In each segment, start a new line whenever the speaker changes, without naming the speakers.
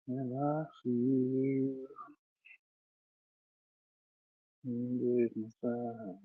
And I feel deep inside.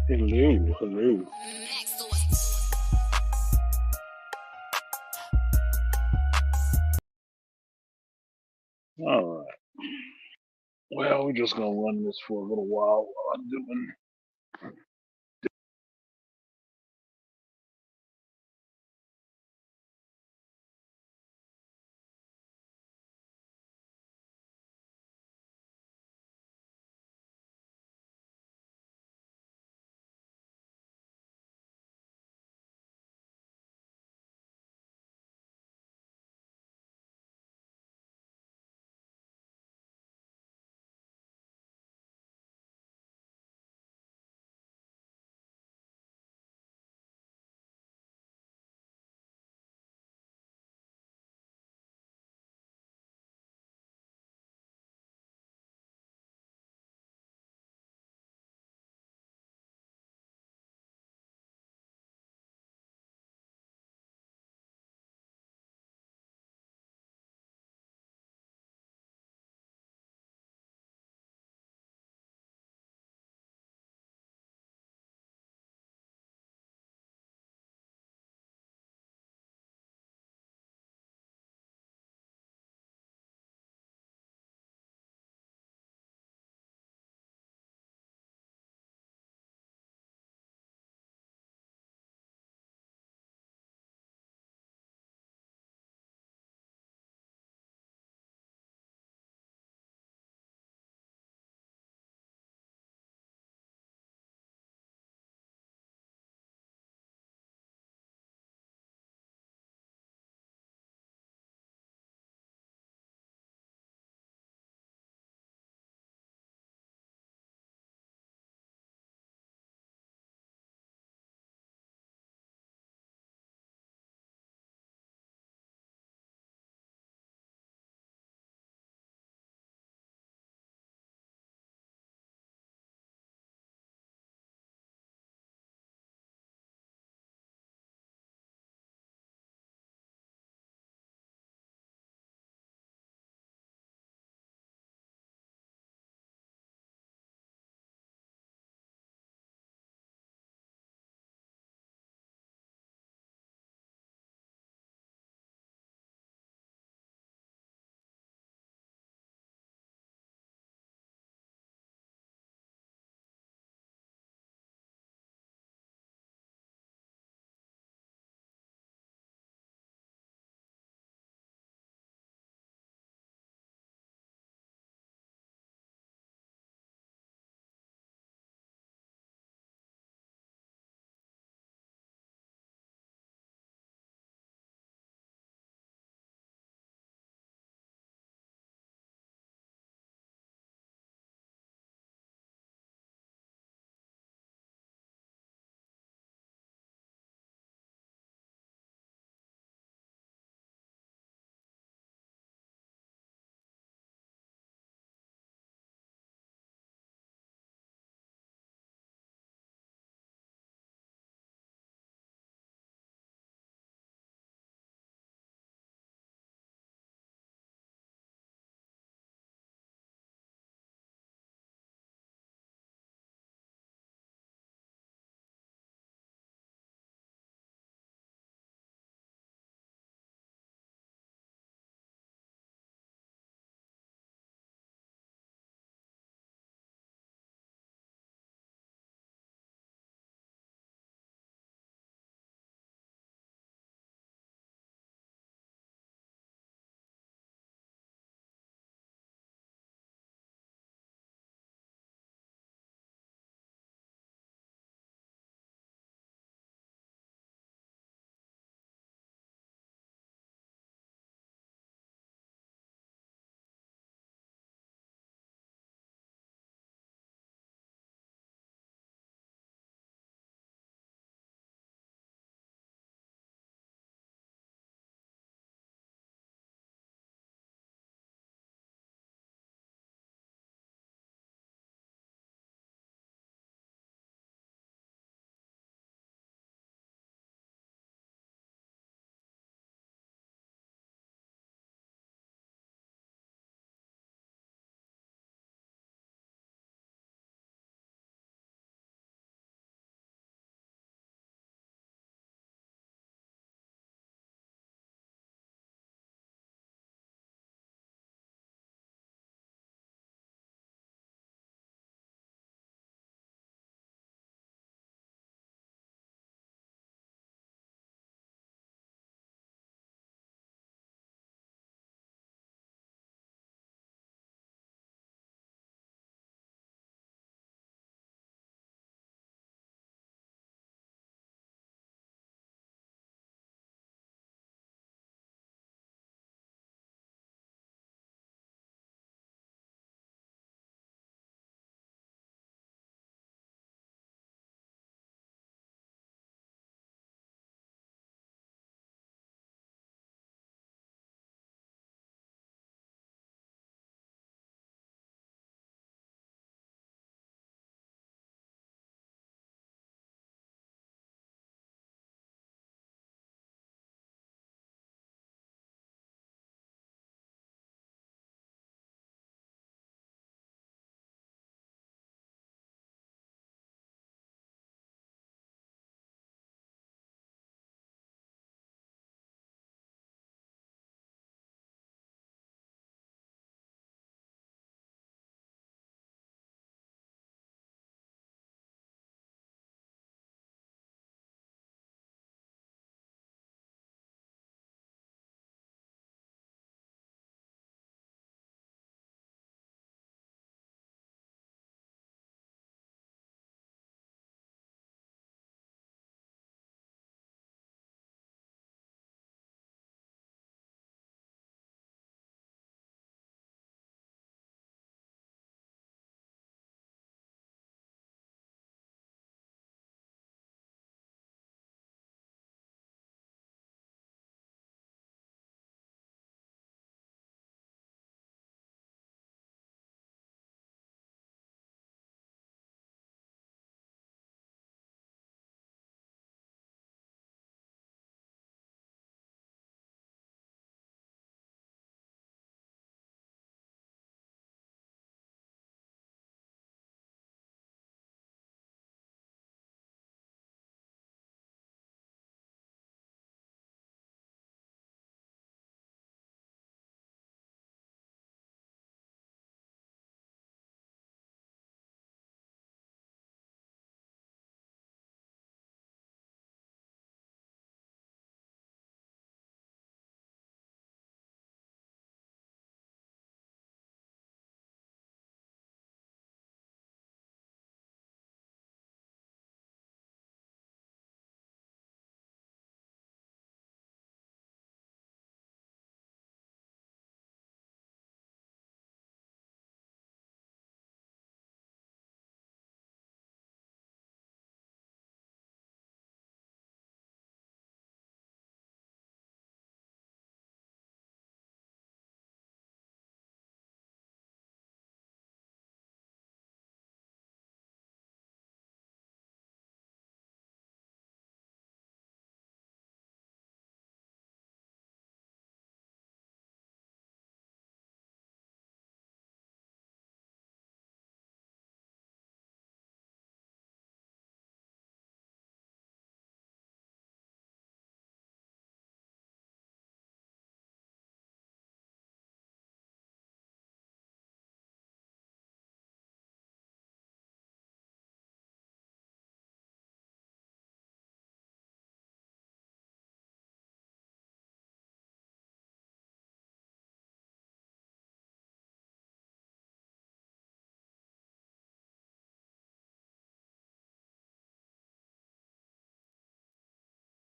Hello, hello. All right. Well, we're just gonna run this for a little while I'm doing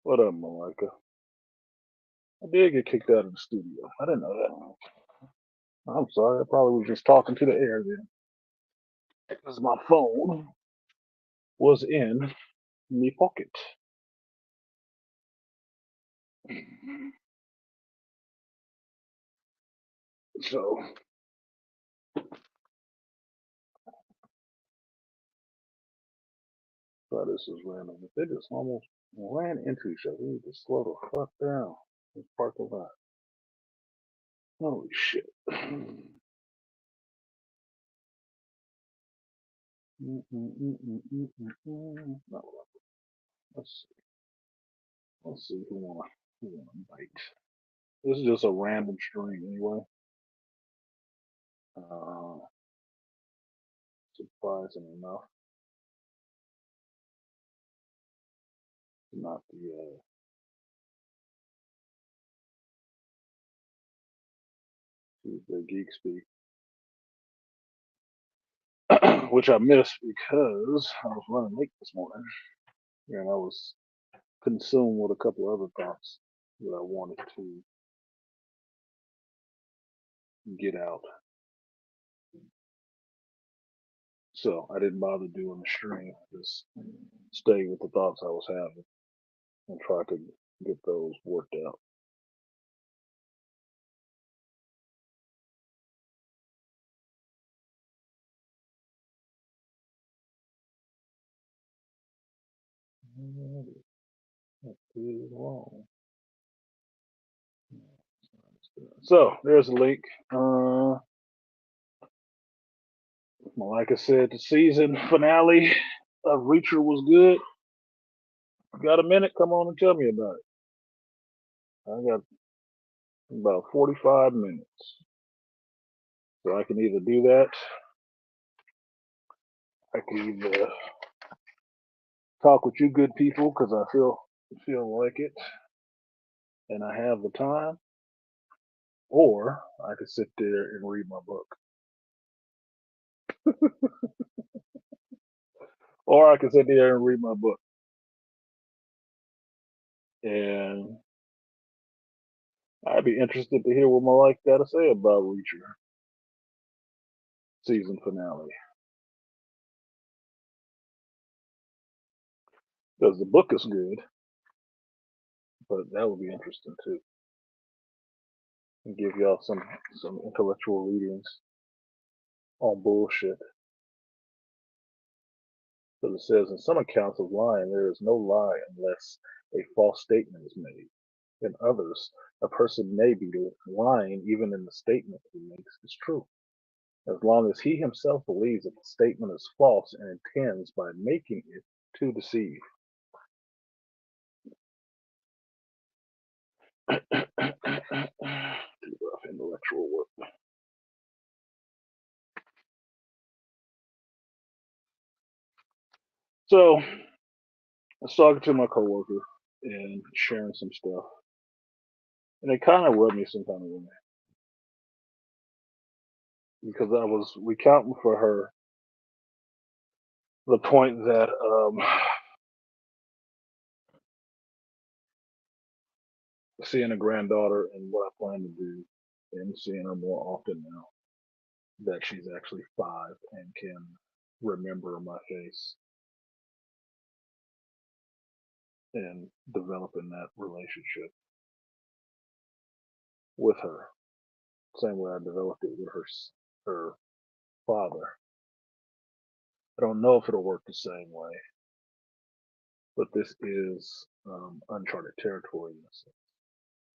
What up, Malika? I did get kicked out of the studio. I didn't know that. I'm sorry. I probably was just talking to the air then. Because my phone was in me pocket. So, this is random. They just almost ran into each other. We need to slow the fuck down. Let's park a lot. Holy shit. No, let's see. Let's see who wanna bite. This is just a random string anyway. Uh, surprising enough, not the geek speak, which I missed because I was running late this morning and I was consumed with a couple other thoughts that I wanted to get out. So I didn't bother doing the stream. I just stayed with the thoughts I was having and try to get those worked out. Not too long. So there's a link. Like I said, the season finale of Reacher was good. Got a minute? Come on and tell me about it. I got about 45 minutes. So I can either do that, I can either talk with you good people because I feel like it and I have the time, or I could sit there and read my book. Or I could sit there and read my book. And I'd be interested to hear what Mike got to say about Reacher season finale. Because the book is good, but that would be interesting too. And give y'all some intellectual readings on bullshit. Because it says in some accounts of lying, there is no lie unless a false statement is made. In others, a person may be lying even in the statement he makes is true, as long as he himself believes that the statement is false and intends by making it to deceive. Too rough intellectual work. So I was talking to my coworker and sharing some stuff, and it kind of rubbed me some kind of way because I was recounting for her the point that seeing a granddaughter and what I plan to do, and seeing her more often now that she's actually 5 and can remember my face, and developing that relationship with her, same way I developed it with her father. I don't know if it'll work the same way, but this is uncharted territory in a sense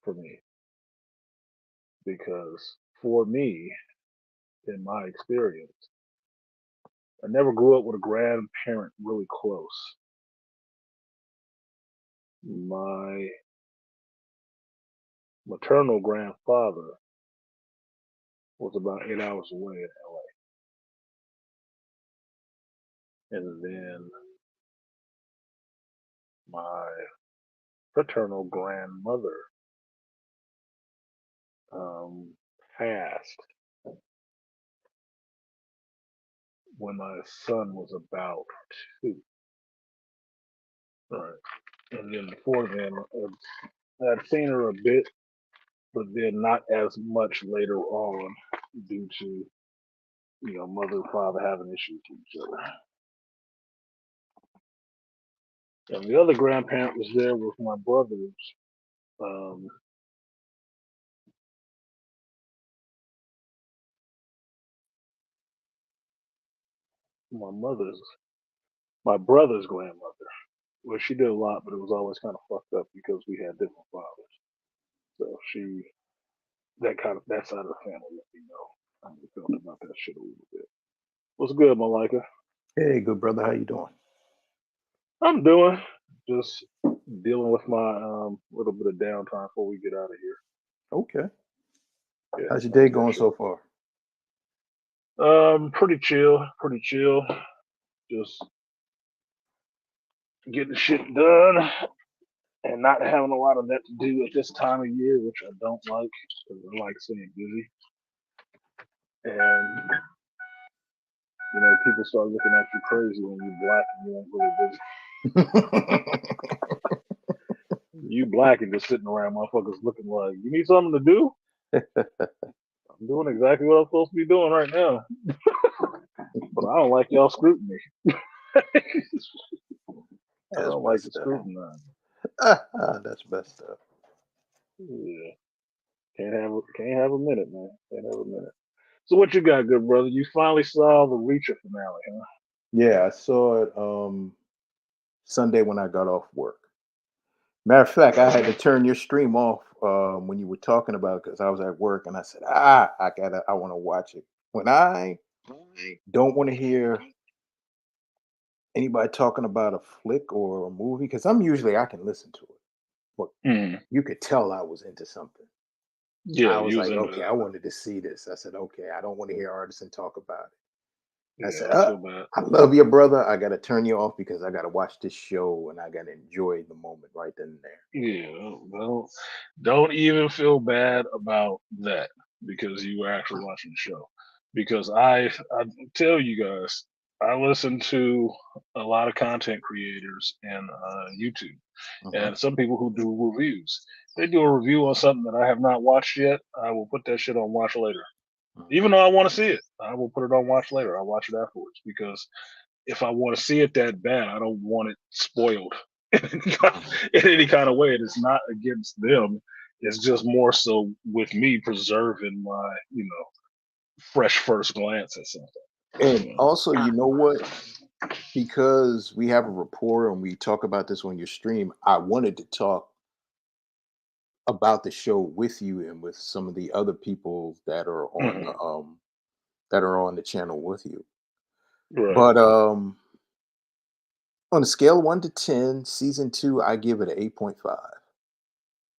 for me because for me, in my experience, I never grew up with a grandparent really close. My maternal grandfather was about 8 hours away in LA. And then my paternal grandmother um, passed when my son was about 2. Right. And then before then, I'd seen her a bit, but then not as much later on due to mother and father having issues with each other. And the other grandparent was there with my brothers, um, my mother's, my brother's grandmother. Well, she did a lot, but it was always kind of fucked up because we had different fathers. So that side of the family let me know how they felt about that shit a little bit. What's good, Malika?
Hey, good brother, how you doing?
I'm doing just dealing with my little bit of downtime before we get out of here.
Okay.
Yeah,
How's your
I
day
got
going
you.
so far?
Pretty chill, pretty chill. Just getting shit done and not having a lot of that to do at this time of year, which I don't like because I like staying busy. And people start looking at you crazy when you black and you ain't really busy. You black and just sitting around, motherfuckers looking like you need something to do. I'm doing exactly what I'm supposed to be doing right now, but I don't like y'all scrutiny. I
That's
don't like the
messed up.
scrutiny.
That's messed up.
Yeah, can't have a minute, man. Can't have a minute. So what you got, good brother? You finally saw the Reacher finale, huh?
Yeah, I saw it Sunday when I got off work. Matter of fact, I had to turn your stream off when you were talking about it because I was at work and I said, I want to watch it. When I don't want to hear anybody talking about a flick or a movie, because I can listen to it, but
Mm.
you could tell I was into something.
Yeah,
I was
you was
like,
into
okay, I
that.
wanted to see this. I said, okay, I don't want to hear Artisan talk about it. I
Yeah,
said,
don't feel bad.
I love you, brother. I got to turn you off because I got to watch this show and I got to enjoy the moment right then and there.
Yeah, don't even feel bad about that because you were actually watching the show. Because I tell you guys, I listen to a lot of content creators and YouTube,
Hmm.
and some people who do reviews. They do a review on something that I have not watched yet. I will put that shit on watch later. Even though I want to see it, I will put it on watch later. I'll watch it afterwards because if I want to see it that bad, I don't want it spoiled
Hmm.
in any kind of way. And it's not against them. It's just more so with me preserving my, fresh first glance at something.
And
You know?
also, you know what? Because we have a rapport and we talk about this on your stream, I wanted to talk about the show with you and with some of the other people
Mhm.
that are on the channel with you.
Right.
But on a scale of 1 to 10, season two, I give it an 8.5.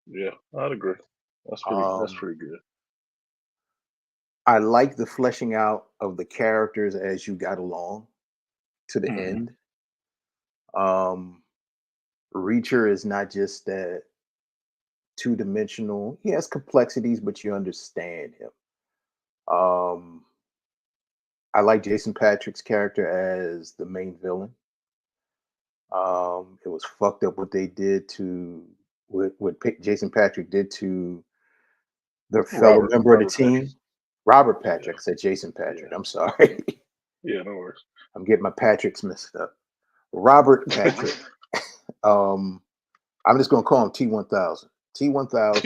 Yeah, I'd agree. That's
Um,
pretty good.
I like the fleshing out of the characters as you got along to the
Hmm.
end. Um, Reacher is not just that two dimensional. He has complexities, but you understand him. Um, I like Jason Patrick's character as the main villain. It was fucked up what they did to Jason Patrick did to the fellow member of the
Robert Patrick.
team, Robert
Yeah,
Patrick. I said Jason Patrick.
yeah,
I'm sorry.
yeah. No worries.
I'm getting my Patricks mixed up. Robert Patrick. Um, I'm just gonna call him T1000. T1000.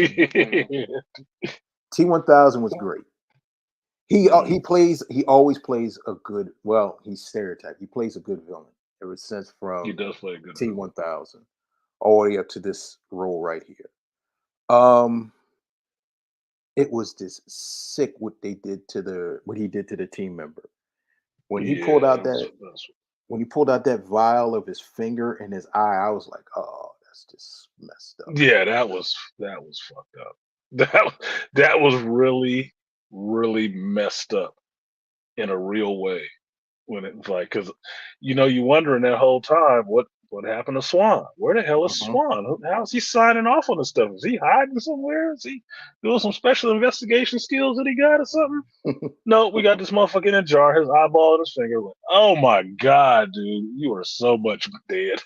T1000 was great.
Mhm.
He always plays a good, well, he's stereotyped. He plays a good villain ever since
He
from
does play a good villain.
T1000 all the way up to this role right here. Um, it was just sick what he did to the team member. When he
Yeah,
pulled out when he pulled out that vial of his finger and his eye, I was like, oh, that's just messed up.
yeah. That was fucked up. That that was really really messed up in a real way when it was like because you wondering that whole time What happened to Swan? Where the hell is
Mhm.
Swan? How's he signing off on this stuff? Is he hiding somewhere? Is he doing some special investigation skills that he got or something? No, we got this motherfucker in a jar, his eyeball and his finger. Like, oh my god, dude, you are so much dead.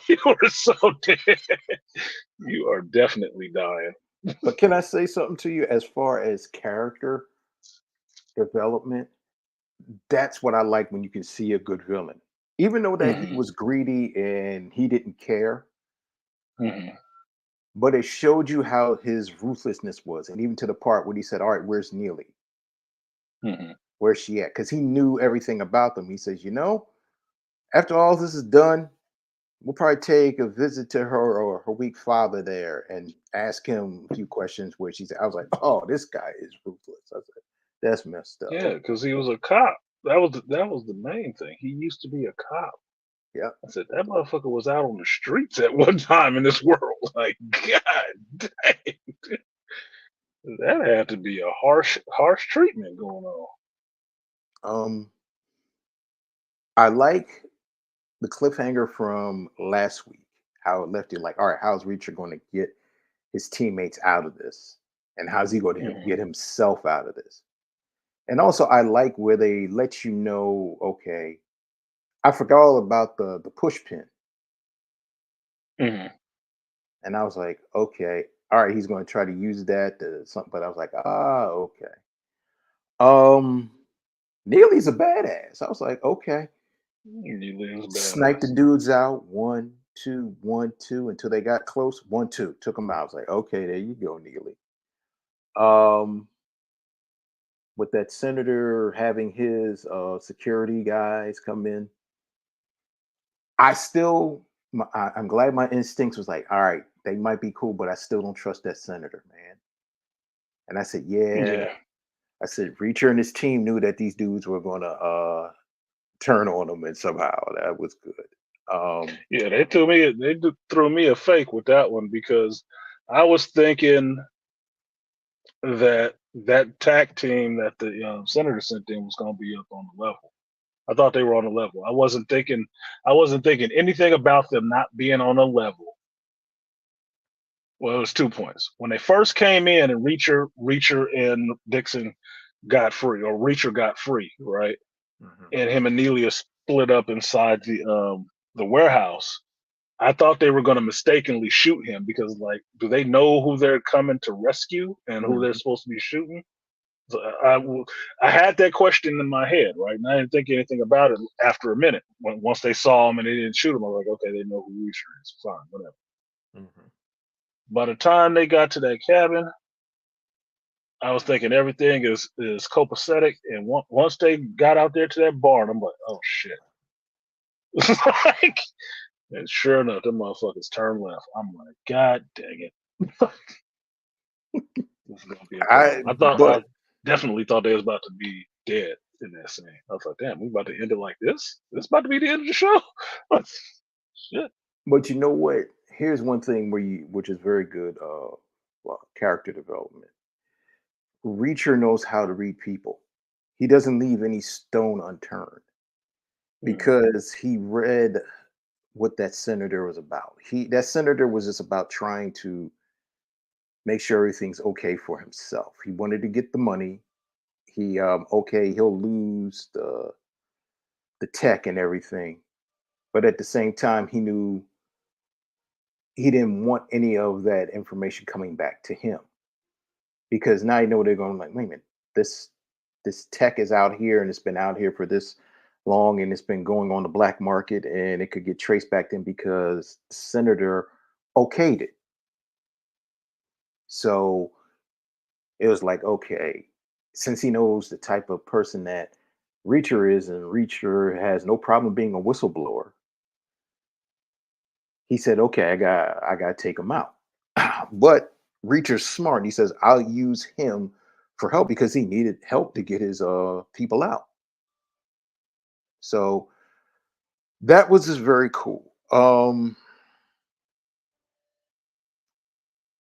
You are so dead. You are definitely dying.
But can I say something to you as far as character development? That's what I like when you can see a good villain. Even though that he
Hmm.
was greedy and he didn't care,
Hmm.
but it showed you how his ruthlessness was. And even to the part when he said, "All right, where's Neely?
Hmm.
Where's she at?" Because he knew everything about them. He says, after all this is done, we'll probably take a visit to her or her weak father there and ask him a few questions where she's at. I was like, oh, this guy is ruthless. I said, that's messed up.
Yeah, because he was a cop. That was the main thing. He used to be a cop.
Yeah.
I said that motherfucker was out on the streets at one time in this world. Like, god dang, that had to be a harsh treatment going on.
Um, I like the cliffhanger from last week, how it left you like, all right, how's Reacher going to get his teammates out of this? And how's he going to
Hmm.
get himself out of this? And also, I like where they let you know, okay, I forgot all about the push pin.
Hmm.
And I was like, okay, all right, he's going to try to use that to something. But I was like, okay. Um, Neely's a badass. I was like, okay.
He lives
Snipe the
badass.
dudes out, one, two, until they got close. One, two, took them out. I was like, okay, there you go, Neely. Um, with that senator having his security guys come in, I still, I'm glad my instincts was like, all right, they might be cool, but I still don't trust that senator, man. And I said, yeah.
Yeah,
I said, Reacher and his team knew that these dudes were going to turn on him, and somehow that was good. Um,
yeah. Threw me a fake with that one because I was thinking that that TAC team that the senator sent in was going to be up on the level. I thought they were on the level. I wasn't thinking anything about them not being on a level. Well, it was 2 points. When they first came in and Reacher and Dixon got free, or Reacher got free, right?
mhm.
And him and Nelia split up inside the warehouse. I thought they were going to mistakenly shoot him because, like, do they know who they're coming to rescue and who they're
Mhm.
supposed to be shooting? So I had that question in my head, right? And I didn't think anything about it after a minute. Once they saw him and they didn't shoot him, I was like, okay, they know who Reacher is. Fine, whatever.
Mhm.
By the time they got to that cabin, I was thinking everything is copacetic. And once they got out there to that barn, I'm like, oh shit. Like, and sure enough, them motherfuckers turned left. I'm like, God dang it. This is gonna be a problem.
I
I
but
definitely thought they was about to be dead in that scene. I was like, damn, we about to end it like this? This about to be the end of the show? Shit.
but you know what? Here's one thing which is very good. Well, character development. Reacher knows how to read people. He doesn't leave any stone unturned
Hmm.
because he read what that senator was about. That senator was just about trying to make sure everything's okay for himself. He wanted to get the money. He okay, he'll lose the tech and everything, but at the same time, he knew he didn't want any of that information coming back to him because now you know they're going like, wait a minute, this this tech is out here and it's been out here for this long and it's been going on the black market and it could get traced back then because the senator okayed it. So it was like, okay, since he knows the type of person that Reacher is, and Reacher has no problem being a whistleblower, he said, okay, I gotta take him out. But Reacher's smart. He says, I'll use him for help because he needed help to get his people out. So that was just very cool.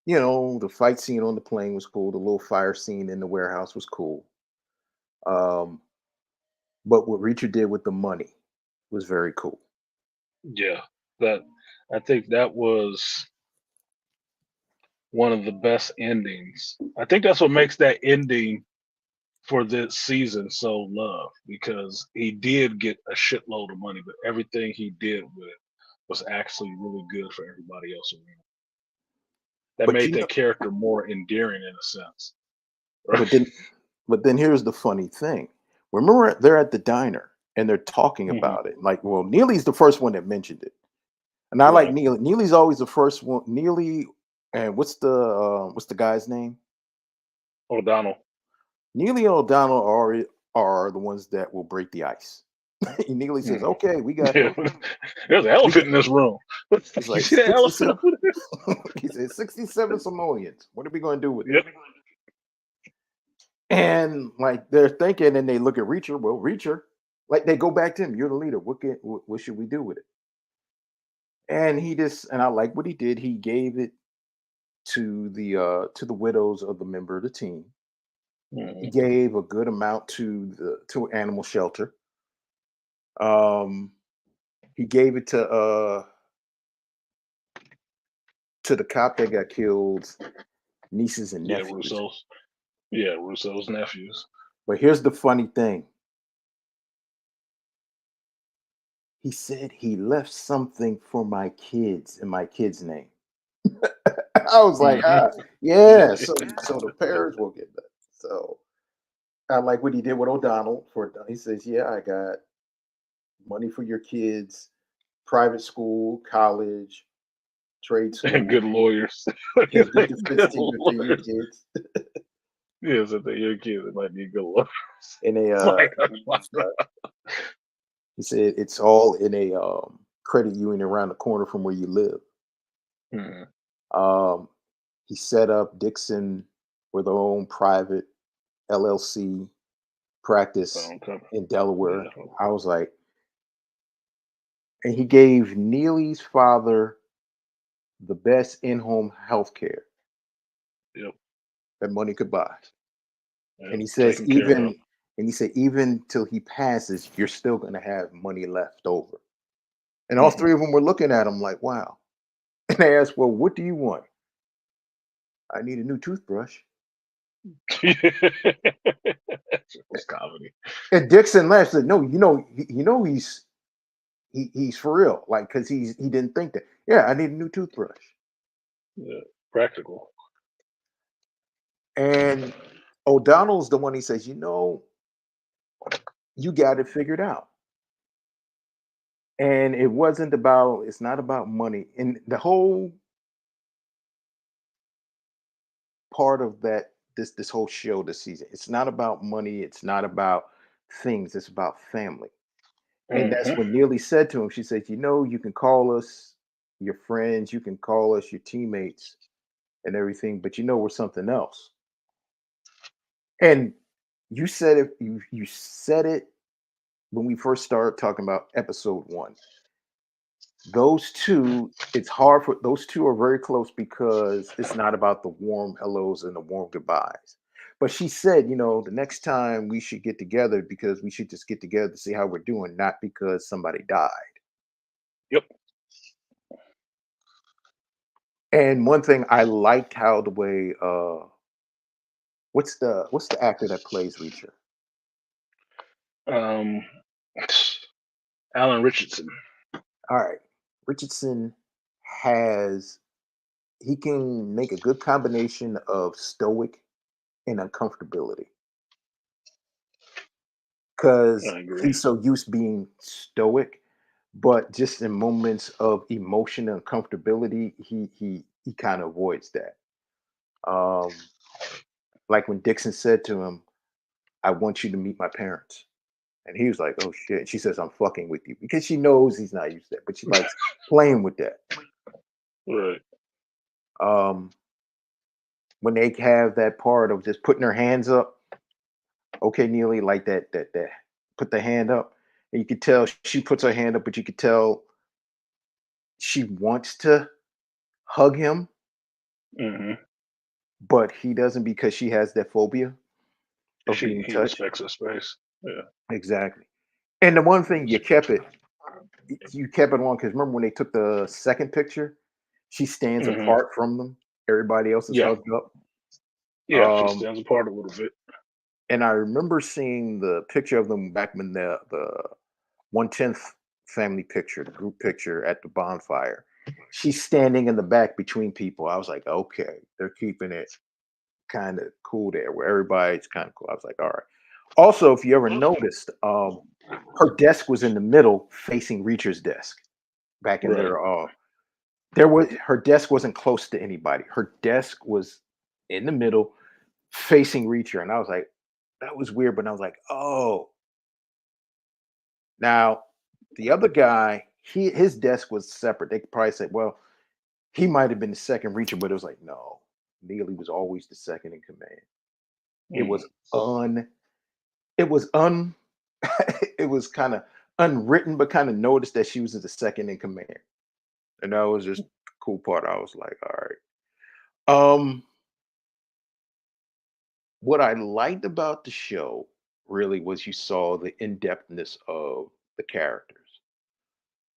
The fight scene on the plane was cool. The little fire scene in the warehouse was cool. Um, but what Reacher did with the money was very cool.
Yeah. that I think that was one of the best endings. I think that's what makes that ending for this season so loved because he did get a shitload of money, but everything he did with it was actually really good for everybody else around. That
But
made that character more endearing in a sense.
but then but then here's the funny thing. Remember they're at the diner and they're talking
Hmm.
about it. Like, well, Neely's the first one that mentioned it. And I like
Right.
Neely. Neely's always the first one. Neely and what's the guy's name?
O'Donnell.
Neely and O'Donnell are the ones that will break the ice. Neely says,
Hmm.
"Okay,
Yeah. There's an
we got."
elephant in this room.
He's
You
like
see that elephant
67.
up there?
He said 67 Samoans. What are we going to do with it?
Yep.
And like they're thinking, and they look at Reacher. Well, Reacher, like they go back to him. You're the leader. What should we do with it? And he just and I like what he did. He gave it to the widows of the member of the team. He
Hmm.
gave a good amount to animal shelter. Um, he gave it to the cop that got killed, nieces and
Yeah,
nephews.
Russo's. Yeah, Russo's nephews.
But here's the funny thing. He said he left something for my kids in my kid's name. I was like,
Hmm.
yeah. So the parents will get that. So I like what he did with O'Donnell. He says, yeah, I got money for your kids, private school, college, trade
And
school.
good lawyers.
He'll get the
Good
15 for your
lawyers.
kids.
Yes, if they're your kids, it might be good lawyers.
And they
Like,
he said it's all in a credit union around the corner from where you live.
hmm.
Um, he set up Dixon with their own private LLC practice
Phone company.
in Delaware.
Yeah.
I was like, and he gave Neely's father the best in-home health care
Yep.
that money could buy.
Yep.
And he says
Taken care of.
even and he said even till he passes, you're still gonna have money left over. And all
Hmm.
three of them were looking at him like, wow. And they asked, well, what do you want? I need a new toothbrush.
It was comedy.
And Dixon laughed, said, no, he's for real. Like, cause he didn't think that. Yeah, I need a new toothbrush.
Yeah. Practical.
And O'Donnell's the one he says, you got it figured out. And it's not about money. And the whole part of that this whole show this season, it's not about money, it's not about things, it's about family. And that's
Hmm.
what Neely said to him. She said, you can call us your friends, you can call us your teammates and everything, but we're something else. And you said it when we first started talking about episode one. Those two, it's hard for those two are very close because it's not about the warm hellos and the warm goodbyes. But she said, the next time we should get together because we should just get together to see how we're doing, not because somebody died.
Yep.
And one thing I liked how the way what's the actor that plays Reacher?
Um, Alan Richardson.
All right. Richardson has he can make a good combination of stoic and uncomfortability because
I agree.
he's so used being stoic, but just in moments of emotion and uncomfortability, he kind of avoids that. Um, like when Dixon said to him, "I want you to meet my parents," and he was like, "Oh shit!" She says, "I'm fucking with you," because she knows he's not used to that, but she likes playing with that.
Right.
Um, when they have that part of just putting her hands up, okay, Neely, like that put the hand up, and you could tell she puts her hand up, but you could tell she wants to hug him,
Hmm.
but he doesn't because she has that phobia of being
He
touched.
respects her space. Yeah.
Exactly. And the one thing you kept it. You kept it on because remember when they took the second picture, she stands
Hmm.
apart from them. Everybody else is
Yeah,
hugged up.
yeah, she
Um,
stands apart a little bit.
and I remember seeing the picture of them back when the 1/10th family picture, the group picture at the bonfire. She's standing in the back between people. I was like, okay, they're keeping it kind of cool there, where everybody's kind of cool. I was like, all right. Also, if you ever noticed, her desk was in the middle, facing Reacher's desk. Back in
Right.
there was her desk wasn't close to anybody. Her desk was in the middle, facing Reacher, and I was like, that was weird. But I was like, oh, now the other guy, his desk was separate. They could probably say, well, he might have been the second Reacher, but it was like, no, Neely was always the second in command. It
Mm.
was un, it was un, it was kind of unwritten, but kind of noticed that she was the second in command, and that was just the cool part. I was like, all right. What I liked about the show really was you saw the in-depthness of the characters.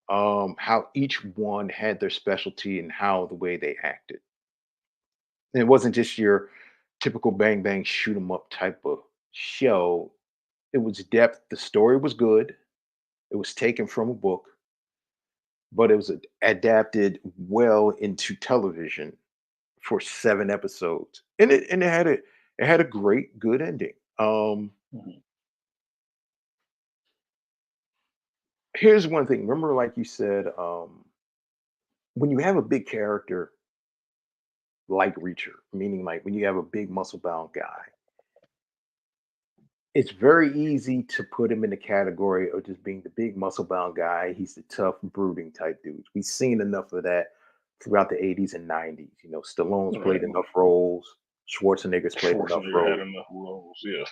How each one had their specialty and how the way they acted. And it wasn't just your typical bang bang shoot 'em up type of show. It was depth. The story was good. It was taken from a book, but it was adapted well into television for 7 episodes, and it had a great good ending.
Mhm.
Here's one thing. Remember, like you said, when you have a big character like Reacher, meaning like when you have a big muscle bound guy, it's very easy to put him in the category of just being the big muscle bound guy. He's the tough, brooding type dude. We've seen enough of that throughout the 80s and 90s. Stallone's played
Right.
enough roles, Schwarzenegger's played enough
Schwarzenegger had
roles.
enough roles. Yeah,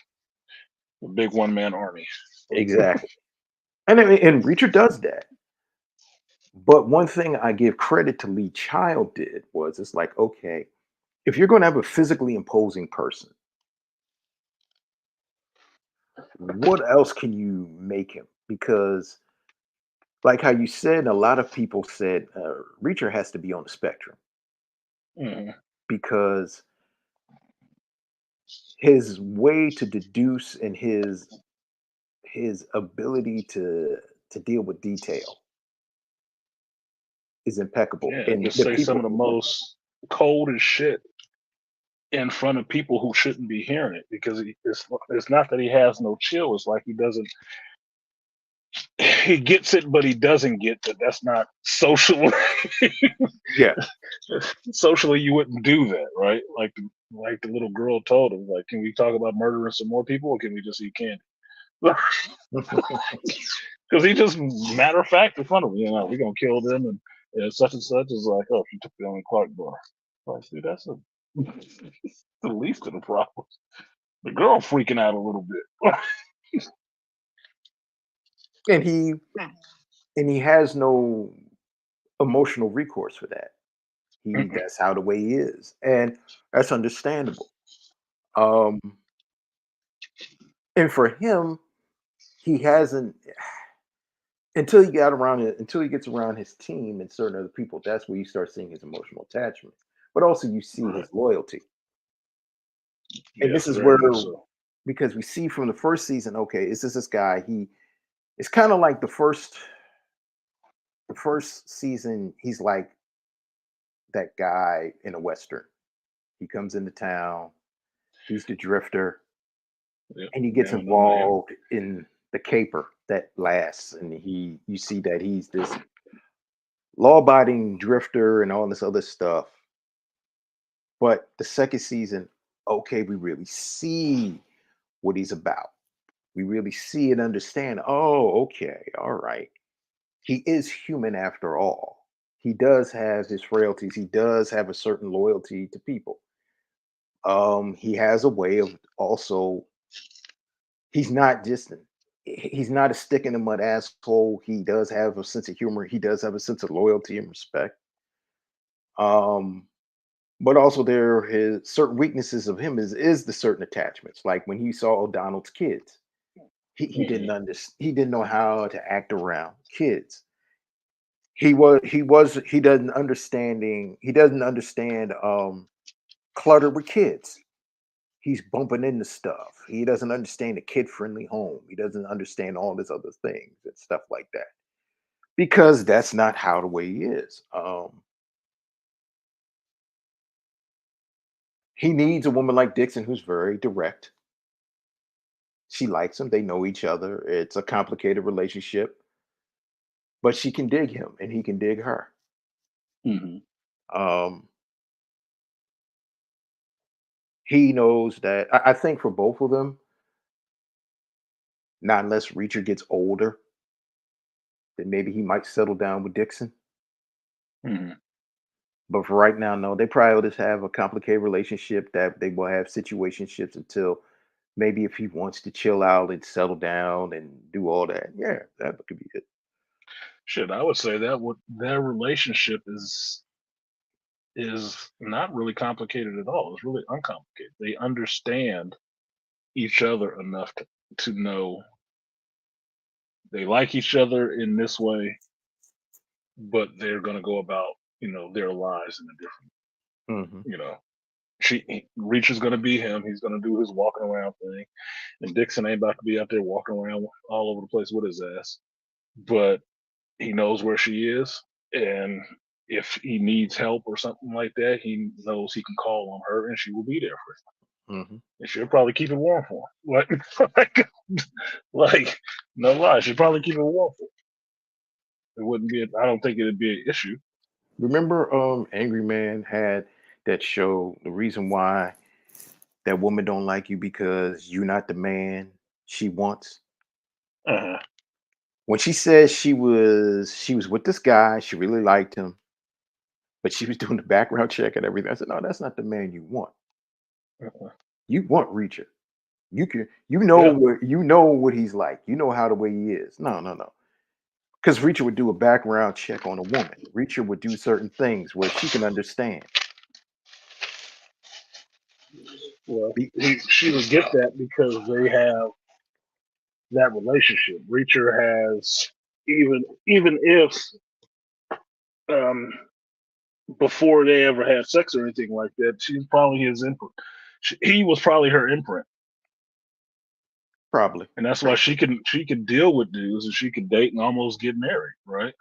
a big one man army.
Exactly. And I mean, and Reacher does that. But one thing I give credit to Lee Child did was it's like, okay, if you're going to have a physically imposing person, what else can you make him? Because, like how you said, a lot of people said Reacher has to be on the spectrum
Hmm.
because his way to deduce and his ability to deal with detail is impeccable.
Yeah,
And
just
the
say some
people,
of the most cold as shit in front of people who shouldn't be hearing it because it's not that he has no chill. It's like he doesn't. He gets it, but he doesn't get that. That's not social.
yeah,
Socially, you wouldn't do that, right? Like the little girl told him, like, can we talk about murdering some more people, or can we just eat candy? Because he just matter of fact in front of me, we're gonna kill them and such and such is like, oh, she took the only Clark bar. Like, dude, that's the least of the problems. The girl freaking out a little bit.
and he has no emotional recourse for that. That's how the way he is, and that's understandable. Um, and for him, he hasn't until he gets around his team and certain other people. That's where you start seeing his emotional attachment, but also you see
Right.
his loyalty. And this
Yes,
is
very
where
much so.
because we see from the first season, okay, this guy. He it's kind of like the first season. He's like that guy in a western. He comes into town. He's the drifter
Yep.
and he gets
Man with no name.
involved in the caper that lasts, and you see that he's this law-abiding drifter and all this other stuff. But the second season, okay, we really see what he's about. We really see and understand, oh, okay, all right, he is human after all. He does have his frailties. He does have a certain loyalty to people. He has a way of also he's not just he's not a stick in the mud asshole. He does have a sense of humor. He does have a sense of loyalty and respect. Um, but also there are his certain weaknesses of him is the certain attachments, like when he saw O'Donnell's kids. He didn't
Hmm.
understand. He didn't know how to act around kids. He doesn't understand clutter with kids. He's bumping into stuff. He doesn't understand a kid-friendly home. He doesn't understand all these other things and stuff like that. Because that's not how the way he is. He needs a woman like Dixon who's very direct. She likes him. They know each other. It's a complicated relationship, but she can dig him and he can dig her.
Hmm.
Um, he knows that. I think for both of them, not unless Reacher gets older, then maybe he might settle down with Dixon.
Hmm.
But for right now, no. They probably will just have a complicated relationship that they will have situationships until maybe if he wants to chill out and settle down and do all that. Yeah, that could be it.
Shit, I would say that what their relationship is not really complicated at all. It's really uncomplicated. They understand each other enough to know they like each other in this way, but they're going to go about their lives in a different
Hmm.
you know. Reach is going to be him. He's going to do his walking around thing, and Dixon ain't about to be out there walking around all over the place with his ass. But he knows where she is, and if he needs help or something like that, he knows he can call on her, and she will be there for him.
Hmm.
And she'll probably keep it warm for him. Like no lie, she'll probably keep it warm for him. It wouldn't be. I don't think it'd be an issue.
Remember, Angry Man had that show. The reason why that woman don't like you because you're not the man she wants.
Uh-huh.
When she said she was with this guy, she really liked him, but she was doing the background check and everything. I said, no, that's not the man you want.
Uh-huh.
You want Reacher. You can
Yeah.
you know what he's like. You know how the way he is. No, no, no. Because Reacher would do a background check on a woman. Reacher would do certain things where she can understand.
Well,
Be-
she would get that because they have that relationship. Reacher has even if um before they ever had sex or anything like that, she's probably his imprint. He was probably her imprint,
Probably.
and that's why she could deal with dudes and she could date and almost get married, right?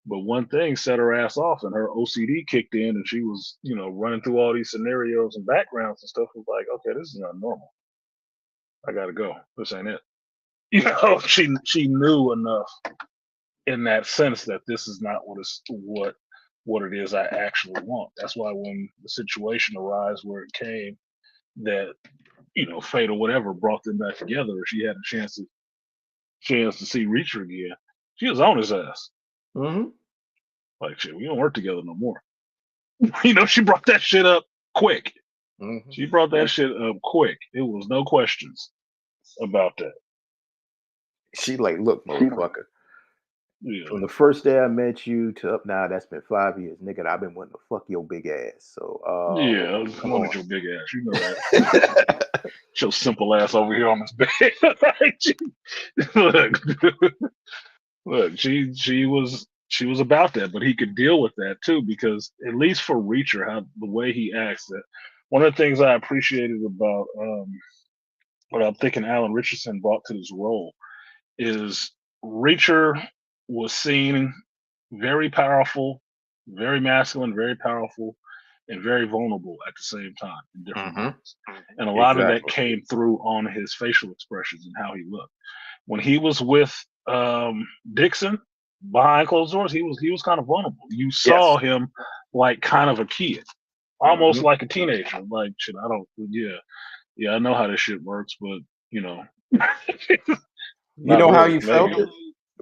But one thing set her ass off, and her OCD kicked in, and she was running through all these scenarios and backgrounds and stuff. Was like, okay, this is not normal. I gotta go. This ain't it. She knew enough in that sense that this is not what it is I actually want. That's why when the situation arose where it came that fate or whatever brought them back together, or she had a chance to see Reacher again, she was on his ass.
Hmm.
Like shit, we don't work together no more. She brought that shit up quick.
Hmm.
She brought that shit up quick. It was no questions about that.
She like, look, motherfucker.
Yeah,
From the first day I met you to up now, that's been 5 years, nigga. I've been wanting to fuck your big ass. So,
yeah. I was
come
going
on.
at your big ass. You know that. Your simple ass over here on this bed. Like, look, look. She was about that, but he could deal with that too because at least for Reacher, how the way he acts, that one of the things I appreciated about what I'm thinking Alan Richardson brought to this role is Reacher was seen very powerful, very masculine, very powerful, and very vulnerable at the same time in different
Hmm.
ways. And a lot of that
Exactly.
came through on his facial expressions and how he looked. When he was with Dixon behind closed doors, he was kind of vulnerable. You saw
Yes.
him like kind of a kid, almost
Hmm.
like a teenager. Like shit, I don't. Yeah, I know how this shit works, but you know,
You
not
know how
really,
you
maybe.
felt it?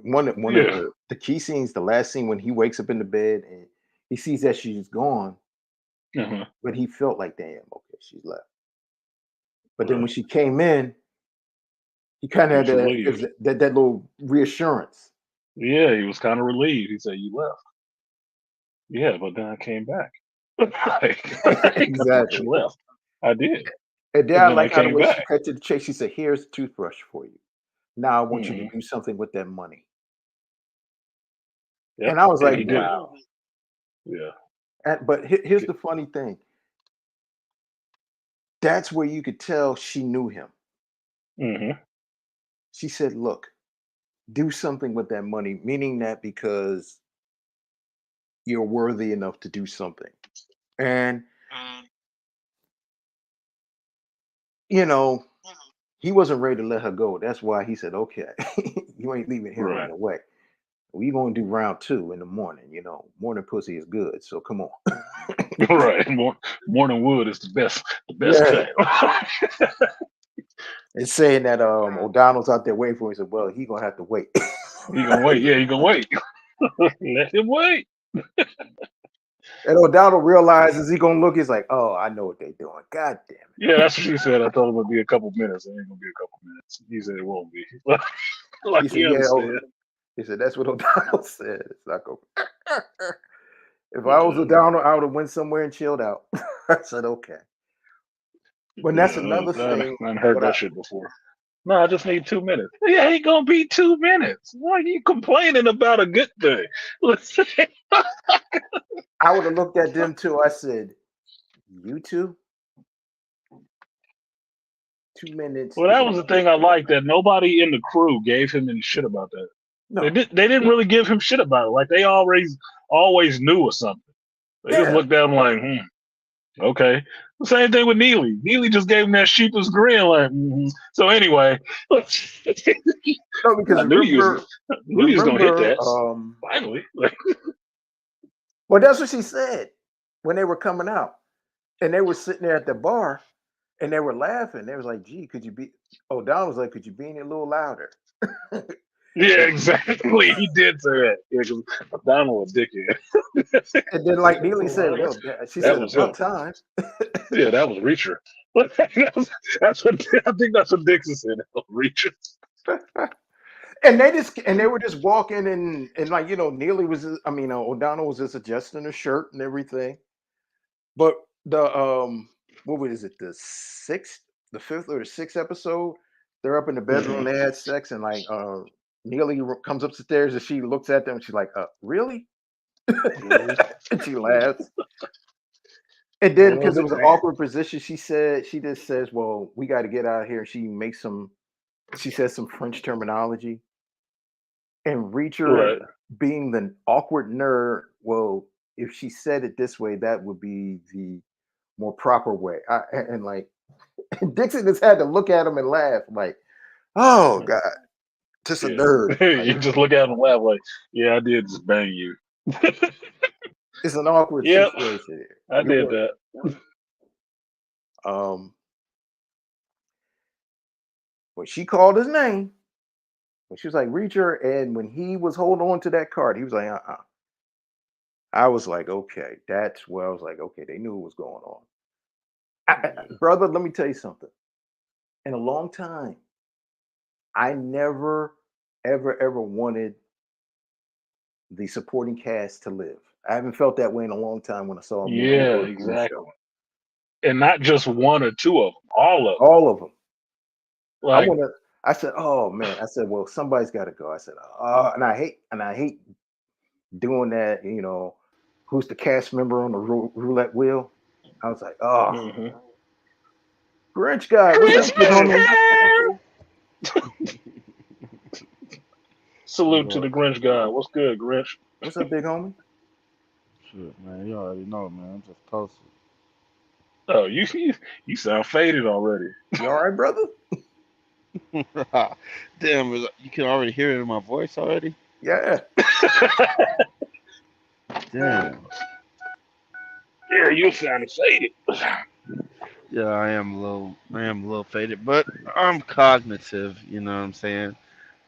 One of
Yeah.
the key scenes, the last scene when he wakes up in the bed and he sees that she's gone,
Uh-huh.
but he felt like, damn, okay, she's left. But then
Well,
when she came in, he kind
he
of
was
had
relieved.
that little reassurance.
Yeah, he was kind of relieved. He said, "You left." Yeah, but then I came back. Like, I thought
Exactly.
you left. I did,
And then
and
I
then I
like how the
came
way she
back.
cut to the chase. She said, "Here's a toothbrush for you." Now I want you to
Hmm.
do something with that money.
Yep.
And I was
And
like,
he did.
wow.
Yeah.
But here's the funny thing. That's where you could tell she knew him.
Hmm.
She said, look, do something with that money, meaning that because you're worthy enough to do something. And, you know, he wasn't ready to let her go. That's why he said, okay, you ain't leaving here right
Right.
away. We going to do round two in the morning. Morning pussy is good. So come on.
Right. Morning wood is the best
Yeah.
cut.
It's saying that O'Donnell's out there waiting for him. He said, well, he going to have to wait.
You gonna wait? Yeah, you gonna wait. Let him wait.
And O'Donnell realizes he going to look. He's like, oh, I know what they're doing. God damn
Yeah, that's what she said. I told him it'd be a couple minutes. It ain't gonna be a couple minutes. He said it won't be.
it.
Like
He said,
he
yeah.
understand.
He said, that's what O'Donnell said. It's not going to. If I was
Yeah,
O'Donnell, I would have went somewhere and chilled out. I said, okay. But that's
yeah.
another thing.
I heard
What I
that shit before. No, I just need 2 minutes. Yeah, ain't gonna be 2 minutes. Why are you complaining about a good thing? Listen.
I would have looked at them too. I said, you two, 2 minutes
Well,
is
that was the
enough.
thing I liked that nobody in the crew gave him any shit about that. They
No.
did. They didn't really give him shit about it. Like they always knew or something. They just
Yeah.
looked at him like, okay. Same thing with Neely. Neely just gave him that sheepish grin, like. So anyway, I
No, because
knew you was gonna hit
remember,
that finally. Like,
well, that's what she said when they were coming out. And they were sitting there at the bar and they were laughing. They was like, gee, could you be O'Donnell was like, could you be any a little louder?
yeah,
and,
exactly. He did say that. Yeah, because Donald a dickhead.
and then like Neely said, well, she
That
said
was him.
about time.
Yeah, that was Reacher. That's what I think. That's what Dixon said. That was Reacher.
And they were just walking and like Neely was O'Donnell was just adjusting her shirt and everything. But the what was it, the fifth or the sixth episode? They're up in the bedroom,
Hmm.
they had sex, and like Neely comes upstairs and she looks at them and she's like, really?
Really?
And she laughs. And then
Well,
because it
good
was an
thing.
awkward position, she just says, well, we got to get out of here. She says some French terminology. And Reacher,
Right.
being the awkward nerd, well, if she said it this way, that would be the more proper way. And like Dixon just had to look at him and laugh, like, oh God, just a
Yeah.
nerd. Like,
You just look at him and laugh like, yeah, I did just bang you.
it's an awkward
Yep,
situation here.
I
You
did
were.
that.
Um, when she called his name, when she was like Reacher, and when he was holding on to that card, he was like, I was like, okay, that's where I was like, okay, they knew what was going on. Brother, let me tell you something. In a long time, I never, ever wanted the supporting cast to live. I haven't felt that way in a long time when I saw a movie
Yeah,
or a TV
exactly.
show.
And not just one or two of them, all of them.
All of them. I
Like,
want to. I said, "Oh man!" I said, "Well, somebody's got to go." I said, and I hate doing that. Who's the cast member on the roulette wheel? I was like, "Oh,
hmm
Grinch guy, what's
Chris
up, big homie?
Hell! Salute to
Yo,
the Grinch guy. What's good, Grinch?
What's up, big homie?
shit, man. You already know, man. I'm just posted.
Oh, you sound faded already.
You all right, brother?
Damn, you can already hear it in my voice already.
Yeah,
Damn.
Yeah, you sounded faded.
Yeah, I am a little faded, but I'm cognitive. You know what I'm saying?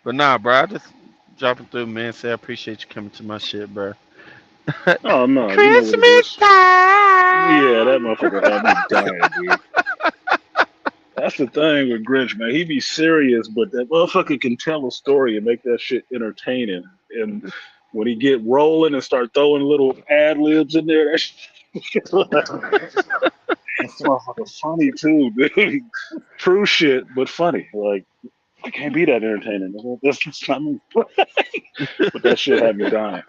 But nah, bro. I just dropping through, man. Say I appreciate you coming to my shit, bro.
Oh no, you know what it
Christmas
is. Yeah, that
time.
motherfucker had me dying, dude. That's the thing with Grinch, man. He be serious, but that motherfucker can tell a story and make that shit entertaining. And when he get rolling and start throwing little ad libs in there, that shit, this motherfucker funny too, dude. True shit, but funny. Like,
I can't be that entertaining. That's just not me. But that shit had me dying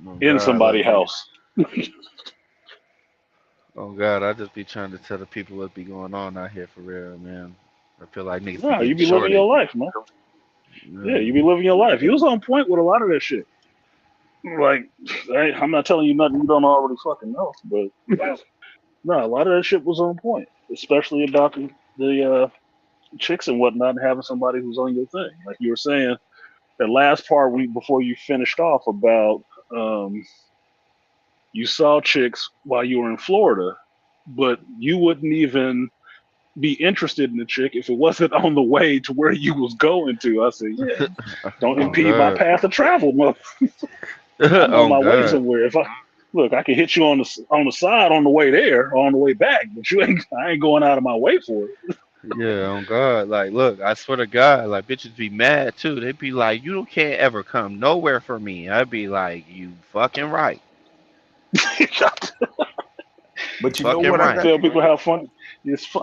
Oh
in
God, look,
somebody's house.
oh God, I just be trying to tell the people what be going on out here for real, man. I feel like niggas be
Nah, you
getting
be living
shorted.
your life, man. Yeah, you be
Man.
living your life. You was on point with a lot of that shit. Like, I'm not telling you nothing you don't already fucking know, but no, a lot of that shit was on point, especially about the chicks and whatnot, and having somebody who's on your thing. Like you were saying, that last part before you finished off about um, you saw chicks while you were in Florida, but you wouldn't even be interested in the chick if it wasn't on the way to where you was going to. I said, yeah, don't
Oh
impede my
God.
path of travel, mother. I'm on
Oh
my way
God.
somewhere. If I look, I can hit you on the side on the way there or on the way back, but you ain't. I ain't going out of my way for
Yeah, on God. Like, look, I swear to God, like bitches be mad too. They be like, you can't ever come nowhere for me. I'd be like, you fucking right.
it.
You
But you know
fucking
what I
I
right.
got?
tell people how funny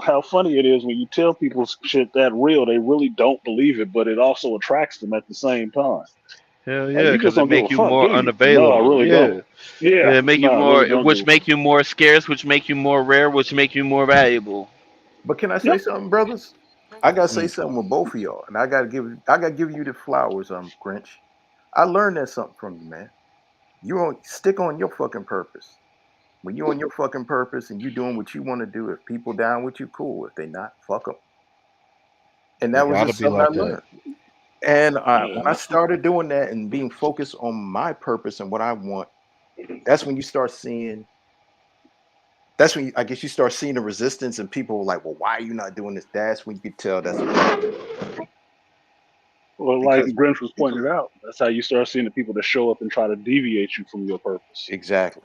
how funny it is when you tell people shit that real. They really don't believe it, but it also attracts them at the same time.
Hell
Like
yeah,
you just
because it
don't give a
make you
fuck,
more
do you? No, I
unavailable.
really don't.
Yeah.
Yeah,
Yeah, make you
no, I really
more,
don't give
which
a fuck.
make you more scarce, which make you more rare, which make you more valuable.
But can I say
Yep.
something, brothers? I gotta say
Mm.
something with both of y'all, and I gotta give you the flowers, Grinch. I learned that something from you, man. You on stick on your fucking purpose. When you on your fucking purpose and you doing what you want to do, if people down with you, cool. If they not, fuck them. And
It
that was
gotta
just
be
something I
like that.
learned. And
Yeah,
when I started doing that and being focused on my purpose and what I want, that's when you start seeing. That's when I guess you start seeing the resistance, and people were like, "Well, why are you not doing this?" That's when you could tell that's a purpose
well, like
because
Grinch was pointed out, that's how you start seeing the people that show up and try to deviate you from your purpose.
exactly.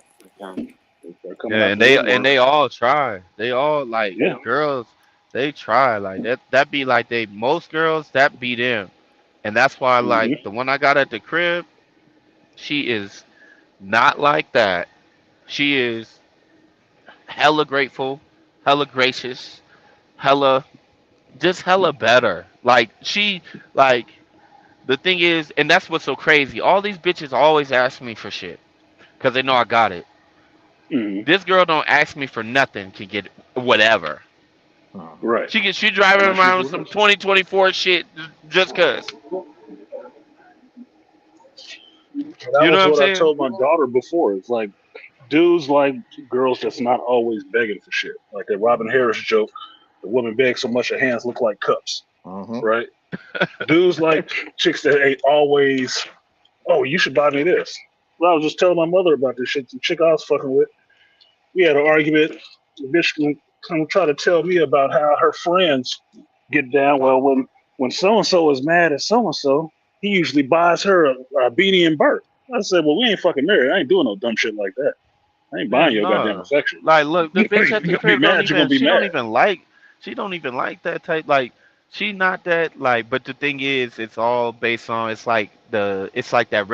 They start coming
Yeah,
out
and
the
they
woodwork.
all try. They all like
Yeah.
girls. They try like that. That be like they most girls that be them, and that's why like
Hmm.
the one I got at the crib, she is not like that. She is hella grateful, hella gracious, hella just hella better. Like she like the thing is, and that's what's so crazy. All these bitches always ask me for shit because they know I got it.
Hmm.
This girl don't ask me for nothing to get whatever.
Mhm.
Right.
She
And
driving
that's just
around with
what it
some
is.
2024 shit just cause.
And that
You know
was
what I'm
what I
saying?
told my daughter before. It's like dudes like girls that's not always begging for shit. Like that Robin Harris joke, the woman begs so much her hands look like cups,
Mhm.
right? Dudes like chicks that ain't always, oh, you should buy me this. Well, I was just telling my mother about this shit. The chick I was fucking with, we had an argument. The bitch come try to tell me about how her friends get down. Well, when so and so is mad at so and so, he usually buys her a beanie and Burt. I said, well, we ain't fucking married. I ain't doing no dumb shit like that. I ain't
Yeah,
buying your goddamn
no.
affection.
Like, look, the bitch
If
at
you're
the
gonna be
crib don't
mad, you're gonna
even.
be mad.
She don't even like that type. Like, she not that. Like, but the thing is, it's all based on. It's like It's like that.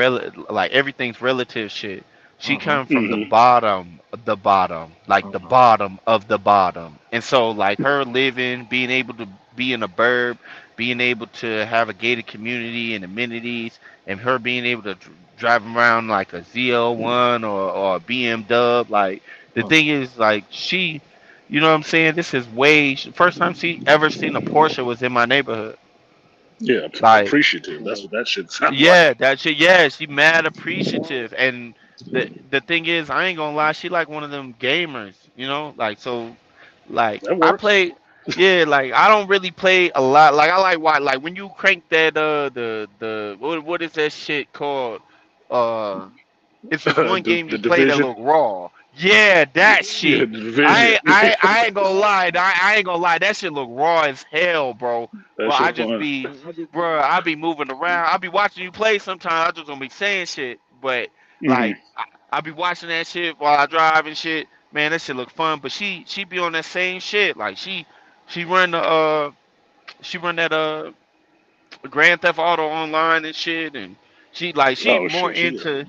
Like everything's relative shit. She
Mhm.
come from
Hmm.
the bottom, like the
Mhm.
bottom of the bottom. And so, like her living, being able to be in a burb, being able to have a gated community and amenities, and her being able to drive around like a ZL1 or a BM Dub. Like the
Mhm.
thing is, like you know what I'm saying? This is way first time she ever seen a Porsche was in my neighborhood.
Yeah,
Like
appreciative. That's what that shit sounds like.
yeah, that shit. Yeah, she mad appreciative, and the thing is, I ain't gonna lie, she like one of them gamers, you know. Like so, like
That
I
works.
play. Yeah, like I don't really play a lot. Like I like why like when you crank that the what is that shit called? Uh, it's this one game
The
you play that
division.
look raw. Yeah, that
Yeah, the
shit.
division.
I ain't gonna lie. I ain't gonna lie. That shit look raw as hell, bro.
That
But I
shit
just
fun.
be, bro. I be moving around. I be watching you play. Sometimes I just don't be saying shit. But
Hmm.
like, I be watching that shit while I drive and shit. Man, that shit look fun. But she be on that same shit. Like she run the she run that Grand Theft Auto online and shit. And she
Oh
more
shit, she got
into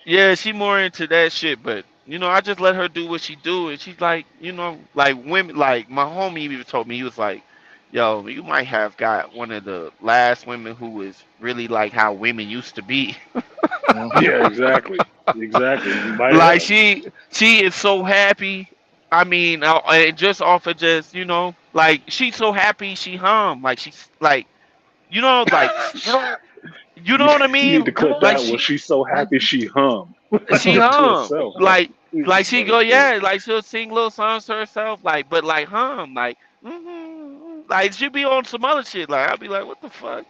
yeah, she more into that shit, but I just let her do what she do, and she's like, like women, like my homie even told me he was like, yo, you might have got one of the last women who was really like how women used to be.
Mhm.
Yeah, exactly. Exactly. You might
Like
have.
she is so happy. I mean, just off of just like she's so happy she hum like she's like like you
You,
know what I
you need
mean?
to clip
Like
that one. She's so happy she hummed
she
to
hum
herself.
like she
Funny
go
shit.
yeah like she'll sing little songs to herself like but like hum like like she be on some other shit like I'll be like what the fuck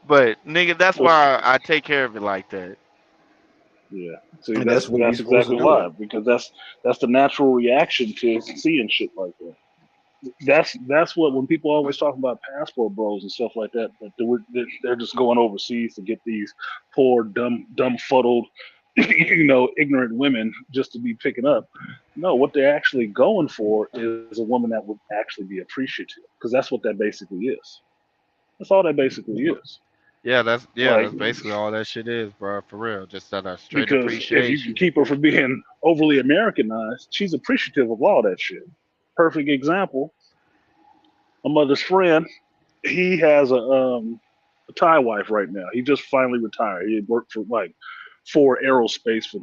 but nigga that's
Well,
why I take care of it like that.
yeah. See,
And that's what you're
that's
supposed to
exactly
do.
why. Because that's the natural reaction to seeing shit like that. That's what when people always talk about passport bros and stuff like that, that they're just going overseas to get these poor dumb fuddled, ignorant women just to be picking up. No, what they're actually going for is a woman that would actually be appreciative, because that's what that basically is. That's all that basically is.
Yeah,
Like,
that's basically all that shit is, bro, for real, just that straight
because if you can
appreciation.
keep her from being overly Americanized, she's appreciative of all that shit. Perfect example. My mother's friend, he has a Thai wife right now. He just finally retired. He had worked for like for aerospace for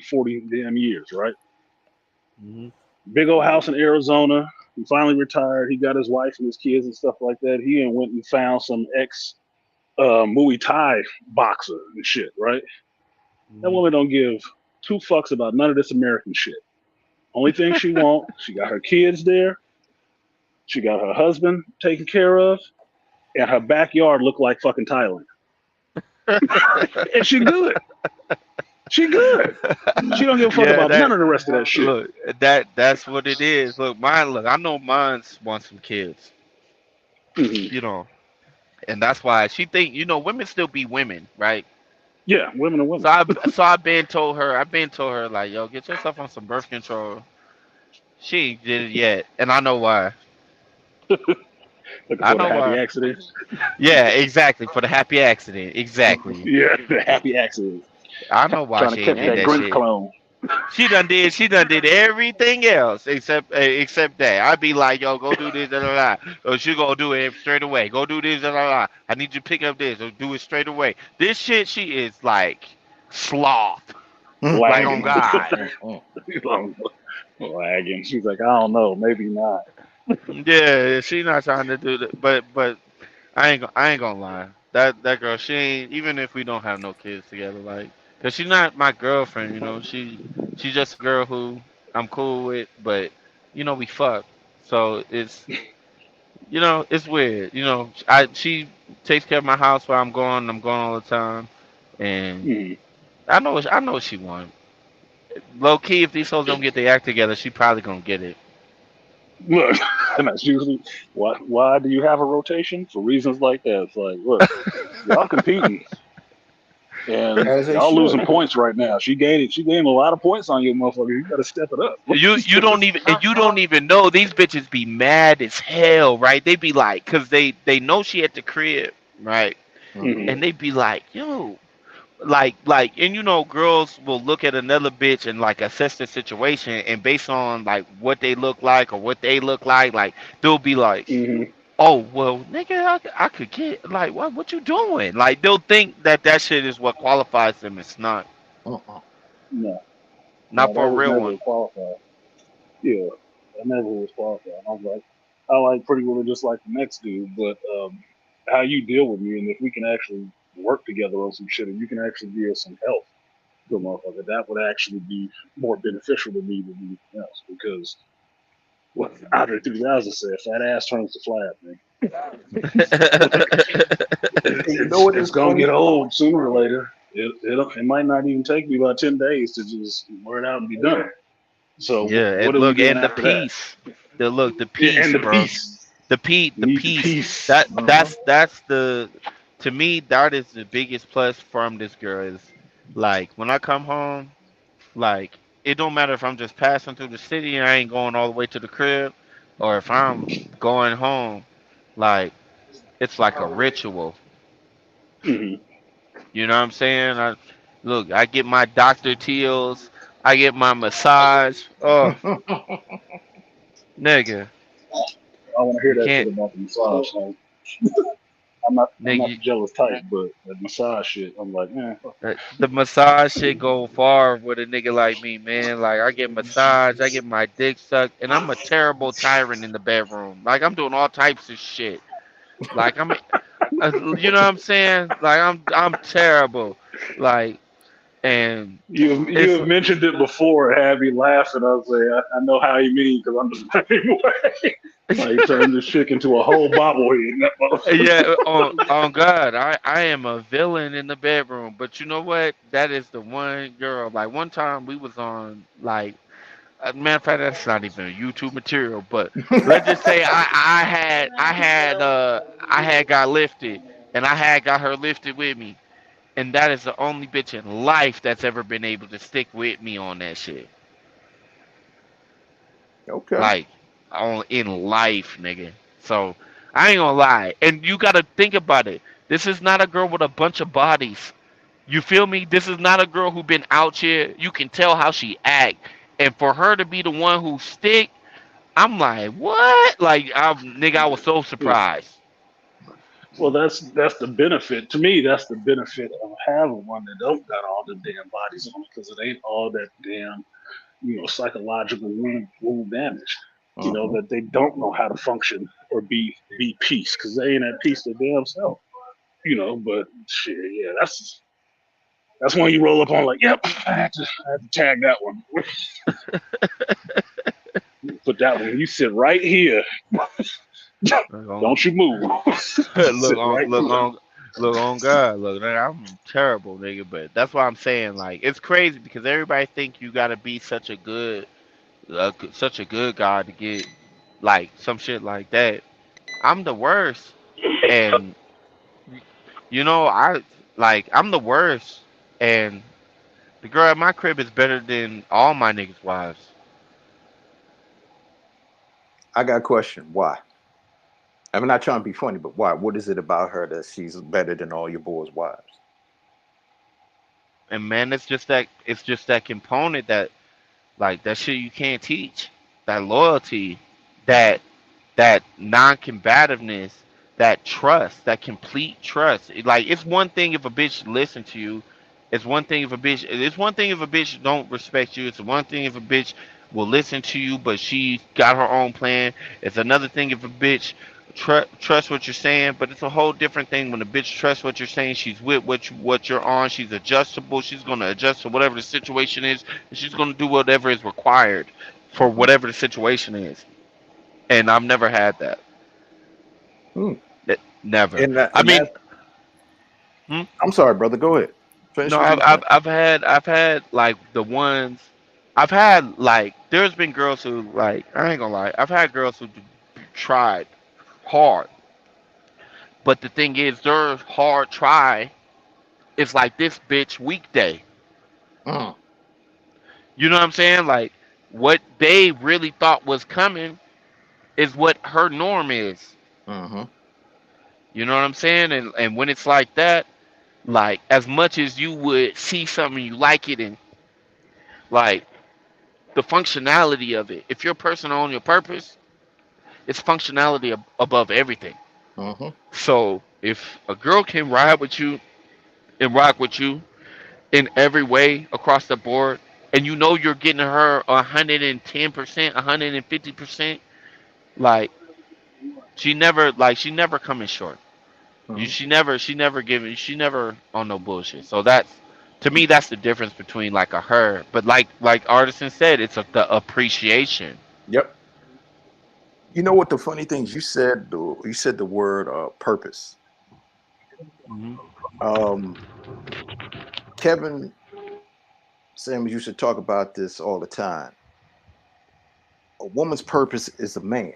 40 damn years, right?
Hmm.
Big old house in Arizona. He finally retired. He got his wife and his kids and stuff like that. He and went and found some ex Muay Thai boxer and shit, right? That
Hmm.
woman don't give two fucks about none of this American shit. Only thing she want, she got her kids there, she got her husband taken care of, and her backyard look like fucking Thailand. And she good. She good. She don't give a fuck
Yeah,
about
that
none of the rest of that shit.
look that's what it is. Look, mine. Look, I know mine's want some kids,
Hmm.
you know, and that's why she think women still be women, right?
Yeah, women are women.
I've been told her like, yo, get yourself on some birth control. She ain't did it yet, and I know why.
Looking
I
for the
know
happy
why.
accident.
Yeah, exactly for the happy accident. Exactly.
Yeah, the happy accident.
I know why
Trying to
she ain't
catch
did
that
that
Grinch
shit.
clone.
She done did everything else except that. I'd be like, yo, go do this, da da da. Or she gonna do it straight away. Go do this, da da da. I need you to pick up this or do it straight away. This shit, she is like sloth, like on
Lagging.
God.
Lagging. She's like, I don't know, maybe not.
Yeah, she not trying to do that, but I ain't gonna lie. That girl, she ain't even if we don't have no kids together, like, cause she's not my girlfriend, she's just a girl who I'm cool with, but we fuck, so it's weird, she takes care of my house while I'm going all the time, and
Hmm.
I know what she want. Low key, if these hoes don't get their act together, she probably gonna get it.
Look, and that's usually why do you have a rotation? For reasons like that. It's like, look, y'all competing and
As they
y'all losing
should.
points right now. She gained a lot of points on you, motherfucker. You gotta step it up.
You don't even know these bitches be mad as hell, right? They be like, cause they know she at the crib, right?
Hmm.
Mhm.
And they be like, yo, and girls will look at another bitch and like assess the situation, and based on like what they look like or what they look like they'll be like,
Hmm.
oh well, nigga, I could get like what you doing? Like they'll think that shit is what qualifies them. It's not,
Uh-uh.
No,
not
no,
for
that
a
was
real
never
one.
a qualifier. Yeah, that never was qualified. I was like, I like pretty women just like the next dude, but how you deal with me, and if we can actually work together on some shit, and you can actually give us some help to a motherfucker, that would actually be more beneficial to me than anything else. Because what Andre 3000 said, fat ass turns to flat, man.
And you know what
It's
is
gonna get
funny?
old sooner or later. It might not even take me about 10 days to just wear it out and be done. So
Yeah,
what
and
are we
look,
doing
and the
after that?
peace. The
Yeah,
peace,
and the
bro.
peace.
The
We need the
peace.
peace.
That
Uh-huh.
that's to me that is the biggest plus from this girl is like when I come home, like it don't matter if I'm just passing through the city and I ain't going all the way to the crib, or if I'm going home, like it's like a ritual.
Hmm.
You know what I'm saying? I get my Dr. Teals, I get my massage. Oh, nigga.
I want to hear
You
that shit
can't,
about the massage. Like, I'm not
nigga.
the jealous type, but that massage shit, I'm like, man, fuck
The massage shit go far with a nigga like me, man. Like I get massage, I get my dick sucked, and I'm a terrible tyrant in the bedroom. Like I'm doing all types of shit. Like you know what I'm saying? Like I'm terrible. Like and
you
it's
have mentioned it before, and had me laughing. I was like, I know how you mean because I'm the same way. Like turn this chick into a whole bobblehead. That motherfucker.
yeah, on God, I am a villain in the bedroom. But you know what? That is the one girl. Like one time we was on like matter of fact, that's not even YouTube material. But let's just say I had got lifted, and I had got her lifted with me, and that is the only bitch in life that's ever been able to stick with me on that shit.
Okay.
Like on in life, nigga. So I ain't gonna lie, and you gotta think about it. This is not a girl with a bunch of bodies. You feel me? This is not a girl who been out here. You can tell how she act, and for her to be the one who stick. I'm like, what? Like, nigga, I was so surprised.
Well, that's the benefit to me. That's the benefit of having one that don't got all the damn bodies on it, because it ain't all that damn psychological wound damage.
Uh-huh.
That they don't know how to function or be peace because they ain't at peace their damn self. But shit, yeah, that's when you roll up on like, yep, I had to tag that one. Put that one. You sit right here.
Look on,
Don't you move.
look
Sit
on,
right
look
here.
on, look on God. Look, nigga, I'm terrible, nigga. But that's why I'm saying, like, it's crazy because everybody think you gotta be such a good guy to get like some shit like that. I'm the worst, and I'm the worst, and the girl at my crib is better than all my niggas' wives.
I got a question. Why? I'm not trying to be funny, but why? What is it about her that she's better than all your boys' wives?
And man, it's just that component that like that shit you can't teach. That loyalty, that that non-combativeness, that trust, that complete trust. Like it's one thing if a bitch listen to you. It's one thing if a bitch don't respect you. It's one thing if a bitch will listen to you, but she got her own plan. It's another thing if a bitch trust what you're saying, but it's a whole different thing when a bitch trusts what you're saying. She's with what you're on. She's adjustable. She's gonna adjust to whatever the situation is, and she's gonna do whatever is required for
Uh-huh.
whatever the situation is. And I've never had that.
Hmm.
Never.
And that,
I
and
mean,
that.
hmm?
I'm sorry, brother. Go ahead. Finish
No,
what you
I've,
were
I've
saying.
I've had like the ones. I've had like there's been girls who like I ain't gonna lie. I've had girls who tried hard, but the thing is, their hard try is like this bitch weekday.
Mm.
You know what I'm saying? Like what they really thought was coming is what her norm is.
Mm-hmm.
You know what I'm saying? And when it's like that, like as much as you would see something you like it and like the functionality of it. If you're a person on your purpose, it's functionality above everything.
Mm-hmm.
So if a girl can ride with you and rock with you in every way across the board, and you know you're getting her 110%, 150%, like she never coming short.
Mm-hmm.
She never on no bullshit. So that's to me that's the difference between like a her, but like Artisan said, it's the appreciation.
Yep. You know what the funny things you said? You said the word purpose.
Hmm.
Um, Kevin Samuels used to talk about this all the time. A woman's purpose is a man.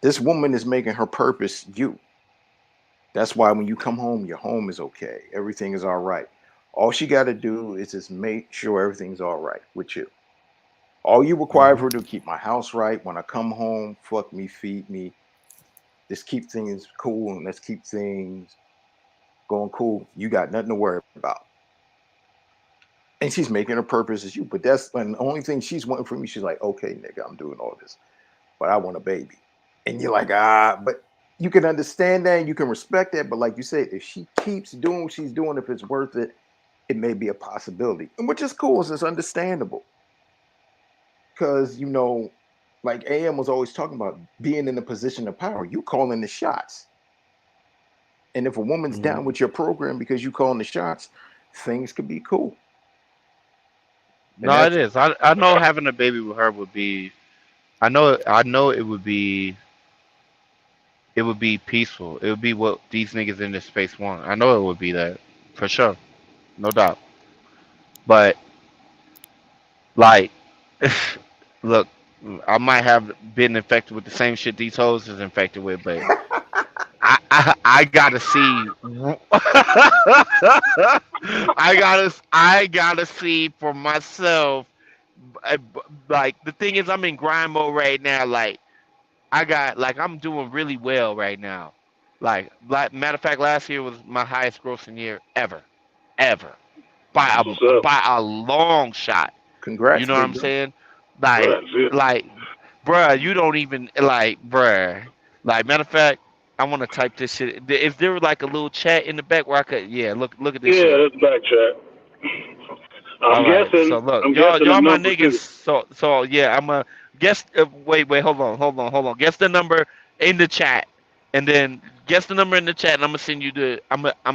This woman is making her purpose you. That's why when you come home, your home is okay. Everything is all right. All she got to do is just make sure everything's all right with you. All you require
Hmm.
for her to keep my house right. When I come home, fuck me, feed me. Just keep things cool and let's keep things going cool. You got nothing to worry about. And she's making her purpose as you. But that's and the only thing she's wanting from you. She's like, okay, nigga, I'm doing all this. but I want a baby. And you're like, but you can understand that and you can respect that. But like you said, if she keeps doing what she's doing, if it's worth it, it may be a possibility. And which is cool, it's understandable. Because, like AM was always talking about being in a position of power. You calling the shots. And if a woman's
Mhm.
down with your program because you calling the shots, things could be cool. And
No, it
that's
is. I know having a baby with her would be. I know it would be peaceful. It would be what these niggas in this space want. I know it would be that for sure, no doubt. But like, look, I might have been infected with the same shit these hoes is infected with, but I gotta see. I gotta see for myself. uh, Like the thing is, I'm in grind mode right now. I'm doing really well right now. Matter of fact, last year was my highest grossing year ever
That's what's up.
by a long shot. You
congrats,
know what I'm
big dog.
saying? Like,
That's it.
like, bruh, you don't even bruh. Like, matter of fact, I want to type this shit. Is there like a little chat in the back where I could? Yeah, look at this
Yeah,
shit.
that's back chat.
All
I'm
right.
guessing.
So look,
I'm
y'all,
guessing a
y'all my
number
niggas.
too.
So yeah, I'm a guess. Wait, hold on. Guess the number in the chat, and then guess the number in the chat, and I'm gonna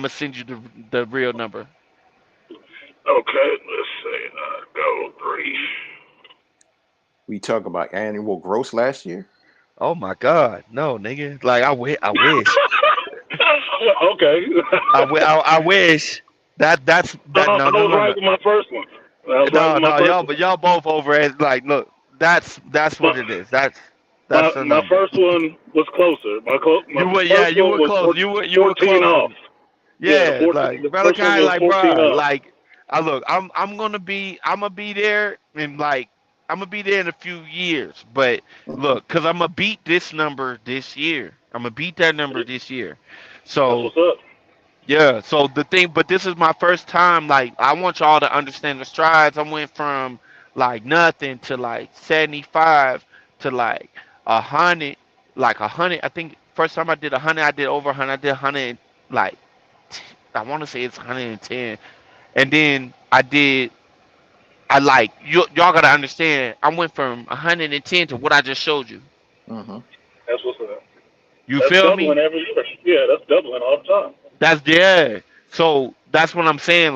send you the real number.
Okay, let's say go three.
We talk about annual gross last year.
Oh my God, no, nigga. Like I wish.
Okay.
I wish that's
So
that
I
no no
was
no
right
no
with my first one. I was right
no
with my
no
first
y'all
one.
but y'all both over it. Like, look, that's
My
what it is. That's
my,
the
my
number.
first one was closer. My
Yeah,
first
you
one
were
was
close. You were
14
closer.
off. Yeah,
Yeah, like
the first one
Malachi,
was
like
14
bruh,
off.
like I look, I'm gonna be there and like I'm gonna be there in a few years. But look, cause I'm gonna beat this number this year. I'm gonna beat that number this year.
That's
So
what's up.
yeah, so the thing, but this is my first time. Like, I want y'all to understand the strides. I went from like nothing to like 75 to like 100, like 100. I think first time I did 100, I did over 100. I did 100, like I want to say it's 110, and then I like y'all gotta understand. I went from 110 to what I just showed you.
Mm-hmm.
That's what's up.
You
That's
feel me?
doubling every year. Yeah, that's doubling all the time.
That's yeah. So that's what I'm saying.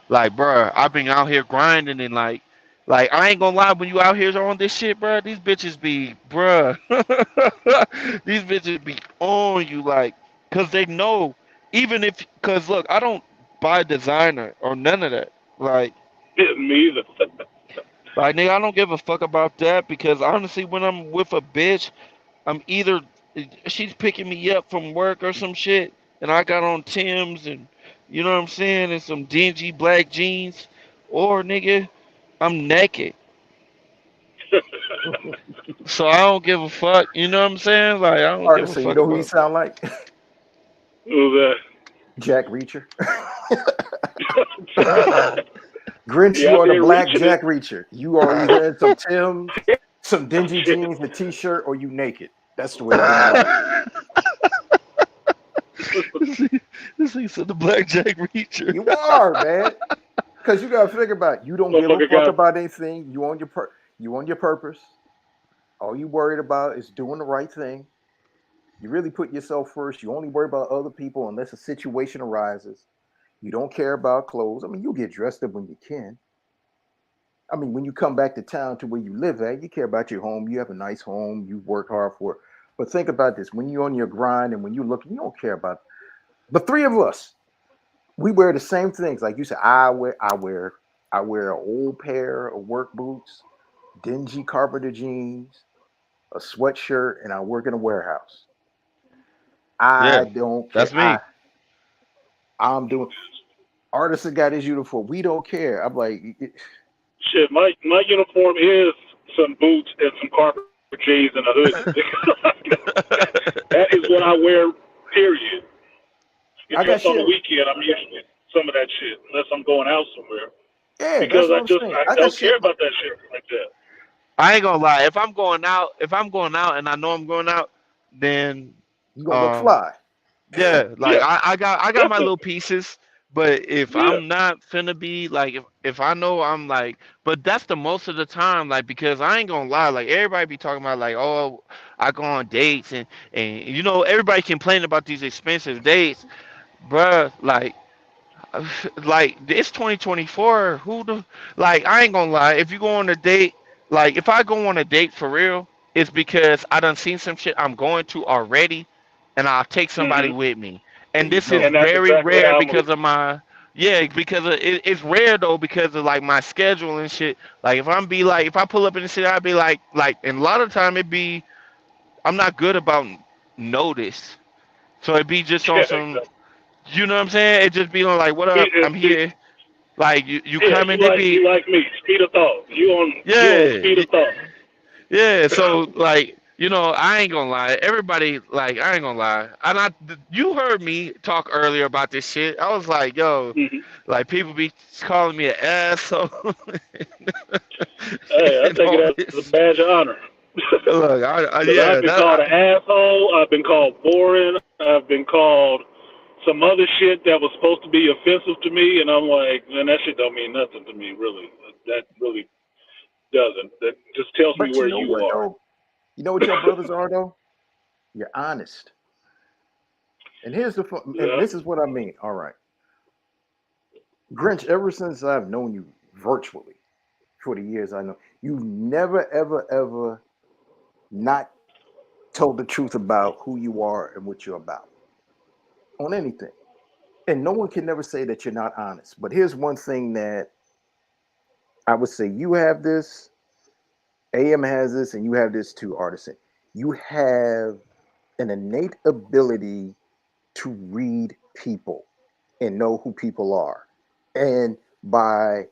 Like, bruh, I've been out here grinding and like I ain't gonna lie, when you out here on this shit, bruh, these bitches be, bruh, these bitches be on you, like, cause they know, cause look, I don't buy designer or none of that,
Yeah, me either.
nigga, I don't give a fuck about that because honestly, when I'm with a bitch, I'm either she's picking me up from work or some shit, and I got on Tim's and you know what I'm saying, and some dingy black jeans, or nigga, I'm naked. So I don't give a fuck. You know what I'm saying? Like I don't give
Artist,
a
so you
fuck
know who you
about.
sound like?
Who's
Jack Reacher.
that?
Grinch,
Yeah,
you
I
are the
did
black
reaching it.
Jack Reacher. You are either in some Tim's, some dingy
Shit.
jeans, a t-shirt, or you naked. That's the way to end the night.
This thing said the blackjack reacher.
You are, man. Because you gotta think about it. You don't give a
Motherfucker
fuck
got
about anything. You on your purpose. All you worried about is doing the right thing. You really put yourself first. You only worry about other people unless a situation arises. You don't care about clothes. I mean, you get dressed up when you can. I mean, when you come back to town to where you live at, you care about your home. You have a nice home. You work hard for it. But think about this: when you're on your grind and when you're looking, you don't care about. The three of us, we wear the same things. Like you said, I wear an old pair of work boots, dingy carpenter jeans, a sweatshirt, and I work in a warehouse. I
Yeah,
don't care.
that's me.
I'm doing. Artists got his uniform. We don't care. I'm like,
shit. My uniform is some boots and some carpet jeans and a hoodie. That is what I wear. Period.
I got
Except on the
shit.
weekend, I'm usually some of that shit unless I'm going out somewhere
Yeah, that's
because
what I'm saying.
I
I got
don't
shit.
care about that shit like that.
I ain't gonna lie. If I'm going out and I know I'm going out, then
You gonna look
um
fly.
yeah, like
Yeah,
I got my
definitely.
little pieces. But if
Yeah.
I'm not finna be like if I know I'm like but that's the most of the time, like because I ain't gonna lie, like everybody be talking about like, oh, I go on dates and everybody complaining about these expensive dates, bruh, like it's 2024. Who the like? I ain't gonna lie. If you go on a date, like if I go on a date for real, it's because I done seen some shit I'm going to already, and I'll take somebody
Hmm.
with me.
There
And
you
this is
go.
And that's
very
exactly
rare
how I
because
move.
of my yeah, because it's rare though because of like my schedule and shit. Like if I pull up in the city, I'd be and a lot of time it be I'm not good about notice, so it be just on
Yeah,
some.
exactly.
You know what I'm saying? It just be on like, what
Speed,
up? I'm
speed,
here. Like you
yeah,
coming? They be
you like me. Speed of thought. You on
yeah,
speed of thought.
yeah. So like I ain't gonna lie. Everybody like I ain't gonna lie. You heard me talk earlier about this shit. I was like, yo,
Hmm.
like people be calling me an asshole
Hey, I
and
take it
all
as a
this.
badge of honor.
Look,
Because I've
yeah,
been called an asshole. I've been called boring. I've been called some other shit that was supposed to be offensive to me, and I'm like, man, that shit don't mean nothing to me, really. That really doesn't. That just tells me
But you
where
know
you
what
are.
though? You know what your brothers are though? You're honest. And here's the fun, and
Yeah.
this is what I mean. All right, Grinch. Ever since I've known you virtually for the years I know, you've never, ever, ever not told the truth about who you are and what you're about on anything. And no one can never say that you're not honest. But here's one thing that I would say: you have this, AM has this, and you have this too, Artisan. You have an innate ability to read people and know who people are. And by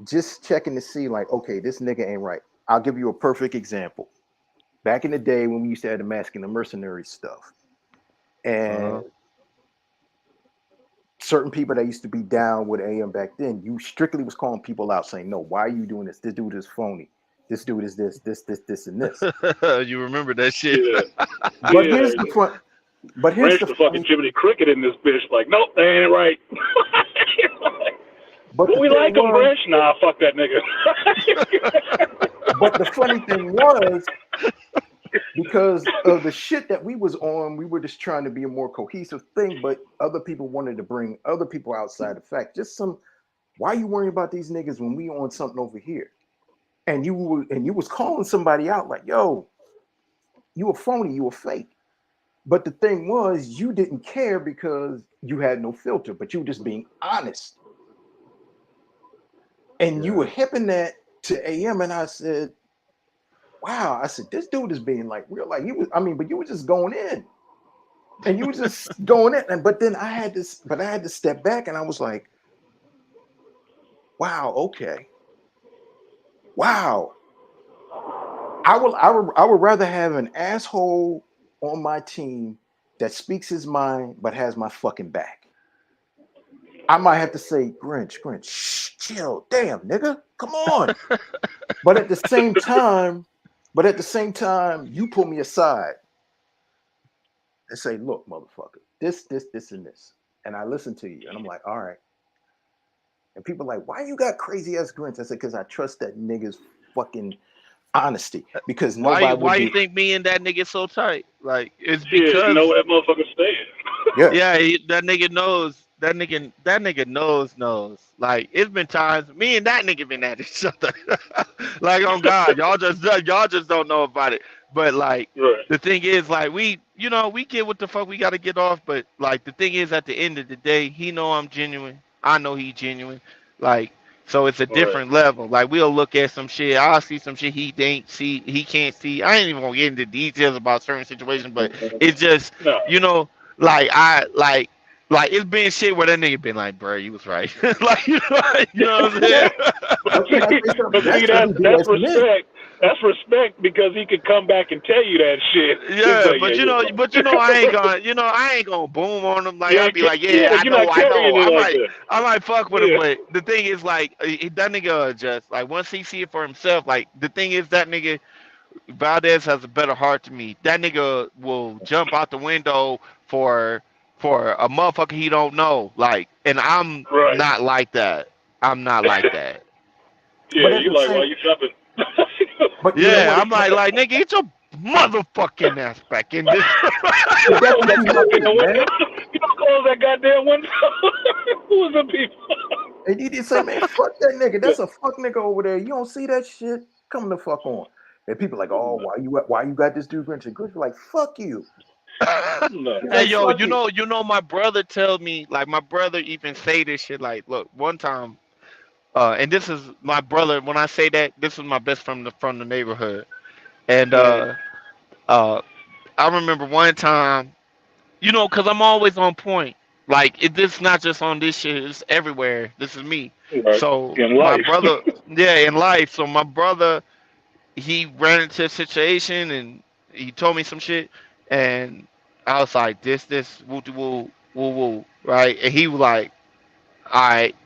just checking to see, like, okay, this nigga ain't right. I'll give you a perfect example. Back in the day when we used to have the mask and the mercenary stuff, and
uh,
certain people that used to be down with AM back then, you strictly was calling people out saying, no, why are you doing this? This dude is phony. This dude is this, and this.
you remember that shit?
Yeah.
But
Yeah.
here's the fun. But here's
Ranch
the
the fucking
funny.
Jiminy Cricket in this bitch. Like, nope, that ain't right.
But
But
the
we
thing
like him,
was,
Branch. Nah, fuck that nigga.
but the funny thing was, because of the shit that we was on, we were just trying to be a more cohesive thing. But other people wanted to bring other people outside the fact. Just some. Why you worrying about these niggas when we on something over here? And you was calling somebody out like, yo, you a phony, you a fake. But the thing was, you didn't care because you had no filter, but you were just being honest. And you
Yeah.
were hipping that to AM. And I said, wow, I said, this dude is being like real. Like, but you were just going in. And you were just going in. And but then I had to step back and I was like, wow, okay. Wow. I would rather have an asshole on my team that speaks his mind but has my fucking back. I might have to say, Grinch, shh, chill, damn, nigga, come on. But at the same time, you pull me aside and say, look, motherfucker, this, and this. And I listen to you, and I'm like, all right. And people are like, why you got crazy ass Grinch? I said, because I trust that nigga's fucking honesty. Because nobody would
Why you
be,
think me and that nigga so tight? Like it's
Shit, you know
because
where that motherfucker staying.
yeah.
yeah, that nigga knows. That nigga knows. Like it's been times me and that nigga been at each other. Like on God, y'all just don't know about it. But like
Right,
the thing is, like we get what the fuck we got to get off. But like the thing is, at the end of the day, he know I'm genuine. I know he genuine. Like so, it's a
right,
different level. Like we'll look at some shit. I'll see some shit he ain't see. He can't see. I ain't even gonna get into details about certain situations, but it's just
no,
you know like I like it's been shit where that nigga been like, bro, you was right. Like you know what I'm
Yeah.
saying?
But can I say something?
but
That's
see,
what we do
that's
as men.
respect. That's respect because he could come back and tell you that shit. He's
Yeah,
like, yeah, you're right.
I ain't gonna boom on him. Like I'll be like,
Yeah,
yeah,
you're not
I
carrying
know.
it like that.
I might fuck with him,
Yeah,
but the thing is, like, that nigga just like once he see it for himself. Like the thing is, that nigga Valdez has a better heart to me. That nigga will jump out the window for a motherfucker he don't know. Like, and I'm
right.
not like that. I'm not like that.
Yeah,
But at
you
the
like, why
same,
you jumping?
but you know
Yeah,
what?
I'm like, nigga, get your motherfucking ass back in this.
But that's
Close
what
that
you must
goddamn
do,
window.
man.
You don't close that goddamn window. Who was the people?
And you just say, man, fuck that nigga. That's a fuck nigga over there. You don't see that shit? Come the fuck on. And people like, oh, why you got this dude Grinch? Grinch like, fuck you.
No.
He's
Hey,
like,
yo,
fuck you.
my brother tell me, like, my brother even say this shit. Like, look, one time, and this is my brother. When I say that, this is my best friend from the neighborhood, and
Mm,
uh, I remember one time, cause I'm always on point. Like, this not just on this shit; it's everywhere. This is me.
right.
So
In
my
life.
brother, yeah, in life. So my brother, he ran into a situation and he told me some shit, and I was like, this, woo, woo, woo, woo, right? And he was like, all right,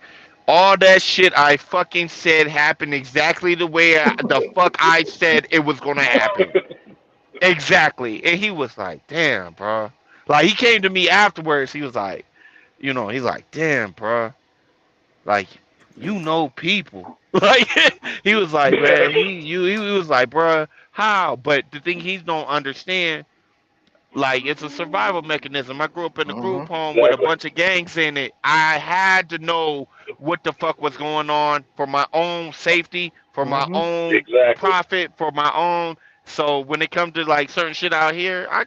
all that shit I fucking said happened exactly the way the fuck I said it was gonna happen. Exactly. And he was like, damn, bro. Like, he came to me afterwards. He was like, he's like, damn, bro. Like, people. Like, he was like, man, he was like, bro, how? But the thing he don't understand, like, it's a survival mechanism. I grew up in a group home with a
Exactly.
bunch of gangs in it. I had to know what the fuck was going on for my own safety, for my
Mm-hmm.
own
Exactly.
profit, for my own. So when it comes to like certain shit out here, I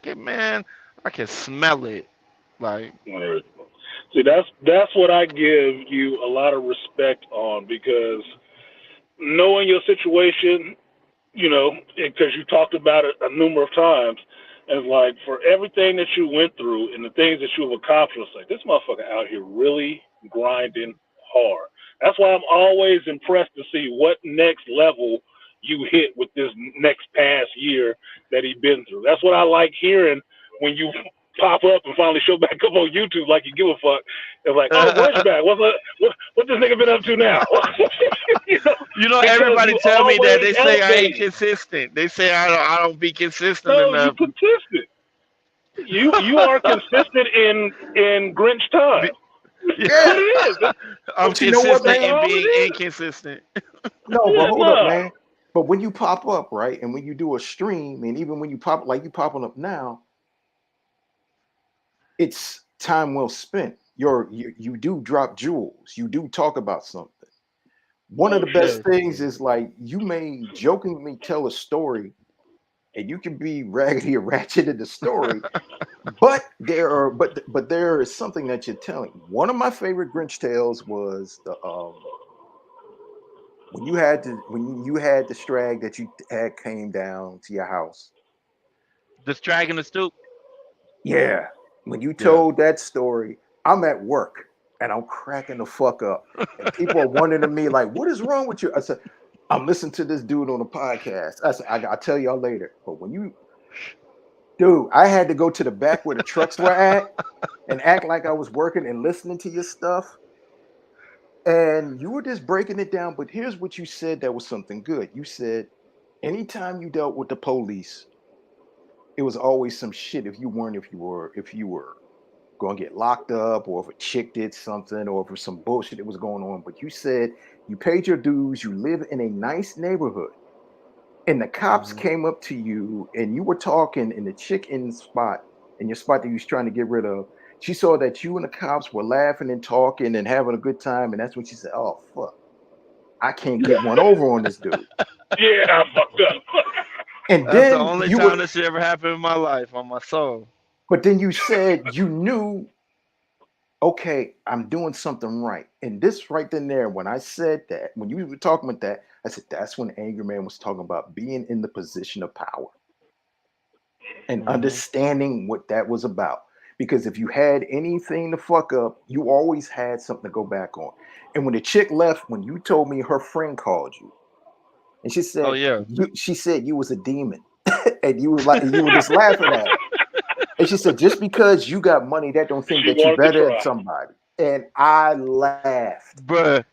can smell it. Like,
Right. See, that's what I give you a lot of respect on because knowing your situation, because you talked about it a number of times, and like for everything that you went through and the things that you've accomplished, like this motherfucker out here really grinding hard. That's why I'm always impressed to see what next level you hit with this next past year that he's been through. That's what I like hearing when you pop up and finally show back up on YouTube like you give a fuck. It's like, oh, Grudge back. What this nigga been up to now? you know, because
everybody
you
tell me that
always
they say I ain't
elevating.
consistent. They say I don't be consistent
No, you
enough.
consistent. You are consistent in Grinch time.
Be-
That's
Yeah.
what it is.
I'm
But you know what,
consistent
That's
man?
in
all it
being
is.
inconsistent.
No, but
Yeah,
hold up,
nah.
man. But when you pop up, right, and when you do a stream, and even when you pop like you popping up now, it's time well spent. You do drop jewels. You do talk about something. One of
Oh
the
shit.
best things is like you may jokingly tell a story, and you can be raggedy or ratchet in the story, but there is something that you're telling. One of my favorite Grinch tales was the when you had the strag that you had came down to your house.
Just dragging the stoop.
Yeah, when you
Yeah.
told that story, I'm at work and I'm cracking the fuck up, and people are wondering to me like, "What is wrong with you?" I said, "I'm listening to this dude on a podcast." I said, "I'll tell y'all later." But when you, dude, I had to go to the back where the trucks were at and act like I was working and listening to your stuff. And you were just breaking it down. But here's what you said that was something good. You said, anytime you dealt with the police, it was always some shit if you were gonna get locked up or if a chick did something or if was some bullshit that was going on. But you said you paid your dues, you live in a nice neighborhood, and the cops
Hmm.
came up to you and you were talking in the chick in your spot that you was trying to get rid of. She saw that you and the cops were laughing and talking and having a good time, and that's when she said, "Oh fuck, I can't get one over on this dude."
Yeah, I fucked up.
And
That's the
then
only
you
time
were,
this shit ever happened in my life on my soul.
but then you said you knew, okay, I'm doing something right. And this right then there, when I said that, when you were talking about that, I said that's when Angry Man was talking about being in the position of power and
Hmm.
understanding what that was about. Because if you had anything to fuck up, you always had something to go back on. And when the chick left, when you told me her friend called you, And she
Oh
said,
yeah,
she said you was a demon. And you was like, and you were just laughing at her. And she said, just because you got money, that don't think
She
that you
wanted to
better than
try.
somebody. And I laughed.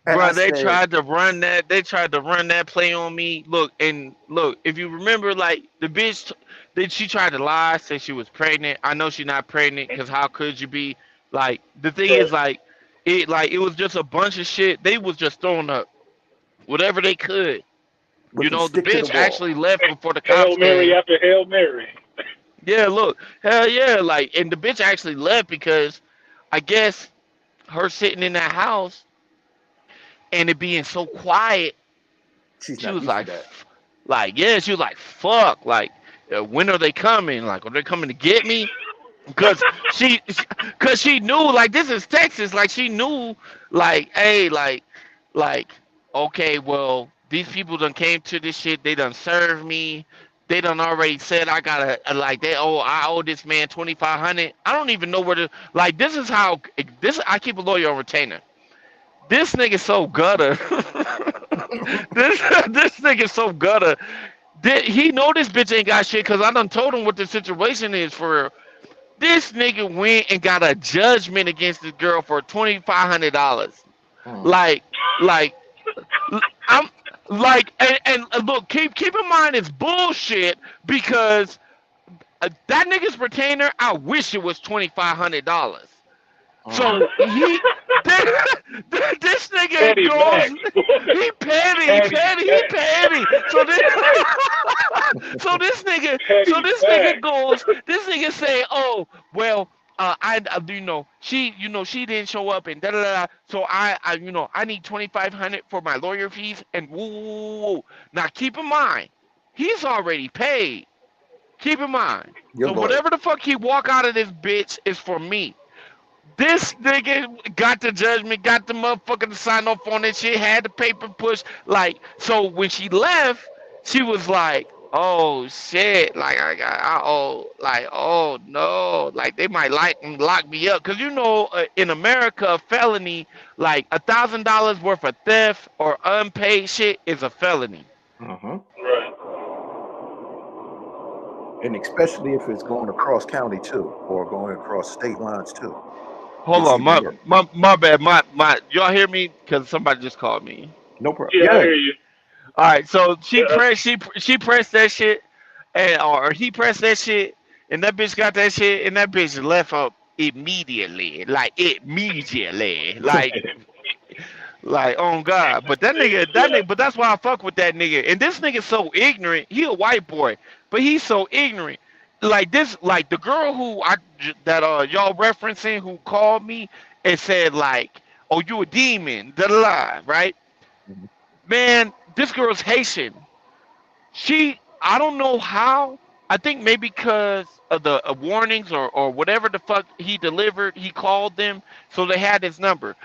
And I
bruh, they
said,
tried to run that. They tried to run that play on me. Look and look. If you remember, like the bitch, that she tried to lie, said she was pregnant. I know she's not pregnant, cause how could you be? Like the thing is,
Right.
like it was just a bunch of shit. They was just throwing up whatever they could.
with the
The
stick to the
bitch
wall.
actually left before the cops
Hail Mary
came.
after Hail Mary.
Yeah, look, hell yeah, like, and the bitch actually left because I guess her sitting in that house and it being so quiet,
She's
she
not
was
used to
like,
that.
yeah, she was like, fuck, like, when are they coming? Like, are they coming to get me? Because cause she knew, like, this is Texas, like, she knew, like, hey, like, okay, well, these people done came to this shit, they done served me, they done already said I gotta, like, I owe this man 2,500. I don't even know where to, like, this is how, this, I keep a lawyer on retainer. This nigga so gutter. this this nigga so gutter. He know this bitch ain't got shit because I done told him what the situation is for real. This nigga went and got a judgment against this girl for $2,500.
Mm.
Like, like I'm like, and look, keep in mind it's bullshit because that nigga's retainer. I wish it was $2,500.
Mm.
So this nigga
Patty
goes,
Mac.
he petty,
Patty
petty, he
Mac.
petty. So this nigga, so
Patty
this nigga
Mac.
goes, this nigga say, oh well, she didn't show up and da da da. So I need 2,500 for my lawyer fees and woo, woo, woo, woo. Now keep in mind, he's already paid. Keep in mind.
Your
So
lawyer.
whatever the fuck he walk out of this bitch is for me. This nigga got the judgment, got the motherfucker to sign off on that shit, had the paper push. Like, so when she left, she was like, oh shit, like oh no, like they might lock me up. Cause in America, a felony, like $1,000 worth of theft or unpaid shit is a felony.
Hmm.
Right.
And especially if it's going across county too, or going across state lines too.
Hold
It's
on,
even worse.
my bad, my y'all hear me? Cause somebody just called me.
No problem.
Yeah, I
Yeah.
hear you.
All right, so
Yeah,
she pressed that shit, and or he pressed that shit, and that bitch got that shit, and that bitch left up immediately, like on God. But
yeah.
but that's why I fuck with that nigga. And this nigga so ignorant. He a white boy, but he's so ignorant. Like this, like the girl that y'all referencing who called me and said like, "Oh, you a demon," da da da, right?
Mhm.
Man, this girl's Haitian. I don't know how. I think maybe because of the warnings or whatever the fuck he delivered, he called them, so they had his number.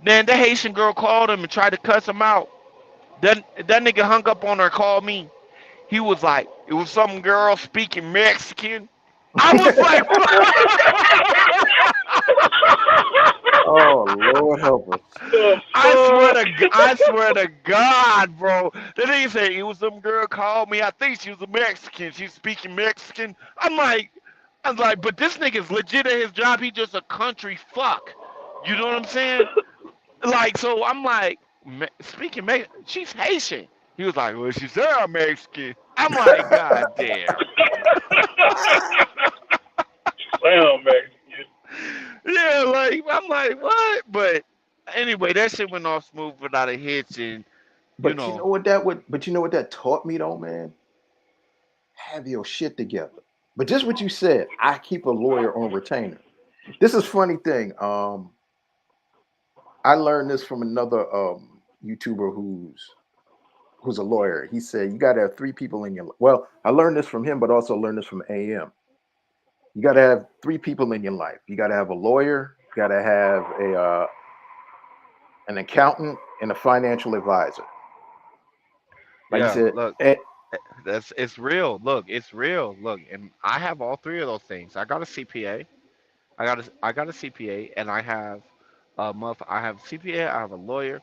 Then the Haitian girl called him and tried to cuss him out. Then that nigga hung up on her, called me. He was like, it was some girl speaking Mexican. I was like,
Oh Lord help us.
The fuck?
I swear to God, bro. The nigga said it was some girl called me. I think she was a Mexican. She's speaking Mexican. I'm like, but this nigga's legit at his job. He just a country fuck. You know what I'm saying? Like, so I'm like, speaking Mexican, she's Haitian. He was like, well, she said I'm Mexican. I'm like, God damn.
Damn, man.
Yeah, like, I'm like, what? But anyway, that shit went off smooth without a hitch, and you
But you know
know,
what that would but you know what that taught me though, man? Have your shit together. But just what you said, I keep a lawyer on retainer. This is funny thing. I learned this from another YouTuber who's a lawyer. He said you gotta have three people in your well, I learned this from him, but also learned this from AM. You gotta have three people in your life. You gotta have a lawyer, you gotta have a an accountant, and a financial advisor. Like you
yeah,
said,
look, it's real. Look, it's real. Look, and I have all three of those things. I got a CPA. I got a CPA, and I have I have CPA. I have a lawyer,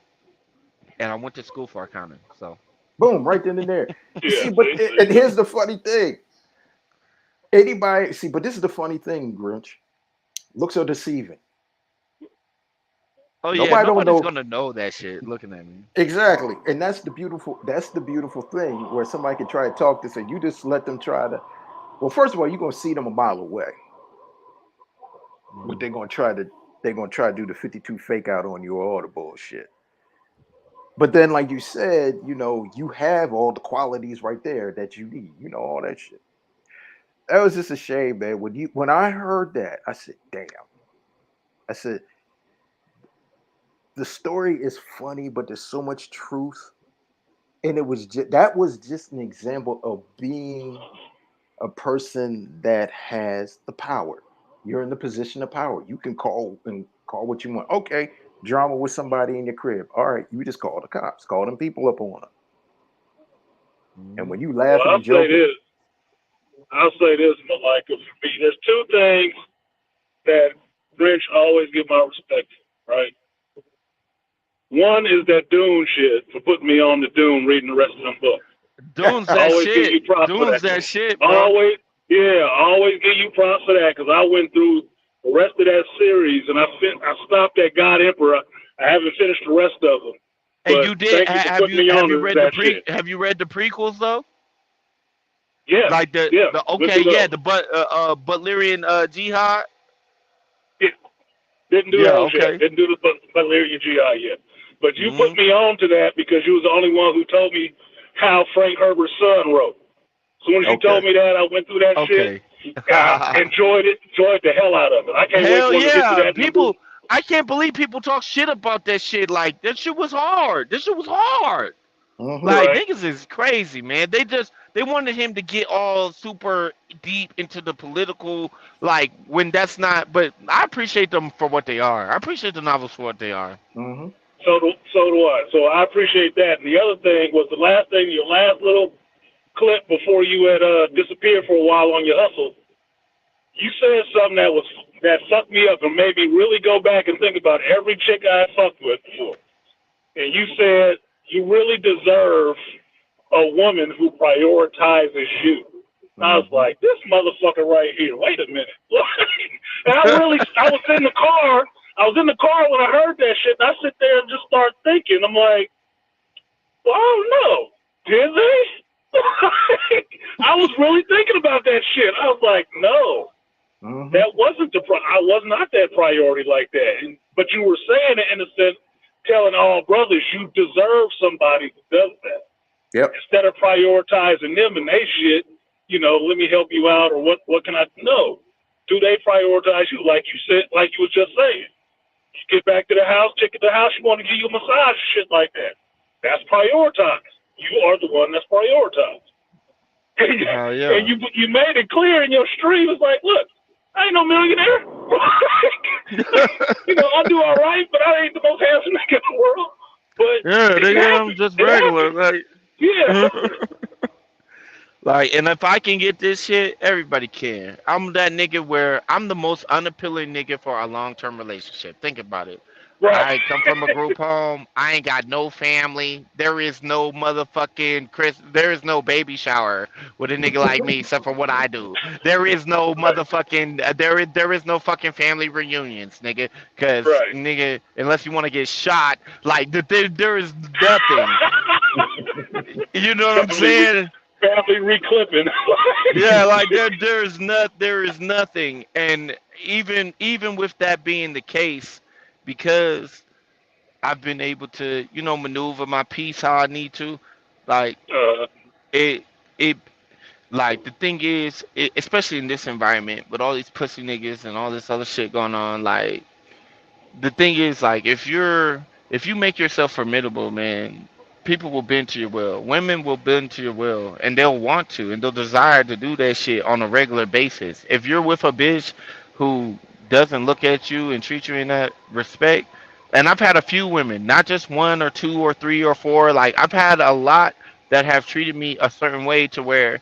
and I went to school for accounting. So.
Boom, right then and there. You
Yeah,
see, but
see,
and here's the funny thing. Anybody see, but this is the funny thing, Grinch. Looks are deceiving.
Oh yeah,
Nobody don't
nobody's
know
gonna know that shit looking at me.
exactly, and that's the beautiful thing where somebody can try to talk to say you just let them try to. Well, first of all, you're gonna see them a mile away, but
Mhm.
they're gonna try to do the 52 fake out on you or all the bullshit. But then, like you said, you have all the qualities right there that you need. All that shit. That was just a shame, man. When I heard that, I said, "Damn." I said, "The story is funny, but there's so much truth." And that was just an example of being a person that has the power. You're in the position of power. You can call what you want. Okay, drama with somebody in your crib. All right, you just call the cops. Call them people up on them. And
Mhm.
when you
well,
laughing and joking,
I'll say this, Malika. For me, there's two things that Grinch always give my respect for, right? One is that Dune shit for putting me on the Dune, reading the rest of them books.
Dune's that
Always give
shit.
you props for
Dune's
that.
that shit, bro.
Always, yeah, always give you props for that because I went through the rest of that series and I stopped at God Emperor. I haven't finished the rest of them,
And
but
you did
thank you for
have
putting
you
me
have
on
you
to
read
that shit.
have you read the prequels though?
Yeah,
Like
yeah,
the
went
okay,
through
yeah,
those.
the Butlerian Jihad.
Yeah, didn't do
Yeah,
those yet.
okay.
Didn't do the Valerian GI yet. But you put
Mhm.
me on to that because you was the only one who told me how Frank Herbert's son wrote. As soon as you
okay.
told me that, I went through that shit.
Okay.
I enjoyed it, enjoyed the hell out of it. I can't wait
Hell
for them to get to
yeah.
that in the
People
movie.
I can't believe people talk shit about that shit. Like that shit was hard. This shit was hard.
Hmm.
Like
Right.
niggas is crazy, man. They wanted him to get all super deep into the political, like when that's not. But I appreciate them for what they are. I appreciate the novels for what they are.
Hmm.
So do I. So I appreciate that. And the other thing was the last thing, your last little clip before you had disappeared for a while on your hustle. You said something that fucked me up and made me really go back and think about every chick I fucked with before. And you said you really deserve a woman who prioritizes you. I was
Hmm.
like, this motherfucker right here. Wait a minute. And I was in the car. I was in the car when I heard that shit. And I sit there and just start thinking. I'm like, well, I don't know. Did they? I was really thinking about that shit. I was like, no,
Hmm.
that wasn't I was not that priority like that. But you were saying it in a sense, telling all brothers you deserve somebody who does that
Yep.
instead of prioritizing them and they shit. Let me help you out or what can I know? Do they prioritize you like you said, like you was just saying? You get back to the house, chick at the house, you want to give you a massage, shit like that. That's prioritized. You are the one that's prioritized.
Hell
And
yeah.
you made it clear in your stream. It's like, look, I ain't no millionaire. I do all right, but I ain't the most handsome nigga in the world. But
Yeah,
it
nigga, I'm
happens.
just
It
regular.
happens.
Like,
Yeah.
like, and if I can get this shit, everybody can. I'm that nigga where I'm the most unappealing nigga for a long term relationship. Think about it.
Right.
I come from a group home. I ain't got no family. There is no motherfucking Chris. There is no baby shower with a nigga like me, except for what I do. There is no
Right.
motherfucking. There is no fucking family reunions, nigga. Cause
Right.
nigga, unless you want to get shot, like there is nothing. You know what I'm
family, re-
saying?
family reclipping.
Yeah, like there is nothing, and even with that being the case, because I've been able to maneuver my piece how I need to, like
uh,
it it like the thing is, especially in this environment with all these pussy niggas and all this other shit going on, like the thing is, like if you make yourself formidable, man, people will bend to your will. Women will bend to your will, and they'll want to, and they'll desire to do that shit on a regular basis. If you're with a bitch who doesn't look at you and treat you in that respect, and I've had a few women, not just one or two or three or four, like I've had a lot that have treated me a certain way to where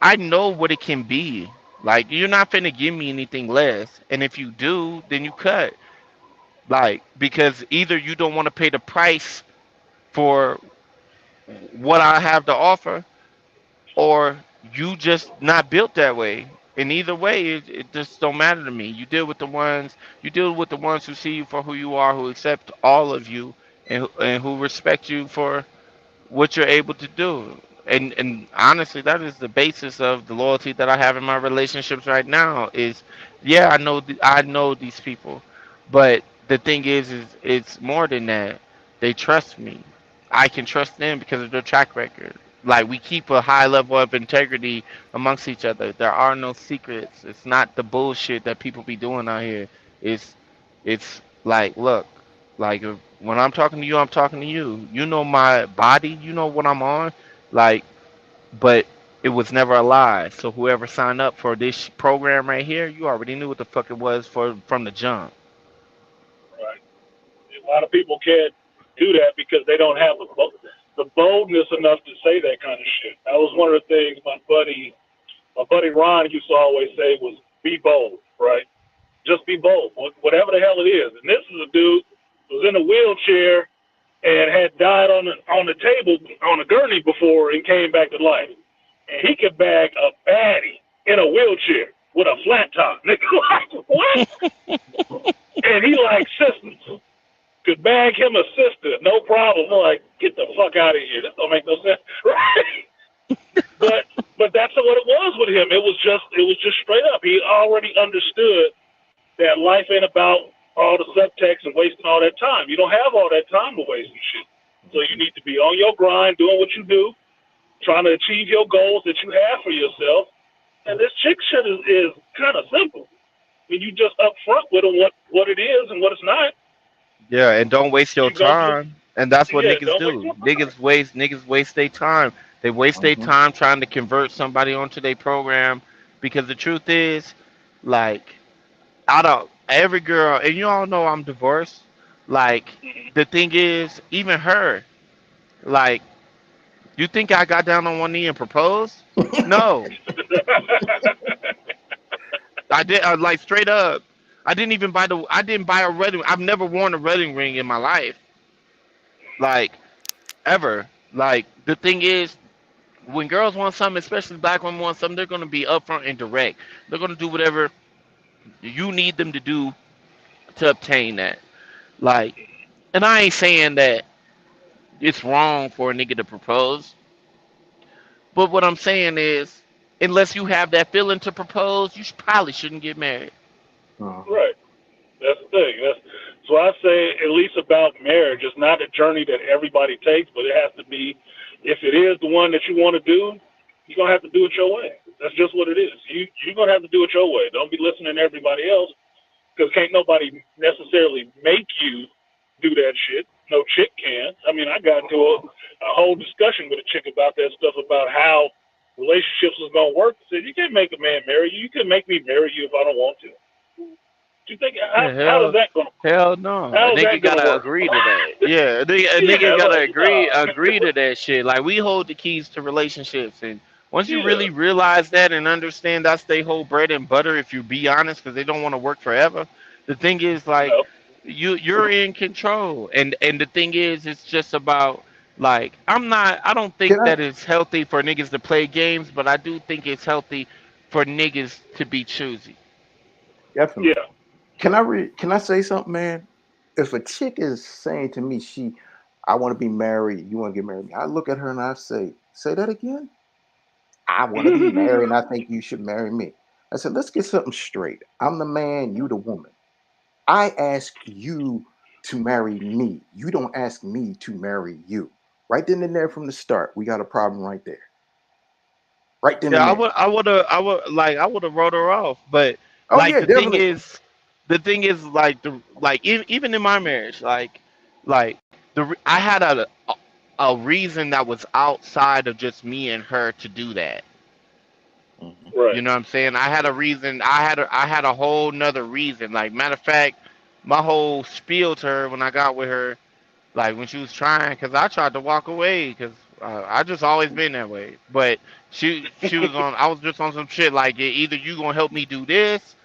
I know what it can be. Like you're not finna give me anything less, and if you do, then you cut. Like, because either you don't want to pay the price for what I have to offer, or you just not built that way. And either way, it just don't matter to me. You deal with the ones who see you for who you are, who accept all of you, and who respect you for what you're able to do. And honestly, that is the basis of the loyalty that I have in my relationships right now. Is yeah, I know these people, but the thing is it's more than that. They trust me. I can trust them because of their track record. Like we keep a high level of integrity amongst each other. There are no secrets. It's not the bullshit that people be doing out here. It's it's like look, like when I'm talking to you, I'm talking to you. You know my body. You know what I'm on. Like, but it was never a lie. So whoever signed up for this program right here, you already knew what the fuck it was for from the jump.
Right. A lot of people can't do that because they don't have the boldness enough to say that kind of shit. That was one of the things my buddy Ron used to always say was be bold, right? Just be bold, whatever the hell it is. And this is a dude who was in a wheelchair and had died on the table on a gurney before and came back to life. And he could bag a baddie in a wheelchair with a flat top. Nigga, like what? And he like sisters. Could bag him a sister, no problem. I'm like, get the fuck out of here. This don't make no sense, right? But that's what it was with him. It was just straight up. He already understood that life ain't about all the subtext and wasting all that time. You don't have all that time to waste and shit. So you need to be on your grind, doing what you do, trying to achieve your goals that you have for yourself. And this chick shit is kind of simple. When you just upfront with them what it is and what it's not,
Yeah, and don't waste your
you gonna
time. And that's what
yeah,
niggas
don't waste
do.
your time.
Niggas waste their time. They waste their
Hmm.
time trying to convert somebody onto their program because the truth is, like, out of every girl, and you all know I'm divorced. Like, the thing is, even her, like, you think I got down on one knee and proposed? No, I did. Like straight up, I didn't buy a wedding. I've never worn a wedding ring in my life, like ever. Like the thing is, when girls want something, especially black women want something, they're gonna be upfront and direct. They're gonna do whatever you need them to do to obtain that. Like, and I ain't saying that it's wrong for a nigga to propose, but what I'm saying is, unless you have that feeling to propose, probably shouldn't get married.
Hmm.
Right. That's the thing. That's so I say at least about marriage. It's not a journey that everybody takes, but it has to be. If it is the one that you want to do, you're gonna have to do it your way. That's just what it is. You're gonna have to do it your way. Don't be listening to everybody else because can't nobody necessarily make you do that shit. No chick can. I mean, I got into a whole discussion with a chick about that stuff about how relationships is gonna work. I said you can't make a man marry you. You can make me marry you if I don't want to. Do you think
Yeah,
how does that going
hell no. A
how's
nigga
that gonna
gotta
work?
agree to that. Yeah, a nigga
Yeah,
gotta
like
agree
nah.
to that shit. Like we hold the keys to relationships, and once you
Yeah,
really realize that and understand that's they whole bread and butter, if you be honest, because they don't want to work forever. The thing is, like,
no,
you're in control, and the thing is, it's just about like I'm not. I don't
Can
think
I
that it's healthy for niggas to play games, but I do think it's healthy for niggas to be choosy.
definitely?
yeah,
Can I say something, man? If a chick is saying to me, I want to be married, you want to get married, I look at her and I say that again. I want to be married, and I think you should marry me. I said, let's get something straight. I'm the man, you the woman. I ask you to marry me. You don't ask me to marry you. Right then and there from the start, we got a problem right there. Right then
Yeah,
and there.
I would have wrote her off. But
Oh
like
yeah, definitely.
the thing is like even in my marriage, like I had a reason that was outside of just me and her to do that.
Mhm.
You
right.
know what I'm saying? I had a reason. I had a whole nother reason. Like matter of fact, my whole spiel to her when I got with her, like when she was trying, because I tried to walk away because I just always been that way. But she was on. I was just on some shit like either you gonna help me do this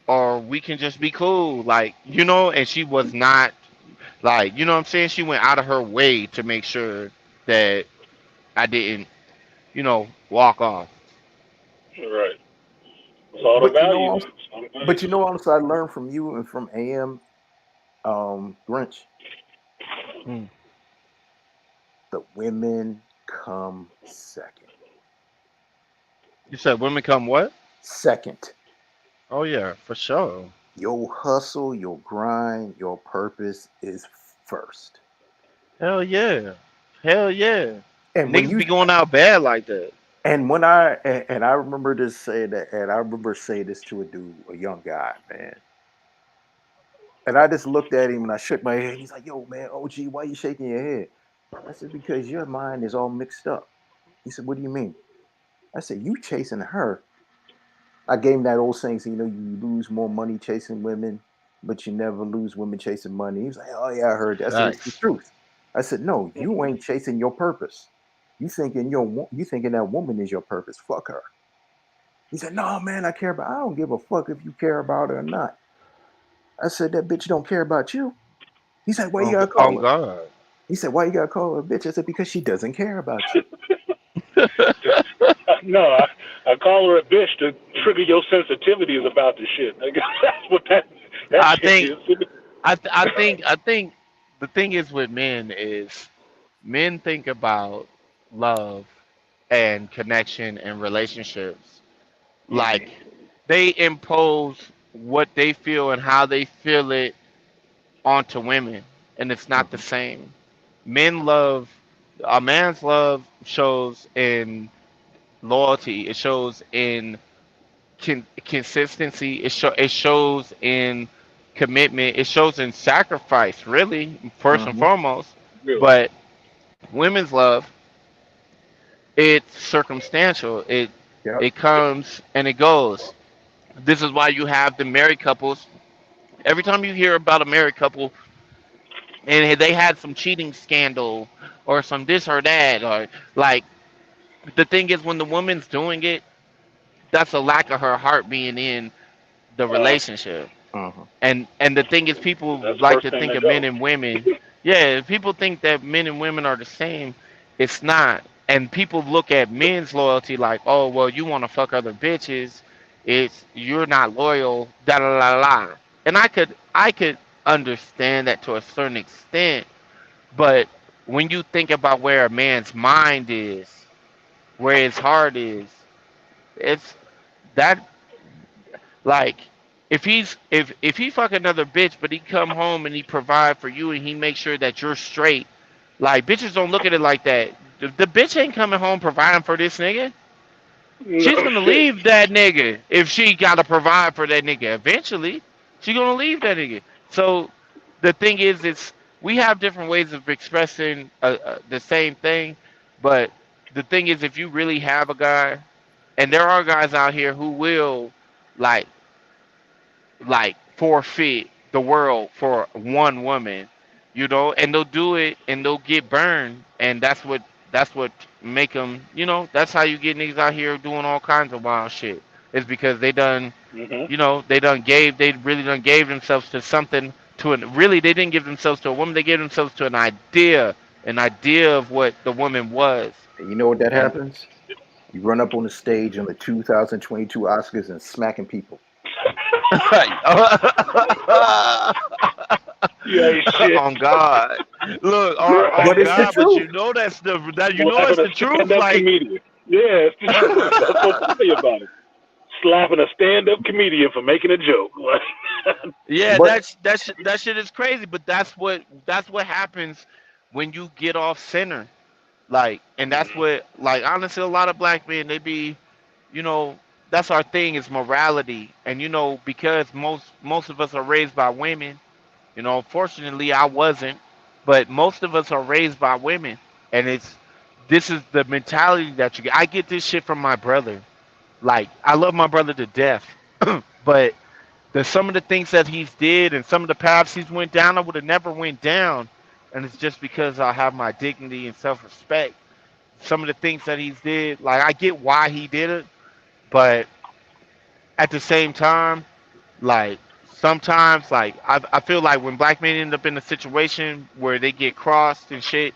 or we can just be cool, like you know. And she was not like you know what I'm saying. She went out of her way to make sure. that I didn't, walk off.
Right. It's all the
But you know,
value.
also,
It's all the
but
value.
you know, also, I learned from you and from AM Grinch.
Mm.
The women come second.
You said women come what?
Second.
Oh yeah, for sure.
Your hustle, your grind, your purpose is first.
Hell yeah. Hell yeah.
And when
Niggas
you
be going out bad like that.
and when I and I remember this saying that, and I remember saying this to a dude, a young guy, man. And I just looked at him and I shook my head. He's like, "Yo, man, OG, why you shaking your head?" I said, "Because your mind is all mixed up." He said, "What do you mean?" I said, "You chasing her." I gave him that old saying, so, you lose more money chasing women, but you never lose women chasing money. He was like, "Oh yeah, I heard that." I said, "It's the
Facts.
truth." I said, "No, you ain't chasing your purpose. You thinking that woman is your purpose. Fuck her." He said, "No, man, I care about. I don't give a fuck if you care about her or not." I said, "That bitch don't care about you." He said, "Why you gotta
On
call her?"
God.
He said, "Why you gotta call her a bitch?" I said, "Because she doesn't care about you."
No, I call her a bitch to trigger your sensitivities about the shit. That's what that
I
shit
think
is.
I think the thing is with men is men think about love and connection and relationships like
Hmm.
they impose what they feel and how they feel it onto women, and it's not the
Hmm.
same. Men love A man's love shows in loyalty. It shows in consistency. It shows in commitment. It shows in sacrifice. Really, first and
Hmm.
foremost.
Really.
But women's love, it's circumstantial. It
Yep.
comes and it goes. This is why you have the married couples. Every time you hear about a married couple and they had some cheating scandal or some this or that, or like, the thing is when the woman's doing it, that's a lack of her heart being in the
Uh,
relationship.
Hmm.
And the thing is, people
that's the
like
first
to
thing
think
to
of
go.
men and women. Yeah, if people think that men and women are the same. It's not. And people look at men's loyalty like, oh well, you want to fuck other bitches. It's you're not loyal. Da da da da. And I could understand that to a certain extent, but when you think about where a man's mind is, where his heart is, it's that, like, if he fuck another bitch, but he come home and he provide for you and he make sure that you're straight. Like, bitches don't look at it like that. The bitch ain't coming home providing for this nigga.
No
She's gonna
shit.
leave that nigga if she gotta provide for that nigga. Eventually, she gonna leave that nigga. So the thing is, it's we have different ways of expressing the same thing, but the thing is, if you really have a guy, and there are guys out here who will, like forfeit the world for one woman, and they'll do it and they'll get burned, and that's what make them, that's how you get niggas out here doing all kinds of wild shit. It's because
Hmm.
they really done gave themselves to something, really they didn't give themselves to a woman, they gave themselves to an idea of what the woman was.
And you know what that
And
happens? You run up on the stage on the 2022 Oscars and smacking people.
You ain't shit.
on God. Look,
But
on
it's the
God, but
truth.
it's
Slapping a
the truth.
stand-up
Like,
comedian. Yeah, it's the truth. That's what's funny about it. Slapping a stand-up comedian for making a joke. Like,
yeah,
But
that shit is crazy. But that's what happens when you get off center. Like, and that's
mhm,
what, like, honestly, a lot of black men, they be, you know, that's our thing, is morality. And because most of us are raised by women. Fortunately, I wasn't, but most of us are raised by women, and this is the mentality that you get. I get this shit from my brother. Like, I love my brother to death, but some of the things that he's did and some of the paths he's went down, I would have never went down, and it's just because I have my dignity and self-respect. Some of the things that he's did, like, I get why he did it, but at the same time, like, sometimes, like, I feel like when black men end up in a situation where they get crossed and shit,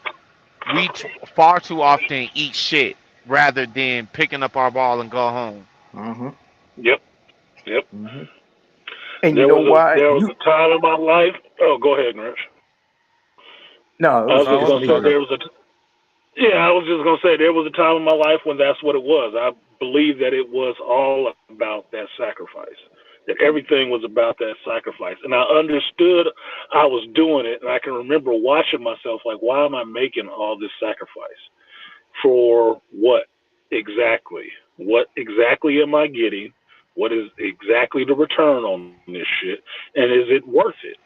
far too often eat shit rather than picking up our ball and go home.
Hmm.
Yep. Yep.
Hmm. And you know why?
There was
You
a time in my life. Oh, go ahead, Rich.
No, it
I
was
was
No,
just
what
it's
you
gonna
me,
say
talking?
bro.
there was a Yeah, I was just gonna say there was a time in my life when that's what it was. I believed that it was all about that sacrifice. That everything was about that sacrifice. And I understood I was doing it, and I can remember watching myself like, why am I making all this sacrifice? For what exactly? What exactly am I getting? What is exactly the return on this shit? And is it worth it?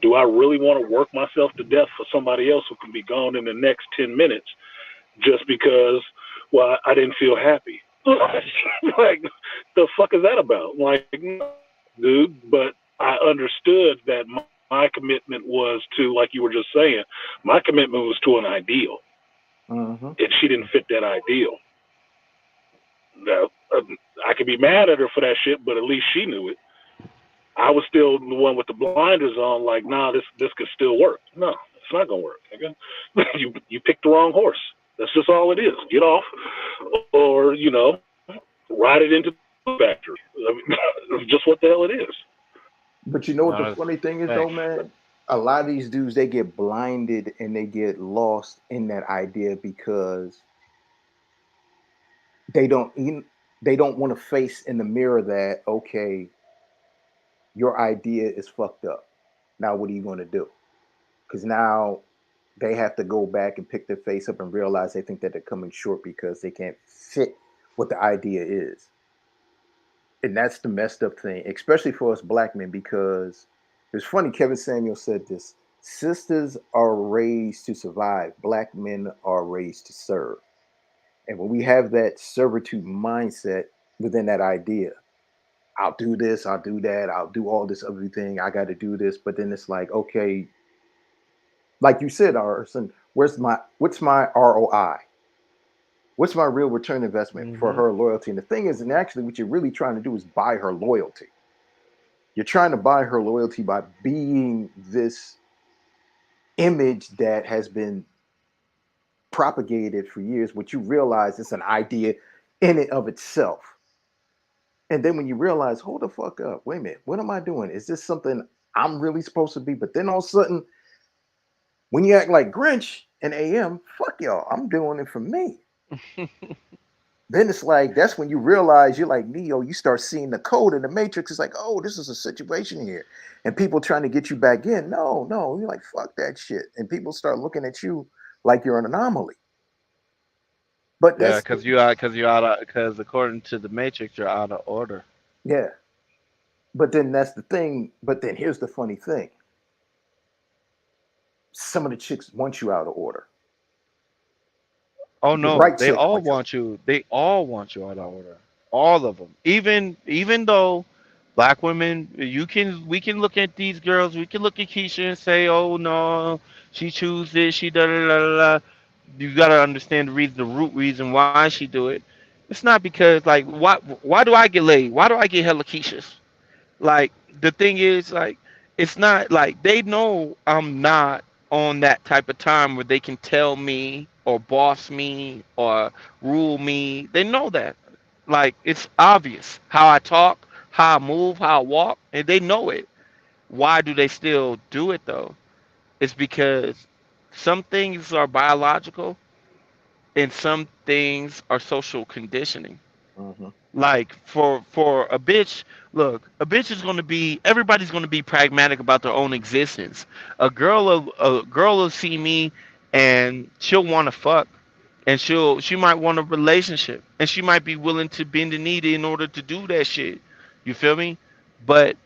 Do I really want to work myself to death for somebody else who can be gone in the next 10 minutes just because, well, I didn't feel happy? Like, the fuck is that about? Like, no, dude. But I understood that my commitment was to, like you were just saying, my commitment was to an ideal,
Hmm.
and she didn't fit that ideal. Now, I could be mad at her for that shit, but at least she knew it. I was still the one with the blinders on, like, nah, this could still work. No, it's not gonna work. Okay? You picked the wrong horse. That's just all it is. Get off, or ride it into the factory. I mean, just what the hell it is.
But you know what
No,
the
that's
funny thing is though,
facts.
man? A lot of these dudes they get blinded and they get lost in that idea because they don't even they don't want to face in the mirror that okay, your idea is fucked up. Now what are you going to do? Because now they have to go back and pick their face up and realize they think that they're coming short because they can't fit what the idea is. And that's the messed up thing, especially for us black men, because it's funny. Kevin Samuel said this: sisters are raised to survive, black men are raised to serve. And when we have that servitude mindset within that idea, I'll do this, I'll do that, I'll do all this other thing, I got to do this. But then it's like, okay, like you said, Arson, what's my ROI? What's my real return investment for
Hmm.
her loyalty? And the thing is, and actually, what you're really trying to do is buy her loyalty. You're trying to buy her loyalty by being this image that has been propagated for years, which you realize it's an idea in and of itself. And then when you realize, hold the fuck up, wait a minute, what am I doing? Is this something I'm really supposed to be? But then all of a sudden, when you act like Grinch and AM, fuck y'all, I'm doing it for me. Then it's like that's when you realize you're like Neo. You start seeing the code in the matrix. It's like, oh, this is a situation here, and people trying to get you back in. No, no, you're like fuck that shit, and people start looking at you like you're an anomaly. But
Yeah,
that's
because according to the Matrix, you're out of order.
yeah. But then that's the thing. But then here's the funny thing: some of the chicks want you out of order.
Oh
The
no,
right
they
chick
all
wants you.
want you. They all want you out of order. All of them. Even though black women, we can look at these girls. We can look at Keisha and say, oh no, she choose this. She da da da da. Da. You gotta understand the root reason why she do it. It's not because like why do I get laid? Why do I get hella Keishas? Like the thing is like it's not like they know I'm not on that type of time where they can tell me or boss me or rule me. They know that. Like it's obvious how I talk, how I move, how I walk, and they know it. Why do they still do it though? It's because some things are biological and some things are social conditioning.
Hmm.
Like for a bitch, look, a bitch is gonna be everybody's gonna be pragmatic about their own existence. A girl will see me and she'll want to fuck, and she might want a relationship, and she might be willing to bend the knee in order to do that shit. You feel me? But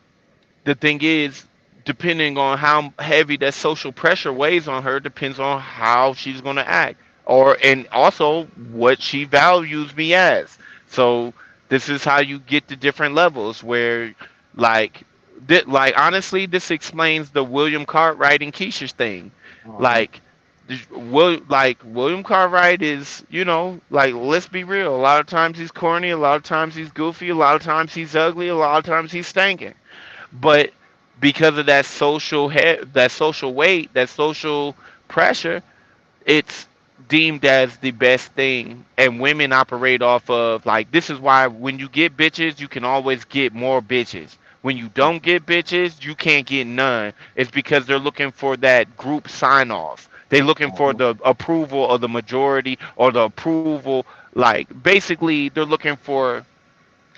the thing is, depending on how heavy that social pressure weighs on her, depends on how she's going to act, or and also what she values me as. So this is how you get the different levels where, like, like honestly, this explains the William Cartwright and Keisha's thing.
Hmm.
Like, like William Cartwright is, like let's be real. A lot of times he's corny, a lot of times he's goofy, a lot of times he's ugly, a lot of times he's stinking. But because of that social weight, that social pressure, it's deemed as the best thing, and women operate off of like this is why when you get bitches you can always get more bitches. When you don't get bitches you can't get none. It's because they're looking for that group sign off. They're looking for
Mhm.
the approval of the majority or the approval, like basically they're looking for,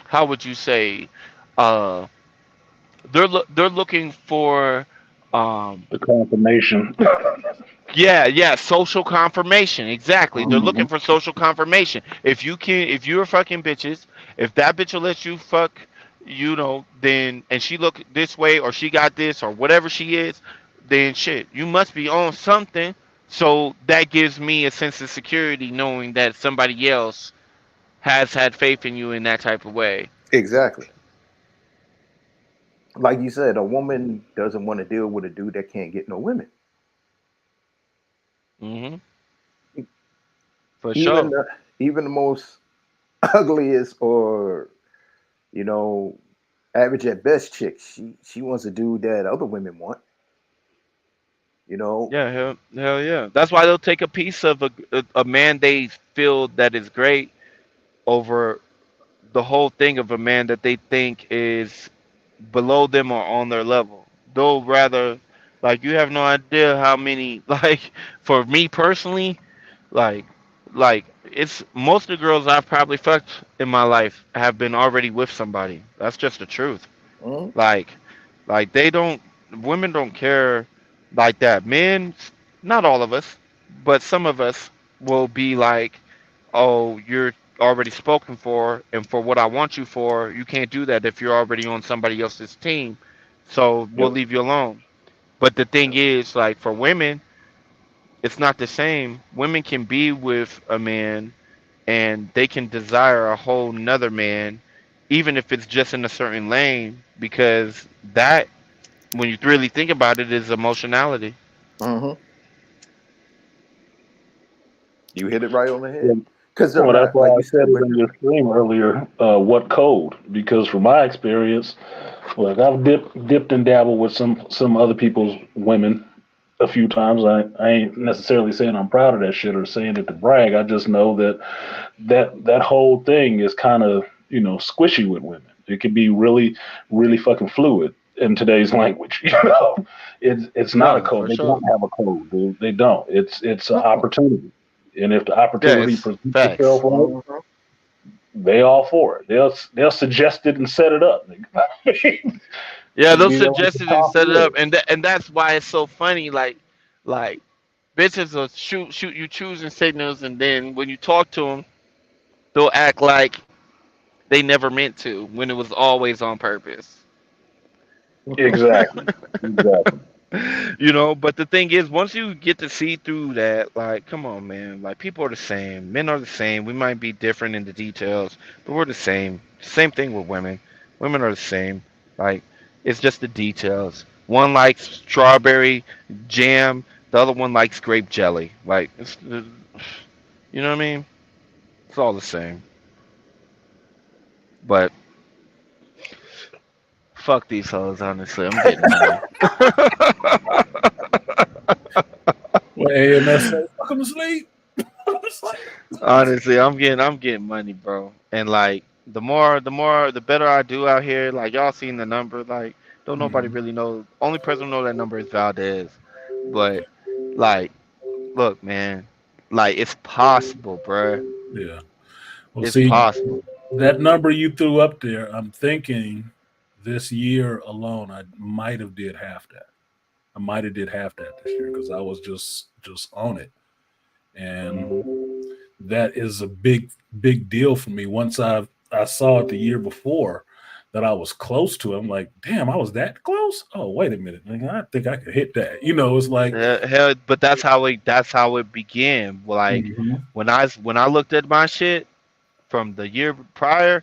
how would you say, uh they're looking for, um
The confirmation.
yeah, yeah, social confirmation. Exactly. They're
Hmm.
looking for social confirmation. If you're fucking bitches, if that bitch will let you fuck, then, and she look this way or she got this or whatever she is, then shit, you must be on something. So that gives me a sense of security knowing that somebody else has had faith in you in that type of way.
Exactly. Like you said, a woman doesn't want to deal with a dude that can't get no women.
Hmm.
E-
For
Even
sure.
the, even the most ugliest or you know average at best chick, she wants a dude that other women want. You know.
Yeah, hell yeah. That's why they'll take a piece of a man they feel that is great over the whole thing of a man that they think is below them or on their level. They'll rather, like, you have no idea how many, like, for me personally, like, it's most of the girls I've probably fucked in my life have been already with somebody. That's just the truth.
Mhm.
Like, they don't, women don't care like that. Men, not all of us, but some of us will be like, oh, you're already spoken for, and for what I want you for, you can't do that if you're already on somebody else's team. So we'll
Yep.
leave you alone. But the thing is, like for women, it's not the same. Women can be with a man and they can desire a whole nother man, even if it's just in a certain lane, because that, when you really think about it, is emotionality.
Mhm. You hit it right on the head.
Well,
Because they're
well, that's
not
why
like
I
you
said
said,
it
but
in your stream earlier. What code? Because from my experience, look, I've dipped and dabbled with some other people's women a few times. I ain't necessarily saying I'm proud of that shit or saying it to brag. I just know that whole thing is kind of squishy with women. It can be really fucking fluid in today's language. It's not a
No,
code.
for
They
sure.
don't have a code, dude. They don't. It's an
mm-mm.
opportunity, and if the
Yeah,
opportunity
it's
presents itself
facts.
right,
Mhm.
they all for it. They'll suggest it and set it up.
Yeah,
It'd
they'll
be like
suggest
the
it and
coffee
set it up,
list.
and that's why it's so funny. Like bitches will shoot you choosing signals, and then when you talk to them, they'll act like they never meant to when it was always on purpose.
Exactly. Exactly.
But the thing is, once you get to see through that, like, come on, man, like people are the same, men are the same. We might be different in the details, but we're the same. Same thing with women. Women are the same. Like, it's just the details. One likes strawberry jam, the other one likes grape jelly. Like, you know what I mean? It's all the same. But fuck these hoes, honestly. I'm getting money.
When AMS say, fuck him to sleep. It's like,
Honestly, I'm getting money, bro. And like the better I do out here. Like y'all seen the number. Like don't nobody
mhm,
really know. Only person who know that number is Valdez. But like, look, man. Like it's possible, bro.
yeah. Well,
It's
see,
possible.
that number you threw up there, I'm thinking this year alone, I might have did half that. I might have did half that this year because I was just on it, and
Hmm.
that is a big deal for me. Once I saw it the year before that I was close to it, I'm like, damn, I was that close. Oh, wait a minute, nigga, I think I could hit that. It's like,
Hell, but that's how it began. Like
mhm,
when I looked at my shit from the year prior,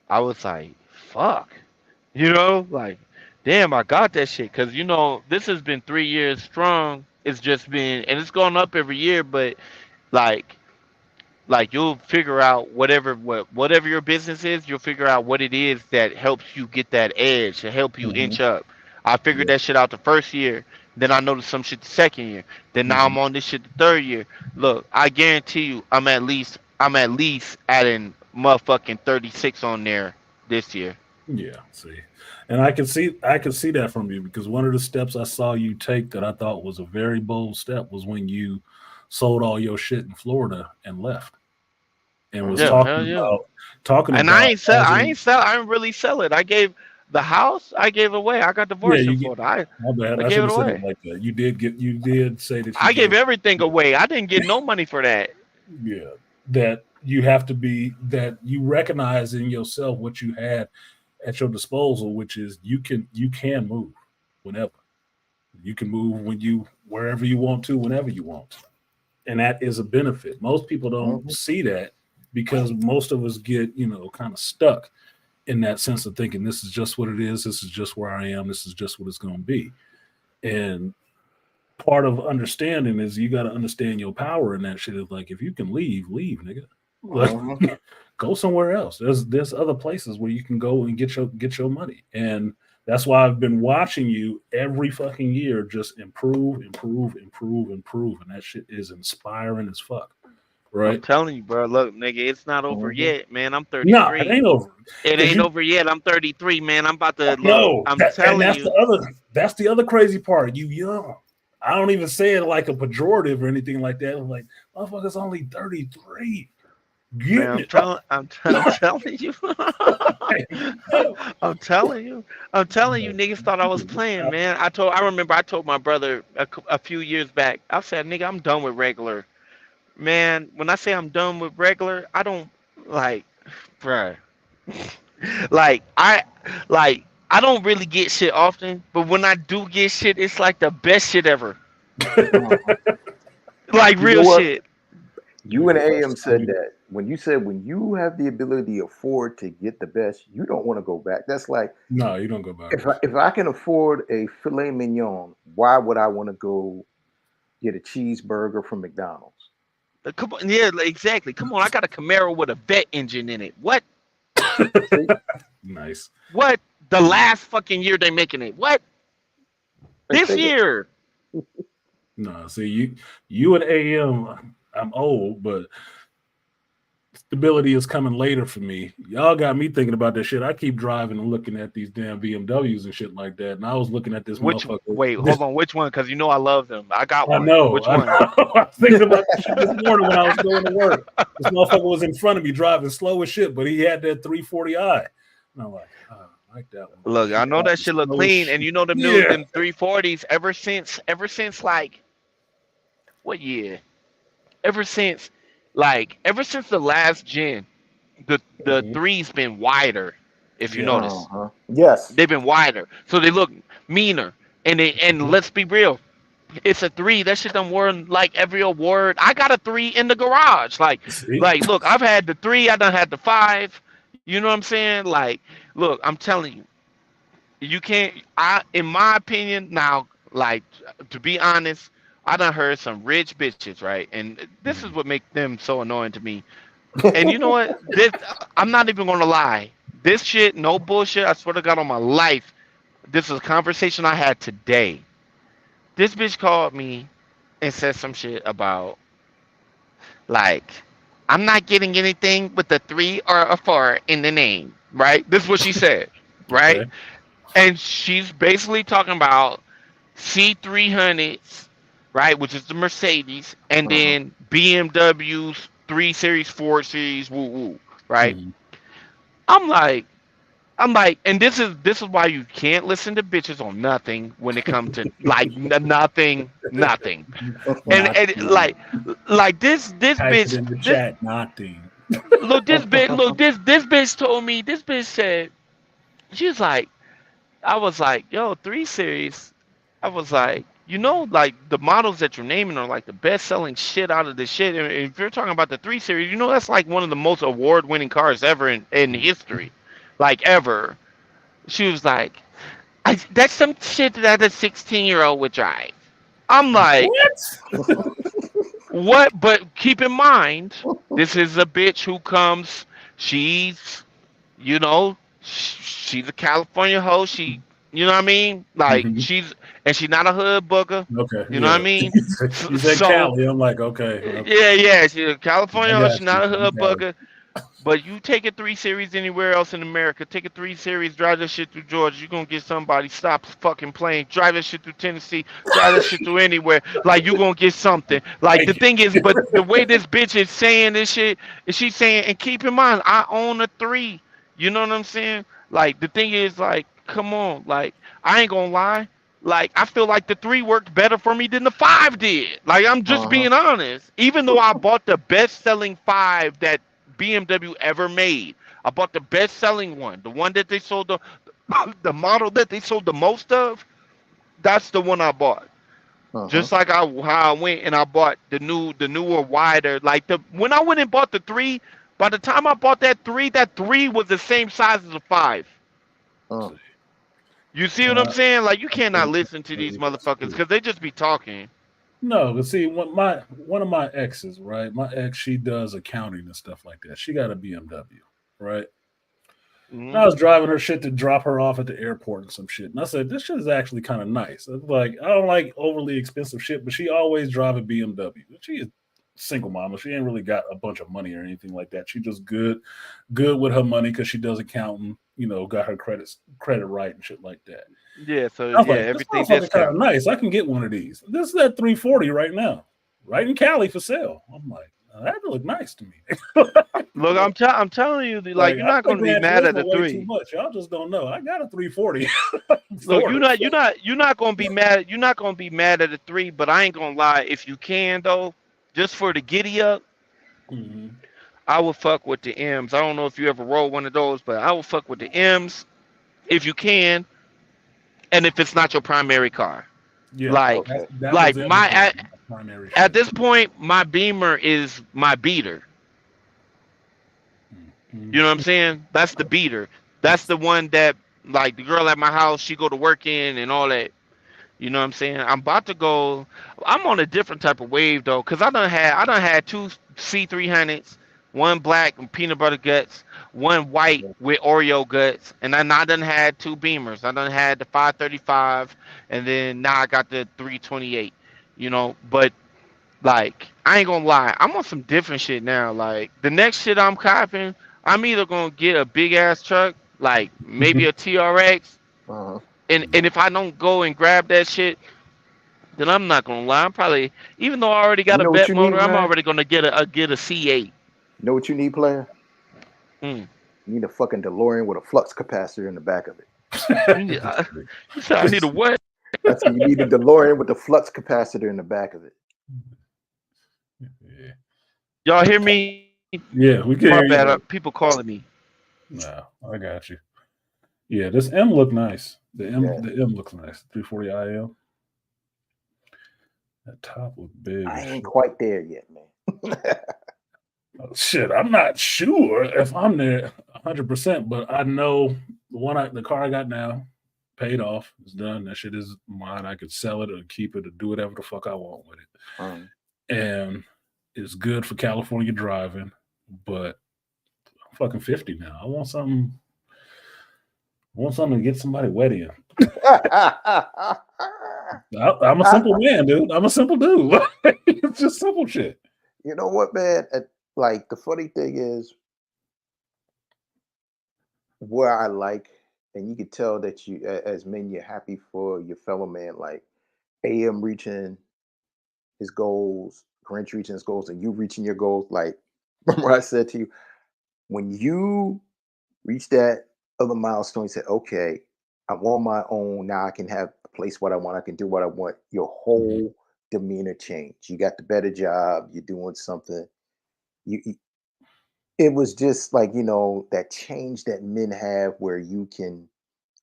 I was like, fuck. Like, damn, I got that shit. Cause this has been 3 years strong. It's just been, and it's gone up every year. But like, you'll figure out whatever your business is, you'll figure out what it is that helps you get that edge to help you
mhm,
inch up. I figured
yeah,
that shit out the first year. Then I noticed some shit the second year. Then now
Hmm.
I'm on this shit the third year. Look, I guarantee you, I'm at least adding motherfucking 36 on there this year.
Yeah, see, and I can see that from you because one of the steps I saw you take that I thought was a very bold step was when you sold all your shit in Florida and left and was
Yeah,
Hmm.
hell yeah.
talking
And I
about
ain't sell. I
having.
ain't sell. I didn't really sell it. I gave the house. I gave away. I got
Yeah,
divorced in
you get.
Florida. I
My bad.
I
I
gave
should
it
have said it
away.
like that. You did say that you
I gave
gave.
everything away. I didn't get no money for that.
Yeah, that you have to be that you recognize in yourself what you had at your disposal, which is you can move whenever. You can move when you wherever you want to, whenever you want to. And that is a benefit. Most people don't
Hmm.
see that because most of us get, kind of stuck in that sense of thinking this is just what it is, this is just where I am, this is just what it's going to be. And part of understanding is you got to understand your power in that shit. Is like if you can leave, leave, nigga. Like
Hmm.
go somewhere else. There's other places where you can go and get your money. And that's why I've been watching you every fucking year just improve, improve, improve, improve. And that shit is inspiring as fuck.
I'm
Right?
telling you, bro. Look, nigga, it's not over
Hmm.
yet, man. I'm
Nah, it
33.
ain't over.
It
Cause
ain't
you
over yet. I'm 33, man. I'm about to look.
no
I'm
that and
telling you.
that's the other crazy part. You young. I don't even say it like a pejorative or anything like that. I'm like, motherfucker's only 33.
Man,
Getting
I'm
it.
telling, I'm telling you, I'm telling you, I'm telling you, niggas thought I was playing, man. I remember I told my brother a few years back. I said, nigga, I'm done with regular, man. When I say I'm done with regular, I don't like, bruh, like I don't really get shit often, but when I do get shit, it's like the best shit ever,
Hmm.
like
You know
real
what?
shit.
You and AM said that when you said when you have the ability to afford to get the best, you don't want to go back. That's like
No, you don't go backwards.
if I can afford a filet mignon, why would I want to go get a cheeseburger from McDonald's?
Come on, yeah, like, exactly. Come on, I got a Camaro with a vet engine in it. What?
See,
Nice.
What? The last fucking year they making it. What?
like
This
think it.
year?
No, see you and AM. I'm old, but stability is coming later for me. Y'all got me thinking about that shit. I keep driving and looking at these damn BMWs and shit like that, and I was looking at this
Which?
motherfucker.
Wait, hold on. Which one? Because you know I love them. I got
I
one.
know.
Which
I know.
one?
I was thinking about this shit this morning when I was going to work. This motherfucker was in front of me driving slow as shit, but he had that 340i. And I'm like, I like that one.
Look, I
He
know that
driving
shit look
slow as
clean, and
shit.
you know
Yeah.
them 340s. Ever since like what year? Ever since the last gen, the
Mhm.
three's been wider. If you
Yeah.
notice,
Uh-huh. Yes.
they've been wider, so they look meaner. And let's be real, it's a three. That shit done won like every award. I got a three in the garage.
See?
Look, I've had the three. I done had the five. You know what I'm saying? Like, look, I'm telling you, you can't. In my opinion, now, like, to be honest, I done heard some rich bitches, right? And this is
Mhm.
what make them so annoying to me. And you know what? I'm not even gonna lie. This shit, no bullshit. I swear to God on my life, this is a conversation I had today. This bitch called me and said some shit about like I'm not getting anything with a three or a four in the name, right? This is what she said, right?
Okay.
And she's basically talking about C300s, right, which is the Mercedes, and
Uh-huh.
then BMWs, 3 Series, 4 Series, woo woo, right?
Mhm.
I'm like, and this is why you can't listen to bitches on nothing when it comes to like nothing, nothing. And
Nothing.
like this
Type it
bitch
in the
this
chat. Nothing.
look this bitch told me this bitch said she was like I was like yo 3 Series. I was like like the models that you're naming are like the best selling shit out of the shit. And if you're talking about the 3 Series, that's like one of the most award winning cars ever in history, like ever. She was like, that's some shit that a 16-year-old would drive. I'm like,
What?
what? But keep in mind, this is a bitch who comes. She's, she's a California hoe. She You know what I mean? Like
Mhm.
she's not a hood booger.
Okay,
You know what I
yeah.
mean?
You said
So
Cali. I'm like, okay, okay.
yeah, she's a
I
California.
got
She's
you.
not a
I'm
hood
Cali.
booger. But you take a 3 Series anywhere else in America, take a 3 Series, drive that shit through Georgia, you're gonna get somebody stop fucking playing, drive that shit through Tennessee, drive that shit through anywhere. Like you gonna get something. Like the
Thank you.
thing is, but the way this bitch is saying this shit, is she's saying, and keep in mind, I own a three. You know what I'm saying? Like the thing is, like, come on, like I ain't gonna lie. Like I feel like the three worked better for me than the five did. Like I'm just
Uh-huh.
being honest. Even though I bought the best selling five that BMW ever made. I bought the best selling one, the one that they sold the model that they sold the most of. That's the one I bought.
Uh-huh.
Just like how I went and I bought the newer wider. Like the when I went and bought the three, by the time I bought that three was the same size as a five.
Uh.
You see what I'm
Uh,
saying? Like you
I
cannot
think
listen to these
that's
motherfuckers
true.
because they just be talking.
No, but see, one of my exes, right? My ex, she does accounting and stuff like that. She got a BMW, right? And
Hmm.
I was driving her shit to drop her off at the airport and some shit. And I said, this shit is actually kind of nice. I was like, I don't like overly expensive shit, but she always drive a BMW. She is single mama. She ain't really got a bunch of money or anything like that. She just good with her money because she does accounting, got her credit right and shit like that.
Yeah. So
I was
yeah,
like, this
everything
motherfucker kind of
discount.
nice. I can get one of these. This is at 340 right now, right in Cali for sale. I'm like, that look nice to me.
Look, I'm telling you, like
Like,
you're
I
not
play
gonna be
Gran
mad at
Turismo
the
way too
three.
much. Y'all just don't know. I got a 340,
Look,
sort of.
you're not gonna be mad. You're not gonna be mad at the three, but I ain't gonna lie. If you can though, just for the giddy up,
Hmm.
I would fuck with the M's. I don't know if you ever roll one of those, but I would fuck with the M's if you can, and if it's not your primary car.
Yeah,
Like,
Okay.
that was
like
the other
my
thing. My primary
at
shit.
this point, my Beamer is my beater. You know what I'm
Mm-hmm.
saying? That's the beater. That's the one that like the girl at my house, she go to work in and all that. You know what I'm saying? I'm about to go. I'm on a different type of wave though, cause I done had two C300s, one black and peanut butter guts, one white with Oreo guts, and then I done had two Beamers. I done had the 535, and then now I got the 328. You know, but like I ain't gonna lie, I'm on some different shit now. Like the next shit I'm copping, I'm either gonna get a big ass truck, like maybe a TRX,
Uh-huh.
and if I don't go and grab that shit, then I'm not gonna lie. I'm probably even though I already
You
got a
know what
bet
you need,
motor, I'm
man?
already gonna get a C8.
You know what you need, player?
Mm.
You need a fucking DeLorean with a flux capacitor in the back of it.
Yeah, you said I need a what?
I said you need a DeLorean with a flux capacitor in the back of it.
Yeah.
Y'all hear me?
Yeah, we
My
can hear
bad.
you.
People calling me.
No, I got you. Yeah, this M look nice.
Yeah.
The M looks nice. 340 IL. That top look big
I
as
ain't
shit.
quite there yet, man.
Oh, shit, I'm not sure if I'm there 100%, but I know the car I got now paid off. It's done. That shit is mine. I could sell it or keep it or do whatever the fuck I want with
um,
it. And it's good for California driving, but I'm fucking 50 now. I want something to get somebody wet in. I'm a simple man, dude. I'm a simple dude. It's just simple shit.
you know what, man? Like the funny thing is, where I like, and you could tell that as men, you're happy for your fellow man. Like AM reaching his goals, Grinch reaching his goals, and you reaching your goals. Like, remember I said to you, when you reach that other milestone, you said, okay, I want my own. Now I can have a place what I want. I can do what I want. Your
Mhm.
whole demeanor change. You got the better job. You're doing something. You it was just like, that change that men have where you can,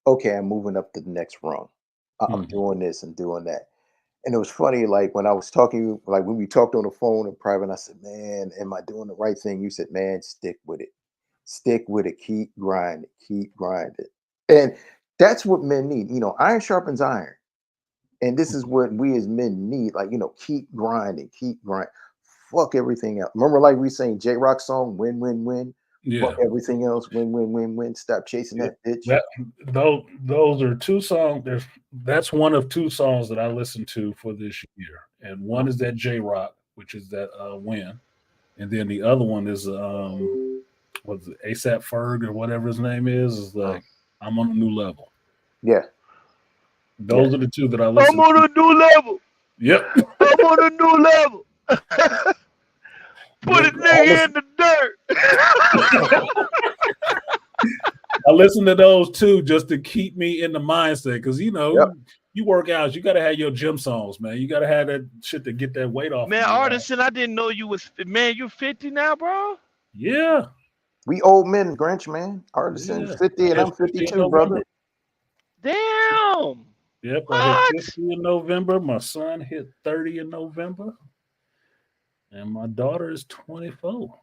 okay, I'm moving up to the next rung. I'm
Mhm.
doing this and doing that. And it was funny, like when I was talking, like when we talked on the phone in private, I said, man, am I doing the right thing? You said, man, stick with it. Stick with it. Keep grinding. Keep grinding. And that's what men need. Iron sharpens iron. And this is what we as men need. Like, keep grinding, keep grinding. Fuck everything else. Remember, like we saying J Rock song, win, win, win. Fuck
Yeah.
everything else. Win, win, win, win. Stop chasing
Yeah.
that bitch.
That those are two songs. That's one of two songs that I listened to for this year, and one is that J Rock, which is that Win, and then the other one is what's it, ASAP Ferg or whatever his name is
Mm.
like I'm on a new level.
Yeah, yeah.
Those are the two that I
I'm
listened
on
to.
a new level.
Yep.
I'm on a new level. Put
Yep.
a nigga in the dirt.
I listen to those too just to keep me in the mindset because
Yep.
you work out, you got to have your gym songs, man. You got to have that shit to get that weight off of
Man,
your ass.
Artisan, I didn't know you was man. You 50 now, bro.
Yeah,
We old men, Grinch, man. Artisan
yeah.
50
I
and
hit
I'm
50 in
52, brother.
November.
Damn.
Yep, I hit
What?
50 in November. My son hit 30 in November, and my daughter is 24,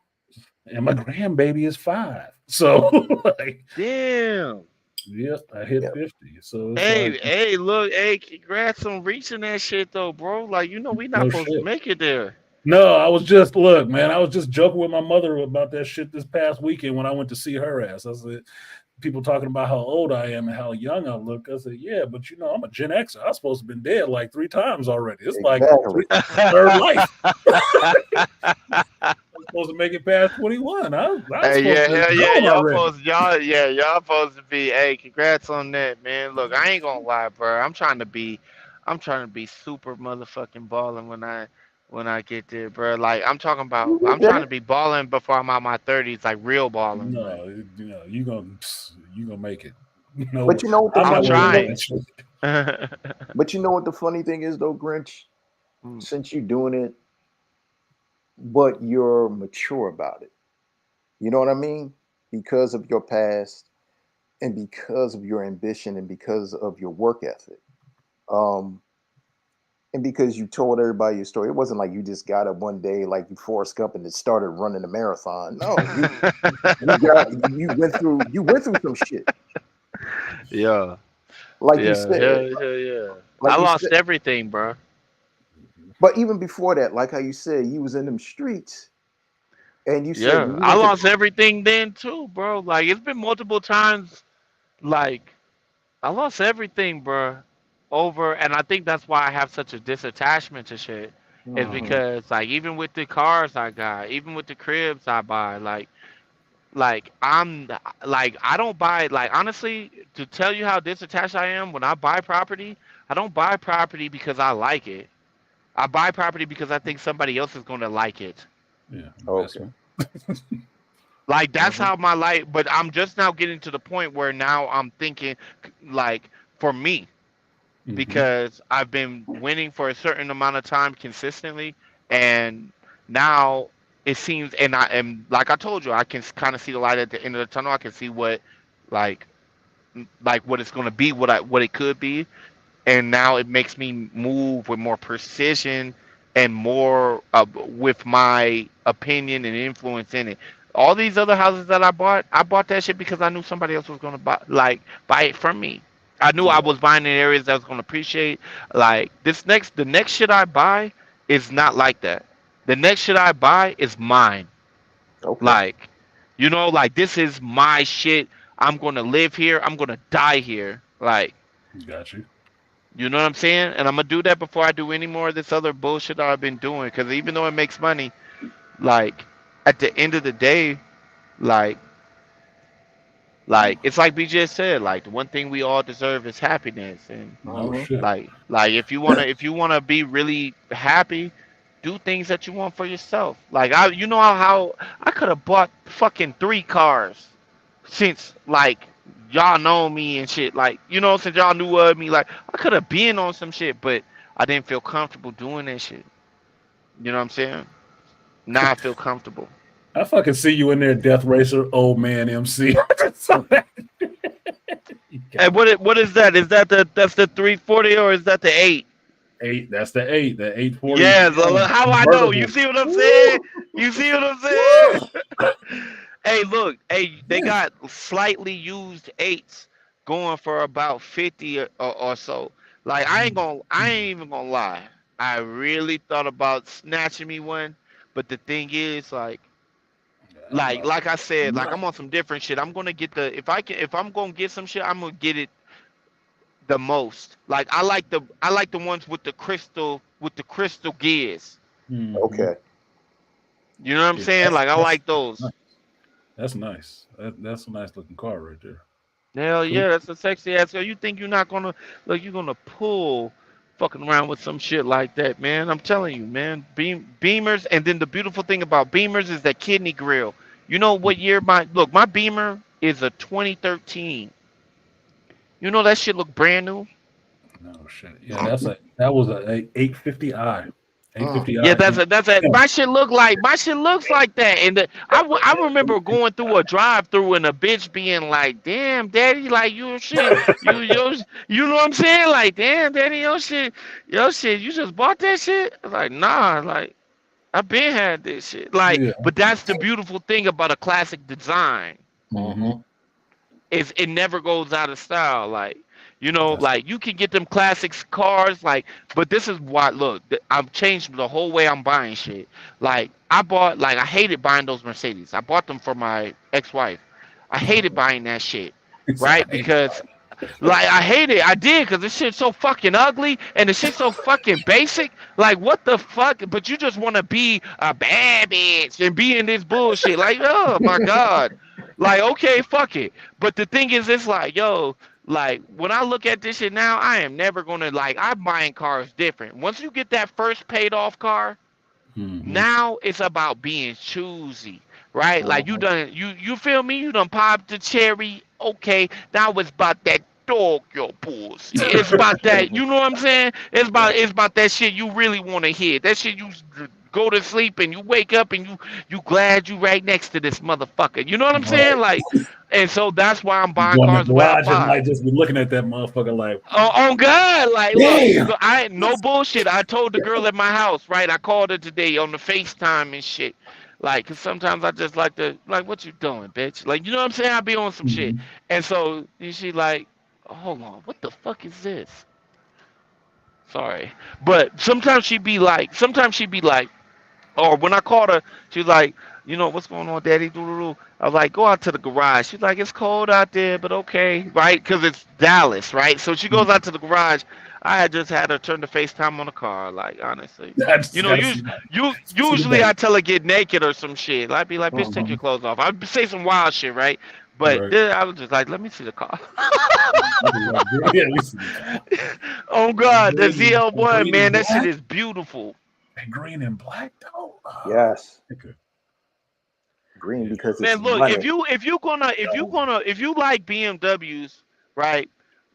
and my grandbaby is 5. So, like,
Damn.
yep, I hit
Yep.
50. So it's like
Hey, hey, look, hey, congrats on reaching that shit though, bro. Like, we not
no
supposed to
shit.
make it there.
No, I was just look, man. I was just joking with my mother about that shit this past weekend when I went to see her ass. I said, people talking about how old I am and how young I look. I said, yeah, but I'm a Gen Xer. I'm supposed to have been dead like 3 times already. It's like
Exactly.
third life. I'm supposed to make it past 21. I was
Hey,
supposed
yeah,
to be
hell yeah,
gone already.
y'all supposed to be. Hey, congrats on that, man. Look, I ain't gonna lie, bro. I'm trying to be super motherfucking balling when I get there, bro. Like,
You
I'm
get
trying to
there.
be balling before I'm out my 30s, like real balling, like.
No, you gonna make it.
But
No,
you know what the
I'm
I'm
not
funny
worried
thing
about
is?
trying.
that shit.
But you know what the funny thing is though, Grinch?
Mm,
Since you're doing it, but you're mature about it. You know what I mean? Because of your past and because of your ambition and because of your work ethic. Um, and because you told everybody your story, it wasn't like you just got up one day like you Forrest Gump and just started running a marathon. No, you went through some shit.
yeah,
Like you
yeah,
said,
hell yeah. I
like you said.
lost everything, bro.
But even before that, like how you said, you was in them streets, and you said
Yeah,
when you
I
went to
lost everything then too, bro. Like it's been multiple times. Like I lost everything, bro. Over, and I think that's why I have such a disattachment to shit. Is
Mhm.
because like even with the cars I got, even with the cribs I buy, like I don't buy like honestly to tell you how disattached I am when I buy property. I don't buy property because I like it. I buy property because I think somebody else is gonna like it.
Yeah,
Okay.
investment.
Like that's
Mhm,
how my life. But I'm just now getting to the point where now I'm thinking, like for me,
mhm.
because I've been winning for a certain amount of time consistently, and now it seems, and I am like I told you, I can kind of see the light at the end of the tunnel. I can see what, like, like what it's gonna be, what it could be, and now it makes me move with more precision and more with my opinion and influence in it. All these other houses that I bought that shit because I knew somebody else was gonna buy it from me. I knew I
Yeah,
was buying in areas that was gonna appreciate. Like the next shit I buy is not like that. The next shit I buy is mine.
Okay.
Like, like this is my shit. I'm gonna live here. I'm gonna die here. Like,
got you.
you know what I'm saying? And I'm gonna do that before I do any more of this other bullshit that I've been doing. Because even though it makes money, like at the end of the day, like it's like BJ said, like the one thing we all deserve is happiness. And
No
Hmm.
shit.
like if you wanna be really happy, do things that you want for yourself. Like you know how I could have bought fucking 3 cars since like y'all know me and shit. Like since y'all knew of me, like I could have been on some shit, but I didn't feel comfortable doing that shit. You know what I'm saying? Now I feel comfortable.
I fucking see you in there, Death Racer, old man MC. You
Hey,
got
what is that? Is that that's the 340 or is that the 8?
eight. That's the eight. The 840
Yeah, how I know? You
convertible.
see what I'm saying?
Woo!
You see what I'm
Woo!
saying? Hey, look, hey, they
Yeah,
got slightly used eights going for about 50 or so. Like I ain't even gonna lie. I really thought about snatching me one, but the thing is, like,
I'm about
Like I said, like I'm
nothing.
on some different shit. I'm gonna get the if I'm gonna get some shit, I'm gonna get it the most. Like I like the ones with the crystal gears.
Hmm.
Okay.
You know what I'm
Yeah,
saying? Like I like
nice.
those.
That's nice. That's a nice looking car right there.
Hell
Cool.
yeah, that's a sexy ass girl. You think you're not gonna look? You're gonna pull fucking around with some shit like that, man. I'm telling you, man. Beamers, and then the beautiful thing about Beamers is that kidney grill. You know what year my Beamer is a 2013. You know that shit look brand new.
No shit. Yeah, that was a 850i.
Mm.
850i.
Yeah, that's a my shit looks like that. And I remember going through a drive through and a bitch being like, "Damn, daddy, like your shit, you know what I'm saying? Like, damn, daddy, your shit, you just bought that shit." I was like, nah, like I been had this shit. Like,
Yeah.
but that's the beautiful thing about a classic design
Hmm.
Mm-hmm.
is it never goes out of style. Like,
That's
like you can get them classics cars, like, but this is why. Look, I've changed the whole way I'm buying shit. Like, I hated buying those Mercedes. I bought them for my ex-wife. I hated buying that shit,
it's
right? Because like I hate it. I did because this shit's so fucking ugly and the shit's so fucking basic. Like what the fuck? But you just want to be a bad bitch and be in this bullshit. Like oh my god. Like okay, fuck it. But the thing is, it's like yo, like when I look at this shit now, I am never gonna like. I'm buying cars different. Once you get that first paid off car,
hmm
now it's about being choosy, right? Like
Mm-hmm.
you feel me? You done popped the cherry. Okay, now it's about that dog your pussy. It's about that. You know what I'm saying?
right.
It's about that shit you really want to hear. That shit you go to sleep and you wake up and you glad you right next to this motherfucker. You know what I'm saying?
Right.
Like, and so that's why I'm
You
buying
go in the
cars the way I
garage and
buy.
might just be looking at that motherfucker like,
On God, like, look,
damn.
I no bullshit. I told the girl at my house, right? I called her today on the FaceTime and shit. Like, cause sometimes I just like to, like, what you doing, bitch? Like, you know what I'm saying? I be on some shit.
Mhm.
And so she like, hold on, what the fuck is this? Sorry, but sometimes she'd be like, or when I called her, she was like, what's going on, daddy? Doo-doo-doo. I was like, go out to the garage. She's like, it's cold out there, but okay, right? Because it's Dallas, right? So she goes out to the garage. I had just had her turn the FaceTime on the car, like, honestly.
That's that's see the
Usually
day.
I tell her get naked or some shit. I'd be like, bitch, take
Mm-hmm.
your clothes off. I'd say some wild shit, right? But
Right.
then I was just like, let me see the car.
I'd be like, yeah, we see the car.
Oh,
A
God, the ZL1,
green and
man, that shit
black.
is beautiful.
Green and black though.
Yes.
Okay.
Green
Yeah.
because it's
Man, look,
money.
if you like BMWs, right?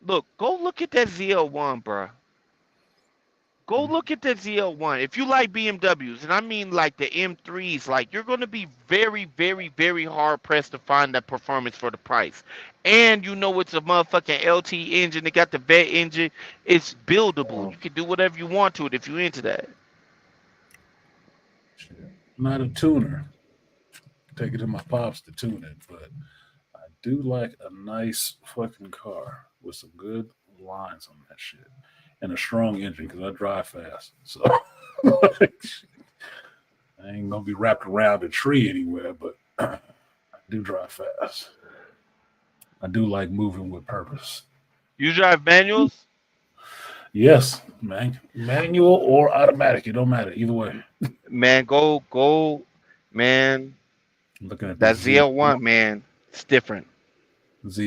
Look, go look at that ZL1, bro. Go look at that ZL1. If you like BMWs, and I mean like the M3s, like you're gonna be very, very, very hard pressed to find that performance for the price. And it's a motherfucking LT engine. It got the vet engine. It's buildable.
Mm.
You can do whatever you want to it if you're into that.
Shit. I'm not a tuner. Take it to my pops to tune it, but I do like a nice fucking car with some good lines on that shit and a strong engine because I drive fast. So I ain't gonna be wrapped around a tree anywhere, but I do drive fast. I do like moving with purpose.
You drive manuals?
Yes, man. Manual or automatic, it don't matter. Either way.
Man, man.
I'm looking at
That
this
ZL1, man, it's different.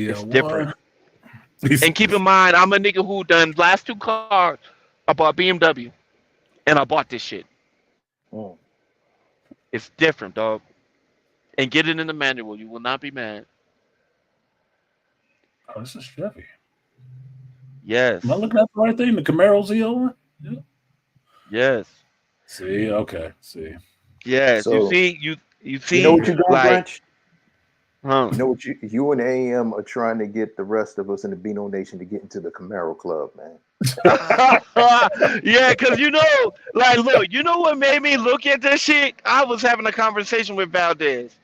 It's different.
ZL1.
And keep in mind, I'm a nigga who done last two cars. I bought BMW and I bought this shit.
Mm.
It's different, dog. And get it in the manual. You will not be mad.
Oh, this is Chevy. Am I
Yes.
looking at the right thing? The Camaro ZL1? Yeah.
Yes.
See, okay. See.
Yes.
So
You
you know what
see,
you're doing,
like,
Branch?
huh?
You know what you and AM are trying to get the rest of us in the Beano Nation to get into the Camaro Club, man.
Yeah, cause like, look, you know what made me look at this shit? I was having a conversation with Valdez.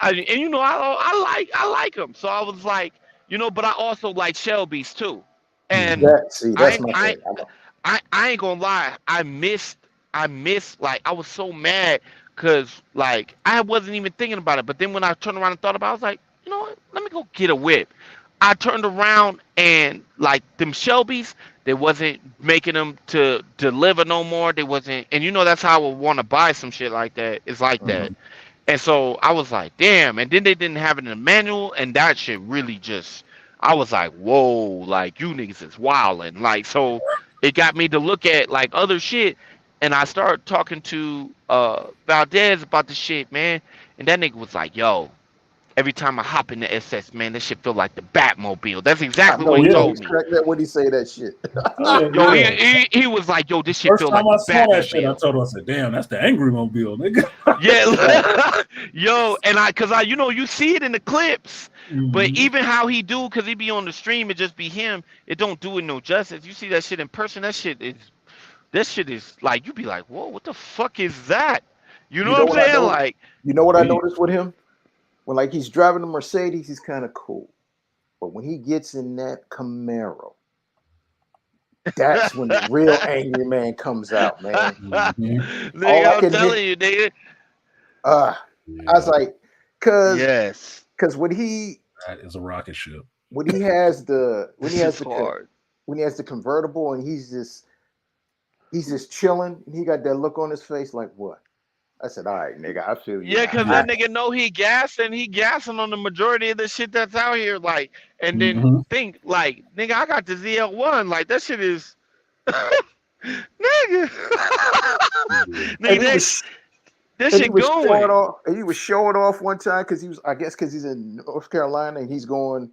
And I like them. So I was like, but I also like Shelby's too.
Mhm.
And
That's
I
my
I
thing.
I ain't gonna lie. I missed like I was so mad cause like I wasn't even thinking about it. But then when I turned around and thought about it, I was like, you know what? Let me go get a whip. I turned around and like them Shelbys, they wasn't making them to deliver no more. They wasn't, and you know that's how I would want to buy some shit like that. It's like that.
Mhm.
And so I was like, damn. And then they didn't have it in the manual, and that shit really just, I was like, whoa, like you niggas is wildin'. Like, so it got me to look at like other shit, and I started talking to Valdez about the shit, man. And that nigga was like, yo, every time I hop in the SS, man, that shit feel like the Batmobile. That's
I
exactly
know
what he
he
Yeah,
told
always
me.
cracked that when he say that shit.
yeah,
Yo,
yeah.
he was like, yo, this shit
First
feel
time
like
I
the
saw that shit, I
Batmobile.
told him, I said, "Damn, that's the angry mobile, nigga."
Yeah, yo, and cause you know, you see it in the clips, but
Mhm.
even how he do, cause he be on the stream, it just be him. It don't do it no justice. You see that shit in person, that shit is like, you be like, whoa, what the fuck is that? You know
You
what
know
I'm
what I
saying?
know?
Like,
You know what I
Indeed.
noticed with him? When like he's driving a Mercedes, he's kind of cool. But when he gets in that Camaro, that's when the real angry man comes out, man.
Mhm.
All I
nigga, I'm
can hear,
telling you, nigga.
uh, I was
Yeah,
like, cause
Yes,
cause
that is a rocket ship.
when he
this
has
is
the
hard.
when he has the convertible and he's just chilling and he got that look on his face like what? I said, all right, nigga, I feel you
Yeah,
now.
cause
Yeah.
that nigga know he gassing on the majority of the shit that's out here. Like, and then
Hmm.
think like, nigga, I got the ZL1. Like that shit is, nigga,
And
nigga,
he was
that
and he
shit
was showing
going.
off and he was showing off one time because he was I guess because he's in North Carolina and he's going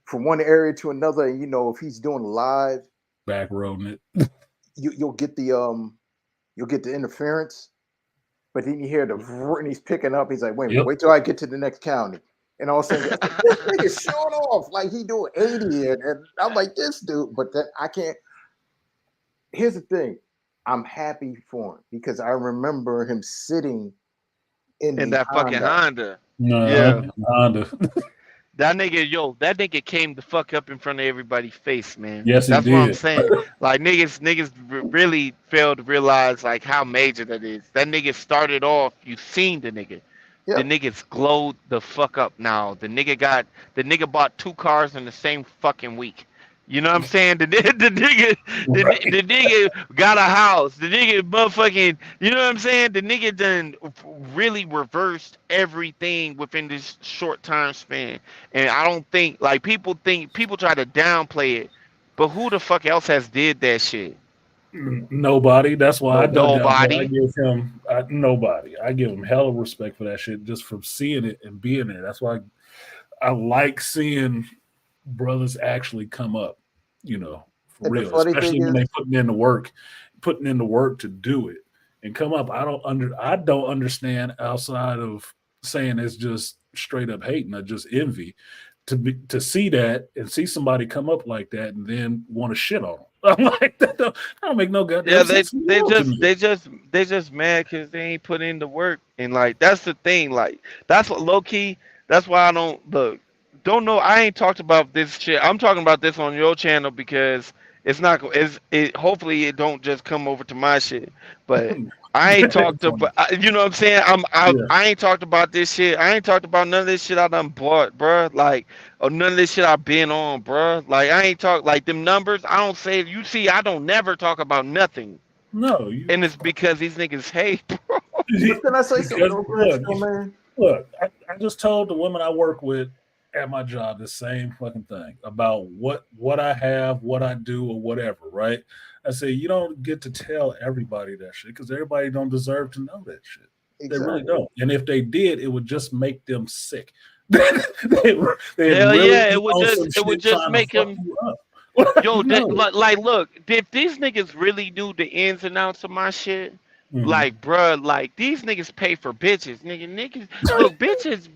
from one area to another. And you know, if he's doing live,
Back roading it.
you'll get you'll get the interference, but then you hear the and he's picking up. He's like, wait a minute,
Yep.
wait till I get to the next county. And all of a sudden, I said, this nigga's showing off like he doing 80. And I'm like, this dude, but then I can't. Here's the thing. I'm happy for him because I remember him sitting in
In
the
that fucking
Honda.
Honda. Yeah.
Uh-huh. Honda.
That nigga, yo, that nigga came the fuck up in front of everybody's face, man.
Yes, he
That's what I'm
did.
saying. Like niggas really failed to realize like how major that is. That nigga started off. You seen the nigga. The
Yeah.
niggas glowed the fuck up now. The nigga bought two cars in the same fucking week. You know what I'm saying? The nigga got a house. The nigga motherfucking, you know what I'm saying? The nigga done really reversed everything within this short time span. And I don't think people try to downplay it, but who the fuck else has did that shit?
Nobody. That's why I don't
Nobody.
doubt. I
Nobody.
give him nobody. I give him hella respect for that shit just from seeing it and being there. That's why I like seeing brothers actually come up. For
And the
real,
funny thing
especially when
is,
they putting in the work to do it and come up. I don't understand outside of saying it's just straight up hating or just envy to see that and see somebody come up like that and then want to shit on them. I'm like that don't make no
Yeah,
goddamn
they
sense in the
they
world to
just
me.
they just they just mad because they ain't put in the work, and like that's the thing. Like that's what low key. That's why I don't look. Don't know. I ain't talked about this shit. I'm talking about this on your channel because it's not. It's it. Hopefully it don't just come over to my shit. But I ain't talked about. You know what I'm saying?
Yeah.
I ain't talked about this shit. I ain't talked about none of this shit I done bought, bruh. Like or none of this shit I've been on, bruh. Like I ain't talk like them numbers. I don't say you see. I don't never talk about nothing,
No,
and it's because these niggas hate, bro.
but can I say something
because
though,
look,
Gladstone, man?
I just told the women I work with at my job the same fucking thing about what I have, what I do, or whatever, right? I say you don't get to tell everybody that shit because everybody don't deserve to know that shit. They really
Exactly.
don't. And if they did, it would just make them sick. They'd
Hell
really
yeah,
be on some
it would
shit
just
trying to
make
fuck
him.
you up.
Yo,
No.
like, look, if these niggas really knew the ins and outs of my shit,
Mhm.
like, bruh, like these niggas pay for bitches, niggas. Look, bitches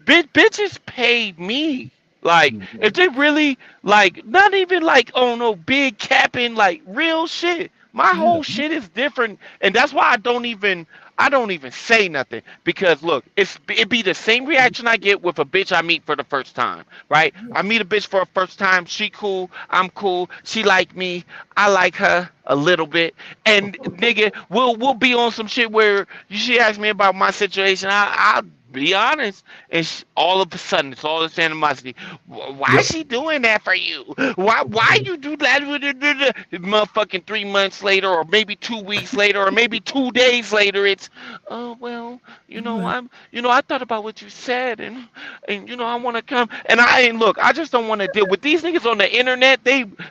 paid me. Like, if
Mhm.
they really, like, not even like, oh no, big capping, like real shit. My
Yeah.
whole shit is different, and that's why I don't even. I don't even say nothing because look, it be the same reaction I get with a bitch I meet for the first time, right? I meet a bitch for a first time. She cool. I'm cool. She like me. I like her a little bit. And nigga, we'll be on some shit where she ask me about my situation. I'll be honest, and all of a sudden it's all this animosity. Why
Yep.
she doing that for you? Why you do that? Motherfucking 3 months later, or maybe 2 weeks later, or maybe 2 days later, it's oh well, I thought about what you said, and I want to come, and I ain't look. I just don't want to deal with these niggas on the internet.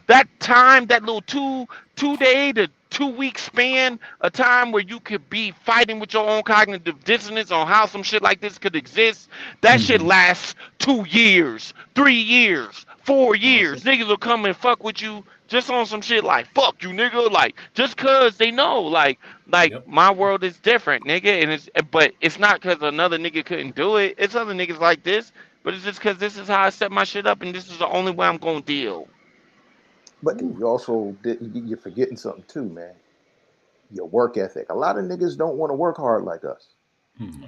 That time, that little two day to 2 week span, a time where you could be fighting with your own cognitive dissonance on how some shit like this could exist. That shit
Hmm.
lasts 2 years, 3 years, 4 years.
Awesome.
Niggas will come and fuck with you just on some shit like fuck you, nigga. Like just cause they know, like
Yep.
my world is different, nigga. But it's not cause another nigga couldn't do it. It's other niggas like this, but it's just cause this is how I set my shit up, and this is the only way I'm gonna deal.
But
Ooh.
you also you're forgetting something too, man. Your work ethic. A lot of niggas don't want to work hard like us.
Hmm.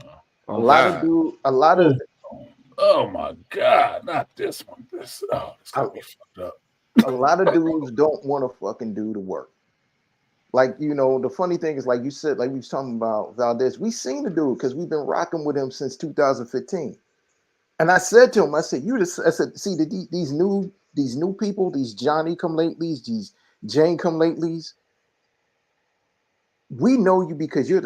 A
Oh
lot of
God.
do a lot of
Oh, oh my God! Not this one. This
a,
got me fucked up.
a lot of dudes don't want to fucking do the work. Like, the funny thing is, like you said, like we was talking about Valdez, we seen the dude because we've been rocking with him since 2015. And I said to him, I said, I said, see these new people, these Johnny come latelys, these Jane come latelys, we know you because you're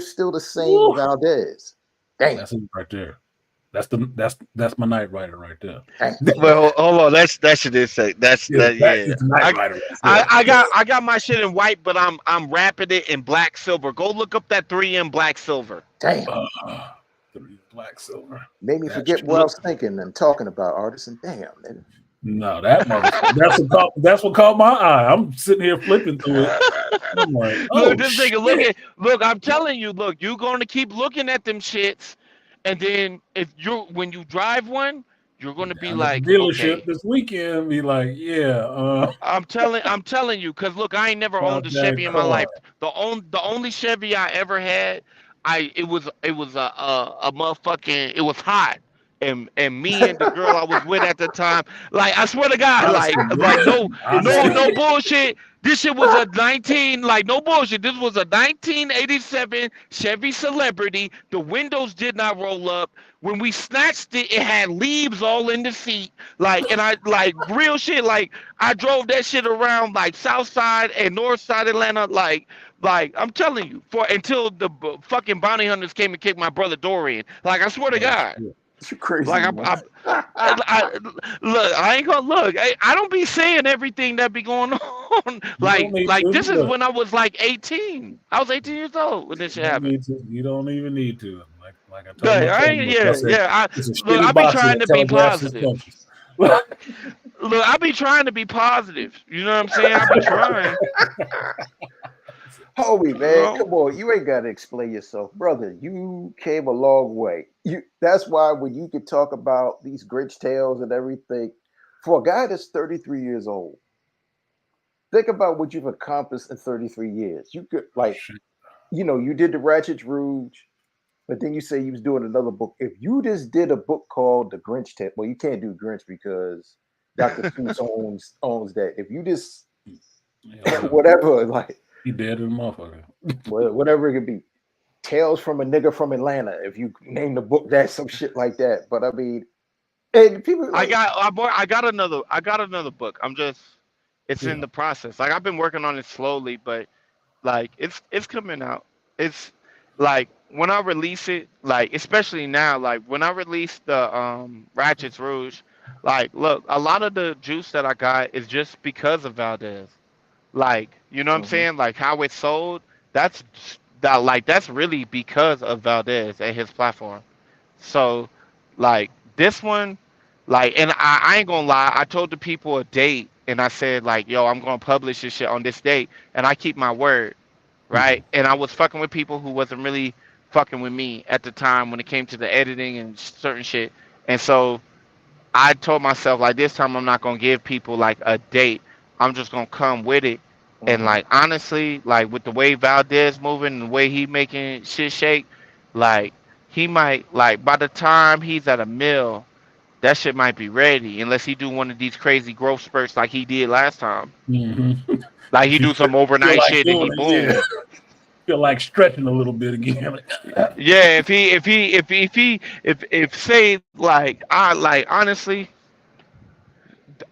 still the same
Woo.
Valdez. Damn,
That's it right there. That's my night rider right there.
damn.
Well, hold on. That shit is say that's
Yeah,
that.
that
Yeah,
is the night
I,
rider right
I,
there.
I got I got my shit in white, but I'm wrapping it in black silver. Go look up that 3M black silver.
Damn.
The black silver.
Made me
That's
forget what I
Look,
was thinking and talking about artists. And damn, nigga.
no, that motherfucker. That's what caught my eye. I'm sitting here flipping through it. I'm like,
look,
oh
this nigga. Look
shit.
at look. I'm telling you. Look, you gonna keep looking at them shits, and then if when you drive one, you're
Be
gonna be
down at the
like,
dealership
okay.
this weekend. Be like, yeah,
I'm telling you, cause look, I ain't never owned
about
a
that
Chevy in my
car.
life. The only Chevy I ever had, it was a motherfucking, it was hot, and me and the girl I was with at the time, like I swear to God, like no no
Honesty.
no bullshit. This shit was a 19, like no bullshit. This was a 1987 Chevy Celebrity. The windows did not roll up. When we snatched it, it had leaves all in the seat. And I like real shit. Like I drove that shit around like South Side and North Side Atlanta. Like I'm telling you, for until the fucking bounty hunters came and kicked my brother Dorian. Like I swear to
Oh
God.
shit.
You crazy,
Like
man.
look, I ain't gonna look. I don't be saying everything that be going on.
You don't need
Like
to
this is
look.
when I was like 18. I was 18 years old when this
You
shit
don't
happened.
need to. You don't even need to. Like I told
Like,
my
I
son,
ain't,
look, I
yeah,
said
yeah.
it's a
Look,
shitty
I be
boxer
trying
that
to be
telegraphs his
positive.
punches.
Look, I be trying to be positive. You know what I'm saying? I be trying.
Homie,
You
man,
know?
come on. You ain't gotta explain yourself. Brother, you came a long way. That's why when you could talk about these Grinch tales and everything, for a guy that's 33 years old, think about what you've accomplished in 33 years. You could
Shit.
you did the Ratchet Rouge, but then you say you was doing another book. If you just did a book called The Grinch Tale, well, you can't do Grinch because Dr. Seuss owns that. If you just
He owned him.
whatever, like
He dead in the motherfucker.
whatever it could be. Tales from a nigga from Atlanta. If you name the book that, some shit like that. But I mean, and people like,
I got another book. It's in
Yeah.
the process. Like I've been working on it slowly, but like it's coming out. It's like when I release it, like especially now, like when I release the Ratchets Rouge, like look, a lot of the juice that I got is just because of Valdez. Like, you know what I'm
mhm,
saying? Like how it's sold, that's that's really because of Valdez and his platform. So, like this one, and I ain't gonna lie, I told the people a date and I said like, yo, I'm gonna publish this shit on this date, and I keep my word,
Mhm.
right? And I was fucking with people who wasn't really fucking with me at the time when it came to the editing and certain shit. And so I told myself like this time I'm not gonna give people like a date. I'm just gonna come with it And
Hmm.
like honestly, like with the way Valdez moving and the way he making shit shake, like he might like by the time he's at a mill, that shit might be ready unless he do one of these crazy growth spurts like he did last time.
Hmm.
Like
If
he
you
do some
feel
overnight
like
shit and he
doing it, yeah.
boom.
Feel like stretching a little bit again.
Yeah, if say like I like honestly,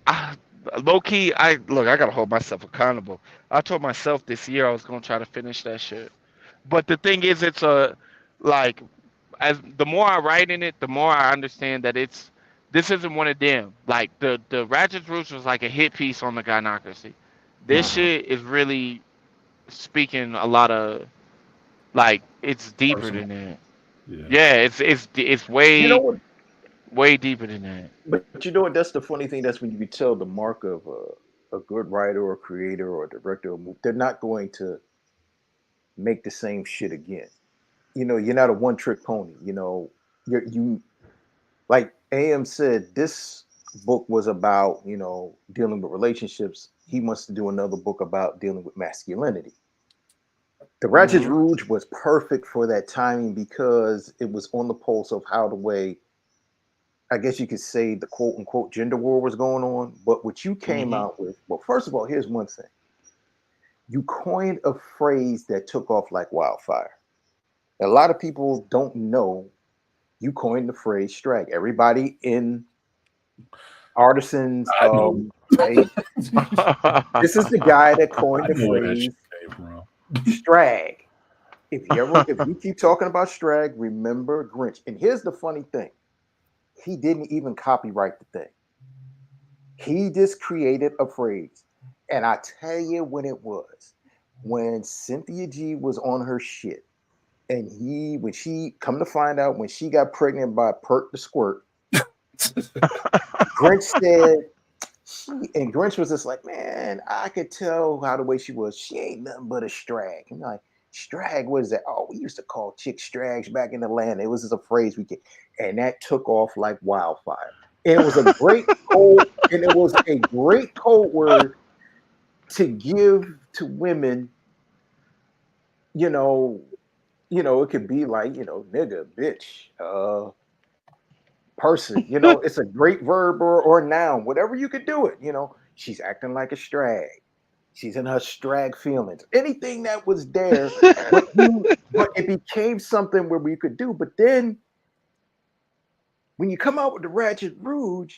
I, low key I look I gotta hold myself accountable. I told myself this year I was gonna try to finish that shit. But the thing is, it's a like as the more I write in it, the more I understand that this isn't one of them. Like the Ratchet's Roots was like a hit piece on the gynocracy. This
Uh-huh.
shit is really speaking a lot of like it's deeper
Personal.
than that.
Yeah.
Yeah, it's
You know
way
what?
way deeper than that.
But you know what? That's the funny thing. That's when you can tell the mark of a good writer or creator or director. Or movie. They're not going to make the same shit again. You know, you're not a one trick pony. You know, you like AM said. This book was about dealing with relationships. He wants to do another book about dealing with masculinity. The Ratchet
Hmm.
Rouge was perfect for that timing because it was on the pulse of how the way I guess you could say the quote unquote gender war was going on. But what you came
Hmm.
out with, well, first of all, here's one thing. You coined a phrase that took off like wildfire. A lot of people don't know you coined the phrase strag. Everybody in artisans,
I know.
hey, this is the guy that
I
coined the
know where that shit
phrase
came from.
strag. If you keep talking about strag, remember Grinch. And here's the funny thing. He didn't even copyright the thing. He just created a phrase. And I tell you when it was. When Cynthia G was on her shit, and when she come to find out when she got pregnant by Pert the Squirt, Grinch said and Grinch was just like, man, I could tell how the way she was. She ain't nothing but a strag. And I'm like, strag, what is that? Oh, we used to call chicks strags back in the land. It was just a phrase we get, and that took off like wildfire. And it was a great code, and it was a great code word to give to women, you know, it could be like, nigga, bitch, person, it's a great verb or noun, whatever you could do it, she's acting like a strag. She's in her strag feelings. Anything that was there, but it became something where we could do. But then when you come out with the Ratchet Rouge,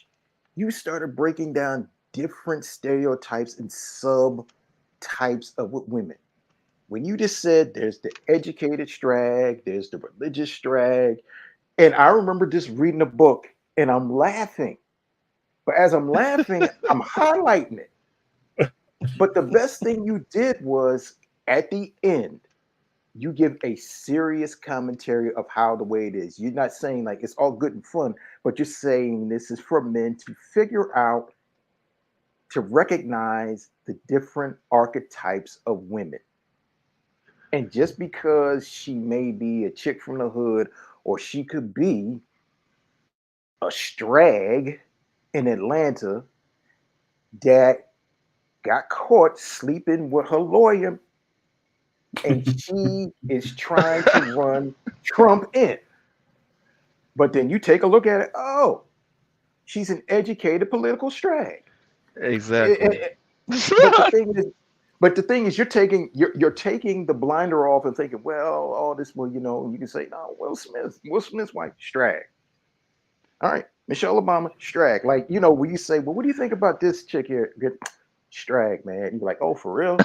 you started breaking down different stereotypes and sub types of women. When you just said there's the educated strag, there's the religious strag, and I remember just reading a book and I'm laughing. But as I'm laughing, I'm highlighting it. But the best thing you did was at the end, you give a serious commentary of how the way it is. You're not saying like it's all good and fun, but you're saying this is for men to figure out, to recognize the different archetypes of women. And just because she may be a chick from the hood, or she could be a strag in Atlanta that got caught sleeping with her lawyer, and she is trying to run Trump in. But then you take a look at it. Oh, she's an educated political strag. Eh, eh,
Exactly.
eh, But the thing is, you're taking the blinder off and thinking, well, all this, well, you can say, no, Will Smith's wife, strag. All right, Michelle Obama, strag. Like, when you say, well, what do you think about this chick here? Good strag, man. You're like, oh, for real?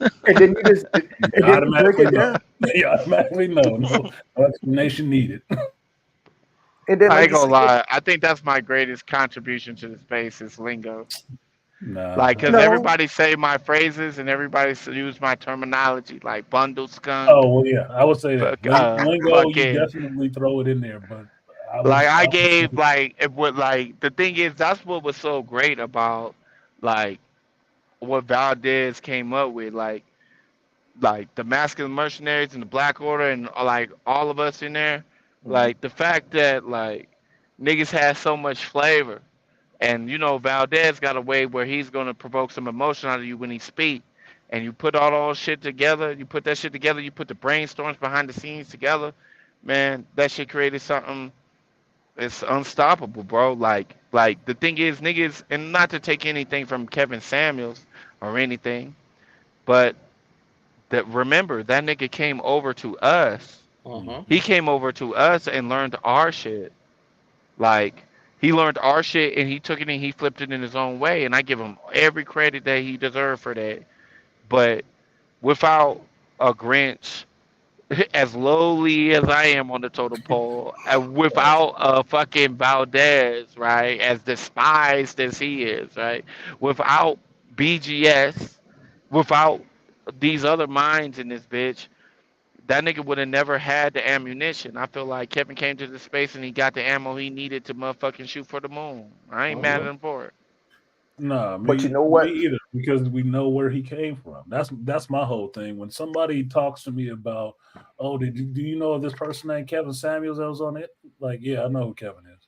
And then
You
and then you break
automatically
it
know.
down.
You automatically know. No explanation needed.
And then,
I
like
ain't
you
gonna
said,
lie. I think that's my greatest contribution to the space is lingo.
Nah.
Like, cause
no,
everybody say my phrases and everybody use my terminology, like bundle skunk,
Oh well, yeah. I would say that lingo. You
fucking.
definitely throw it in there, but I would.
Like I
I would say,
gave like it would like the thing is that's what was so great about like what Valdez came up with like the masculine mercenaries and the Black Order and like all of us in there,
mhm.
like the fact that like niggas had so much flavor. And Valdez got a way where he's gonna provoke some emotion out of you when he speak. and you put all shit together, you put that shit together, you put the brainstorms behind the scenes together, man, that shit created something. It's unstoppable, bro. Like the thing is, niggas, and not to take anything from Kevin Samuels or anything, but that remember that nigga came over to us.
Uh-huh.
He came over to us and learned our shit. Like he learned our shit and he took it and he flipped it in his own way, and I give him every credit that he deserved for that. But without a Grinch, as lowly as I am on the totem pole, without a fucking Valdez, right? As despised as he is, right? Without BGS, without these other minds in this bitch, that nigga would have never had the ammunition. I feel like Kevin came to the space and he got the ammo he needed to motherfucking shoot for the moon. I ain't mad
Uh-huh.
at him for it.
Nah,
But you know
me
what?
either, because we know where he came from. That's my whole thing. When somebody talks to me about, oh, do you know this person named Kevin Samuels that was on it? Like, yeah, I know who Kevin is.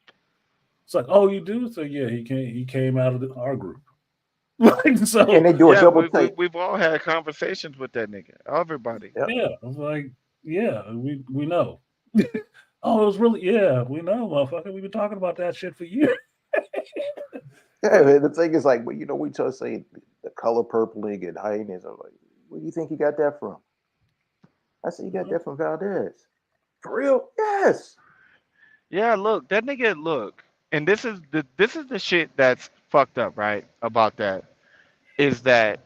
It's like, oh, you do? So yeah, he came out of our group. Like
And
so,
they do a
Yeah,
double take.
we've all had conversations with that nigga. Everybody.
Yep.
yeah, I was like, yeah, we know. Oh, it was really yeah, we know, motherfucker. We've been talking about that shit for years.
Yeah, man, the thing is like, well, we just say the color purpling and hyenas. I'm like, where do you think you got that from? I said, you got that from Valdez. For real? Yes.
Yeah, look, that nigga, look, and this is the shit that's fucked up, right? About that is that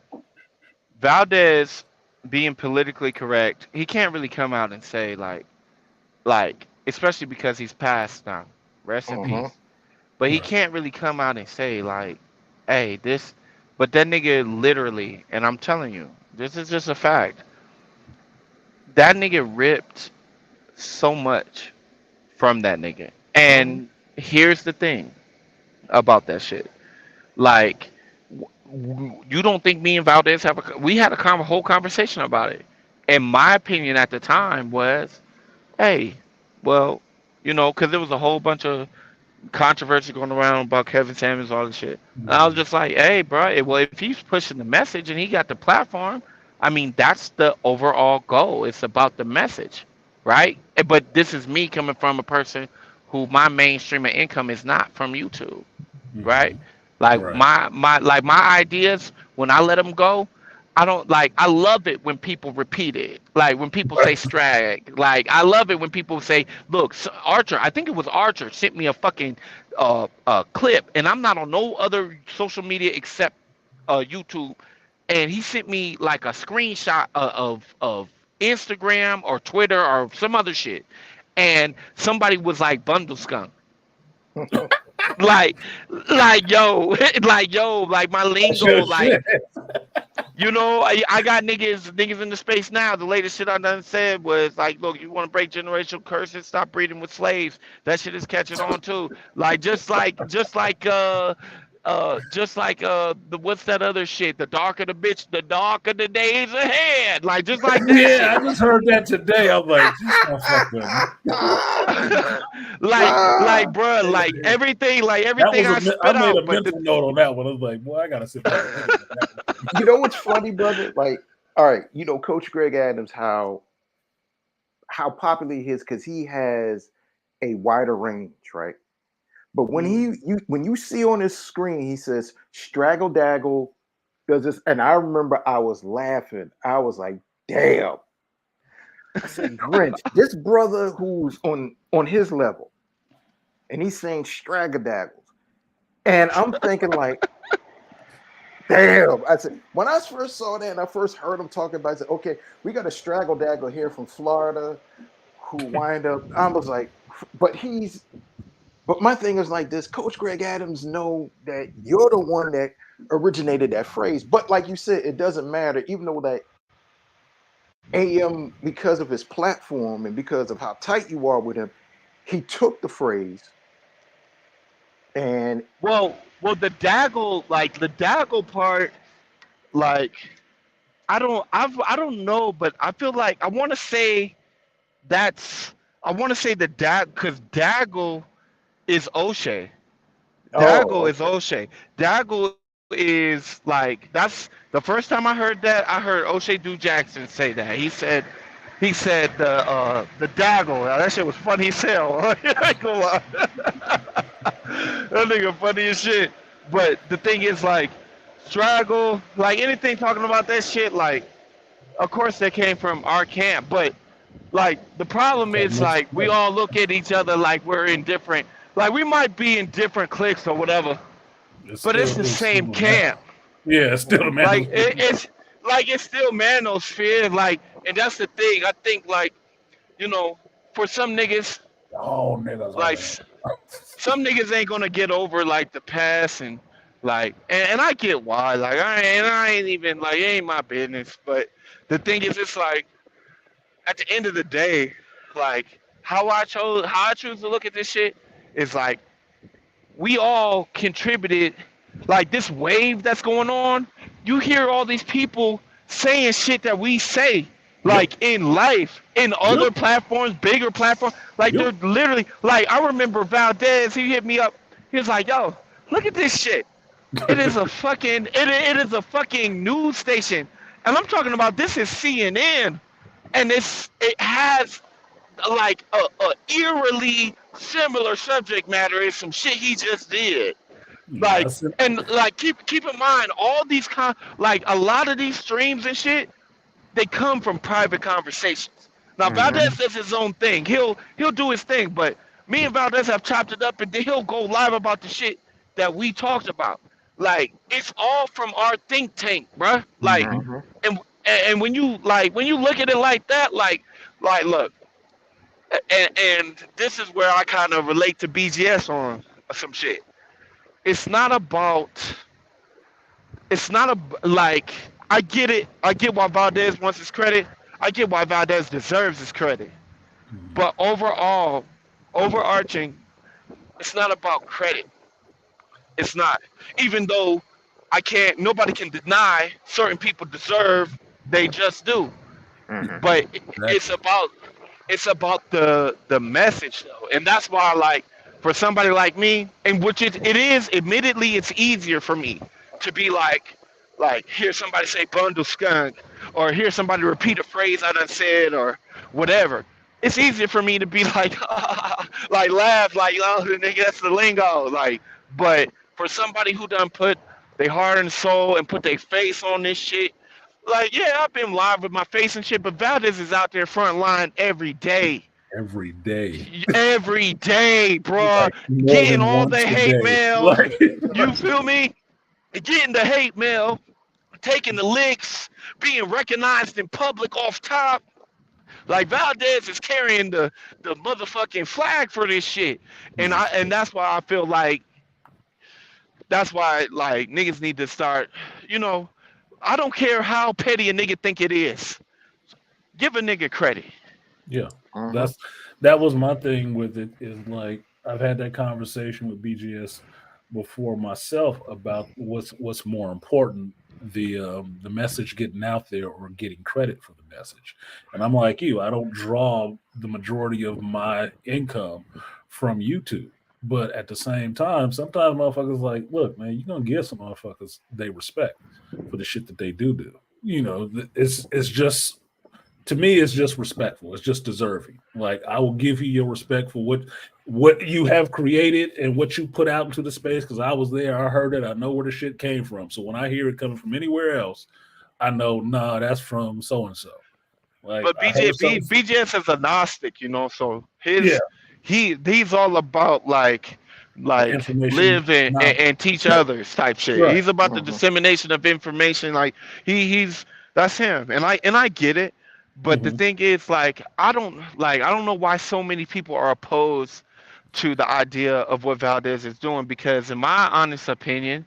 Valdez being politically correct, he can't really come out and say especially because he's passed now. Rest in
Uh-huh.
peace. But he
Right.
can't really come out and say hey, this but that nigga literally, and I'm telling you, this is just a fact. That nigga ripped so much from that nigga.
Uh-huh.
And here's the thing about that shit. Like, you don't think me and Valdez we had a whole conversation about it. And my opinion at the time was, hey, well, because there was a whole bunch of controversy going around about Kevin Samuels, all this shit. And I was
Mhm.
just like, hey, bro, well, if he's pushing the message and he got the platform, I mean, that's the overall goal. It's about the message, right? But this is me coming from a person who my mainstream of income is not from YouTube, right?
Mhm.
Like
Right.
my ideas when I let them go, I don't like. I love it when people repeat it. Like when people say strag. Like I love it when people say, "Look, Archer." I think it was Archer sent me a fucking clip, and I'm not on no other social media except YouTube, and he sent me like a screenshot of Instagram or Twitter or some other shit, and somebody was like bundle skunk like yo like my
That's your
lingo like
shit.
I got niggas in the space now. The latest shit I done said was like, look, you want to break generational curses, stop breeding with slaves. That shit is catching on too. Like the what's that other shit? The darker the bitch, the darker the days ahead. Like just like that
Yeah, I
shit.
just heard that today. I'm like, this motherfucker.
Bruh, like
That
everything
was
I
I
spit
made a
out, but
mental note on that one. I was like, boy, I gotta sit back and think about that one.
You know what's funny, brother? Like, all right, Coach Greg Adams, how popular he is because he has a wider range, right? But when
Mhm.
when you see on his screen, he says straggle daggle does this, and I remember I was laughing. I was like, damn. I said, Grinch, this brother who's on his level, and he's saying straggle daggles. And I'm thinking like, damn. I said, when I first saw that and I first heard him talking about it, I said, okay, we got a straggle daggle here from Florida who wind up, I was like, but but my thing is like this, Coach Greg Adams know that you're the one that originated that phrase. But like you said, it doesn't matter, even though that AM, because of his platform and because of how tight you are with him, he took the phrase and
well, the daggle part, like I don't know, but I feel like that's I want to say the because Daggle is O'Shea.
oh,
Daggle is
okay.
O'Shea. Daggle is is like that's the first time I heard that. I heard O'Shea Du Jackson say that. He said the daggle. That shit was funny as hell. I ain't gonna lie. That nigga funny as shit. But the thing is like struggle, like anything talking about that shit, like of course that came from our camp, but like the problem
That
is
mixed
like we
together.
all look at each other like we're in different, like we might be in different cliques or whatever, but it's the
It's still
same
a man.
camp.
Yeah, it's still a
Like
man.
it's still manosphere. Like, and that's the thing. I think like for some niggas,
All niggas are
like
bad.
some niggas ain't gonna get over like the past and like and I get why. Like I ain't even like it ain't my business. But the thing is, it's like at the end of the day, like how I choose to look at this shit is like we all contributed, like this wave that's going on. You hear all these people saying shit that we say
Yep.
like in life, in
Yep.
other platforms, bigger platforms. Like
Yep.
they're literally like I remember Valdez, he hit me up. He was like, yo, look at this shit. It is a fucking news station. And I'm talking about this is CNN, and it has like a eerily similar subject matter is some shit he just did.
Yeah,
Like and like keep in mind all these like a lot of these streams and shit, they come from private conversations. Now
Mm-hmm.
Valdez does his own thing. He'll do his thing, but me and Valdez have chopped it up and then he'll go live about the shit that we talked about. Like it's all from our think tank, bruh. Like
hmm
Mm-hmm.
and when you look at it like that, like look, and this is where I kind of relate to BGS on some shit. It's not about. It's not a like. I get it. I get why Valdez wants his credit. I get why Valdez deserves his credit. But overall, overarching, it's not about credit. It's not. Even though I can't. Nobody can deny certain people deserve. They just do.
Mm-hmm.
But it's
Exactly.
about the message though, and that's why like for somebody like me, and which it is admittedly it's easier for me to be like hear somebody say bundle skunk or hear somebody repeat a phrase I done said or whatever. It's easier for me to be like like laugh like oh nigga that's the lingo like, but for somebody who done put their heart and soul and put their face on this shit, like, yeah, I've been live with my face and shit, but Valdez is out there front line every day.
Every day,
Every day, bruh.
like more
Getting
than
all the
once a
hate
day.
mail.
Like,
You feel me? Getting the hate mail, taking the licks, being recognized in public off top. Like Valdez is carrying the motherfucking flag for this shit. And that's why I feel like that's why like niggas need to start, you know, I don't care how petty a nigga think it is. Give a nigga credit.
yeah,
Mm-hmm.
that's that was my thing with it. Is like I've had that conversation with BGS before myself about what's more important, the message getting out there or getting credit for the message. And I'm like you, I don't draw the majority of my income from YouTube. But at the same time, sometimes motherfuckers like, look, man, you're gonna give some motherfuckers they respect for the shit that they do. You know, it's just to me it's just respectful, it's just deserving. Like I will give you your respect for what you have created and what you put out into the space because I was there, I heard it, I know where the shit came from. So when I hear it coming from anywhere else, I know, nah, that's from so and so. Like
But
I heard something.
BJS is a Gnostic, you know, so
Yeah,
he's all about
the
like
information
live and,
not
and teach
right,
others type shit.
right.
He's about the
Mm-hmm.
dissemination of information. Like he's that's him, and I get it. But the
Hmm.
thing is, I don't know why so many people are opposed to the idea of what Valdez is doing because, in my honest opinion,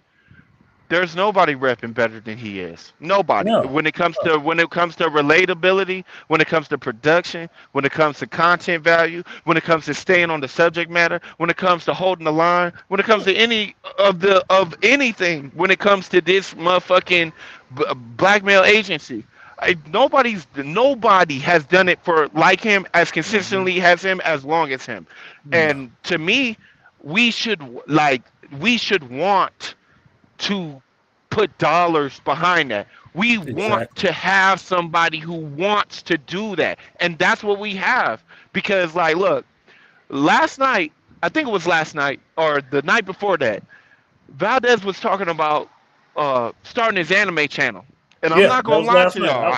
there's nobody repping better than he is. Nobody.
No, no.
When it comes to relatability, when it comes to production, when it comes to content value, when it comes to staying on the subject matter, when it comes to holding the line, when it comes to any of anything, when it comes to this motherfucking blackmail agency. Nobody has done it for like him as
Mm-hmm.
consistently as him as long as him.
No.
And to me, we should we should want to put dollars behind that. We want
Exactly.
to have somebody who wants to do that, and that's what we have. Because like, look, last night, I think it was last night or the night before that, Valdez was talking about starting his anime channel, and I'm
Yeah,
not
that
gonna
was
lie
last
to
night.
y'all.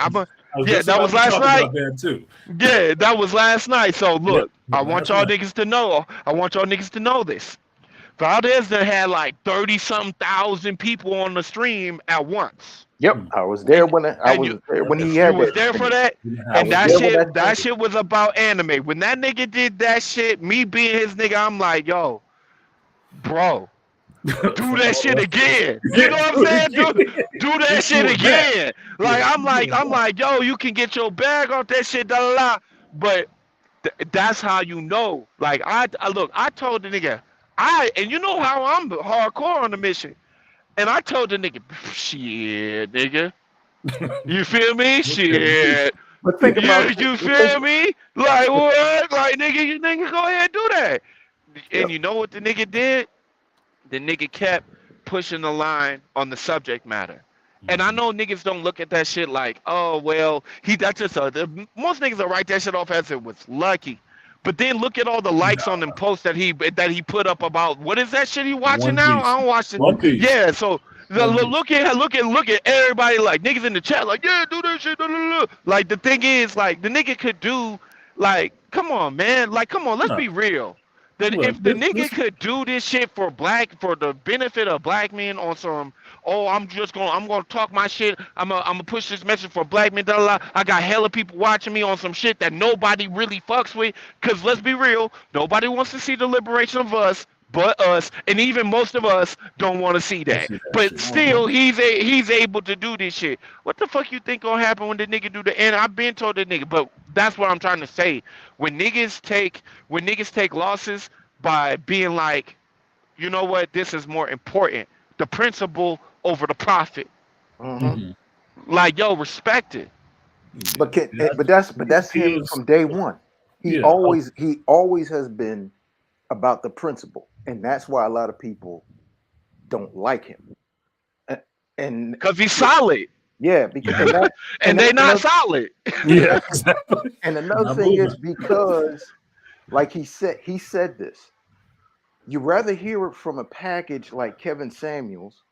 I was
Yeah,
just
that
about
was
to
last
talk
night.
about that too.
Yeah, that was last night. So
Yep,
look, I want
last
y'all
night.
niggas to know. I want y'all niggas to know this. Valdez done had like 30-something thousand people on the stream at once.
Yep,
Mm.
I was there
And
when
and you
he
you
had
was
that
there for
stream.
that?
In the
I
And
was
house.
that
there
Yep.
when
shit
that
that
stream.
shit was about anime. When that nigga did that shit, me being his nigga, I'm like, yo, bro, do
For
that
all
shit
of us.
again. You
Yeah,
know what I'm
do it
saying? Do
again.
do that
Let's do
shit
it back.
again.
Yeah,
Like I'm
keep
like
doing it
I'm
back.
like, yo, you can get your bag off that shit, da la la. But that's how you know. Like I look, I told the nigga, and you know how I'm hardcore on the mission. And I told the nigga, shit, nigga. You feel me?
Okay, you.
Shit.
But think about it.
You
But think,
feel me? Like what? Like nigga, you nigga go ahead and do that. And
yep.
you know what the nigga did? The nigga kept pushing the line on the subject matter. And I
Mhm.
know niggas don't look at that shit like, oh well, that's just most niggas will write that shit off as it was lucky. But then look at all the likes on
Nah,
them posts that he put up about what is that shit he watching
One
now?
Piece.
I don't watch it.
One Piece.
Yeah, so
One Piece.
look at everybody like niggas in the chat like yeah do that shit. Like the thing is like the nigga could do like come on man like come on let's
No,
be real that
look,
if the
this
nigga could do this shit for the benefit of black men on some oh I'm gonna talk my shit I'm gonna push this message for black men I got hella people watching me on some shit that nobody really fucks with because let's be real nobody wants to see the liberation of us but us and even most of us don't want to see
let's
that
see that
but
shit.
still he's able to do this shit what the fuck you think gonna happen when the nigga do the and I've been told the nigga but that's what I'm trying to say when niggas take losses by being like, you know what, this is more important. The principle over the profit.
Hmm.
Hmm.
Like, yo, respect it.
Yeah,
But that's
he
him
is.
from day one.
Yeah,
He always has been about the principle, and that's why a lot of people don't like him. A- And
Cause he's solid.
yeah, because
yeah,
and
And they
that's
not
another
solid.
yeah. Exactly.
and another
Not
thing
moving.
is because, like he said this. You rather hear it from a package like Kevin Samuels,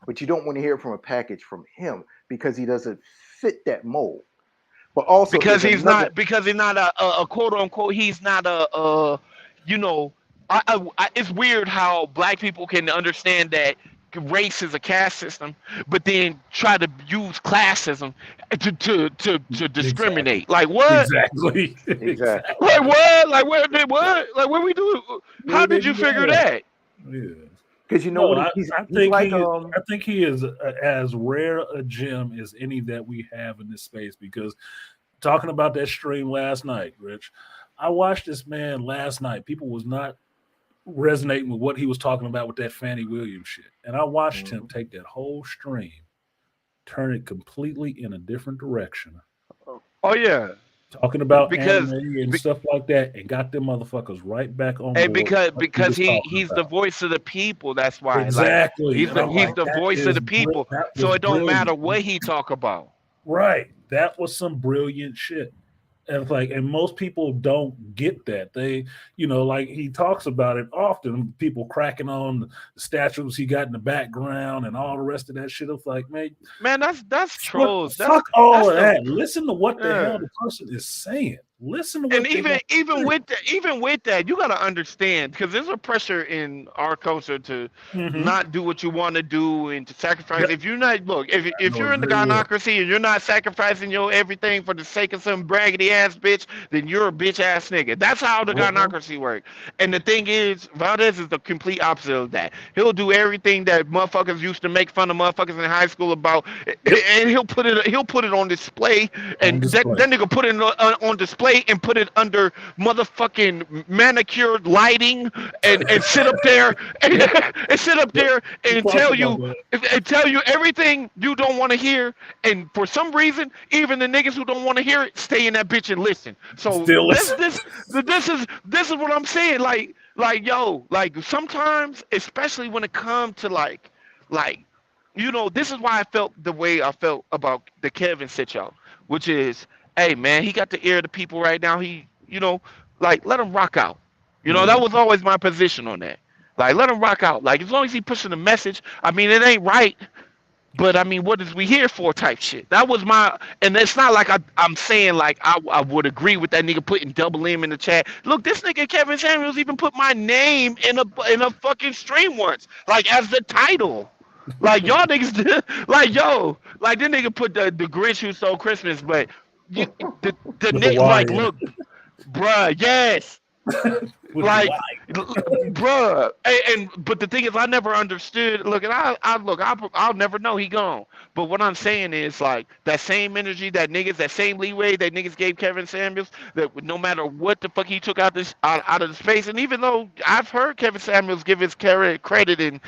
but you don't want to hear it from a package from him because he doesn't fit that mold. But also, there's another.
Because he's not a quote unquote he's not you know it's weird how black people can understand that race is a caste system but then try to use classism to
Exactly.
discriminate like what
Exactly.
Exactly.
Exactly.
like what like what we do how
Where they
did you
do
figure
that?
that
Yeah.
Because you know
No,
what
I
he's
think
like
I think he is as rare a gem as any that we have in this space. Because talking about that stream last night, Rich, I watched this man last night. People was not resonating with what he was talking about with that Fannie Williams shit, and I watched him
Mhm.
take that whole stream, turn it completely in a different direction,
oh yeah
talking about anime
because
and stuff like that, and got them motherfuckers right back on
and
board with what he
because
was talking
he's the
about.
voice of the people. That's why, like,
Exactly. And I'm
he's
like,
the voice of the people.
that
So
was
it don't matter
brilliant.
what he talk about.
Right. That was some brilliant shit. And it's like, and most people don't get that. They, like he talks about it often, people cracking on the statues he got in the background and all the rest of that shit. It's like, man,
Man, that's
fuck,
trolls.
fuck all
That's
of
the
that. Listen to what the
yeah.
hell the person is saying. Listen to
And
what they got to
even with that, you gotta understand because there's a pressure in our culture to
say. Mm-hmm.
not do what you want to do and to sacrifice.
Yep.
If you're not look,
I
if
know
you're
it
in the
very well.
gynocracy and you're not sacrificing your everything for the sake of some braggedy ass bitch, then you're a bitch ass nigga. That's how the
Uh-huh.
gynocracy works. And the thing is, Valdez is the complete opposite of that. He'll do everything that motherfuckers used to make fun of motherfuckers in high school about,
Yep.
and he'll put it on display,
On
and
display.
that nigga put it on display and put it under motherfucking manicured lighting and sit up there and sit up
Yep.
there
He
and
talks
tell
about
you
that.
everything you don't want to hear and for some reason even the niggas who don't want to hear it stay in that bitch and listen so
Still listen.
this is what I'm saying like yo like sometimes especially when it comes to like This is why I felt the way I felt about the Kevin sit out, which is, hey man, he got the ear of the people right now. Like let him rock out. That
Mhm.
was always my position on that. Like let him rock out. Like as long as he pushing the message. I mean, it ain't right. But I mean, what is we here for type shit? That was and it's not like I'm saying like I would agree with that nigga putting double M in the chat. Look, this nigga Kevin Samuels even put my name in a fucking stream once, like as the title. Like y'all niggas, like yo, like this nigga put the Grinch who stole Christmas, but you,
With the Y
like
in
look, bruh, yes,
it. With the
like,
Y.
bruh, but the thing is, I never understood. Look, and I'll never know he gone. But what I'm saying is, like, that same energy that same leeway that niggas gave Kevin Samuels, that no matter what the fuck he took out of the space, and even though I've heard Kevin Samuels give his credit, and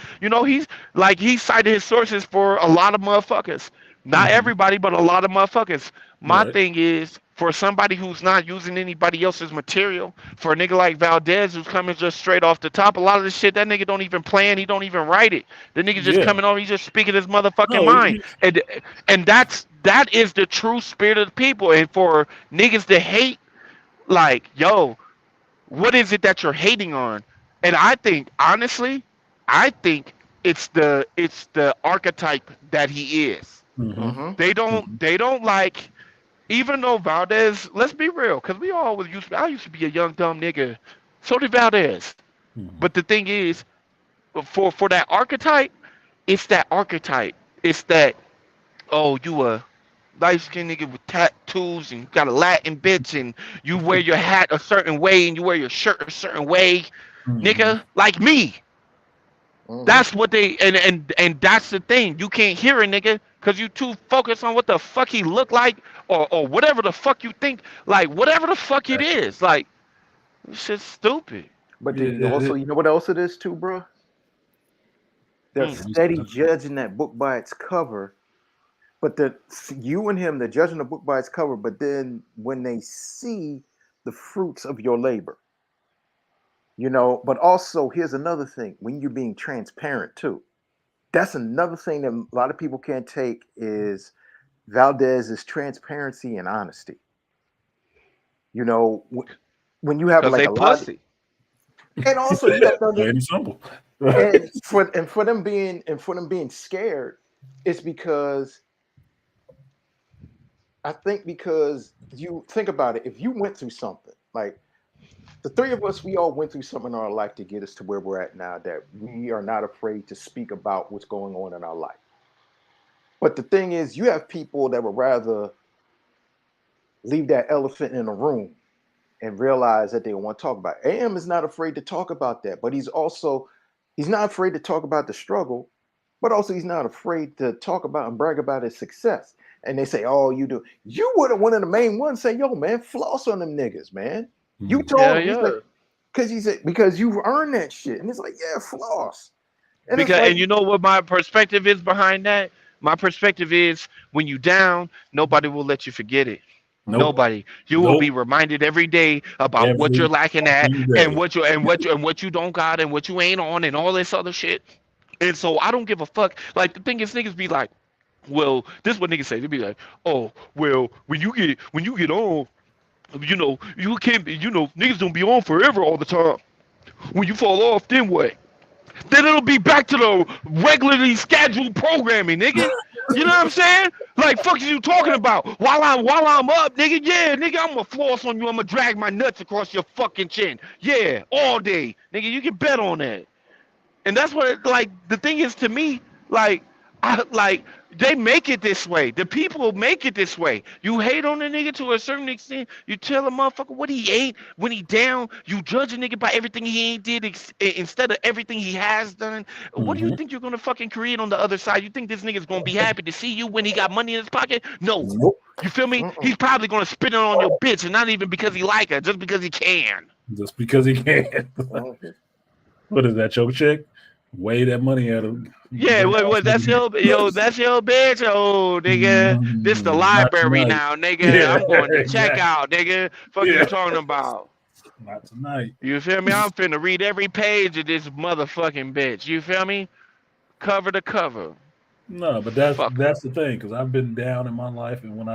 he cited his sources for a lot of motherfuckers. Not
Mhm.
everybody, but a lot of motherfuckers. My
Right.
thing is, for somebody who's not using anybody else's material, for a nigga like Valdez who's coming just straight off the top, a lot of the shit that nigga don't even plan, he don't even write it. The nigga just
Yeah.
coming on, he's just speaking his motherfucking
No.
mind, and that is the true spirit of the people. And for niggas to hate, like, yo, what is it that you're hating on? And I think honestly, I think it's the archetype that he is.
Mhm.
Mm-hmm.
They don't like, even though Valdez, let's be real, because I used to be a young dumb nigga. So did Valdez.
Mhm.
But the thing is, for that archetype, it's that archetype. It's that, oh, you a light skinned nigga with tattoos and you got a Latin bitch and you wear your hat a certain way and you wear your shirt a certain way,
Mhm.
nigga, like me.
Mm-hmm.
That's what they and that's the thing. You can't hear a nigga because you too focused on what the fuck he look like, or whatever the fuck you think, like whatever the fuck it
Exactly.
is. Like this shit's stupid.
But
Yeah.
then you know what else it is too, bro? They're
Mm.
Tell me something.
steady judging that book by its cover. But you and him, they're judging the book by its cover. But then when they see the fruits of your labor, but also here's another thing: when you're being transparent too, that's another thing that a lot of people can't take is Valdez's transparency and honesty. When you have
Cause
like
they
a lot of,
pussy.
and also you have to
Plain and simple.
and for them being scared, it's because I think because you think about it, if you went through something like the three of us, we all went through something in our life to get us to where we're at now, that we are not afraid to speak about what's going on in our life. But the thing is, you have people that would rather leave that elephant in the room and realize that they don't want to talk about it. AM is not afraid to talk about that, but he's not afraid to talk about the struggle, but also he's not afraid to talk about and brag about his success. And they say, "Oh, you do." You would have one of the main ones say, "Yo, man, floss on them niggas, man." You
Mhm.
told
Hell
him, he's like,
yeah.
because you've earned that shit, and it's like, yeah, floss, and it's
Because
like,
and you know what my perspective is behind that? My perspective is when you down, nobody will let you forget it.
Nope.
Nobody. You will be
Nope.
reminded every day about what you're
Every
lacking at
fucking
and
day.
what you don't got and what you ain't on and all this other shit. And so I don't give a fuck. Like the thing is, niggas be like, well, this is what niggas say. They be like, oh, well, when you get on, you can't be, niggas don't be on forever all the time. When you fall off, then what? Then it'll be back to the regularly scheduled programming, nigga. You know what I'm saying? Like, fuck is you talking about? While I'm up, nigga, yeah, nigga, I'm gonna floss on you. I'm gonna drag my nuts across your fucking chin. Yeah, all day, nigga. You can bet on that. And that's what, like, the thing is to me, like, like they make it this way. The people make it this way. You hate on the nigga to a certain extent. You tell a motherfucker what he ain't when he down. You judge a nigga by everything he ain't did instead of everything he has done. What do you
Mhm.
think you're gonna fucking create on the other side? You think this nigga's gonna be happy to see you when he got money in his pocket? No.
Nope.
You feel me?
mm-mm.
He's probably gonna spit it on your bitch, and not even because he like her, just because he can.
Just because he can.
Mhm.
What is that, your chick? Weigh that money at him.
Yeah,
Bring
what
that
that's your that's your bitch. Oh, nigga, this the
Not
library
tonight.
now, nigga.
Yeah,
I'm going to check
exactly.
out, nigga. Fuck you
Yeah.
talking about?
Not tonight.
You feel me? I'm finna read every page of this motherfucking bitch. You feel me? Cover to cover.
No, but
Fuck 'em.
that's the thing because I've been down in my life, and when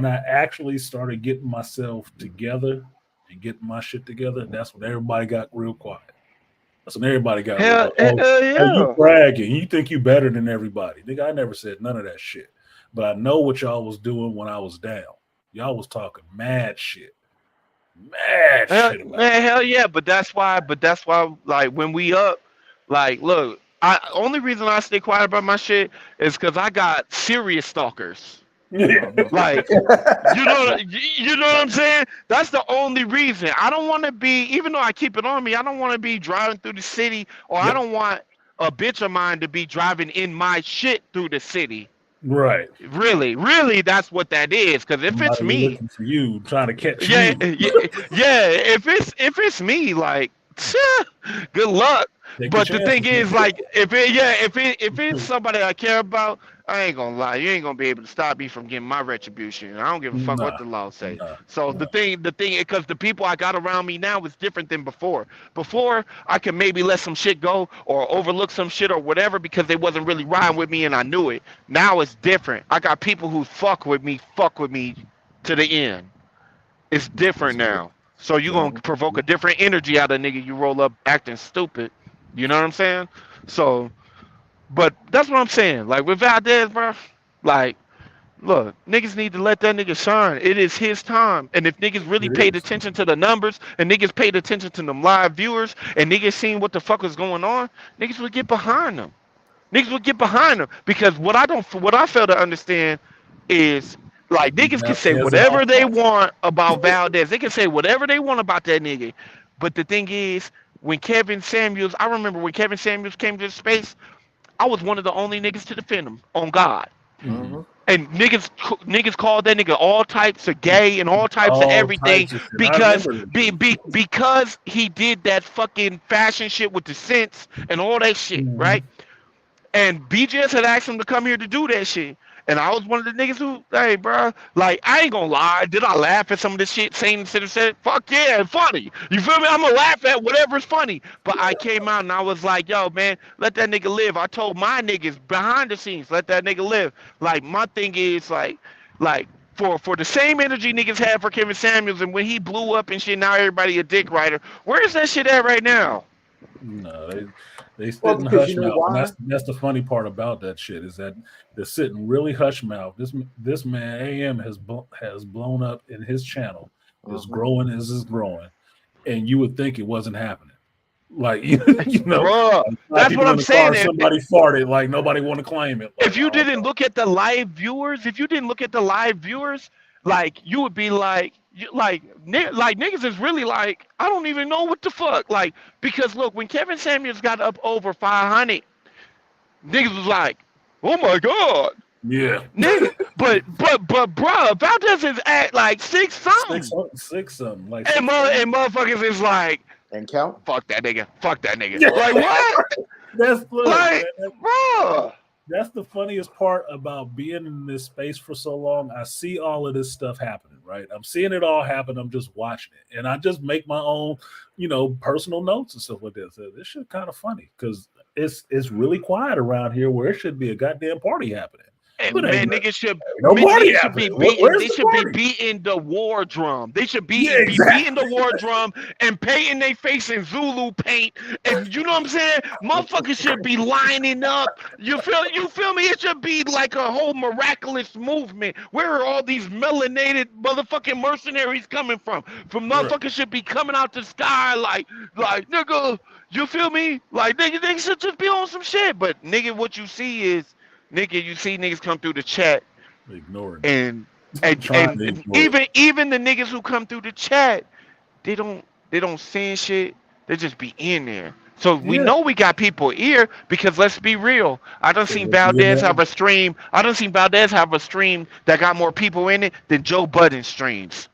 I actually started getting myself together and getting my shit together, that's when everybody got real quiet. That's when everybody got real
Hell,
quiet. Oh, you
yeah.
bragging? You think you better than everybody, nigga? I never said none of that shit. But I know what y'all was doing when I was down. Y'all was talking mad
Hell,
shit about
man, hell yeah. But that's why. But that's why. Like when we up, like look. Only reason I stay quiet about my shit is because I got serious stalkers.
me.
Mhm.
Like you know what I'm saying? That's the only reason. I don't want to be, even though I keep it on me, I don't want to be driving through the city, or I
Yep.
don't want a bitch of mine to be driving in my shit through the city.
Right.
Really, really, that's what that is. Because if it's
Somebody
me,
looking for you, trying to catch
yeah,
you.
yeah, yeah. If it's me, like, good luck.
Take your
But the thing
chances,
is,
nigga.
like, if it's somebody I care about, I ain't gonna lie. You ain't gonna be able to stop me from getting my retribution. I don't give a fuck what
Nah,
the law say.
nah,
So
nah.
because the people I got around me now is different than before. Before I could maybe let some shit go or overlook some shit or whatever because they wasn't really riding with me and I knew it. Now it's different. I got people who fuck with me to the end. It's different
That's good.
now. So you
Yep.
gonna provoke a different energy out of nigga. You roll up acting stupid. You know what I'm saying? So, but that's what I'm saying. Like with Valdez, bro. Like, look, niggas need to let that nigga shine. It is his time. And if niggas really
It
paid
is.
attention to the numbers and niggas paid attention to them live viewers and niggas seen what the fuck was going on, niggas would get behind them. Niggas would get behind him because what I fail to understand is like
Keep
niggas can say
Valdez in our
whatever they
thoughts.
want about Valdez. They can say whatever they want about that nigga. But the thing is, when Kevin Samuels, I remember when Kevin Samuels came to the space, I was one of the only niggas to defend him on God.
Mm-hmm.
Mhm.
And niggas called that nigga all types of gay and all types of
All
everything
types of shit. I
because
remember that shit.
because he did that fucking fashion shit with the scents and all that shit,
Mm-hmm.
right? And BGS had asked him to come here to do that shit. And I was one of the niggas who, hey, bro, like, I ain't gonna lie. Did I laugh at some of this shit Satan said? Fuck yeah, it's funny. You feel me? I'm gonna laugh at whatever's funny. But I came out and I was like, yo, man, let that nigga live. I told my niggas behind the scenes, let that nigga live. Like, my thing is, like, for the same energy niggas had for Kevin Samuels and when he blew up and shit, now everybody a dick writer. Where's that shit at right now?
No, they
Well,
sit in
because you
hush
know
mouth, and
why?
that's the funny part about that shit is that they're sitting really hush mouth. This man AM has blown up in his channel, is
Mhm.
growing as is growing, and you would think it wasn't happening. Like
Bruh,
like five
that's what
people in
I'm
the car,
saying.
somebody farted, like nobody want to claim it. Like
If you
oh
didn't
no,
look at the live viewers, if you didn't look at the live viewers, like you would be like, like niggas is really like, I don't even know what the fuck, like because look, when Kevin Samuels got up over 500, niggas was like, oh my god,
yeah,
nigga, but bruh, Valdez is at like six
six
something,
six something, like
and
6 something.
and motherfuckers is like,
And count.
fuck that nigga,
Yeah,
like what,
that's look,
like,
man.
bruh.
That's the funniest part about being in this space for so long. I see all of this stuff happening, right? I'm seeing it all happen. I'm just watching it. And I just make my own, personal notes and stuff like that. So this shit kind of funny because it's really quiet around here where it should be a goddamn party happening. But
Mhm.
ain't
Man,
no, ain't no party
niggas should
happening.
be beating.
Where's
They
the
should be
party?
beating the war drum. They should
Yeah,
be beating the
exactly.
war drum and painting their face in Zulu paint. And you know what I'm saying? Motherfuckers should be lining up. You feel me? It should be like a whole miraculous movement. Where are all these melanated motherfucking mercenaries coming from? From
Right.
motherfuckers should be coming out the sky like nigga. You feel me? Like nigga, they should just be on some shit. But nigga, what you see is nigga, you see niggas come through the chat
Ignoring it.
and
Trying to ignore it.
even the niggas who come through the chat, they don't they don't send shit. They just be in there. So we
Yeah.
know we got people here because let's be real. I done
So
seen
let's be in
Valdez
there.
have a stream. I done seen Valdez have a stream that got more people in it than Joe Budden streams.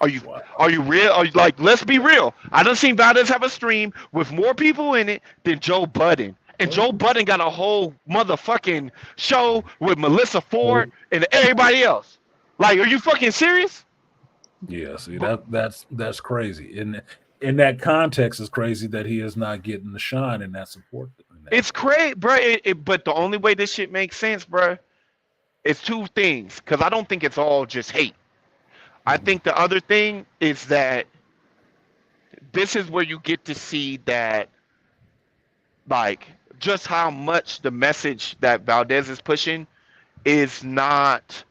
Are you
Wow.
are you real? Are you like let's be real. I done seen Valdez have a stream with more people in it than Joe Budden. And Joe
Mhm.
Budden got a whole motherfucking show with Melissa
So
Ford and everybody else. Like, are you fucking serious?
yeah, see
Bro,
that's crazy. In that context, is crazy that he is not getting the shine and that support. than that.
It's crazy, bro. But the only way this shit makes sense, bro, is two things. Because I don't think it's all just hate. I
Mhm.
think the other thing is that this is where you get to see that, like, just how much the message that Valdez is pushing is not.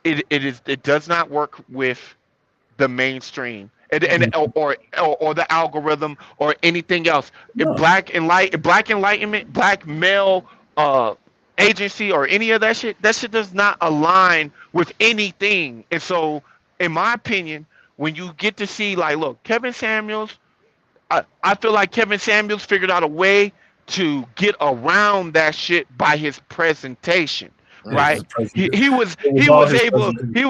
It does not work with the mainstream and
Mhm.
or the algorithm or anything else. If
No,
black enlightenment, black male uh agency or any of that shit does not align with anything. And so, in my opinion, when you get to see, like, look, Kevin Samuels, I feel like Kevin Samuels figured out a way to get around that shit by his presentation,
it was
Mm-hmm.
right?
a presentation. It was
He
all
was
his
able
presentation.
he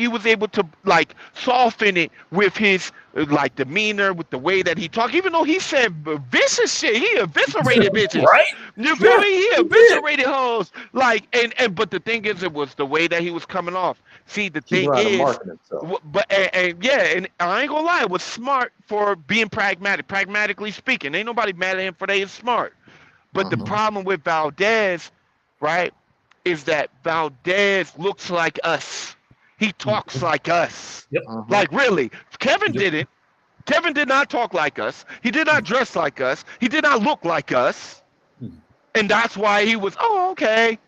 was able to like soften it with his like demeanor, with the way that he talked, even though he said vicious shit. He eviscerated bitches.
Right?
You feel
Yeah,
me? He
he did.
eviscerated hoes. Like, and but the thing is, it was the way that he was coming off. See, the
He knew
thing
how to
is,
market himself.
but and yeah, and I ain't gonna lie, it was smart for being pragmatic. Pragmatically speaking, ain't nobody mad at him for that. He's smart. But the
Mm-hmm.
problem with Valdez, right, is that Valdez looks like us. He talks
Mhm.
like us.
Yep.
Mm-hmm.
Like, really, Kevin
Yep.
didn't. Kevin did not talk like us. He did not dress like us. He did not look like us.
Mhm.
And that's why he was, oh, okay.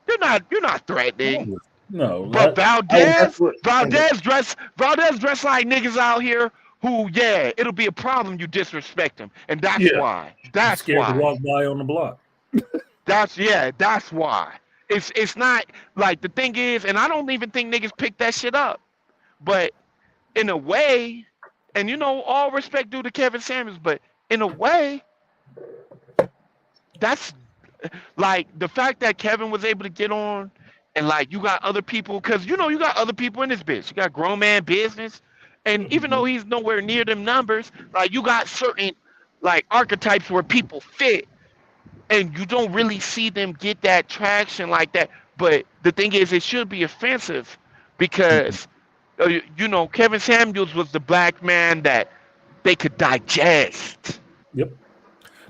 You're not threatening.
No,
But
that I was.
That's what. And
Valdez dress like niggas out here who, yeah, it'll be a problem you disrespect him. And that's
Yeah,
why.
I'm
That's
scared to
why.
walk by on the block.
That's why. It's not like the thing is, and I don't even think niggas pick that shit up. But in a way, and all respect due to Kevin Samuels, but in a way, that's like the fact that Kevin was able to get on, and like you got other people, because you got other people in this bitch. You got grown man business, and even
Mhm.
though he's nowhere near them numbers, like you got certain like archetypes where people fit, and you don't really see them get that traction like that. But the thing is, it should be offensive
Mhm.
because Kevin Samuels was the black man that they could digest.
Yep.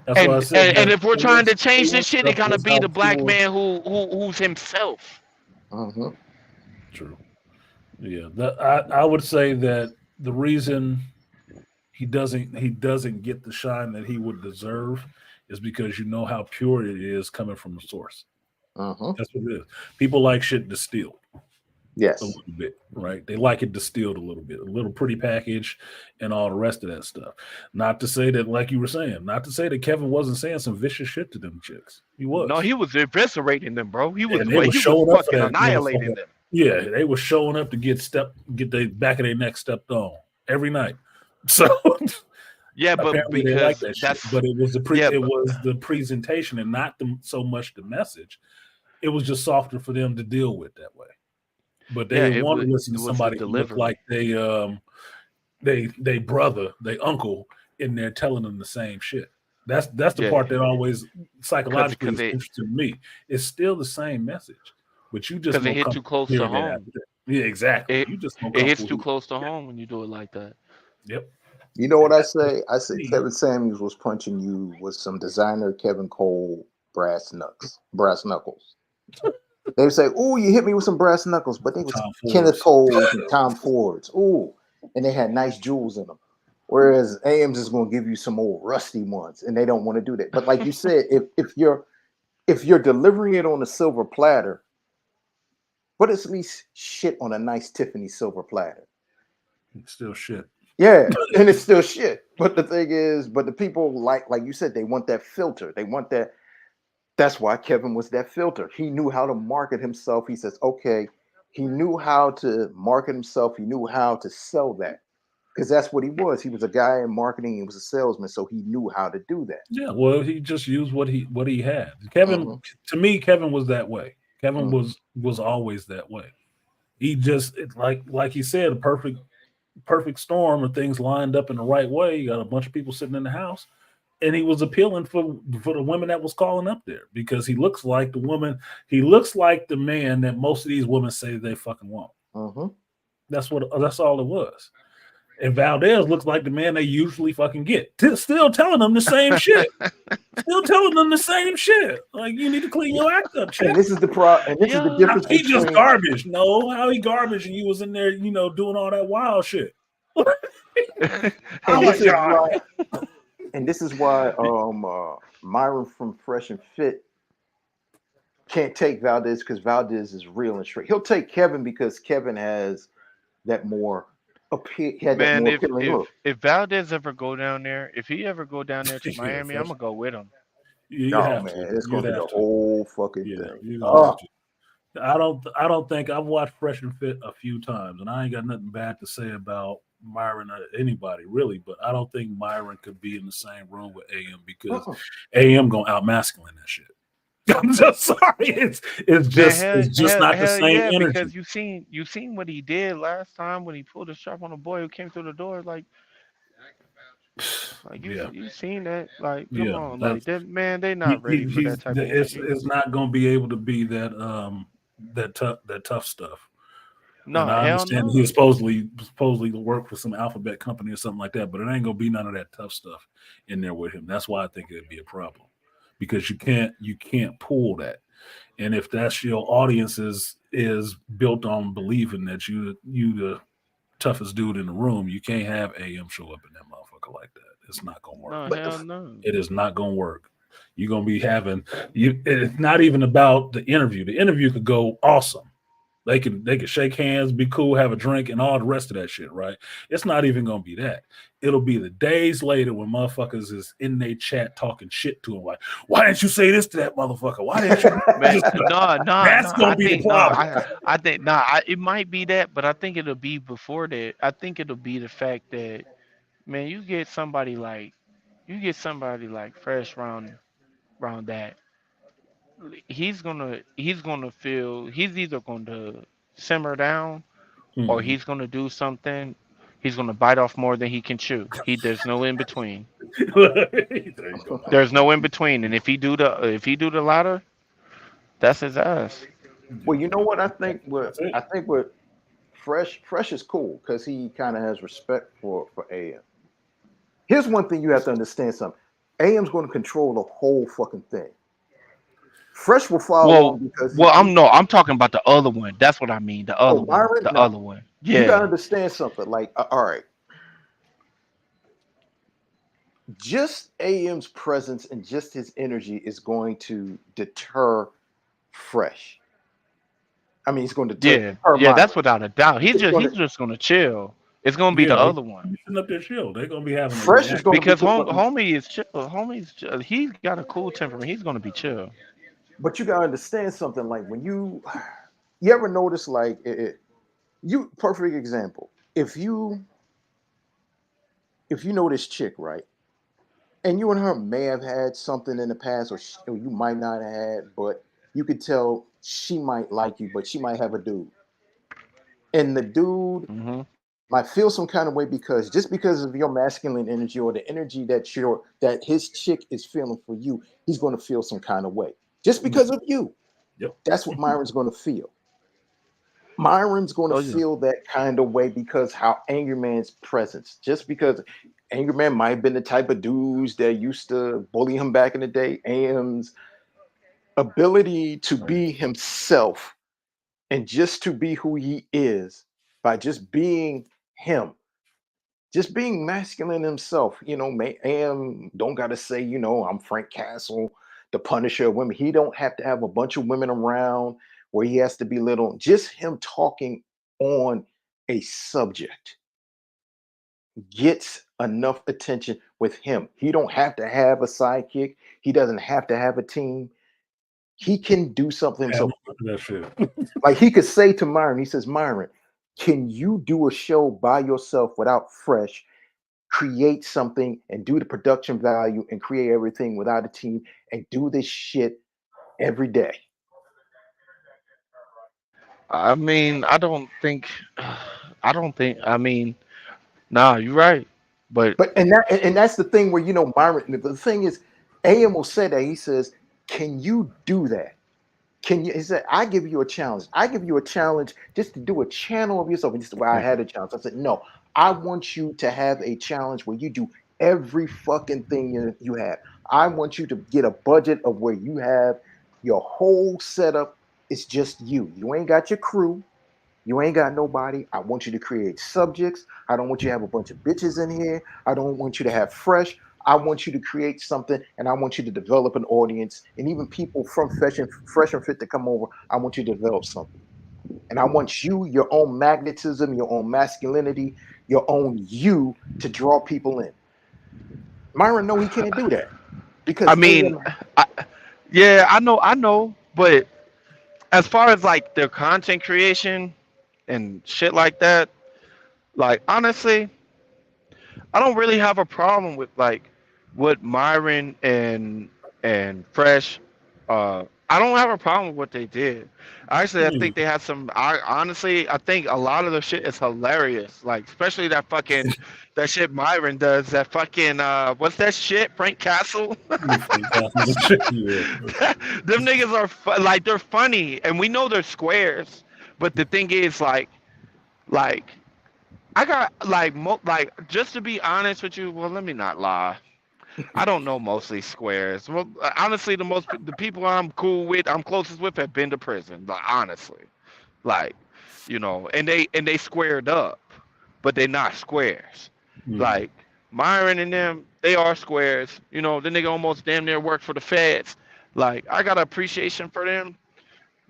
That's why I
And,
said
and and
that
if we're trying to change this
Ford's
shit, it
stuff
gotta
was
be
how
the black
Ford.
man who's himself.
mm-hmm.
True. Yeah. I would say that the reason he doesn't get the shine that he would deserve is because you know how pure it is coming from the source.
Mm-hmm.
That's what it is. People like shit distilled a
Yes.
little bit, right? They like it distilled a little bit, a little pretty package, and all the rest of that stuff. Not to say that, like you were saying, not to say that Kevin wasn't saying some vicious shit to them chicks. He
No,
was,
he was eviscerating them, bro.
and they was
He was
showing up for
fucking
that
annihilating
motherfucker.
them.
Yeah, they was showing up to get the back of their neck stepped on every night. So
Yeah, but
apparently they like
because
that shit.
that's
But
yeah,
it
but
was the presentation and not so much the message. It was just softer for them to deal with that way. But they
yeah,
didn't want to listen
it
to
was the
somebody who looked like
delivery.
they brother, they uncle in there telling them the same shit. That's the
Yeah,
part that always psychologically
because
is interesting to me. It's still the same message, but you just more
it hit too
comfortable
close to
hearing it after
home.
that. Yeah, exactly.
It
You just more
it hits
comfortable
too
hearing
close to
it.
home when you do it like that.
Yep.
You know what
And
I
that's what
say? I say
me.
Kevin Samuels was punching you with some designer Kevin Cole brass knuckles. They would say, "Ooh, you hit me with some brass knuckles," but they was
Tom
Kenneth
Ford's.
Cole's and Tom Ford's. Ooh, and they had nice jewels in them. Whereas AM's is going to give you some old rusty ones, and they don't want to do that. But like you said, if you're delivering it on a silver platter, put at least shit on a nice Tiffany silver platter.
Still shit.
Yeah, and it's still shit. But the thing is, but the people like you said, they want that filter. They want that. That's why Kevin was that filter. He knew how to market himself. He says, okay, he knew how to market himself. He knew how to sell that because that's what he was. He was a guy in marketing. He was a salesman, so he knew how to do that.
Yeah, well, he just used what he had. Kevin,
Mm-hmm,
to me, Kevin was that way. Kevin
mm-hmm,
was always that way. He just like he said, a perfect storm of things lined up in the right way. You got a bunch of people sitting in the house, and he was appealing for the women that was calling up there because he looks like the woman. He looks like the man that most of these women say they fucking want.
mm-hmm.
That's all it was. And Valdez looks like the man they usually fucking get. Still telling them the same shit. Still telling them the same shit. Like, you need to clean your act up,
And
Chip.
this is the pro. And this is the
Yeah.
How
difference
he just
between.
garbage? No, how he garbage and you was in there, doing all that wild shit. Oh
And
my
this is
god.
why. And this is why Myron from Fresh and Fit can't take Valdez because Valdez is real and straight. He'll take Kevin because Kevin has that more had that
Man,
more
if
appealing
if
look.
if Valdez ever go down there, if he ever go down there to
Yeah,
Miami, I'm
fresh.
gonna go with him.
You
Oh
have
man,
to.
it's
You'd
gonna be
have
the
to.
whole fucking
Yeah,
thing.
you're gonna have
Oh,
to. I don't think I've watched Fresh and Fit a few times, and I ain't got nothing bad to say about Myron or anybody really, but I don't think Myron could be in the same room with AM because
uh-uh.
AM gonna out masculine that shit. I'm just sorry. It's
Man,
just
hell,
it's just
hell,
not the
hell
same
yeah,
energy.
because you seen what he did last time when he pulled the strap on the boy who came through the door. Like
Yeah,
you seen that? Like, come
yeah.
on, like
That's
that man. They not ready for
he's
that type of energy.
it's not gonna be able to be that tough stuff. And
No,
I
hell
understand he
no.
supposedly work for some alphabet company or something like that, but it ain't gonna be none of that tough stuff in there with him. That's why I think it'd be a problem because you can't pull that. And if that's your audience is built on believing that you the toughest dude in the room, you can't have AM show up in that motherfucker like that. It's not gonna work.
No,
But
hell no.
It is not gonna work. You're gonna be having you. It's not even about the interview. The interview could go awesome. They could shake hands, be cool, have a drink, and all the rest of that shit, right? It's not even gonna be that. It'll be the days later when motherfuckers is in their chat talking shit to him, like, why didn't you say this to that motherfucker? Why didn't you
Man,
just
no, no,
that's
no. I
gonna be the
think no.
problem.
I think no. It might be that, but I think it'll be before that. I think it'll be the fact that man, you get somebody like fresh round that. He's gonna feel he's either gonna simmer down or
Mhm.
he's gonna do something. He's gonna bite off more than he can chew. There's no in between.
There you go.
There's no in between. And if he do the latter, that's his ass.
well, you know what
That's it.
I think what Fresh is cool because he kind of has respect for AM. Here's one thing you have to understand: something. AM's going to control the whole fucking thing. Fresh will follow
Well,
along because
well,
he
I'm talking about the other one. That's what I mean. The other
oh
one.
Myron,
The
no.
other one.
You gotta
Yeah.
understand something. Like, all right, just AM's presence and just his energy is going to deter Fresh. I mean, he's going to
Yeah.
deter
Yeah.
Myron.
That's without a doubt. He's
It's
just
going to
he's just gonna chill. It's gonna be
Yeah,
the
they're
other one
gonna be sitting up there chill. They're gonna be having a
Fresh is
reaction.
going to be
because
doing.
homie is chill. Homie's chill. He's got a cool temperament. He's gonna be chill.
But you gotta understand something. Like when you ever notice like you perfect example. If you know this chick right, and you and her may have had something in the past, or you might not have had, but you could tell she might like you, but she might have a dude, and the dude
Hmm.
might feel some kind of way because just because of your masculine energy or the energy that his chick is feeling for you, he's going to feel some kind of way just
Yeah.
because of you.
Yep.
That's what Myron's going to feel. Myron's going to
Oh yeah.
feel that kind of way because how Angry Man's presence, just because Angry Man might have been the type of dudes that used to bully him back in the day. Am's ability to be himself and just to be who he is by just being him, just being masculine himself. Am don't got to say, I'm Frank Castle, the Punisher of women. He don't have to have a bunch of women around where he has to be little. Just him talking on a subject gets enough attention with him. He don't have to have a sidekick. He doesn't have to have a team. He can do something
Yeah,
himself.
that shit.
Like he could say to Myron, he says, Myron, can you do a show by yourself without Fresh, create something and do the production value and create everything without a team and do this shit every day?
I mean, I don't think. I don't think. I mean, nah, you're right. But
But and that's the thing where Myron. The thing is, AM will say that he says, "Can you do that? Can you?" He said, "I give you a challenge. I give you a challenge just to do a channel of yourself." And this is why I
Yeah.
had a challenge. I said, "No, I want you to have a challenge where you do every fucking thing you have. I want you to get a budget of where you have your whole setup. It's just you. You ain't got your crew. You ain't got nobody. I want you to create subjects. I don't want you to have a bunch of bitches in here. I don't want you to have fresh. I want you to create something, and I want you to develop an audience. And even people from fresh and fit to come over, I want you to develop something. And I want you, your own magnetism, your own masculinity, your own you to draw people in. Myron, no, he can't do that
I
because
mean, I, yeah, I know, but as far as like their content creation and shit like that, like honestly, I don't really have a problem with like what Myron and Fresh. I don't have a problem with what they did. Actually, I
Hmm.
think they had some. I honestly, I think a lot of the shit is hilarious. Like especially that fucking that shit Myron does. That fucking what's that shit? Frank Castle.
Frank Castle's a chick, yeah.
Them niggas are like they're funny, and we know they're squares. But the thing is, like I got like like just to be honest with you. Well, let me not lie. I don't know mostly squares. Well, honestly, the people I'm cool with, I'm closest with, have been to prison. Like, honestly, like and they squared up, but they not squares.
Mhm.
Like Myron and them, they are squares. The nigga almost damn near worked for the feds. Like I got appreciation for them,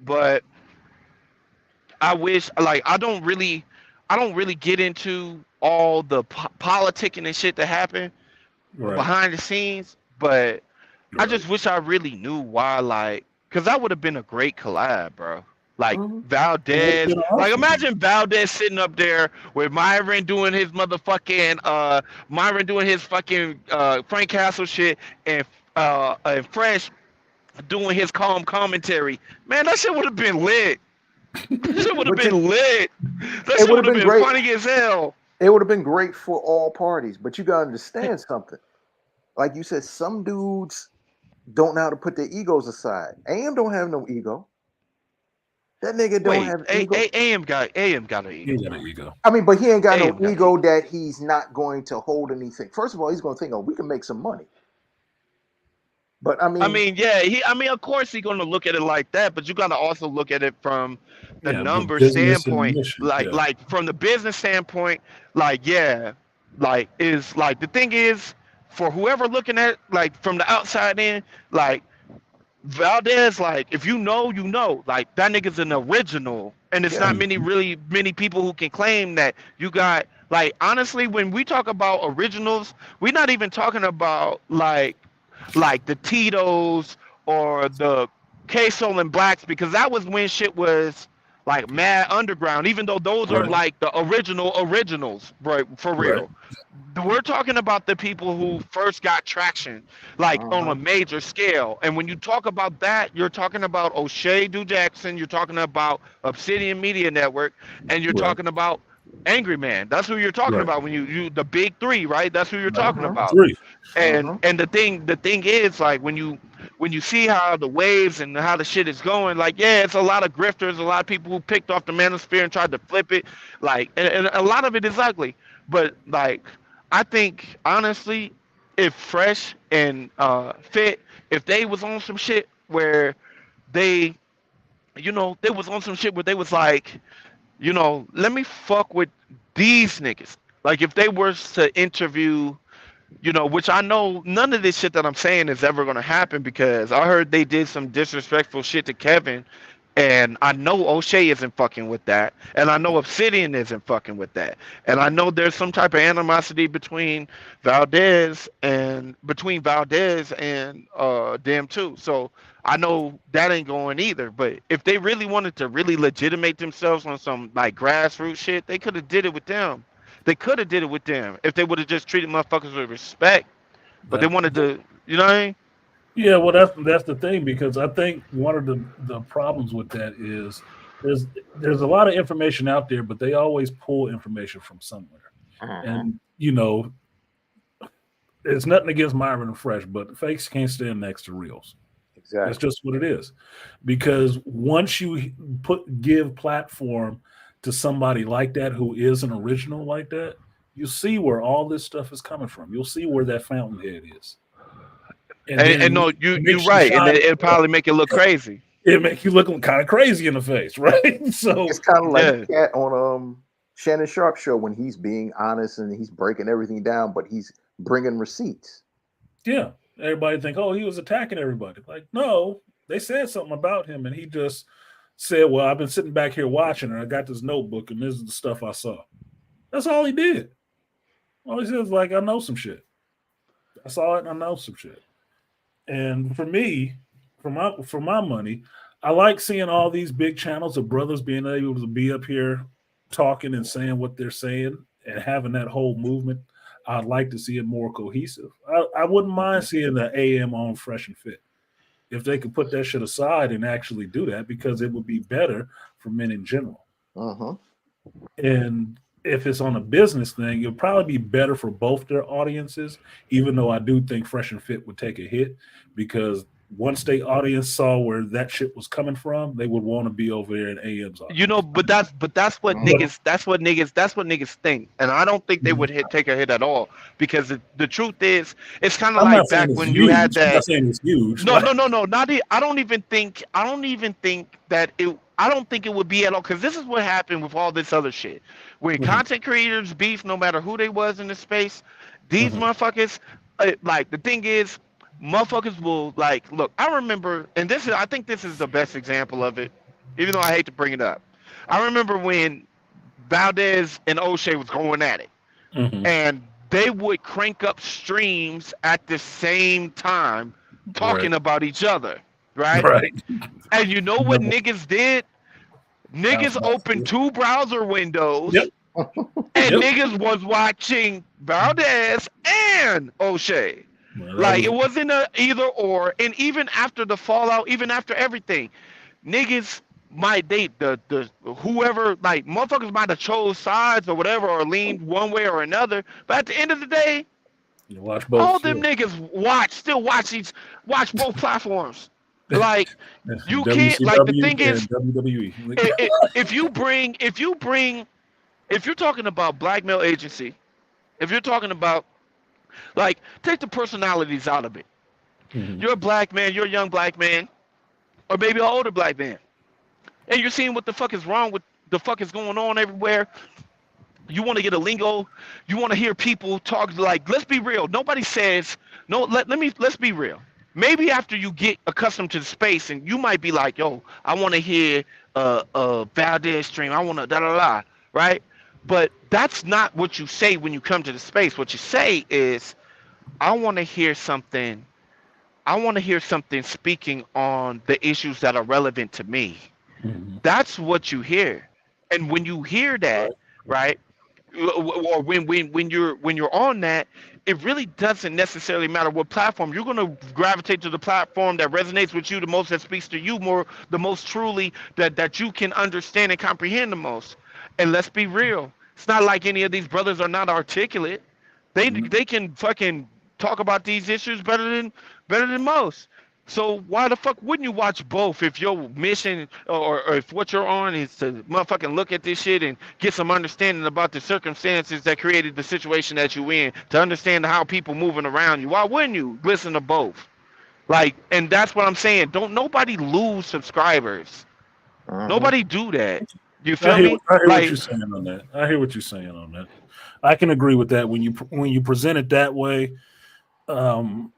but I wish like I don't really get into all the politicking and shit that happen
Right,
behind the scenes, but I
right.
just wish I really knew why, like, cause that would have been a great collab, bro. Like
Mhm.
It would have
Valdez,
been
like
awesome.
imagine Valdez sitting up there with Myron doing his motherfucking Myron doing his fucking Frank Castle shit and Fresh doing his calm commentary. Man, that shit would have been lit. That shit would have
But you,
been lit. That
it
shit
would have
would have
been
been
great.
funny as hell.
It would have been great for all parties. But you gotta understand something. Like you said, some dudes don't know how to put their egos aside. AM don't have no ego. That nigga don't
Wait,
have ego.
AM got an
He
ego,
ain't got
bro.
an ego.
I mean, but he ain't got no
AM got an
ego
ego.
that he's not going to hold anything. First of all, he's going to think, oh, we can make some money. But I
I
mean,
mean, yeah, of course he's gonna look at it like that, but you gotta also look at it from the
Yeah, but
number
business and
standpoint.
mission.
Like,
Yeah,
like from the business standpoint, like, yeah, like is like the thing is for whoever looking at like from the outside in, like Valdez, like if you know, you know, like that nigga's an original, and it's
yeah,
not
Mhm.
many people who can claim that you got. Like honestly, when we talk about originals, we're not even talking about like the Tito's or the K-Soul and Blacks because that was when shit was like mad underground. Even though those are
right,
like the originals, right? For
right,
real. We're talking about the people who first got traction, like on a
uh-huh,
major scale. And when you talk about that, you're talking about O'Shea Du Jackson, you're talking about Obsidian Media Network, and you're
right,
talking about Angry Man. That's who you're talking
right.
about when you the big three, right? That's who you're
Right.
talking
uh-huh,
The
about.
three.
And
uh-huh.
and the thing is like when you see how the waves and how the shit is going, like yeah, it's a lot of grifters, a lot of people who picked off the manosphere and tried to flip it, like and a lot of it is ugly. But like I think honestly, if Fresh and Fit, if they was on some shit where they they was on some shit where they was like, let me fuck with these niggas. Like if they were to interview which I know none of this shit that I'm saying is ever gonna happen because I heard they did some disrespectful shit to Kevin, and I know O'Shea isn't fucking with that, and I know Obsidian isn't fucking with that, and I know there's some type of animosity between Valdez and them too. So I know that ain't going either. But if they really wanted to really legitimate themselves on some like grassroots shit, they could have did it with them. They could have did it with them if they would have just treated motherfuckers with respect. But they
That,
wanted to, you know what I mean?
yeah, well, that's the thing because I think one of the problems with that is there's a lot of information out there, but they always pull information from somewhere,
Uh-huh.
and it's nothing against Myron and Fresh, but fakes can't stand next to reals. That's
Exactly.
just what it is. Because once you give platform to somebody like that who is an original like that, you see where all this stuff is coming from. You'll see where that fountainhead is, and then
And no,
it
you're
makes you
right, and
shine.
it'll probably make it look crazy.
It make you look kind of crazy in the face, right?
It's
So
kind of like
Yeah,
the cat on Shannon Sharp show when he's being honest and he's breaking everything down, but he's bringing receipts.
yeah, everybody think, oh, he was attacking everybody. Like, no, they said something about him, and he just said, well, I've been sitting back here watching, and I got this notebook, and this is the stuff I saw. That's all he did. All he said was like, I know some shit. I saw it, and I know some shit. And for me, for my money, I like seeing all these big channels of brothers being able to be up here talking and saying what they're saying and having that whole movement. I'd like to see it more cohesive. I wouldn't mind seeing the AM on Fresh and Fit if they could put that shit aside and actually do that because it would be better for men in general.
Uh-huh.
And if it's on a business thing, it'll probably be better for both their audiences, even though I do think Fresh and Fit would take a hit because once the audience saw where that shit was coming from, they would want to be over there in AM's audience.
but that's what
Mhm.
But
niggas think, and I don't think they would take a hit at all because the truth is, it's kind of
I'm not
like
saying
back
it's
when you had
huge. I'm not
that.
saying it's huge.
No,
Like,
no, no, no, not it. I don't think it would be at all because this is what happened with all this other shit. When
mhm,
content creators beef, no matter who they was in the space, these
mhm,
motherfuckers, like the thing is, motherfuckers will like look. I remember, and I think this is the best example of it, even though I hate to bring it up. I remember when Valdez and O'Shea was going at it
mhm.
and they would crank up streams at the same time
Right,
talking about each other, right?
right.
And you know what
Never
niggas did?
bounce
Niggas
back.
opened two browser windows
Yep,
and
yep.
niggas was watching Valdez and O'Shea.
Well, that
Like
was
it wasn't a either or. And even after the fallout, even after everything, niggas might the whoever like motherfuckers might have chose sides or whatever or leaned one way or another. But at the end of the day,
you watch
all
both. Yeah.
them niggas still watch both platforms. Like you can't like the
WCW
thing is,
and WWE. Like,
if you're talking about blackmail agency, if you're talking about like take the personalities out of it.
mhm,
You're a black man, you're a young black man, or maybe an older black man, and you're seeing what the fuck is wrong with the fuck is going on everywhere. You want to get a lingo, you want to hear people talk like let's be real. Nobody says no. Let's be real. Maybe after you get accustomed to the space, and you might be like, yo, I want to hear Valdez stream. I want to da da da, right? But that's not what you say when you come to the space. What you say is, I want to hear something. I want to hear something speaking on the issues that are relevant to me.
mhm.
That's what you hear. And when you hear that,
Right.
right? Or when you're on that, it really doesn't necessarily matter what platform you're going to gravitate to the platform that resonates with you the most, that speaks to you more, the most truly, that you can understand and comprehend the most. And let's be real, it's not like any of these brothers are not articulate.
Mhm.
They can fucking talk about these issues better than most. So why the fuck wouldn't you watch both if your mission or if what you're on is to motherfucking look at this shit and get some understanding about the circumstances that created the situation that you in, to understand how people moving around you? Why wouldn't you listen to both? Like, and that's what I'm saying. Don't nobody lose subscribers.
Uh-huh.
Nobody do that. You
I
feel
hear
me?
I hear what
Like,
you're saying on that. I hear what you're saying on that. I can agree with that when you present it that way.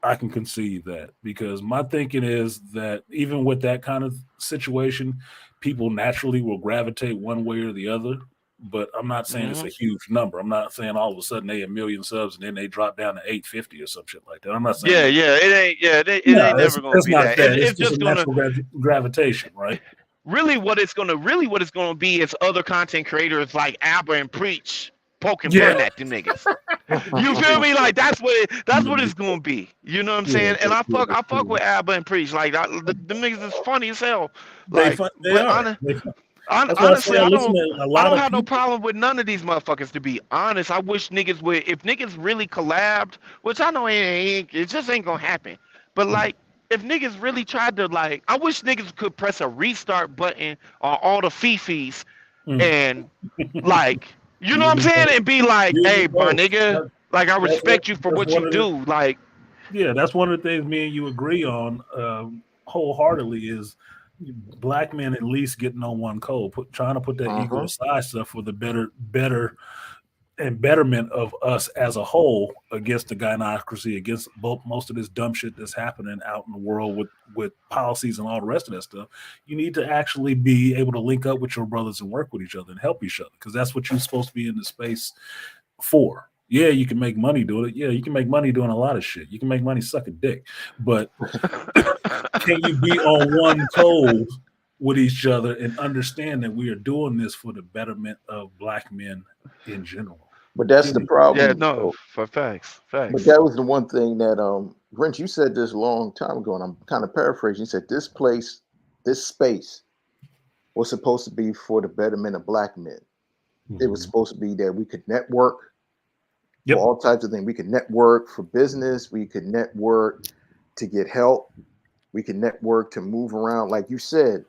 I can concede that because my thinking is that even with that kind of situation, people naturally will gravitate one way or the other. But I'm not saying it's
mhm.
a huge number. I'm not saying all of a sudden they 1 million subs and then they drop down to 850 or some shit like that. I'm not saying
Yeah,
that.
yeah, it ain't, yeah, it
No,
ain't never gonna
it's
be
not
that. It,
that. It's
it's
just a
just gonna
natural gravitation, right?
really what it's gonna be is other content creators like Abba and Preach poking
Yeah.
fun at them niggas. You feel me? Like that's what it's gonna be. You know what I'm
Yeah,
saying? And I fuck
yeah.
with Abba and Preach. Like them niggas is funny as hell.
They
Like,
they
but
are. That's why I say
honestly,
I
I
listen
don't.
to a
I
lot
don't
of
have no
people.
problem with none of these motherfuckers. To be honest, I wish niggas would. If niggas really collabed, which I know it just ain't gonna happen. But like, if niggas really tried to like, I wish niggas could press a restart button on all the fifis
Mm.
and like You know what I'm
Even
saying?
though,
And be like,
here you
hey, my
go.
nigga, like I respect you for
That's
what you
one of the
do. Like,
yeah, that's one of the things me and you agree on wholeheartedly is black men at least getting on one code, trying to put that ego
Uh-huh.
aside stuff for the better and betterment of us as a whole against the gynocracy, against both most of this dumb shit that's happening out in the world with policies and all the rest of that stuff. You need to actually be able to link up with your brothers and work with each other and help each other because that's what you're supposed to be in the space for. Yeah, you can make money doing it. Yeah, you can make money doing a lot of shit. You can make money sucking dick, but can you be on one code with each other and understand that we are doing this for the betterment of black men in general?
But that's the
Period.
yeah,
problem,
no,
though.
for facts,
But
facts.
that was the one thing that Grinch, you said this a long time ago, and I'm kind of paraphrasing. You said this place, this space was supposed to be for the betterment of black men. It was
Mhm.
supposed to be that we could network for
Yep.
all types of things. We could network for business, we could network to get help, we could network to move around. Like you said,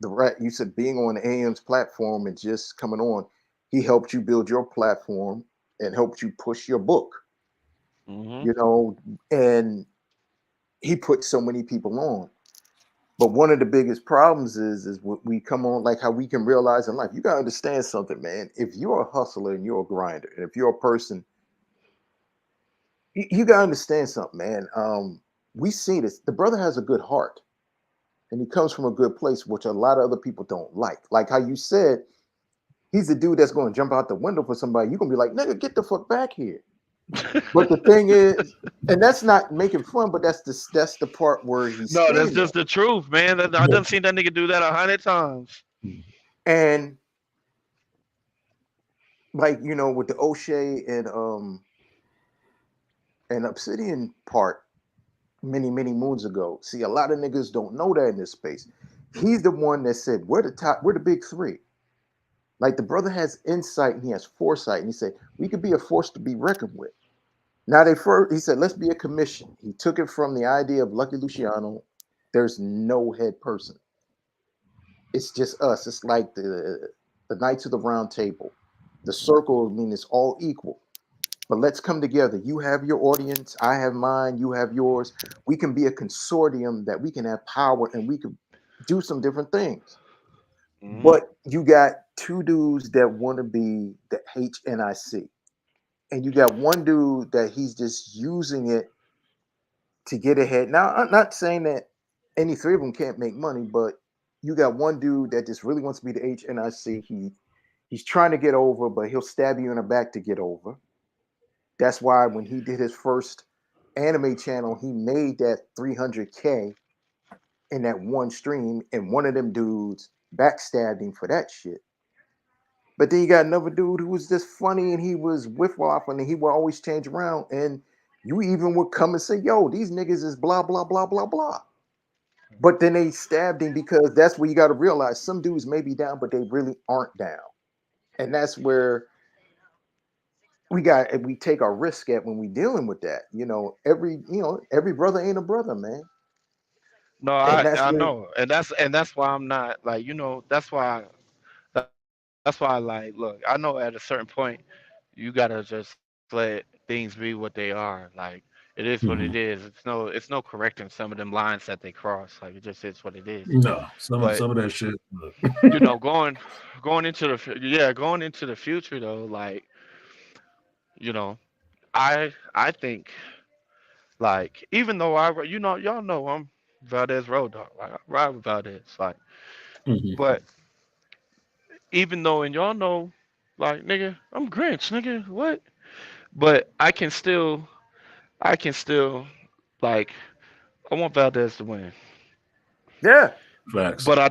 the right you said being on AM's platform and just coming on, he helped you build your platform and helped you push your book,
Hmm.
you know, and he put so many people on. But one of the biggest problems is what we come on, like how we can realize in life. You gotta understand something, man. If you're a hustler and you're a grinder, and if you're a person, you gotta understand something, man. We see this. The brother has a good heart, and he comes from a good place, which a lot of other people don't like. Like how you said, he's the dude that's going to jump out the window for somebody. You're gonna be like, nigga, get the fuck back here. But the thing is, and that's not making fun, but that's the part where he's
No, that's
scared of.
just the truth, man. I
Yeah.
done seen that nigga do that 100 times.
And like with the O'Shea and Obsidian part many moons ago. See, a lot of niggas don't know that in this space. He's the one that said, we're the top, we're the big three. Like the brother has insight and he has foresight, and he said, we could be a force to be reckoned with. Now they first he said, let's be a commission. He took it from the idea of Lucky Luciano. There's no head person. It's just us. It's like the Knights of the Round Table. The circle, I mean, it's all equal. But let's come together. You have your audience, I have mine, you have yours. We can be a consortium that we can have power and we can do some different things.
Hmm.
But you got two dudes that want to be the HNIC, and you got one dude that he's just using it to get ahead. Now, I'm not saying that any three of them can't make money, but you got one dude that just really wants to be the HNIC. He's trying to get over, but he'll stab you in the back to get over. That's why when he did his first anime channel, he made that 300K in that one stream, and one of them dudes backstabbed him for that shit. But then you got another dude who was just funny and he was with waffling and he would always change around. And you even would come and say, yo, these niggas is blah, blah, blah, blah, blah. But then they stabbed him because that's where you got to realize some dudes may be down, but they really aren't down. And that's where we take our risk at when we dealing with that. Every brother ain't a brother, man.
No,
And
I
that's
I
where
know, and that's why I'm not like that's why I like look. I know at a certain point, you gotta just let things be what they are. Like it is what it is.
Mhm.
It's no correcting some of them lines that they cross. Like it just is what it is.
No,
But
some of that shit. Look.
going into going into the future though, like you know, I think like even though y'all know I'm Valdez Road Dog. Like I ride with Valdez. Like
Mhm.
but even though and y'all know like nigga, I'm Grinch, nigga. What? But I can still like I want Valdez to win.
yeah,
Facts.
you know.
But I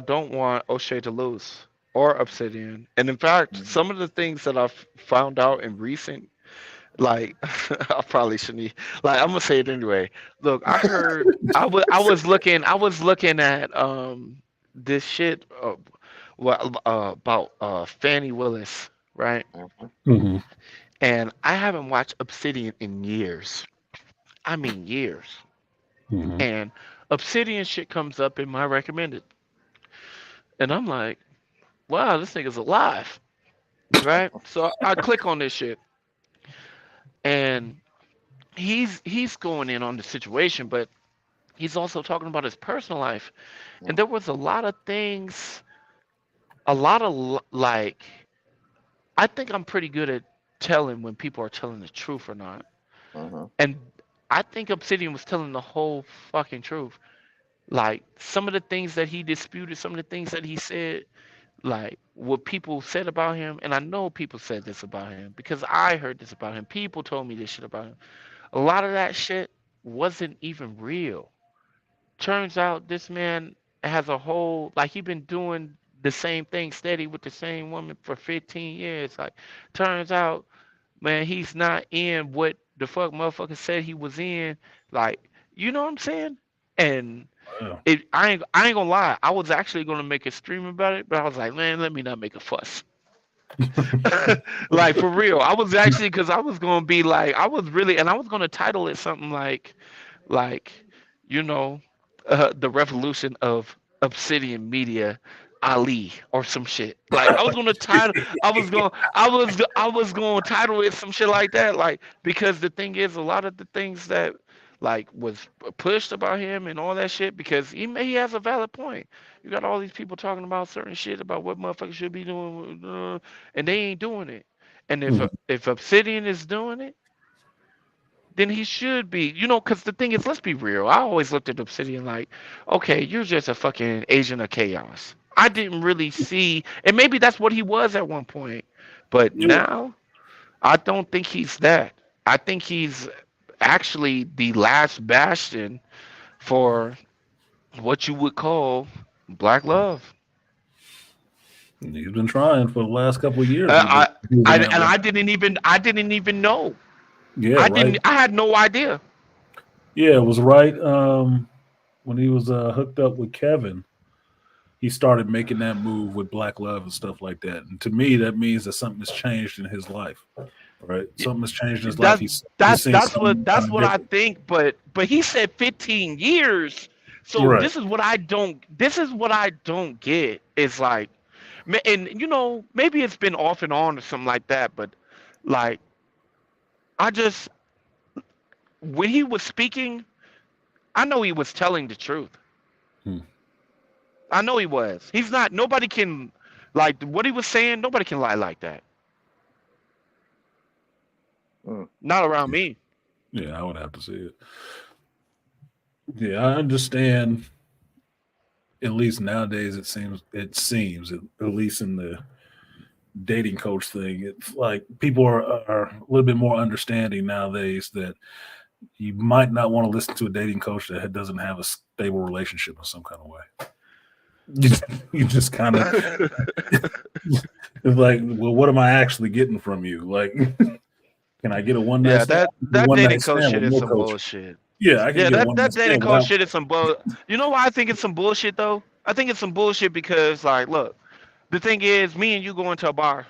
don't want O'Shea to lose or Obsidian. And in fact, some of the things that I've found out in recent, like I probably shouldn't. Like I'm gonna say it anyway. Look, I was looking at this shit about Fannie Willis, right?
Mhm.
Hmm.
And I haven't watched Obsidian in years. I mean years.
Hmm.
And Obsidian shit comes up in my recommended, and I'm like. wow, this nigga's alive, right? So I click on this shit, and he's going in on the situation, but he's also talking about his personal life, and
Mm,
there was a lot of things, a lot of like, I think I'm pretty good at telling when people are telling the truth or not,
mhm,
and I think Obsidian was telling the whole fucking truth. Like some of the things that he disputed, some of the things that he said, like what people said about him, and I know people said this about him because I heard this about him. People told me this shit about him. A lot of that shit wasn't even real. Turns out this man has a whole, like he been doing the same thing steady with the same woman for 15 years. Like turns out, man, he's not in what the fuck motherfucker said he was in. Like, you know what I'm saying? And
Yeah.
I ain't gonna lie. I was actually gonna make a stream about it, but I was like, man, let me not make a fuss. Like for real. I was actually because I was gonna be like, I was really, and I was gonna title it something like, you know, the revolution of Obsidian Media, Ali or some shit. Like I was gonna title, I was gonna title it some shit like that. Like because the thing is, a lot of the things that like was pushed about him and all that shit, because he has a valid point. You got all these people talking about certain shit about what motherfuckers should be doing, and they ain't doing it. And
Mhm.
if Obsidian is doing it, then he should be. You know, because the thing is, let's be real. I always looked at Obsidian like, okay, you're just a fucking agent of chaos. I didn't really see, and maybe that's what he was at one point, but
Yeah.
now I don't think he's that. I think he's actually the last bastion for what you would call black love.
He's been trying for the last couple of years to
I,
get moving that
and
way.
I didn't even know.
Yeah, right.
I had no idea.
Yeah, it was right when he was hooked up with Kevin. He started making that move with Black Love and stuff like that. And to me, that means that something has changed in his life. Right? Something has changed in his life.
That's
He's seen something kind
that's
of
what I
different.
think, but he said 15 years. So
Right.
this is what I don't get. Is like and maybe it's been off and on or something like that, but like I just when he was speaking, I know he was telling the truth.
Hmm.
I know he was. He's not nobody can like what he was saying, nobody can lie like that.
mm,
Not around me.
Yeah, I would have to see it. Yeah, I understand. At least nowadays, at least in the dating coach thing, it's like people are a little bit more understanding nowadays that you might not want to listen to a dating coach that doesn't have a stable relationship in some kind of way. You, you just kind of it's like, well, what am I actually getting from you? Like, can I get a one night
Yeah,
stand?
that
One
dating
night
coach
stand
shit
with
is
no
some
coaching.
bullshit.
Yeah, I can
Yeah,
get a one night
that dating
stand
coach
without.
shit is some bull. You know why I think it's some bullshit though? I think it's some bullshit because like, look, the thing is, me and you go into a bar,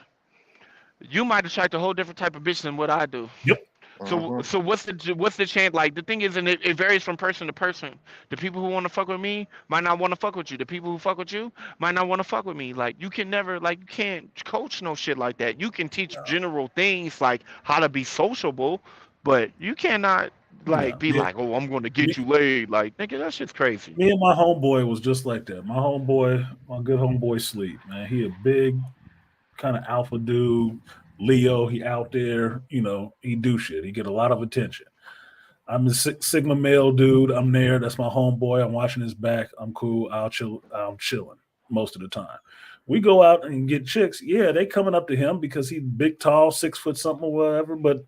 you might attract a whole different type of bitch than what I do.
Yep.
mhm.
So what's the chance? Like the thing is, and it varies from person to person. The people who want to fuck with me might not want to fuck with you. The people who fuck with you might not want to fuck with me. Like you can never, like you can't coach no shit like that. You can teach general things like how to be sociable, but you cannot like
No.
be like, oh, I'm going to
Me,
get you laid. Like nigga, that shit's crazy.
me and my homeboy was just like that. My homeboy, my good homeboy, Sleep, man. He a big kind of alpha dude. Leo, he out there. He do shit. He get a lot of attention. I'm a Sigma male dude. I'm there. That's my homeboy. I'm watching his back. I'm cool. I'll chill. I'm chilling most of the time. We go out and get chicks. Yeah, they coming up to him because he's big, tall, 6 foot something or whatever. But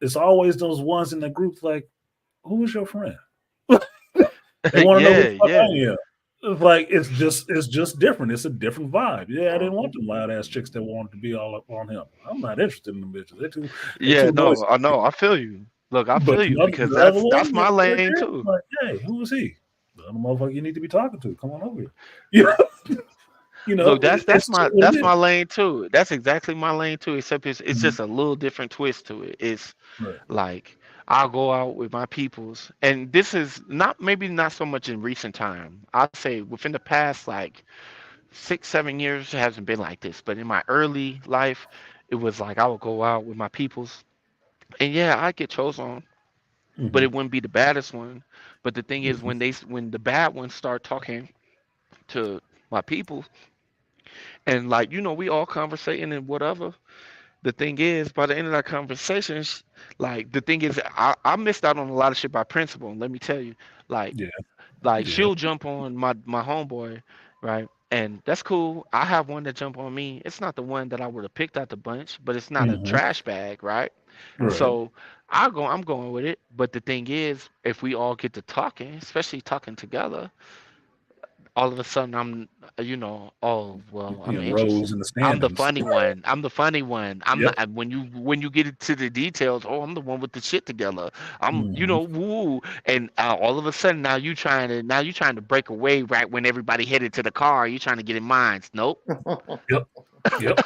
it's always those ones in the group like, who is your friend? They want to know who
Yeah,
the fuck
yeah,
I am. It's like it's just different. It's a different vibe. Yeah, I didn't want them loud ass chicks that wanted to be all up on him. I'm not interested in them bitches. They too
yeah.
noisy.
No, I know. I feel you. Look, I
But
feel you because
the other
that's
one,
my
right
lane
there,
too.
like, hey, who is he? The other motherfucker you need to be talking to. Come on over here. You know,
Look,
it's just what
that's
it is.
my lane too. That's exactly my lane too. Except it's
Mhm.
just a little different twist to it. It's
Right.
like I'll go out with my peoples, and this is not maybe not so much in recent time. I'll say within the past like 6, 7 years it hasn't been like this, but in my early life, it was like I would go out with my peoples, and yeah, I get chose on, but
Hmm.
it wouldn't be the baddest one. But the thing is, when the bad ones start talking to my people, and like we all conversating and whatever. The thing is, by the end of that conversation, like the thing is, I missed out on a lot of shit by principle. And let me tell you, like
Yeah,
like
yeah.
she'll jump on my homeboy, right? And that's cool. I have one that jump on me. It's not the one that I would have picked out the bunch, but it's not a
Hmm.
trash bag, right?
Right.
So I'm going with it. But the thing is, if we all get to talking, especially talking together, all of a sudden oh well, I'm
Being rose
interested.
in the
I'm the
standings.
funny one. I'm the funny one. I'm
Yep.
not when you get into the details. Oh, I'm the one with the shit together. I'm
Hmm.
woo, and all of a sudden now you trying to break away right when everybody headed to the car. You trying to get in mines. Nope.
Yep. Yep.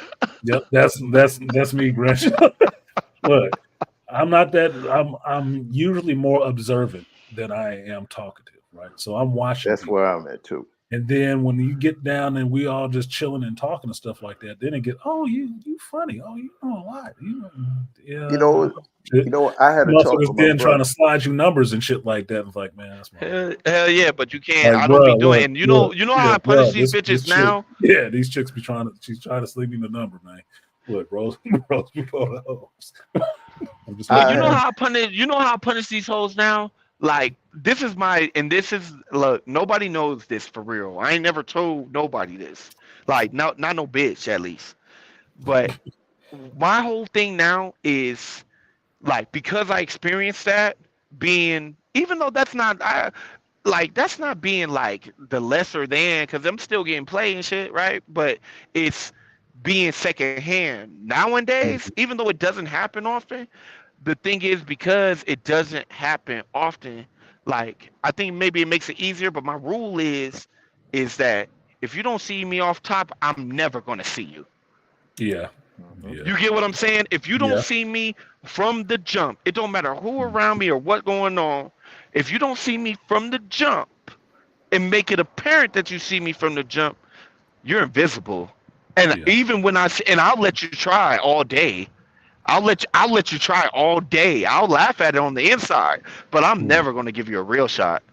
Yep. That's me, Gretchen. Look, I'm not that. I'm usually more observant than I am talkative, right? So I'm watching
That's
people.
where I'm at too.
And then when you get down and we all just chilling and talking and stuff like that, then it get, oh, you funny. Oh, you know a lot. You know,
You
yeah.
know, I had a talk
Motherfuckers
with my
then trying
brother.
to slide you numbers and shit like that. It's like, man, that's my homie.
Hell yeah, but you can't.
Like,
I don't be
bro,
doing.
look,
And
look,
you know how
yeah,
I punish
bro,
these
this
bitches
chick,
now.
yeah, these chicks be she's trying to sleep me the number, man. Look, bros, bros before the hoes. I'm just
But
letting
you
you
know
I
know.
how I punish. You know how I punish these hoes now. Like this is my and this is look. Nobody knows this for real. I ain't never told nobody this. Like not no bitch at least. But my whole thing now is like because I experienced that being even though that's not being like the lesser than because I'm still getting played and shit, right? But it's being secondhand nowadays.
Mhm.
Even though it doesn't happen often, the thing is because it doesn't happen often, like I think maybe it makes it easier, but my rule is that if you don't see me off top, I'm never gonna see you.
Yeah,
Mhm.
yeah,
You get what I'm saying? If you don't
yeah.
see me from the jump, it don't matter who around me or what going on. If you don't see me from the jump and make it apparent that you see me from the jump, you're invisible. And
Yeah.
even when and I'll let you try all day. I'll let you try all day. I'll laugh at it on the inside, but I'm
Mm.
never gonna give you a real shot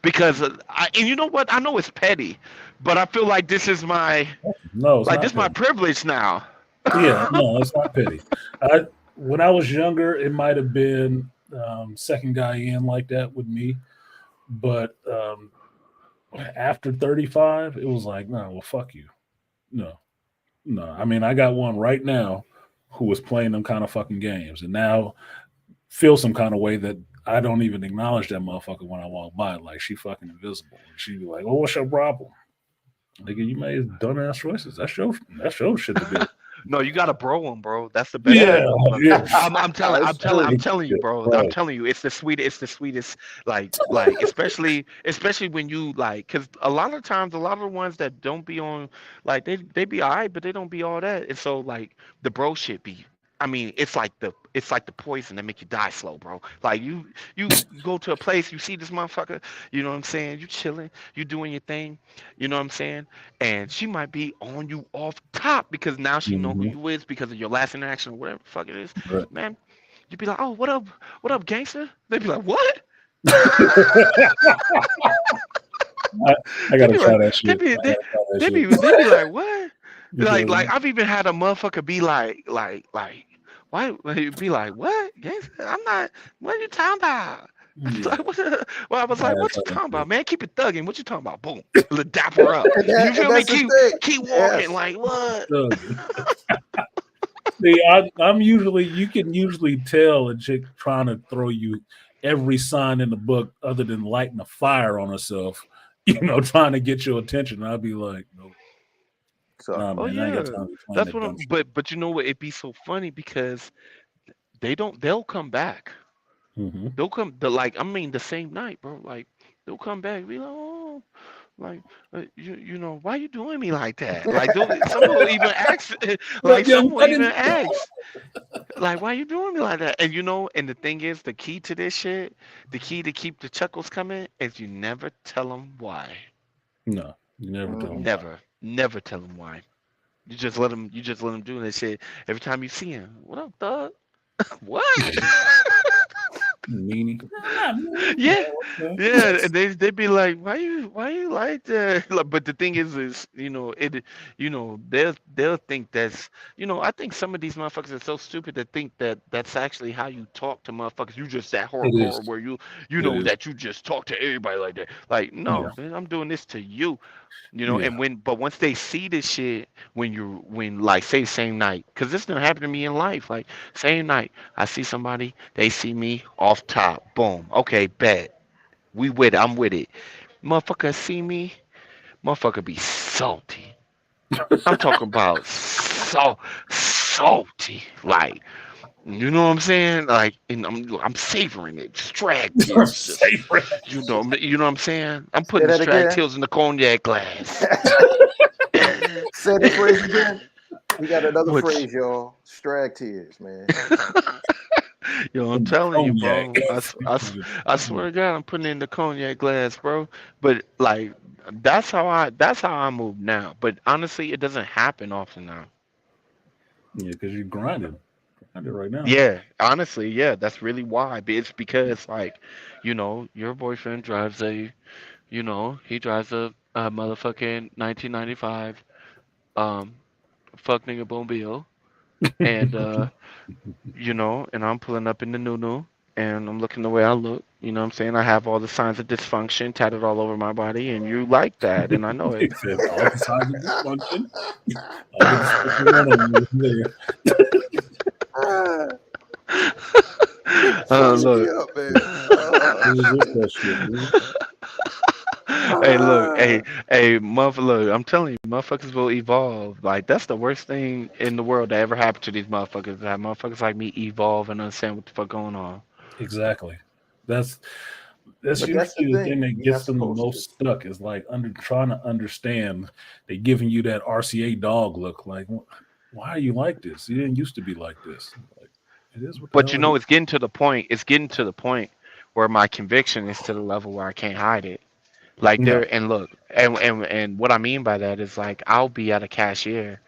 because and you know what? I know it's petty, but I feel like
No, it's not
this my
petty.
privilege now.
Yeah, no, it's not petty. I When I was younger, it might have been second guy in like that with me, but after 35, it was like, no, well, fuck you. No, no. I mean, I got one right now who was playing them kind of fucking games, and now feel some kind of way that I don't even acknowledge that motherfucker when I walk by. Like she fucking invisible, and she be like, "Oh, what's your problem, nigga? You made dumbass choices. That's your shit to deal with."
No, you gotta bro him, bro. That's the best way
Yeah,
to bro him.
yeah,
It's true.
I'm telling you, bro. I'm
bro.
telling you, it's the sweetest. Especially when you like, cause a lot of times, a lot of the ones that don't be on, like they be alright, but they don't be all that. And so like the bro shit be. I mean, it's like the poison that make you die slow, bro. Like you go to a place, you see this motherfucker, you know what I'm saying? You chilling, you doing your thing, you know what I'm saying? And she might be on you off top because now she know who
Hmm.
you is because of your last interaction or whatever the fuck it is.
Right.
Man, you'd be like, oh, what up, gangster? They'd be like, what?
I, I
They'd
gotta
be
try
like,
that shit. I gotta try that shit
they'd be like, what?
because
Like I've even had a motherfucker be like, why? He'd be like, what? Gangster? I'm not. What are you talking about?
yeah,
Like, well, I was
I
like,
gotta
what you
try that
talking about,
shit.
man? Keep it thugging. What you talking about? Boom. Dapper up. You
And
feel me?
that's the thing.
Keep walking.
Yes.
Like what?
Thugging. See, I'm usually you can usually tell a chick trying to throw you every sign in the book other than lighting a fire on herself, trying to get your attention. I'll be like, no,
So
nah,
Oh
man, I ain't got
yeah,
time to be playing
that's
that
what
dumb
I'm.
shit.
But you know what? It'd be so funny because they don't. They'll come back.
Hmm.
They'll come. The like. I mean, the same night, bro. Like they'll come back. Be like, oh, like you know, why you doing me like that? Like some will even ask.
Well,
Like
young
some will even
lady.
ask. Like why you doing me like that? And you know, and the thing is, the key to this shit, the key to keep the chuckles coming is you never tell them why.
No, You never tell them why.
Never, never tell them why. You just let them do that shit. Every time you see him, what up, thug? What?
Meanie. I'm not meanie.
Yeah,
Okay.
yeah, and they be like, why you like that? Like, but the thing is they'll think that's I think some of these motherfuckers are so stupid to think that that's actually how you talk to motherfuckers. You just that
It
hardcore
is.
where
It is.
that you just talk to everybody like that. Like,
Yeah.
no, man, I'm doing this to you.
Yeah.
And but once they see this shit, when like say same night, because this done happened to me in life, like same night, I see somebody, they see me off top, boom, okay, bet, we with it, I'm with it. Motherfucker see me, motherfucker be salty. I'm talking about salty, like you know what I'm saying, like, and I'm savoring it, strag tears, just
Favorite.
you know what I'm saying. I'm
Say
putting the
that
strag
again.
tears in the cognac glass.
Say the phrase again. We got another
Which,
phrase, y'all. Strag tears, man.
I'm
And the
telling you,
cognac.
bro. I swear to God, I'm putting it in the cognac glass, bro. But like, that's how I move now. But honestly, it doesn't happen often now.
Yeah, because you're grinding. Grinding right now.
Yeah, honestly, yeah, that's really why. It's because like, your boyfriend drives he drives a motherfucking 1995 um fuck nigga Mobile, and and I'm pulling up in the new and I'm looking the way I look, you know what I'm saying? I have all the signs of dysfunction tatted all over my body, and you like that, and I know it.
He said all the signs of dysfunction. All the dysfunction one of them was
Ah, nigga fucking me
Look.
up, man.
there. Who is that shit, dude?
Hey, look,
Ah.
look, I'm telling you, motherfuckers will evolve. Like, that's the worst thing in the world that ever happened to these motherfuckers. That motherfuckers like me evolve and understand what the fuck going on.
Exactly. That's that's
But that's the
usually the thing
thing.
that
You're not
gets them the
supposed to.
most stuck is like trying to understand. They giving you that RCA dog look. Like, why are you like this? You didn't used to be like this. Like, it is what the
But
hell it is.
it's getting to the point. It's getting to the point where my conviction is to the level where I can't hide it. Like
Yeah.
there, and look, and what I mean by that is like I'll be at a cashier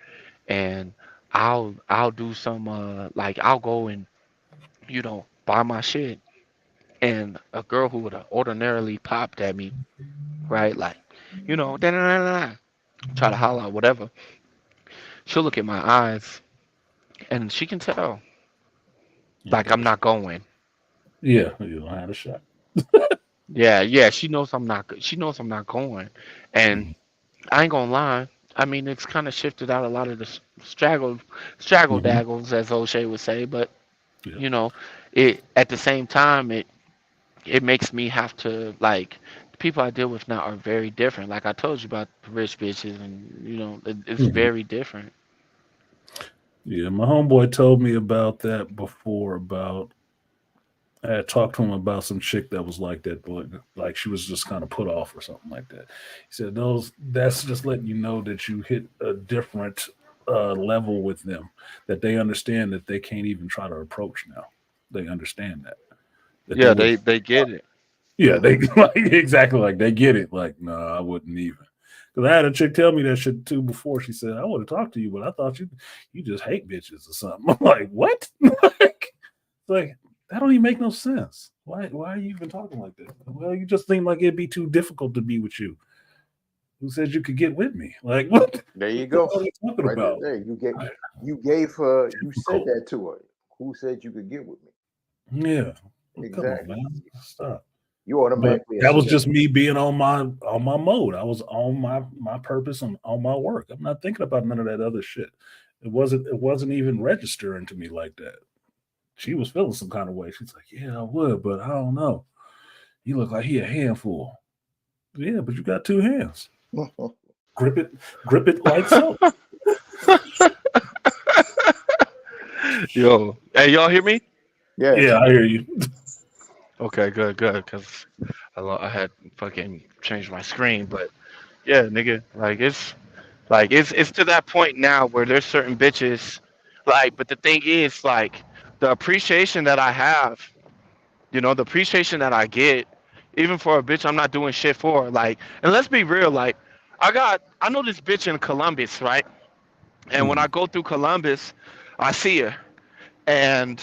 and I'll do some like I'll go and buy my shit, and a girl who would have ordinarily popped at me, right, like da da da da, try to holler or whatever, she'll look at my eyes and she can tell
You
like
got
I'm
a
not
shot.
going.
Yeah, you don't have a shot.
Yeah, yeah, she knows I'm not. She knows I'm not going, and
Mhm.
I ain't gonna lie. I mean, it's kind of shifted out a lot of the straggle
Mhm.
daggles, as O'Shea would say. But
Yeah.
you know, it at the same time, it makes me have to like the people I deal with now are very different. Like I told you about the rich bitches, and it's
Mhm.
very different.
Yeah, my homeboy told me about that before. About I had talked to him about some chick that was like that, like she was just kind of put off or something like that. He said those that's just letting you know that you hit a different level with them, that they understand that they can't even try to approach now. They understand that they
Yeah,
would.
they get it.
Yeah, they like exactly like they get it. Like, no, I wouldn't even. Because I had a chick tell me that shit too before. She said, "I would have talked to you, but I thought you just hate bitches or something." I'm like, what? like that don't even make no sense. Why are you even talking like that? Well, you just think like it'd be too difficult to be with you. Who said you could get with me? Like what?
There you
What the
go.
hell are you talking
Right there.
about?
There. You gave her. You said
Difficult.
that to her. Who said you could get with me?
Yeah. Well, come on,
Exactly.
man. Stop.
You
But
automatically
that was
assume.
just me being on my mode. I was on my purpose and on my work. I'm not thinking about none of that other shit. It wasn't even registering to me like that. She was feeling some kind of way. She's like, "Yeah, I would, but I don't know. He look like he a handful." Yeah, but you got two hands. Grip it, grip it like so.
Yo, hey, y'all hear me?
Yes.
Yeah, I hear you.
Okay, good, good. Cause I had fucking changed my screen, but yeah, nigga, like it's to that point now where there's certain bitches, like, but the thing is, like, the appreciation that I have, the appreciation that I get, even for a bitch I'm not doing shit for, like, and let's be real, like, I know this bitch in Columbus, right? And when I
Mhm.
go through Columbus, I see her, and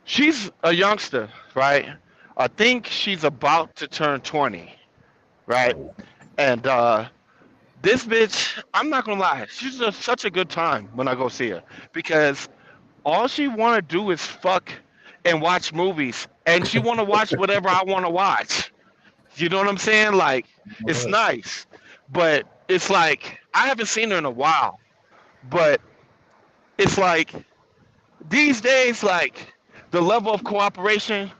she's a youngster, right? I think she's about to turn 20, right?
Oh.
And this bitch, I'm not gonna lie, she's such a good time when I go see her because all she wanna do is fuck and watch movies, and she wanna watch whatever I wanna watch. You know what I'm saying? Like, it's
Right.
nice, but it's like I haven't seen her in a while. But it's like these days, like the level of cooperation,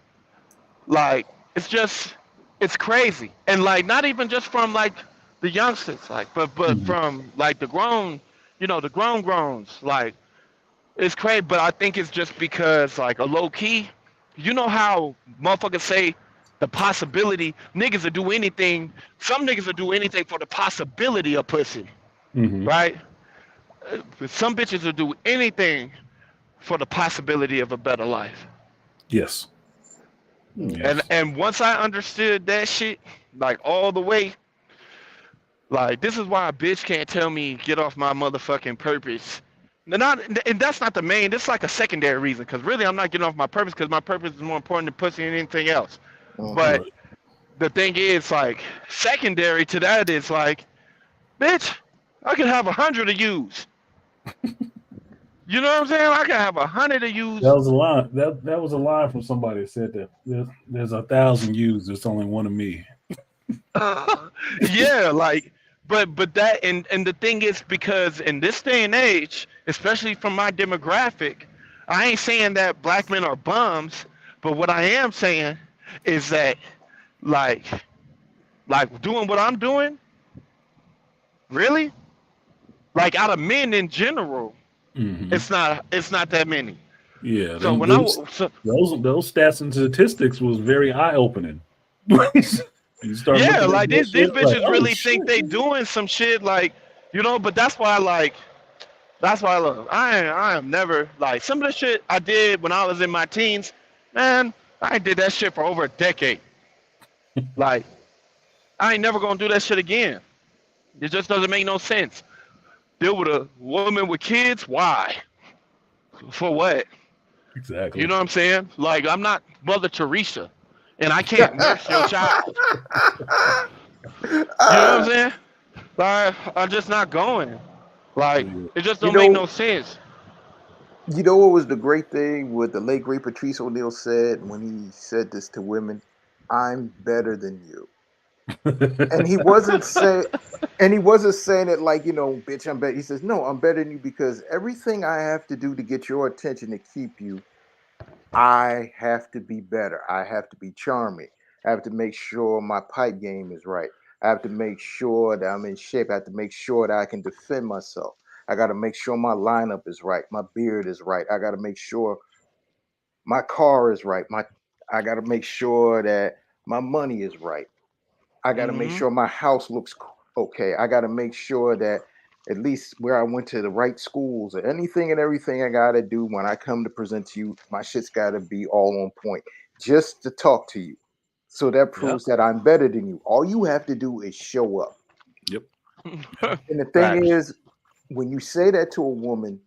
like it's just it's crazy, and like not even just from like the youngsters, like but
Mhm.
from like the grown, the growns, like it's crazy. But I think it's just because like a low key, you know how motherfuckers say the possibility niggas will do anything. Some niggas will do anything for the possibility of pussy,
Mhm.
right? Some bitches will do anything for the possibility of a better life.
Yes.
And
Yes.
and once I understood that shit, like all the way, like this is why a bitch can't tell me get off my motherfucking purpose. Not, and that's not the main. That's like a secondary reason. Cause really, I'm not getting off my purpose. Cause my purpose is more important than pussy and anything else.
Mm-hmm.
But
Right.
the thing is, like secondary to that is like, bitch, I could have 100 of yous. You know what I'm saying? I could have 100 of
That
yous.
was a line. That was a line from somebody that said that there's 1,000 yous. There's only one of me.
Yeah, like, but that and the thing is because in this day and age, especially from my demographic, I ain't saying that black men are bums, but what I am saying is that like doing what I'm doing, really, like out of men in general,
Hmm.
it's not that many.
Yeah.
So
Them,
when I
those
w- so
those stats and statistics was very eye opening. You start
yeah,
looking at
like
that
these
shit like,
bitches
oh
really think
shit.
they doing some shit like but that's why like that's why I love. I am never like some of the shit I did when I was in my teens. Man, I did that shit for over a decade. Like I ain't never gonna do that shit again. It just doesn't make no sense. Deal with a woman with kids? Why? For what? You
Exactly.
know what I'm saying? Like I'm not Mother Teresa, and I can't nurse your child. You know what I'm
Ah,
saying? Like I'm just not going. Like
Yeah.
it just
you
don't make no
know,
sense.
what was the great thing what the late great Patrice O'Neill said when he said this to women? I'm better than you. And he wasn't saying it like, bitch, I'm better. He says, no, I'm better than you because everything I have to do to get your attention to keep you, I have to be better. I have to be charming. I have to make sure my pipe game is right. I have to make sure that I'm in shape. I have to make sure that I can defend myself. I got to make sure my lineup is right. My beard is right. I got to make sure my car is right. I got to make sure that my money is right. I got to make
Hmm.
sure my house looks okay. I got to make sure that at least where I went to the right schools or anything and everything I got to do when I come to present to you, my shit's got to be all on point just to talk to you. So that
Yep.
proves that I'm better than you. All you have to do is show up.
Yep. Yep.
And the thing
Facts.
is, when you say that to a woman,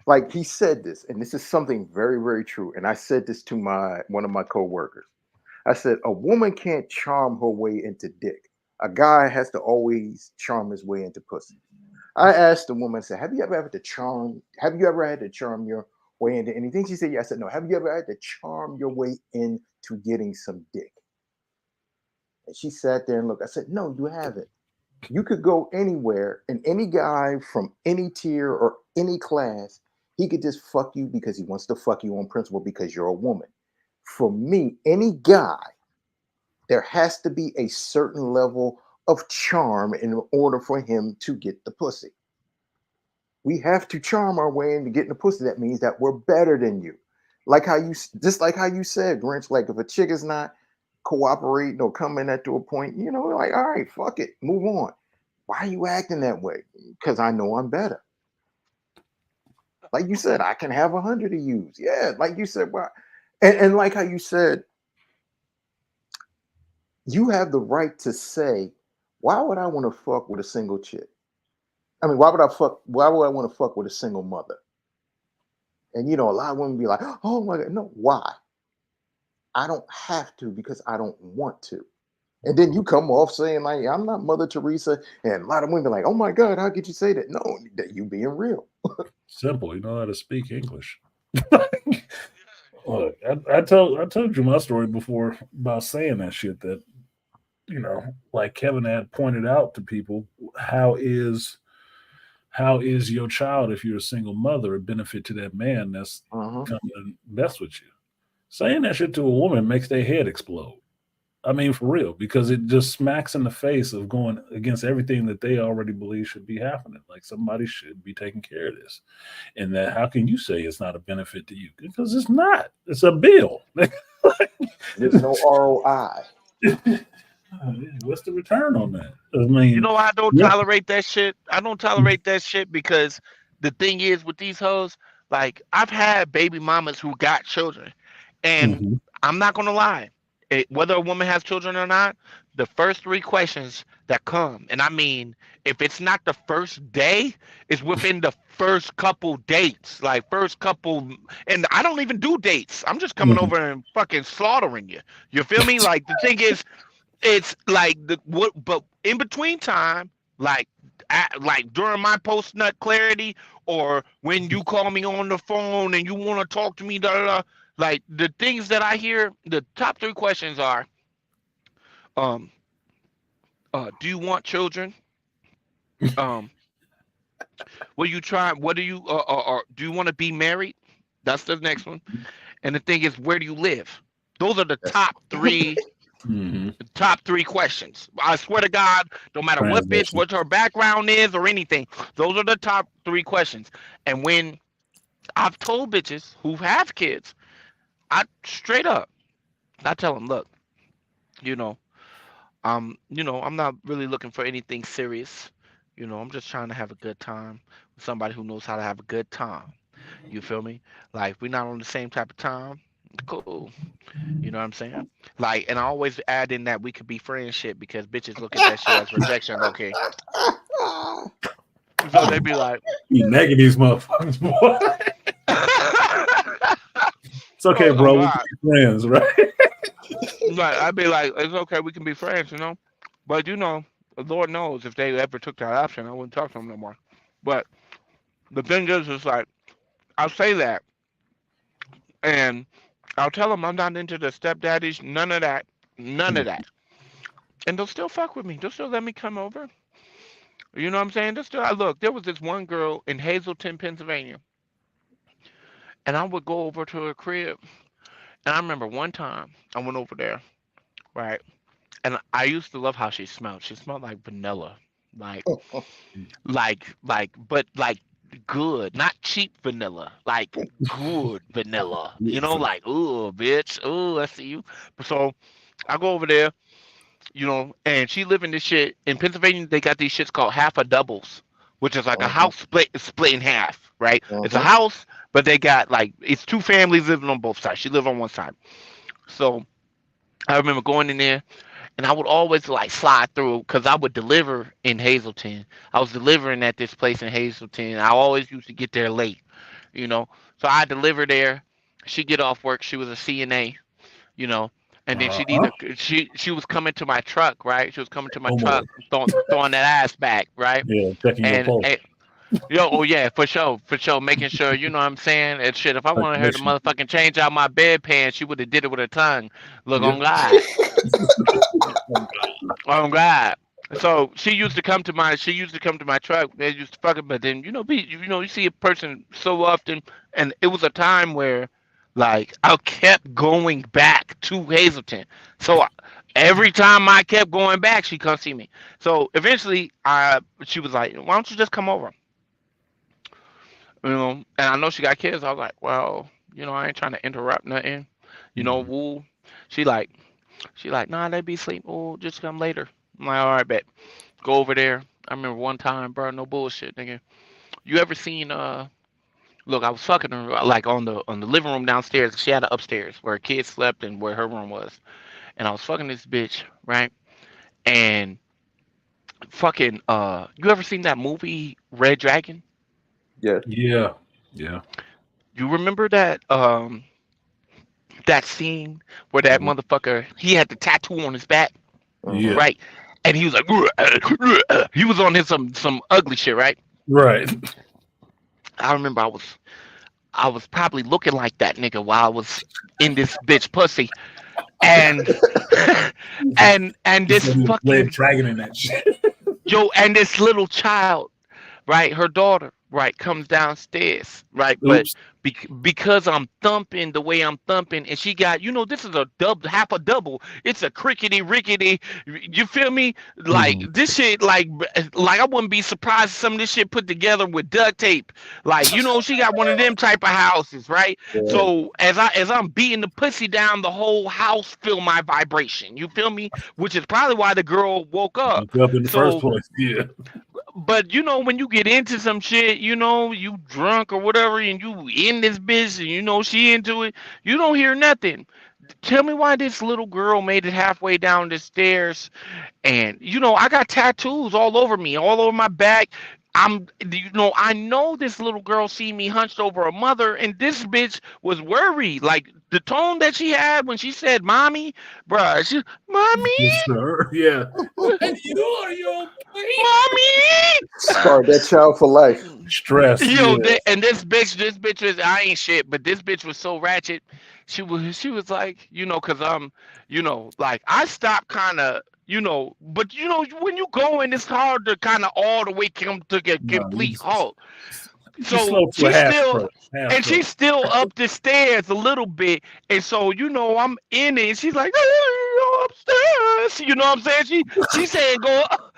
like he said this, and this is something very, very true. And I said this to my one of my coworkers. I said, a woman can't charm her way into dick. A guy has to always charm his way into pussy. I asked the woman, I said, have you ever had to charm your way into anything? She said, yeah. I said, no. Have you ever had to charm your way into getting some dick? And she sat there and looked. I said, no, you haven't. You could go anywhere, and any guy from any tier or any class, he could just fuck you because he wants to fuck you on principle because you're a woman. For me, any guy, there has to be a certain level of charm in order for him to get the pussy. We have to charm our way into getting the pussy. That means that we're better than you. Just like how you said, Grinch, like if a chick is not cooperating or coming at to a point, like, all right, fuck it, move on. Why are you acting that way? Because I know I'm better. Like you said, I can have 100 of yous. Yeah, like you said, well, and like how you said, you have the right to say Why would I want to fuck with a single chick? I mean, why would I fuck? Why would I want to fuck with a single mother? And a lot of women be like, "Oh my god, no, why? I don't have to because I don't want to." And then you come off saying like, "I'm not Mother Teresa," and a lot of women be like, "Oh my god, how could you say that?" No, that you being real.
Simple. You know how to speak English. Look, I told you my story before about saying that shit. That like Kevin had pointed out to people, how is your child, if you're a single mother, a benefit to that man that's
Uh-huh.
coming to mess with you? Saying that shit to a woman makes their head explode. I mean, for real, because it just smacks in the face of going against everything that they already believe should be happening. Like, somebody should be taking care of this. And that, how can you say it's not a benefit to you? Because it's not. It's a bill.
There's no ROI.
What's the return on that? I
You
mean,
know why I don't
yeah.
tolerate that shit? I don't tolerate that shit because the thing is with these hoes, like I've had baby mamas who got children, and
Mhm.
I'm not gonna lie, whether a woman has children or not, the first three questions that come, and I mean, if it's not the first day, it's within the first couple dates, like first couple, and I don't even do dates. I'm just coming
Mhm.
over and fucking slaughtering you. You feel me? Like the thing is, it's like the what, but in between time, like like during my post nut clarity, or when you call me on the phone and you want to talk to me, da, da, da, like the things that I hear, the top three questions are, um, do you want children? Um, will you try? What do you, or do you want to be married? That's the next one. And the thing is, where do you live? Those are the
That's
Mhm.
top three questions. I swear to God, no matter what bitch,
Transition.
what her background is or anything, those are the top three questions. And when I've told bitches who have kids, I straight up, I tell them, look, you know, I'm not really looking for anything serious. I'm just trying to have a good time with somebody who knows how to have a good time. You feel me? Like we're not on the same type of time. Cool. You know what I'm saying? Like, and I always add in that we could be friendship because bitches look at that shit as rejection. Okay, so they be like,
You nagging these motherfuckers, boy. It's okay,
oh
bro. We can
God,
be friends, right?
like I'd be like, it's okay, we can be friends. But the Lord knows if they ever took that option, I wouldn't talk to them no more. But the thing is, it's like I'll say that, and I'll tell them I'm not into the stepdaddies, none of that, none of that, and they'll still fuck with me. They'll still let me come over. You know what I'm saying? They'll still. I look. There was this one girl in Hazleton, Pennsylvania, and I would go over to her crib, and I remember one time I went over there, right? And I used to love how she smelled. She smelled like vanilla, like, but like good, not cheap vanilla, like good vanilla. Like ooh, bitch, ooh, I see you. So I go over there, and she live in this shit in Pennsylvania. They got these shits called half a doubles, which is like a
uh-huh.
house split in half, right? It's a
Uh-huh.
house, but they got like it's two families living on both sides. She live on one side, so. I remember going in there and I would always like slide through because I would deliver in Hazleton. I was delivering at this place in Hazleton. I always used to get there late, you know. So I delivered there. She get off work. She was a CNA, you know, and then
Uh-huh.
she was coming to my truck, right? She was coming to my
Oh boy.
truck, throwing that ass back, right?
Yeah, checking your pulse.
And yo, oh yeah, for sure, making sure, you know what I'm saying? And shit, if I wanted her to
Technician.
motherfucking change out my bedpan, she would have did it with her tongue. Look
Yeah.
on God. Oh God. So she used to come to my truck. They used to fuck it, but then you see a person so often, and it was a time where, like, I kept going back to Hazleton. So every time I kept going back, she come see me. So eventually, she was like, "Why don't you just come over?" And I know she got kids. I was like, "Well, I ain't trying to interrupt nothing."
Mhm.
Woo. She like, nah, they be asleep. Oh, just come later. I'm like, all right, bet. Go over there. I remember one time, bro, no bullshit, nigga. You ever seen look, I was fucking her like on the living room downstairs. She had an upstairs where her kids slept and where her room was. And I was fucking this bitch, right? And fucking you ever seen that movie Red Dragon?
Yes.
Yeah. Yeah.
You remember that scene where that
Mhm.
motherfucker he had the tattoo on his back,
Uh-huh.
Yeah.
right? And he was like he was on his some ugly shit, right?
Right.
I remember I was probably looking like that nigga while I was in this bitch pussy. And and
He
this
said he was red
fucking
dragon in that shit.
yo and this little child, right? Her daughter, right, comes downstairs, right? But
Oops.
because I'm thumping the way I'm thumping, and she got, this is a double, half a double. It's a crickety rickety. You feel me? Like
Hmm.
this shit, like I wouldn't be surprised if some of this shit put together with duct tape. Like she got one of them type of houses, right?
Right.
So as I'm beating the pussy down, the whole house feel my vibration. You feel me? Which is probably why the girl woke up.
Woke up in the first
So
place. Yeah.
but when you get into some shit, you drunk or whatever, and you in this bitch, and she into it, you don't hear nothing. Tell me why this little girl made it halfway down the stairs, and I got tattoos all over me, all over my back. I know this little girl see me hunched over a mother, and this bitch was worried. Like the tone that she had when she said, "Mommy," bruh,
Yes,
"Mommy,
sir. Yeah. And you okay?
mommy."
Scarred that child for life.
Stress.
Yo,
Yeah.
and this bitch was I ain't shit, but this bitch was so ratchet. She was like, cause like I stopped kind of, but when you go in, it's hard to kind of all the way come to get
No,
complete halt.
you
So
slow to a half stroke. Half
she's
stroke.
still up the stairs a little bit, and so I'm in it. And she's like, "Hey, upstairs," you know what I'm saying? She saying go up.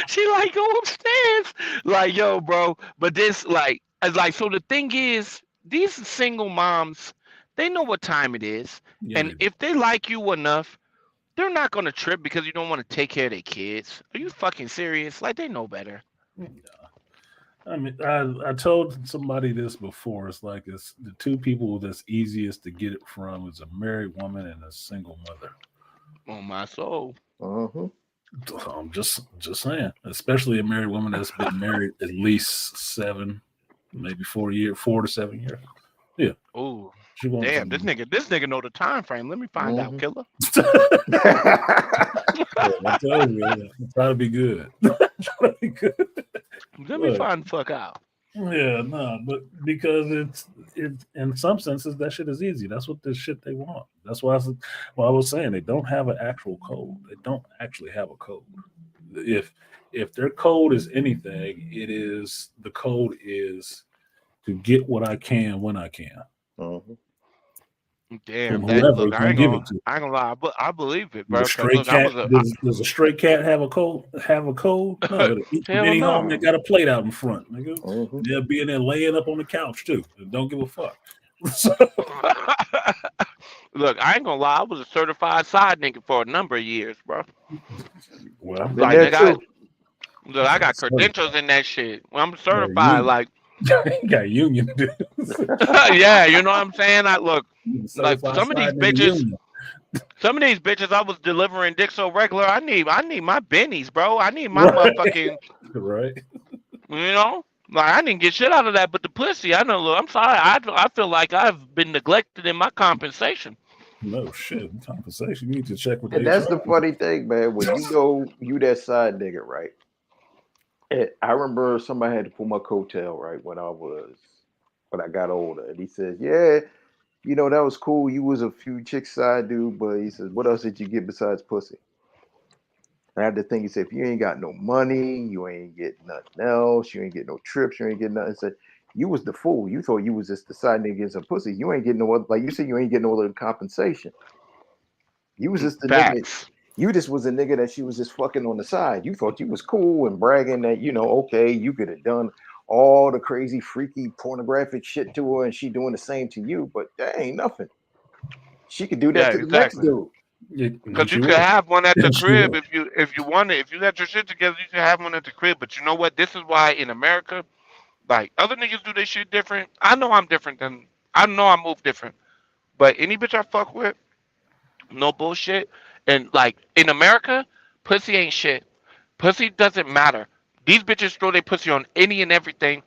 She like go upstairs. Like, yo, bro. But this so the thing is, these single moms, they know what time it is.
Yeah,
And
they do.
if they like you enough, they're not gonna trip because you don't want to take care of their kids. Are you fucking serious? Like they know better.
I mean, I told somebody this before. It's like it's the two people that's easiest to get it from is a married woman and a single mother.
On my soul.
Uh-huh.
I'm just saying, especially a married woman that's been married at least 7, maybe 4 years, 4 to 7 years. Yeah,
Ooh.
she wants
Damn,
some.
this nigga know the time frame. Let me find out,
Uh-huh.
killer.
Yeah, I told you, yeah, I'm trying to be good. Trying to be good.
Let me
Look,
find the fuck out.
yeah, no, but because it's in some senses that shit is easy. That's what the shit they want. That's why I was saying they don't have an actual code. They don't actually have a code. If if their code is anything, it is the code is to get what I can when I can
Uh-huh.
from
Damn, that
whoever
look,
is gonna give it to.
I ain't gonna lie, but I believe it,
Does a
bro. Cause
stray
look, I
cat
was
does a stray cat have a code? Have a code? No, it'll eat from
hell
any home that
no.
got a plate out in front, nigga.
Uh-huh.
They'll be in there laying up on the couch too. And don't give a fuck. So,
Look, I ain't gonna lie, I was a certified side nigga for a number of years, bro.
I've
well,
been
Like
there
nigga,
too.
I got credentials
certified.
in that shit. When I'm
Got a
certified,
union.
like
Got a union dudes.
yeah, you know what I'm saying? I look like
Certified side nigga union.
some of these bitches I was delivering dick so regular. I need my bennies, bro. I need my
Right.
motherfucking,
Right.
you know. Like I didn't get shit out of that, but the pussy, I know. Look, I'm sorry. I feel like I've been neglected in my compensation.
No shit. Compensation. You need to check with
And
HR.
that's the funny thing, man. When you know you that side nigga, right? I remember somebody had to pull my coattail, right, when I got older. And he says, "Yeah, that was cool. You was a few chicks side dude, but he says, what else did you get besides pussy?" I had to think, he said, if you ain't got no money, you ain't get nothing else, you ain't get no trips, you ain't get nothing. He said, you was the fool. You thought you was just the side nigga getting some pussy. You ain't getting no other, like you said, you ain't getting no other compensation. You was just the nigga.
Facts.
You just was a nigga that she was just fucking on the side. You thought you was cool and bragging that, okay, you could have done all the crazy, freaky, pornographic shit to her and she doing the same to you, but that ain't nothing. She could do that
Yeah,
to the next
exactly.
dude.
And
Cause you
she
could
will.
have one at the
And she
crib
will.
if you wanted. If you got your shit together, you could have one at the crib. But you know what? This is why in America, like other niggas do their shit different. I know I'm different than I know I move different. But any bitch I fuck with, no bullshit. And like in America, Pussy ain't shit. Pussy doesn't matter. These bitches throw their pussy on any and everything.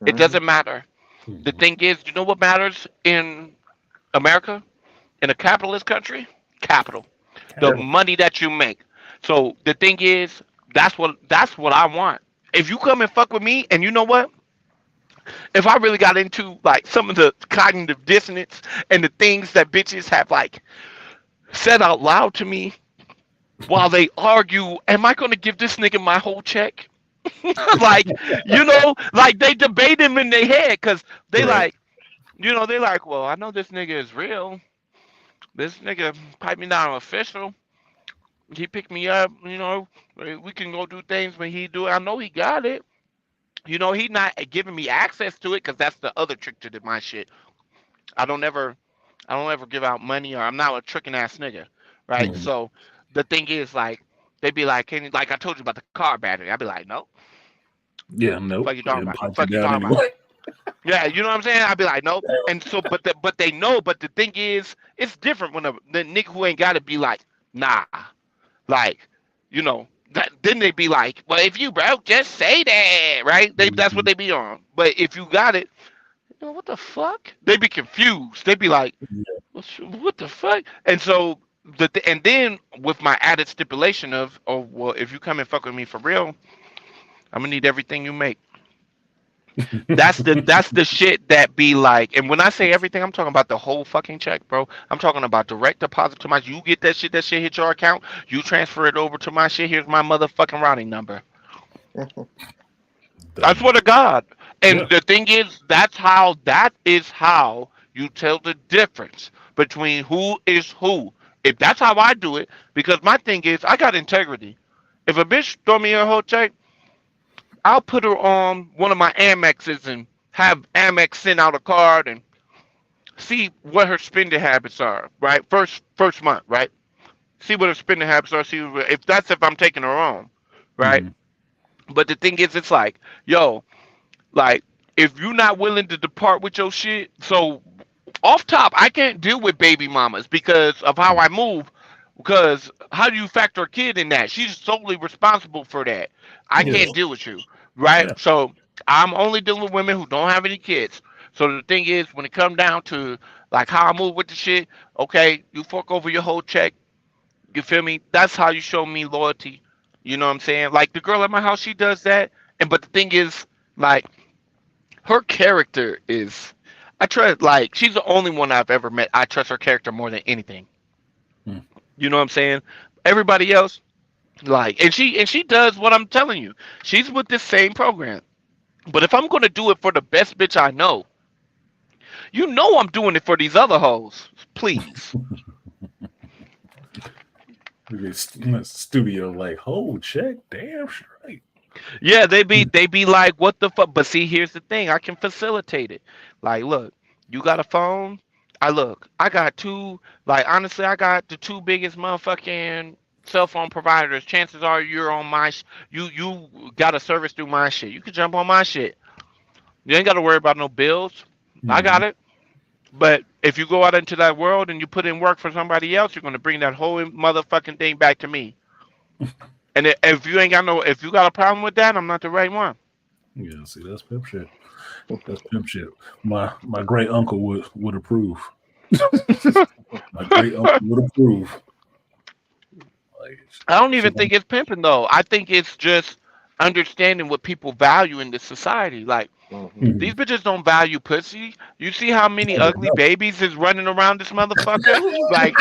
It
Hmm.
doesn't matter. The
Mhm.
thing is, you know what matters in America? In a capitalist country? Capital. The
Yep.
Capital.
money that you make. So the thing is, that's what I want. If you come and fuck with me, and you know what? If I really got into like some of the cognitive dissonance and the things that bitches have like said out loud to me while they argue, am I gonna give this nigga my whole check? Like, like they debate him in their head because they
Right.
like, they like, well, I know this nigga is real. This nigga pipe me down official. He picked me up, we can go do things when he do it. I know he got it. He not giving me access to it because that's the other trick to my shit. I don't ever, I don't ever give out money or I'm not a tricking ass nigga, right?
Mhm.
So the thing is like, they be like, like I told you about the car battery. I'd be like, no,
Yeah,
fuck
nope.
you talking
And
about?
pipe you
Fuck you
down
talking about?
anyway.
Yeah, you know what I'm saying? I'd be like, nope. And so, but they know. But the thing is, it's different when the nigga who ain't got to be like, nah, like, then they be like, well, if you broke, just say that, right? That's what
Mhm.
they be on. But if you got it, what the fuck? They be confused. They be like, what the fuck? And so and then with my added stipulation of, oh well, if you come and fuck with me for real, I'm gonna need everything you make. That's the shit that be like, and when I say everything, I'm talking about the whole fucking check, bro. I'm talking about direct deposit to my. You get that shit hit your account. You transfer it over to my shit. Here's my motherfucking routing number. I
Done.
swear to God. And
Yeah.
the thing is, that is how you tell the difference between who is who. If that's how I do it, because my thing is, I got integrity. If a bitch throw me a whole check, I'll put her on one of my Amexes and have Amex send out a card and see what her spending habits are. Right, first month. Right, see what her spending habits are. See if I'm taking her on. Right,
Mhm.
but the thing is, it's like, yo, like, if you're not willing to depart with your shit, so off top, I can't deal with baby mamas because of how I move. Because how do you factor a kid in that? She's solely responsible for that. I
Yeah.
can't deal with you, right?
Yeah.
So I'm only dealing with women who don't have any kids. So the thing is, when it comes down to like how I move with the shit, okay, you fork over your whole check. You feel me? That's how you show me loyalty. You know what I'm saying? Like the girl at my house, she does that. And but the thing is, like, her character is, I trust, like, she's the only one I've ever met. I trust her character more than anything.
Mm.
You know what I'm saying? Everybody else, like, and she does what I'm telling you. She's with this same program. But if I'm gonna do it for the best bitch I know, I'm doing it for these other hoes. Please.
Studio like, oh, check, damn straight.
Yeah, they be like, what the fuck? But see, here's the thing, I can facilitate it. Like, look, you got a phone. I got two. Like, honestly, I got the two biggest motherfucking cell phone providers. Chances are you're on my. You got a service through my shit. You can jump on my shit. You ain't got to worry about no bills. I
Hmm.
got it. But if you go out into that world and you put in work for somebody else, you're gonna bring that whole motherfucking thing back to me. And if you got a problem with that, I'm not the right one.
Yeah, see, that's pimp shit. That's pimp shit. My great uncle would approve. My great uncle would approve. Like,
I don't
she,
even think it's pimping though. I think it's just understanding what people value in this society. Like,
Hmm.
Mhm.
these bitches don't value pussy. You see how many
Oh, they
ugly babies is running around this motherfucker? Like,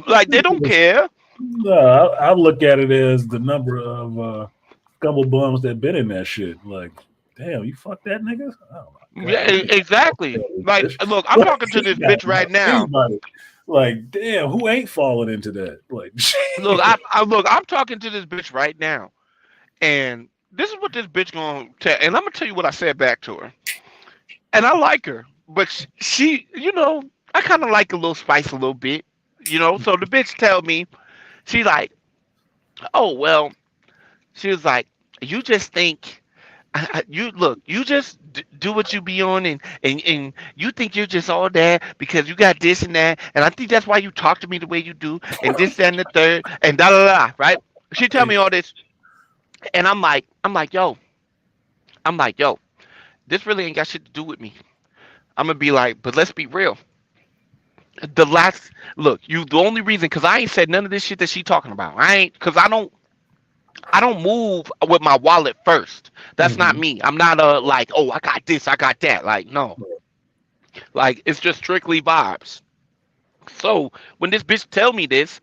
like they don't
don't.
care.
No, I look at it as the number of scumble bums that been in that shit. Like, damn, you fuck that nigga? Oh my
Yeah,
god, let me
exactly.
tell this
Like,
bitch.
look, I'm
Like,
talking to this
God,
bitch right
think
now.
about it. Like, damn, who ain't falling into that? Like,
Look, I'm talking to this bitch right now, and this is what this bitch gonna tell. And I'm gonna tell you what I said back to her. And I like her, but I kind of like a little spice a little bit. So the bitch tell me, she like, oh well, she was like, you just think you look, you just do what you be on, and you think you're just all that because you got this and that, and I think that's why you talk to me the way you do, and this, that, and the third, and da da da, right? She tell
Hey,
me all this, and I'm like, yo, this really ain't got shit to do with me. I'm gonna be like, but let's be real. The last look, you the only reason, cause I ain't said none of this shit that she talking about. I ain't, cause I don't move with my wallet first. That's not
mm-hmm.
me. I'm not a like, oh, I got this, I got that. Like, no. Like, it's just strictly vibes. So when this bitch tell me this,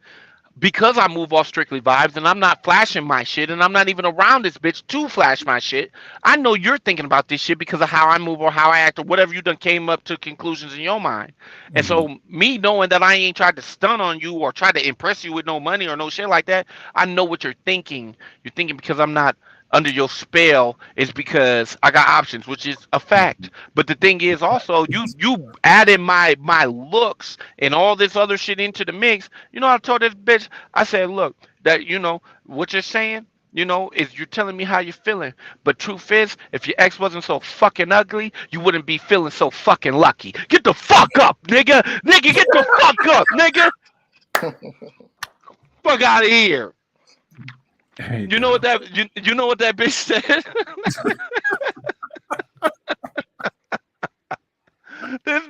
because I move off strictly vibes and I'm not flashing my shit and I'm not even around this bitch to flash my shit, I know you're thinking about this shit because of how I move or how I act or whatever you done came up to conclusions in your mind. And
Mm-hmm.
so me knowing that I ain't tried to stun on you or try to impress you with no money or no shit like that, I know what you're thinking. You're thinking because I'm not under your spell is because I got options, which is a fact. But the thing is also you added my looks and all this other shit into the mix. You know, I told this bitch, I said, look, that what you're saying, is you're telling me how you're feeling. But truth is, if your ex wasn't so fucking ugly, you wouldn't be feeling so fucking lucky. Get the fuck up, nigga. Nigga, get the fuck up, nigga. Fuck out of here.
Hey,
You know what
now.
you know what that bitch said? This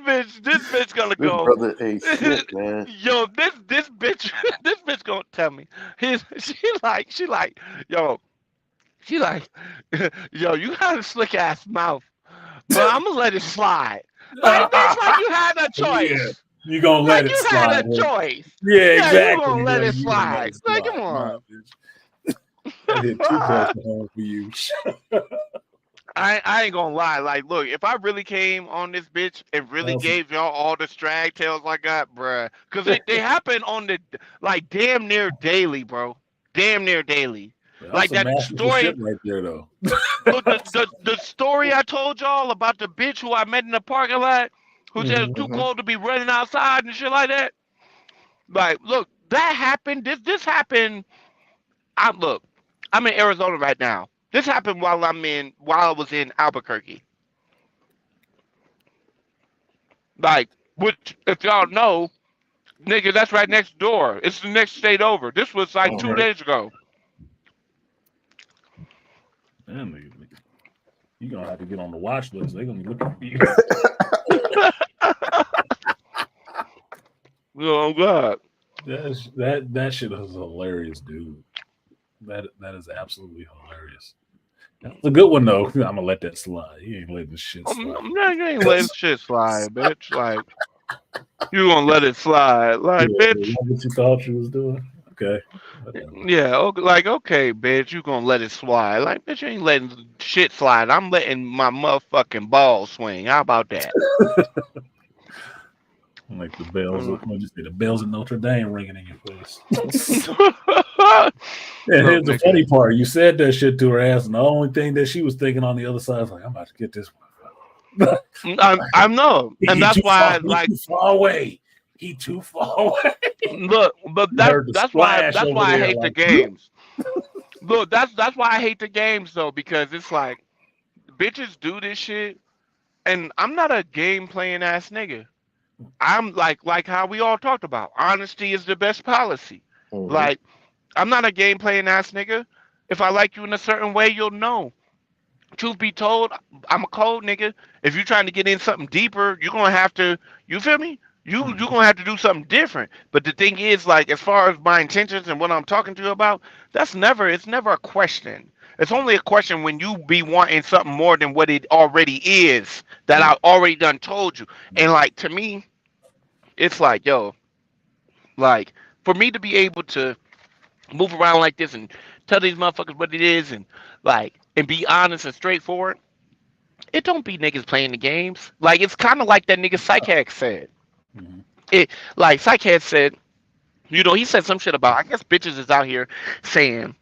bitch gonna
This
go.
brother ain't shit, man.
Yo, this bitch this bitch gonna tell me. She like, yo, she like, yo, you got a slick ass mouth, but I'm gonna let it slide. Like, bitch, like you had a
Yeah,
choice.
you gonna let
Like
it
you had
slide.
a
Man.
choice.
Yeah,
Yeah, you
exactly.
gonna let
Like,
it
you gonna let
slide.
it
Like, come
slide. Nah,
on.
bitch. That hit too close to home for you.
I ain't gonna lie. Like, look, if I really came on this bitch and really
That
gave y'all all the strag tails I got, bruh, because they happen on the like damn near daily, bro, damn near daily.
was
Like
some
that
masterful shit
story.
right there, though.
Look, the story I told y'all about the bitch who I met in the parking lot, who said it's
Hmm.
too
Hmm.
cold to be running outside and shit like that. Like, look, that happened. This happened. Look, I'm in Arizona right now. This happened while I was in Albuquerque. Like, which, if y'all know, nigga, that's right next door. It's the next state over. This was like two
Hmm.
days ago.
Man, you gonna have to get on the watch list. They're gonna be looking for you.
Oh God.
That shit is hilarious, dude. That is absolutely hilarious. That was a good one though. I'm gonna let that slide. You ain't letting this shit slide.
I'm not you ain't letting shit slide, bitch. Like, you gonna let it slide.
Yeah,
Like,
is
bitch.
that what you thought you was doing? Okay, whatever.
Yeah, okay, like, okay, bitch, you gonna let it slide. Like, bitch, you ain't letting shit slide. I'm letting my motherfucking ball swing. How about that?
Like the bells,
Mm.
what you say? The bells of Notre Dame ringing in your face. And
Look,
here's the
nigga.
funny part: you said that shit to her ass, and the only thing that she was thinking on the other side was like, "I'm about to get this one."
I know. And
he
that's
too far.
why,
He
like,
too far away. He too far away.
look, but
You heard the
that's why
splash over
I
there,
hate the
like,
games. Look, that's why I hate the games though, because it's like bitches do this shit, and I'm not a game playing ass nigga. I'm like how we all talked about. Honesty is the best policy.
Hmm.
Like, I'm not a game playing ass nigga. If I like you in a certain way, you'll know. Truth be told, I'm a cold nigga. If you're trying to get in something deeper, you're gonna have to. You feel me? You're gonna have to do something different. But the thing is, like, as far as my intentions and what I'm talking to you about, it's never a question. It's only a question when you be wanting something more than what it already is that I already done told you. And like, to me, it's like, yo, like, for me to be able to move around like this and tell these motherfuckers what it is, and like, and be honest and straightforward, it don't be niggas playing the games. Like, it's kind of like that nigga Psychack said.
Mhm.
It like Psychack said, he said some shit about, I guess bitches is out here saying,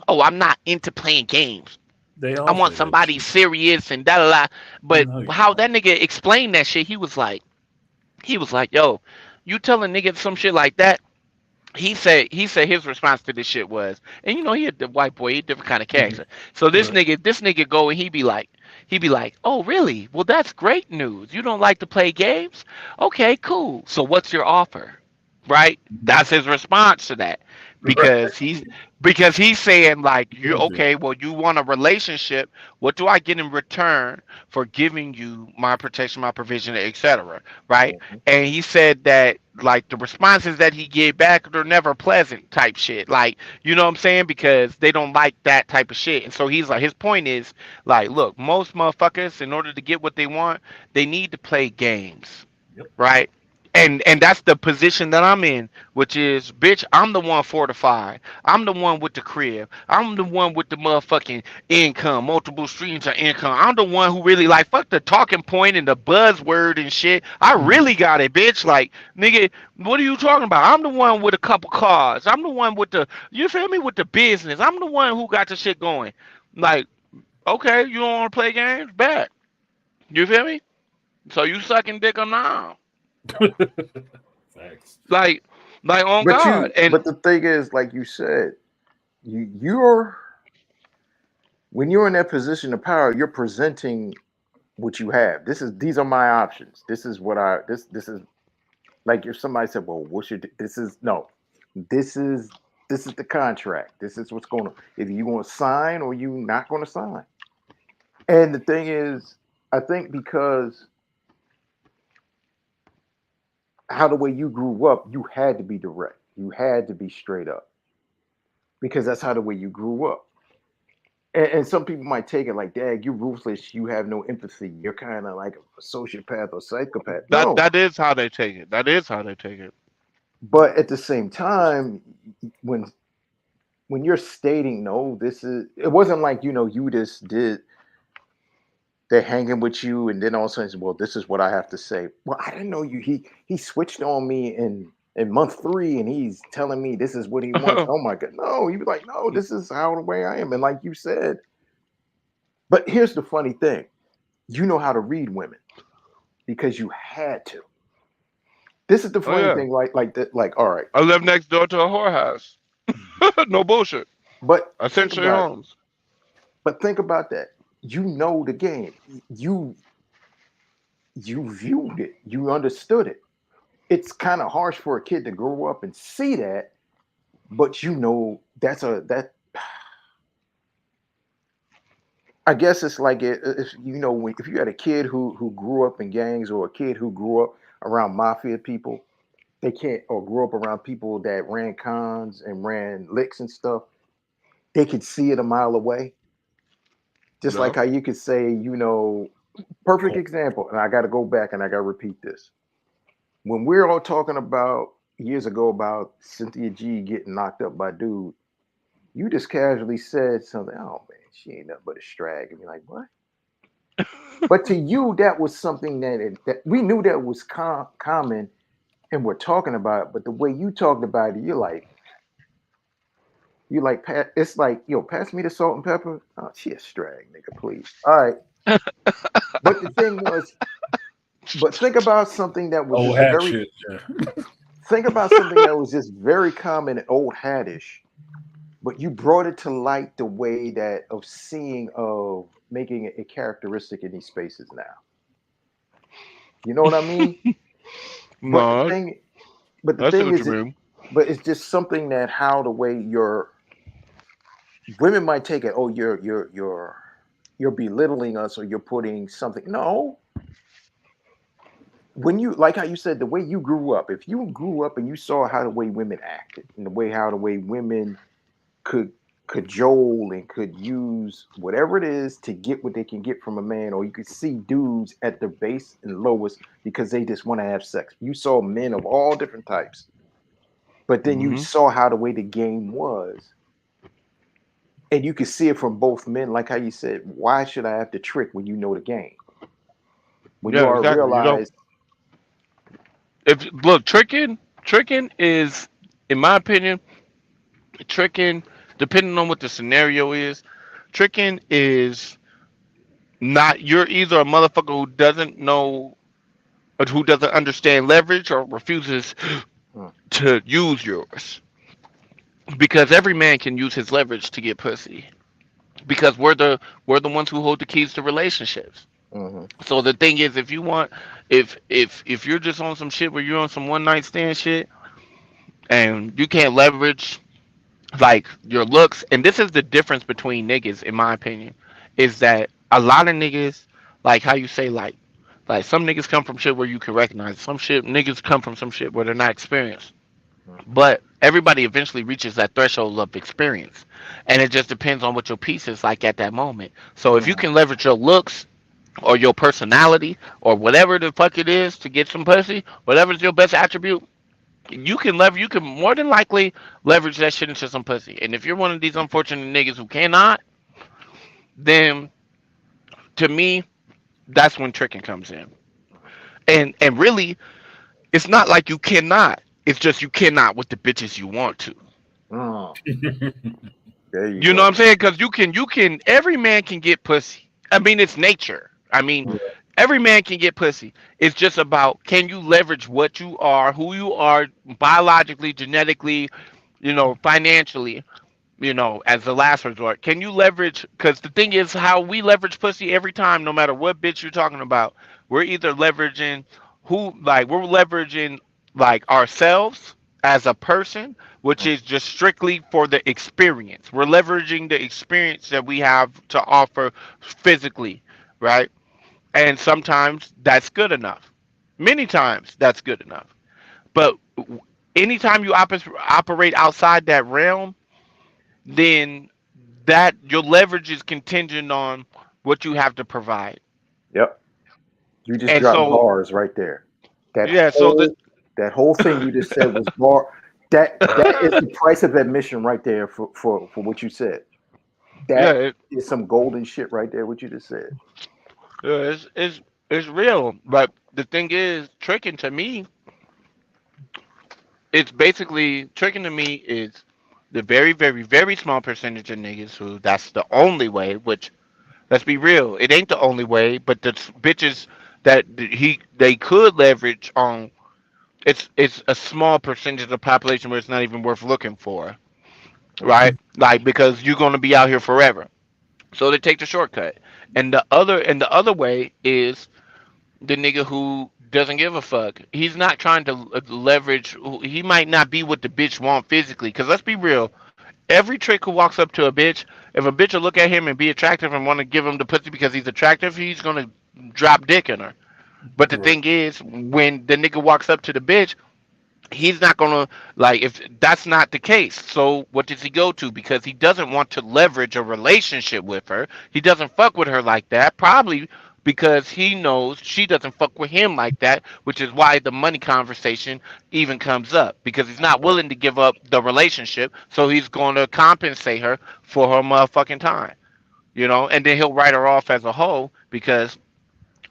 "Oh, I'm not into playing games.
They
I
all
want
say that
somebody
shit.
serious and da da da." But
No, you
how
don't.
that nigga explained that shit, he was like, "Yo, you telling niggas some shit like that? he said his response to this shit was, and he a white boy, he a different kind of
Mhm.
character. So this
Right.
nigga go and he be like, oh really? Well, that's great news. You don't like to play games? Okay, cool. So what's your offer? Right?
Mhm.
That's his response to that.
Right.
Because he's saying like, you
Bullshit.
okay, well, you want a relationship. What do I get in return for giving you my protection, my provision, etc.? Right?
Mhm.
And he said that like the responses that he get back, they're never pleasant type shit. Like, you know what I'm saying? Because they don't like that type of shit. And so he's like, his point is like, look, most motherfuckers, in order to get what they want, they need to play games,
Yep.
right? And that's the position that I'm in, which is, bitch, I'm the one fortified. I'm the one with the crib. I'm the one with the motherfucking income, multiple streams of income. I'm the one who really like, fuck the talking point and the buzzword and shit. I
Mhm.
really got it, bitch. Like, nigga, what are you talking about? I'm the one with a couple cars. I'm the one with the, you feel me, with the business. I'm the one who got the shit going. Like, okay, you don't want to play games? Bet. You feel me? So you sucking dick or not?
Facts.
Like, like on
But
God.
you,
And
but the thing is, like you said, you're when you're in that position of power, you're presenting what you have. These are my options. This is what I this is like if somebody said, "Well, what's your this is no, this is this is the contract. This is what's going on. Either you going to sign or you not going to sign." And the thing is, I think because how the way you grew up, you had to be direct. You had to be straight up because that's how the way you grew up. And some people might take it like, "Dad, you're ruthless. You have no empathy. You're kind of like a sociopath or psychopath."
that
No,
that is how they take it. That is how they take it.
but at the same time, when when you're stating no, this is it wasn't like you just did they're hanging with you and then all of a sudden, well, this is what I have to say. Well, I didn't know you. He switched on me in month three and he's telling me this is what he wants. Oh my god, no! He was like, no, this is how the way I am. And like you said, but here's the funny thing: you know how to read women because you had to. This is the
Oh
funny
yeah.
thing, like that, like all right,
I live next door to a whorehouse. No bullshit.
but think
Essentially
about it.
homes.
But think about that. You know the game. You viewed it. You understood it. It's kind of harsh for a kid to grow up and see that, but that I guess it's like if if you had a kid who grew up in gangs or a kid who grew up around mafia people, they can't or grew up around people that ran cons and ran licks and stuff, they could see it a mile away. Just like
No.
how you could say, perfect example, and I got to go back and I got to repeat this. When we're all talking about years ago about Cynthia G getting knocked up by dude, you just casually said something. Oh man, she ain't nothing but a strag. And you're like, what? But to you, that was something that we knew that was common, and we're talking about it. But the way you talked about it, it's like, yo, pass me the salt and pepper. Oh, she a strag, nigga, please. All right. But the thing was, but
Old hat shit. Yeah.
think about something that was just very common and old hatish, but you brought it to light the way that of seeing of making it a characteristic in these spaces now. You know what I mean? But the
No,
thing, but the
I see
thing
what you
is,
mean.
but it's just something that how the way your women might take it. Oh, you're belittling us, or you're putting something. No, when you like how you said the way you grew up. If you grew up and you saw how the way women acted, and the way women could cajole and could use whatever it is to get what they can get from a man, or you could see dudes at their base and lowest because they just want to have sex. You saw men of all different types, but then you
Hmm.
saw how the way the game was, and you could see it from both men. Like how you said, why should I have to trick when you know the game? When you
Yeah,
already
exactly. You don't.
realize,
If look, tricking is, in my opinion, tricking. Depending on what the scenario is, tricking is not. You're either a motherfucker who doesn't know, or who doesn't understand leverage, or refuses.
Mm,
to use yours, because every man can use his leverage to get pussy, because we're the ones who hold the keys to relationships.
mm-hmm,
So the thing is, if you want, if you're just on some shit where you're on some one night stand shit and you can't leverage like your looks, and this is the difference between niggas, in my opinion, is that a lot of niggas, like how you say, like some niggas come from shit where you can recognize some shit. Niggas come from some shit where they're not experienced. But everybody eventually reaches that threshold of experience, and it just depends on what your piece is like at that moment. So if you
mm-hmm.
can leverage your looks or your personality or whatever the fuck it is to get some pussy, whatever's your best attribute, you can leverage. You can more than likely leverage that shit into some pussy. And if you're one of these unfortunate niggas who cannot, then to me, that's when tricking comes in. And really, it's not like you cannot. It's just you cannot with the bitches you want to.
Mm, there you
You know what
go.
I'm saying? Because you can. Every man can get pussy. I mean, it's nature. I mean, every man can get pussy. It's just about can you leverage what you are, who you are, biologically, genetically, financially, as the last resort. Can you leverage? Because the thing is, how we leverage pussy every time, no matter what bitch you're talking about, we're either leveraging we're leveraging like ourselves as a person, which
Mm,
is just strictly for the experience. We're leveraging the experience that we have to offer physically, right? And sometimes that's good enough. Many times that's good enough. But anytime you operate outside that realm, then that your leverage is contingent on what you have to provide.
yep. You just
And
dropped
so,
bars right there. That
yeah, so the
whole that whole thing you just said was bar. That is the price of admission right there for what you said.
yeah,
That is some golden shit right there. What you just said.
it's real. But the thing is, tricking to me is the very, very, very small percentage of niggas who that's the only way. Which, let's be real, it ain't the only way. But the bitches that they could leverage on, it's a small percentage of the population where it's not even worth looking for, right? Like because you're gonna be out here forever. So they take the shortcut. And the other way is the nigga who doesn't give a fuck. He's not trying to leverage. He might not be what the bitch want physically. Cause let's be real. Every trick who walks up to a bitch, if a bitch will look at him and be attractive and want to give him the pussy because he's attractive, he's gonna drop dick in her. But the
Right.
thing is, when the nigga walks up to the bitch, he's not gonna like if that's not the case. So what does he go to? Because he doesn't want to leverage a relationship with her. He doesn't fuck with her like that. Probably because he knows she doesn't fuck with him like that, which is why the money conversation even comes up. Because he's not willing to give up the relationship, so he's gonna compensate her for her motherfucking time. And then he'll write her off as a hoe because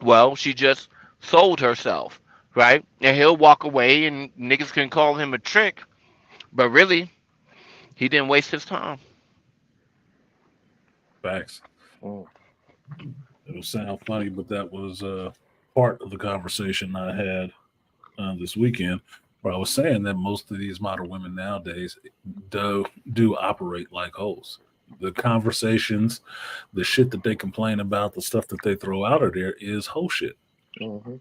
well, she just sold herself, right? And he'll walk away, and niggas can call him a trick, but really, he didn't waste his time.
Facts.
Mm,
It'll sound funny, but that was part of the conversation I had this weekend, where I was saying that most of these modern women nowadays do operate like hoes. The conversations, the shit that they complain about, the stuff that they throw out of there is hoe shit.
mm-hmm.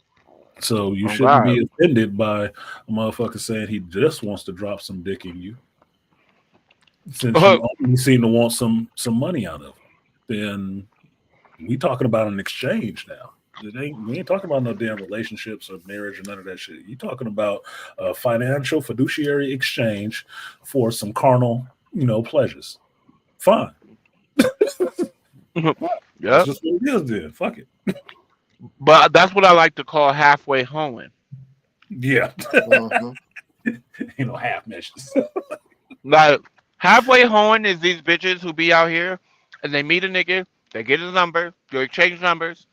So you
Oh
shouldn't
God.
be offended by a motherfucker saying he just wants to drop some dick in you, since you only seem to want some money out of him. Then we talking about an exchange now. We ain't talking about no damn relationships or marriage or none of that shit. You talking about a financial fiduciary exchange for some carnal, pleasures. Fine. That's
Yep.
just what it is then. Fuck it.
But that's what I like to call halfway hoeing.
Yeah.
Mm-hmm.
Half measures.
Like halfway hoeing is these bitches who be out here and they meet a nigga, they get his number, they exchange numbers,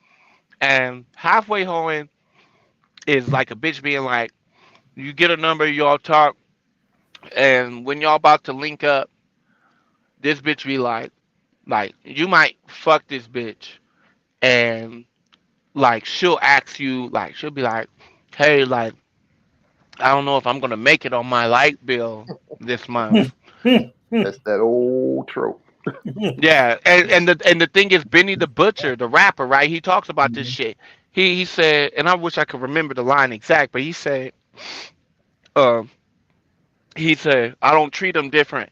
and halfway hoeing is like a bitch being like, you get a number, y'all talk, and when y'all about to link up, this bitch be like you might fuck this bitch, and like she'll ask you, like she'll be like, hey, like I don't know if I'm gonna make it on my light bill this month.
That's that old trope.
Yeah, and the thing is, Benny the Butcher, the rapper, right? He talks about this shit. He said, and I wish I could remember the line exact, but uh, he said, I don't treat them different.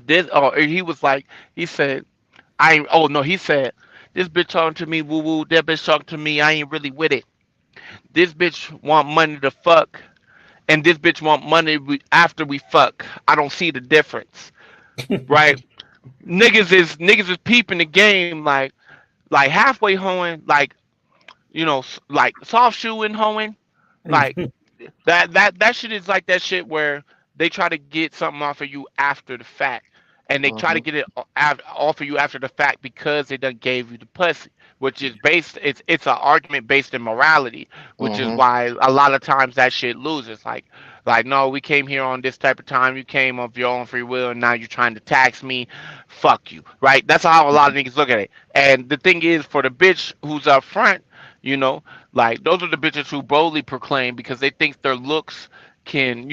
This, or he was like, he said, I ain't. Oh no, he said, this bitch talking to me, woo woo. That bitch talking to me, I ain't really with it. This bitch want money to fuck, and this bitch want money after we fuck. I don't see the difference, right? Niggas is peeping the game like halfway hoeing, like like soft shoeing hoeing, like that shit is like that shit where they try to get something off of you after the fact, and they try to
Mm-hmm.
get it off of you after the fact because they done gave you the pussy, which is based. It's an argument based in morality, which is
Mm-hmm.
why a lot of times that shit loses. Like no, we came here on this type of time. You came of your own free will, and now you're trying to tax me. Fuck you, right? That's how a lot of niggas look at it. And the thing is, for the bitch who's up front, you know, like those are the bitches who boldly proclaim because they think their looks can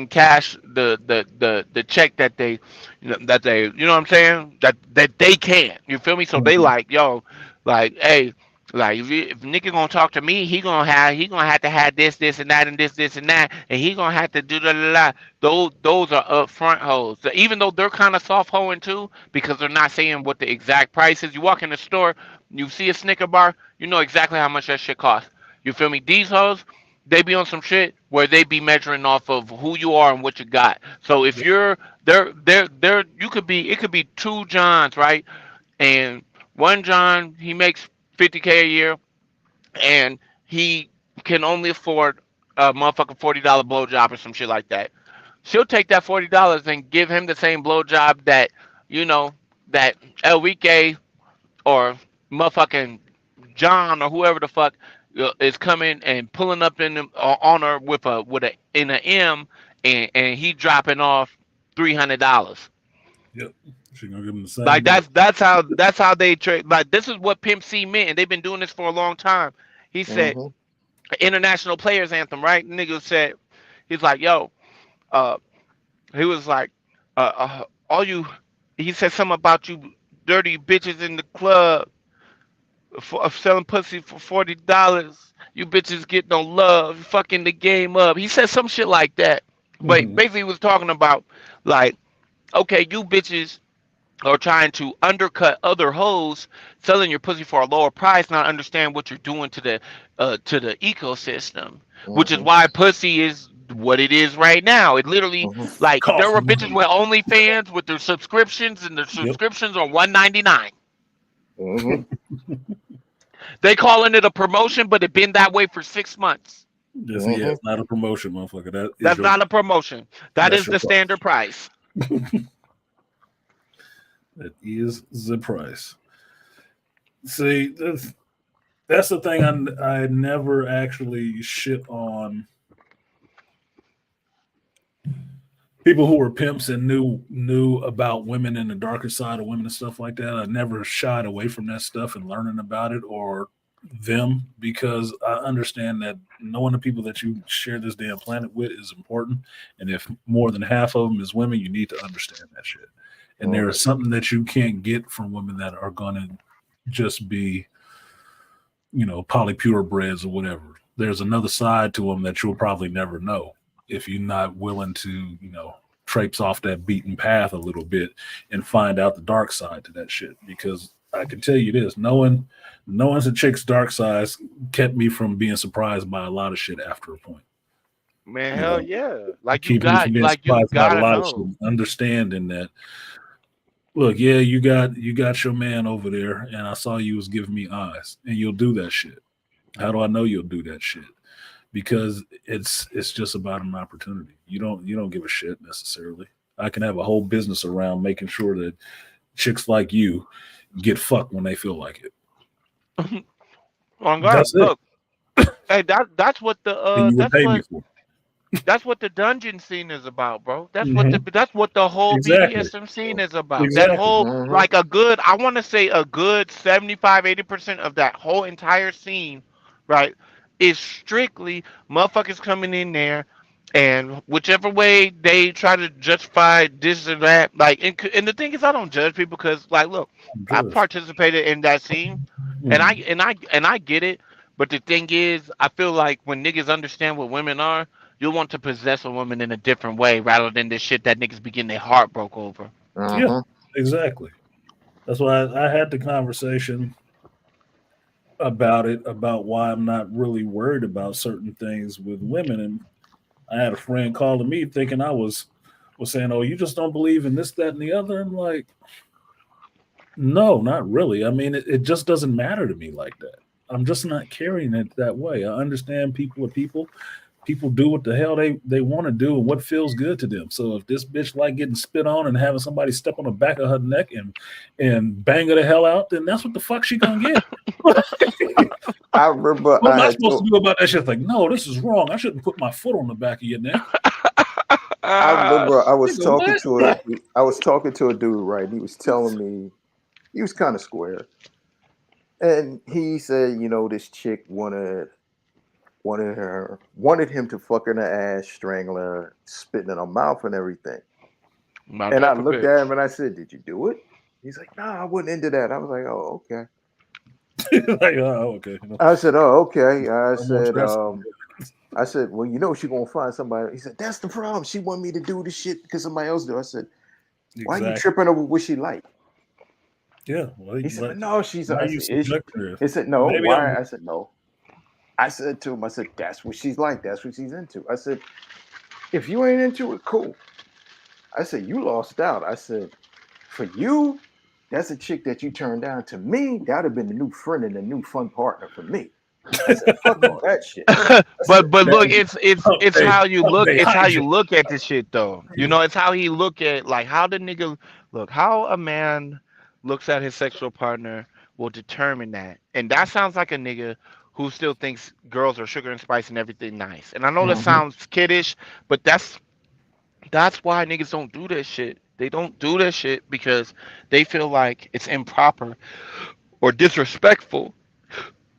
cash the check that they you know what I'm saying, that they can. You feel me? So they like, yo, like, hey, like if nigga gonna talk to me, he gonna have to have this and that and this and that, and he gonna have to do da da da. Those are upfront hoes. So even though they're kind of soft hoeing too, because they're not saying what the exact price is. You walk in the store, you see a Snicker bar, you know exactly how much that shit costs. You feel me? These hoes, they be on some shit where they be measuring off of who you are and what you got. So if you're there, you could be, it could be two Johns, right? And one John, he makes 50K a year, and he can only afford a motherfucking $40 blowjob or some shit like that. She'll take that $40 and give him the same blowjob that you know that Enrique or motherfucking John or whoever the fuck is coming and pulling up in them, on her with a in a M, and he dropping off $300.
Yep. She gonna give him the same
Like
bill.
that's how they trade. Like this is what Pimp C meant, and they've been doing this for a long time. He said
Mm-hmm.
international players anthem, right? Nigga said he's like, yo, uh, he was like, all you. He said something about you dirty bitches in the club for of selling pussy for $40. You bitches get no love. You fucking the game up. He said some shit like that. But
Mhm.
basically, he was talking about like, okay, you bitches are trying to undercut other hoes, selling your pussy for a lower price, not understand what you're doing to the ecosystem, which is
Mm-hmm.
why pussy is what it is right now. It literally,
Mm-hmm.
like, there
Cost
were bitches
money.
with OnlyFans with their subscriptions, and their
Yep.
subscriptions are 199.
Mm-hmm.
They calling it a promotion, but it been that way for 6 months.
Just yeah,
Mm-hmm.
it's not a promotion, motherfucker.
That's not a promotion. That
That's
is
your
the
price.
standard price.
That is the price. See, that's the thing. I never actually shit on people who were pimps and knew about women and the darker side of women and stuff like that. I never shied away from that stuff and learning about it or them because I understand that knowing the people that you share this damn planet with is important. And if more than half of them is women, you need to understand that shit. And there
Mm-hmm.
is something that you can't get from women that are going to just be, poly purebreds or whatever. There's another side to them that you'll probably never know if you're not willing to, traipse off that beaten path a little bit and find out the dark side to that shit. Because I can tell you this, knowing the chick's dark side kept me from being surprised by a lot of shit after a point.
Man,
You
hell
know,
yeah.
keeping me from being
You
surprised about a
gotta
lot of shit,
know.
understanding that look, yeah, you got your man over there, and I saw you was giving me eyes, and you'll do that shit. How do I know you'll do that shit? Because it's just about an opportunity. You don't give a shit necessarily. I can have a whole business around making sure that chicks like you get fucked when they feel like it.
On God,
That's it.
look, hey, that's what
And you would pay me for
that's what the dungeon scene is about, bro.
it. Hmm.
That's what the whole
Exactly.
BDSM scene is about. That
Exactly.
whole,
Mm-hmm.
like, I want to say a good 75, 80% of that whole entire scene, right? is strictly motherfuckers coming in there, and whichever way they try to justify this or that, like, and the thing is, I don't judge people because, like, look,
I'm
I
good.
participated in that scene, and
Mm,
I get it. But the thing is, I feel like when niggas understand what women are, you'll want to possess a woman in a different way rather than this shit that niggas be getting their heart broke over.
yeah,
Uh-huh.
exactly. That's why I had the conversation about it, about why I'm not really worried about certain things with women. And I had a friend calling me thinking I was saying, "Oh, you just don't believe in this, that, and the other." I'm like, no, not really. I mean, it just doesn't matter to me like that. I'm just not carrying it that way. I understand people are people. People do what the hell they want to do and what feels good to them. So if this bitch like getting spit on and having somebody step on the back of her neck and bang her the hell out, then that's what the fuck she gonna get. What
I remember
am
I
I
had
supposed
told,
to do about that shit? Like, no, this is wrong. I shouldn't put my foot on the back of your neck.
I remember
Nigga, what?
I was talking to a dude, right? He was telling me he was kind of square. And he said, this chick wanted him to fuck her in the ass, strangle her, spitting in her mouth and everything.
My
And I
type of
looked at him
bitch.
and I said, "Did you do it?" He's like, "Nah, I wasn't into that." I was like, "Oh, okay."
Like, oh, okay.
I said, "Oh, okay."
I want you that.
I said, "Well, she's gonna find somebody." He said, "That's the problem. She want me to do this shit because somebody else do." I said, "Why are you
Exactly.
tripping over what she like?"
Yeah. Well,
He said,
like,
"But no, she's."
why
I
are you
said, "Is she?"
subjecting her?
He said, "No.
Maybe I'm.
Why?" I said, "No." I said to him, I said, "That's what she's like. That's what she's into." I said, "If you ain't into it, cool." I said, "You lost out." I said, "For you, that's a chick that you turned down. To me, that'd have been the new friend and the new fun partner for me." I said, "Fuck all that shit." I said,
but look,
Damn,
it's how you
pump
look.
they
It's how
hijinks.
you look at this shit, though. You know, it's how he look at, like, how the nigga look. How a man looks at his sexual partner will determine that. And that sounds like a nigga who still thinks girls are sugar and spice and everything nice. And I know that
Mhm.
sounds kiddish, but that's why niggas don't do that shit. They don't do that shit because they feel like it's improper or disrespectful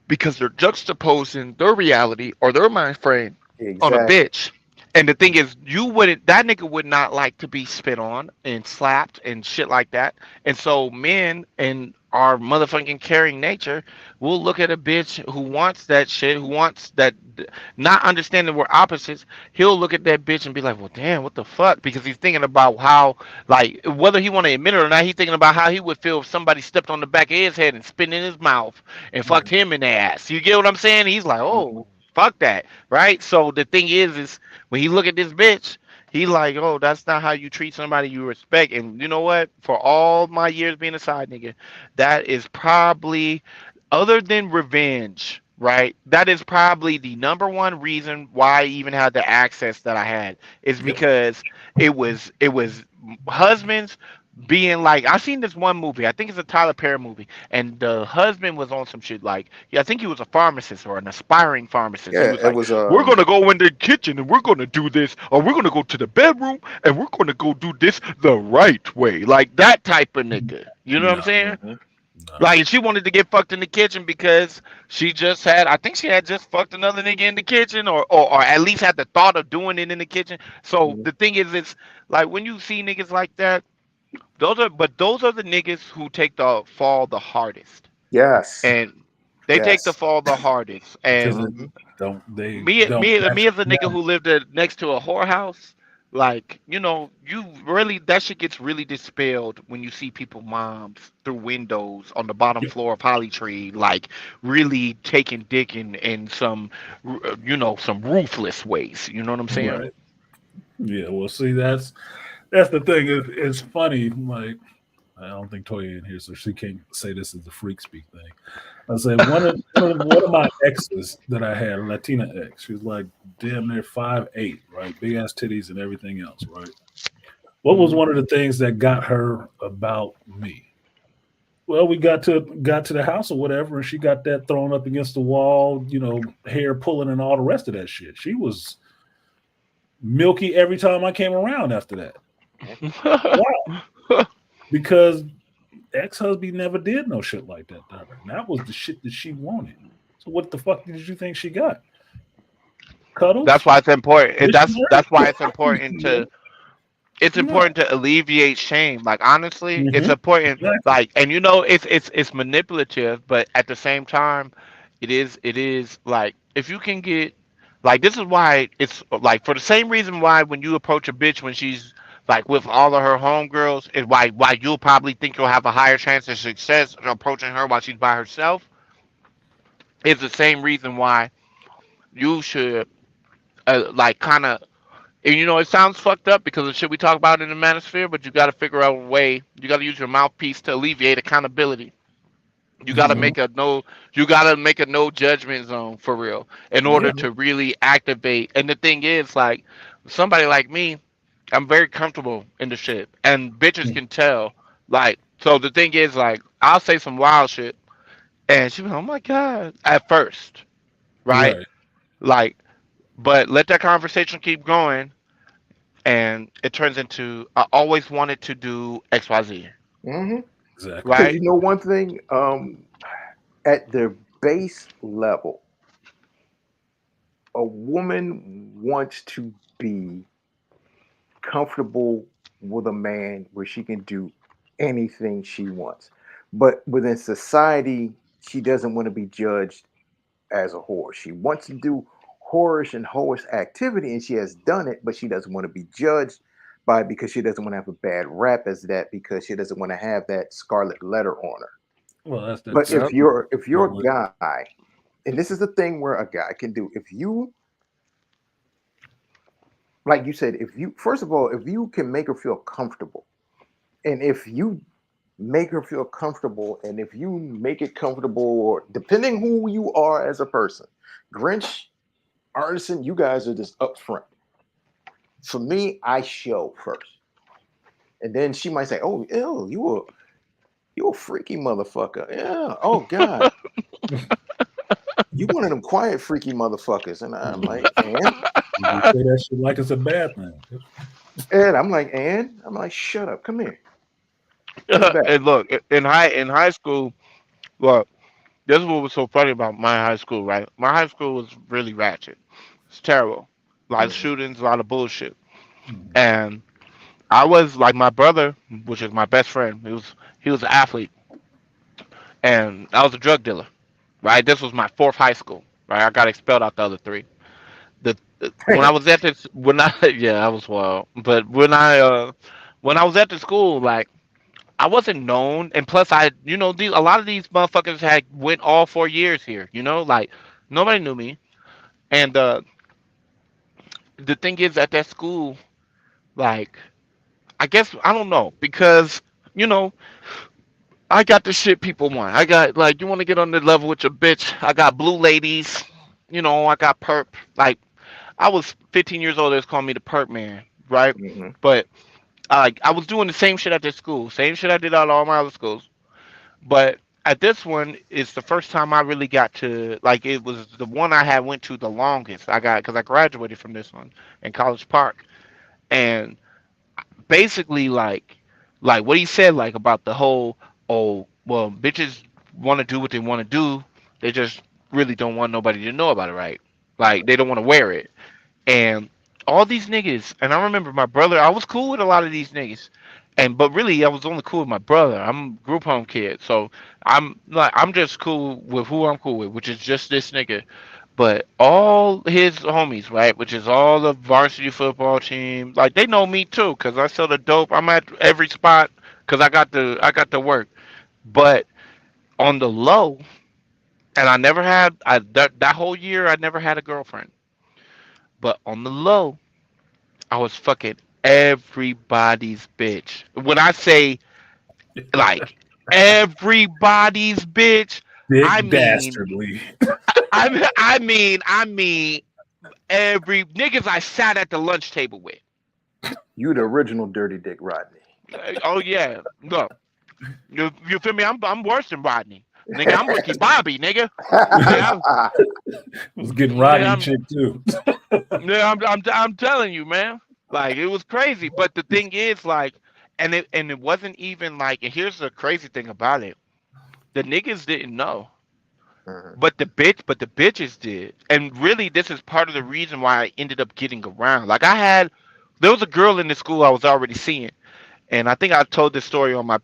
because they're juxtaposing their reality or their mind frame on a
Exactly.
bitch. And the thing is, that nigga would not like to be spit on and slapped and shit like that. And so men and our motherfucking caring nature will look at a bitch who wants that shit, who wants that, not understanding we're opposites. He'll look at that bitch and be like, well, damn, what the fuck? Because he's thinking about how, like, whether he want to admit it or not, he's thinking about how he would feel if somebody stepped on the back of his head and spit in his mouth and fucked
Right.
him in the ass. You get what I'm saying? He's like,
Mhm.
oh, fuck that, right? So the thing is when he look at this bitch, he like, oh, that's not how you treat somebody you respect. And you know what? For all my years being a side nigga, that is probably, other than revenge, right? That is probably the number one reason why I even had the access that I had, is
Yep.
because it was husbands being like, I seen this one movie, I think it's a Tyler Perry movie, and the husband was on some shit like, yeah, I think he was a pharmacist or an aspiring pharmacist. He
Yeah,
was
it
like,
was
we're gonna go in the kitchen and we're gonna do this, or we're gonna go to the bedroom and we're gonna go do this the right way, like that type of nigga. You know what I'm
No,
saying?
Mhm.
no.
Like, she wanted to get fucked in the kitchen because she just had, I think she had just fucked another nigga in the kitchen, or at least had the thought of doing it in the kitchen. So
Mhm.
the thing is, it's like when you see niggas like that, those are the niggas who take the fall the hardest.
Yes.
And they take the
Yes.
fall the hardest.
Because
And
Mhm.
they
me
don't
me me
actually
as a nigga who lived next to a whorehouse, like, you really, that shit gets really dispelled when you see people moms through windows on the bottom
yeah,
floor of Holly Tree, like, really taking dick in some, some ruthless ways. You know what I'm saying?
Mhm.
right. Yeah, well, see, that's the thing. It's funny. Like, I don't think Toya in here, so she can't say this is the freak speak thing. I say one of my exes that I had, a Latina ex. She was like damn near 5'8", right, big ass titties and everything else, right. What was
Hmm.
one of the things that got her about me? Well, we got to the house or whatever, and she got that thrown up against the wall, hair pulling and all the rest of that shit. She was milky every time I came around after that. Wow, because ex-husband never did no shit like that to her. And that was the shit that she wanted. So what the fuck did you think she got?
That's
Cuddles,
why it's important.
missionary.
That's why it's
No.
important to alleviate shame. Like honestly, it's
Mm-hmm.
important.
Exactly.
Like, and it's manipulative, but at the same time, it is like if you can get like this is why it's like for the same reason why when you approach a bitch when she's like with all of her homegirls is why you'll probably think you'll have a higher chance of success approaching her while she's by herself is the same reason why you should like kind of and it sounds fucked up because of shit we talk about in the manosphere, but you got to figure out a way. You got to use your mouthpiece to alleviate accountability. You got to
Mm-hmm.
make a no. You got to make a no judgment zone for real in order
Yeah.
to really activate. And the thing is, like somebody like me, I'm very comfortable in the shit, and bitches can tell. Like, so the thing is, like, I'll say some wild shit, and she be like, "Oh my god!" At first, right?
Right.
Like, but let that conversation keep going, and it turns into I always wanted to do XYZ,
Hmm.
Exactly.
Because
right?
you know one thing, at the base level, a woman wants to be comfortable with a man where she can do anything she wants. But within society, she doesn't want to be judged as a whore. She wants to do whorish and whorish activity, and she has done it, but she doesn't want to be judged by it because she doesn't want to have a bad rap as that because she doesn't want to have that scarlet letter on her.
Well,
But
that's
if
Yep.
you're a
what.
guy, and this is the thing where a guy can do, if you like you said, if you first of all, if you can make her feel comfortable, and if you make her feel comfortable, and if you make it comfortable, or depending who you are as a person, Grinch, Artisan, you guys are just upfront. For me, I show first, and then she might say, "Oh, ew, you a freaky motherfucker." Yeah. Oh God, you one of them quiet freaky motherfuckers, and I'm like,
You say that shit like it's a bad thing.
I'm like, shut up, come here, in the back.
And look, in high school, look, this is what was so funny about my high school, right? My high school was really ratchet. It's terrible. A lot of
Mhm.
shootings, a lot of bullshit.
Mhm.
And I was like my brother, which is my best friend. He was an athlete, and I was a drug dealer. Right. This was my fourth high school. Right. I got expelled out the other three. When I
Damn.
was at this when I yeah I was wild. But when I was at the school like I wasn't known, and plus a lot of these motherfuckers had went all 4 years here. Like nobody knew me, and the thing is at that school, like I guess I don't know because you know I got the shit people want. I got like you want to get on the level with your bitch. I got blue ladies. I got perp. Like I was 15 years old. They was calling me the perp man, right?
Mhm.
But I was doing the same shit at this school, same shit I did at all my other schools. But at this one, it's the first time I really got to like. It was the one I had went to the longest. I got because I graduated from this one in College Park, and basically like what he said like about the whole oh well bitches want to do what they want to do. They just really don't want nobody to know about it, right? Like they don't want to wear it. And all these niggas, and I remember my brother, I was cool with a lot of these niggas. But really I was only cool with my brother. I'm a group home kid. So I'm just cool with who I'm cool with, which is just this nigga. But all his homies, right, which is all the varsity football team, like they know me too, cause I sell the dope. I'm at every spot, cause I got the work. But on the low, and I never had that whole year I never had a girlfriend. But on the low, I was fucking everybody's bitch. When I say like everybody's bitch, I
Big
mean
dastardly.
I mean every niggas I sat at the lunch table with.
You the original dirty dick, Rodney.
Oh yeah, look, you feel me? I'm worse than Rodney, nigga. I'm Ricky Bobby, nigga. Nigga,
Was getting
nigga,
Rodney chick too.
I'm telling you, man. Like it was crazy, but the thing is, like, and it wasn't even like. And here's the crazy thing about it: the niggas didn't know.
Mhm.
but the bitches did. And really, this is part of the reason why I ended up getting around. Like I had, there was a girl in the school I was already seeing, and I think I told this story on my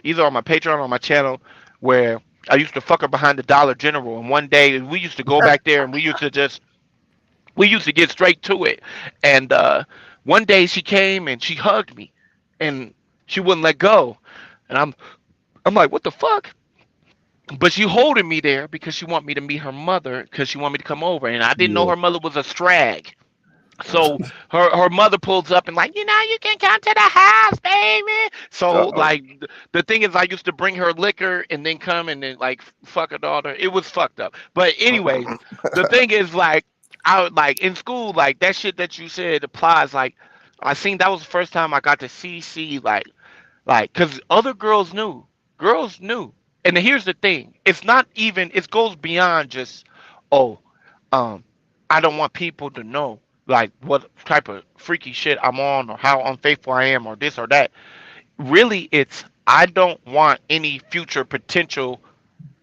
either on my Patreon or on my channel, where I used to fuck her behind the Dollar General. And one day we used to go back there and we used to get straight to it. And one day she came and she hugged me, and she wouldn't let go. And I'm like, what the fuck? But she holding me there because she want me to meet her mother because she want me to come over, and I didn't know
Yeah.
her mother was a strag.
Mhm.
So her mother pulls up and like, you can come to the house, baby. So
Uh-oh.
like the thing is, I used to bring her liquor and then come and then like fuck her daughter. It was fucked up. But anyways, the thing is like, I would like in school like that shit that you said applies. Like I seen that was the first time I got to see like, cause other girls knew. And here's the thing: it's not even. It goes beyond just, oh, um, I don't want people to know like what type of freaky shit I'm on or how unfaithful I am or this or that. Really, it's I don't want any future potential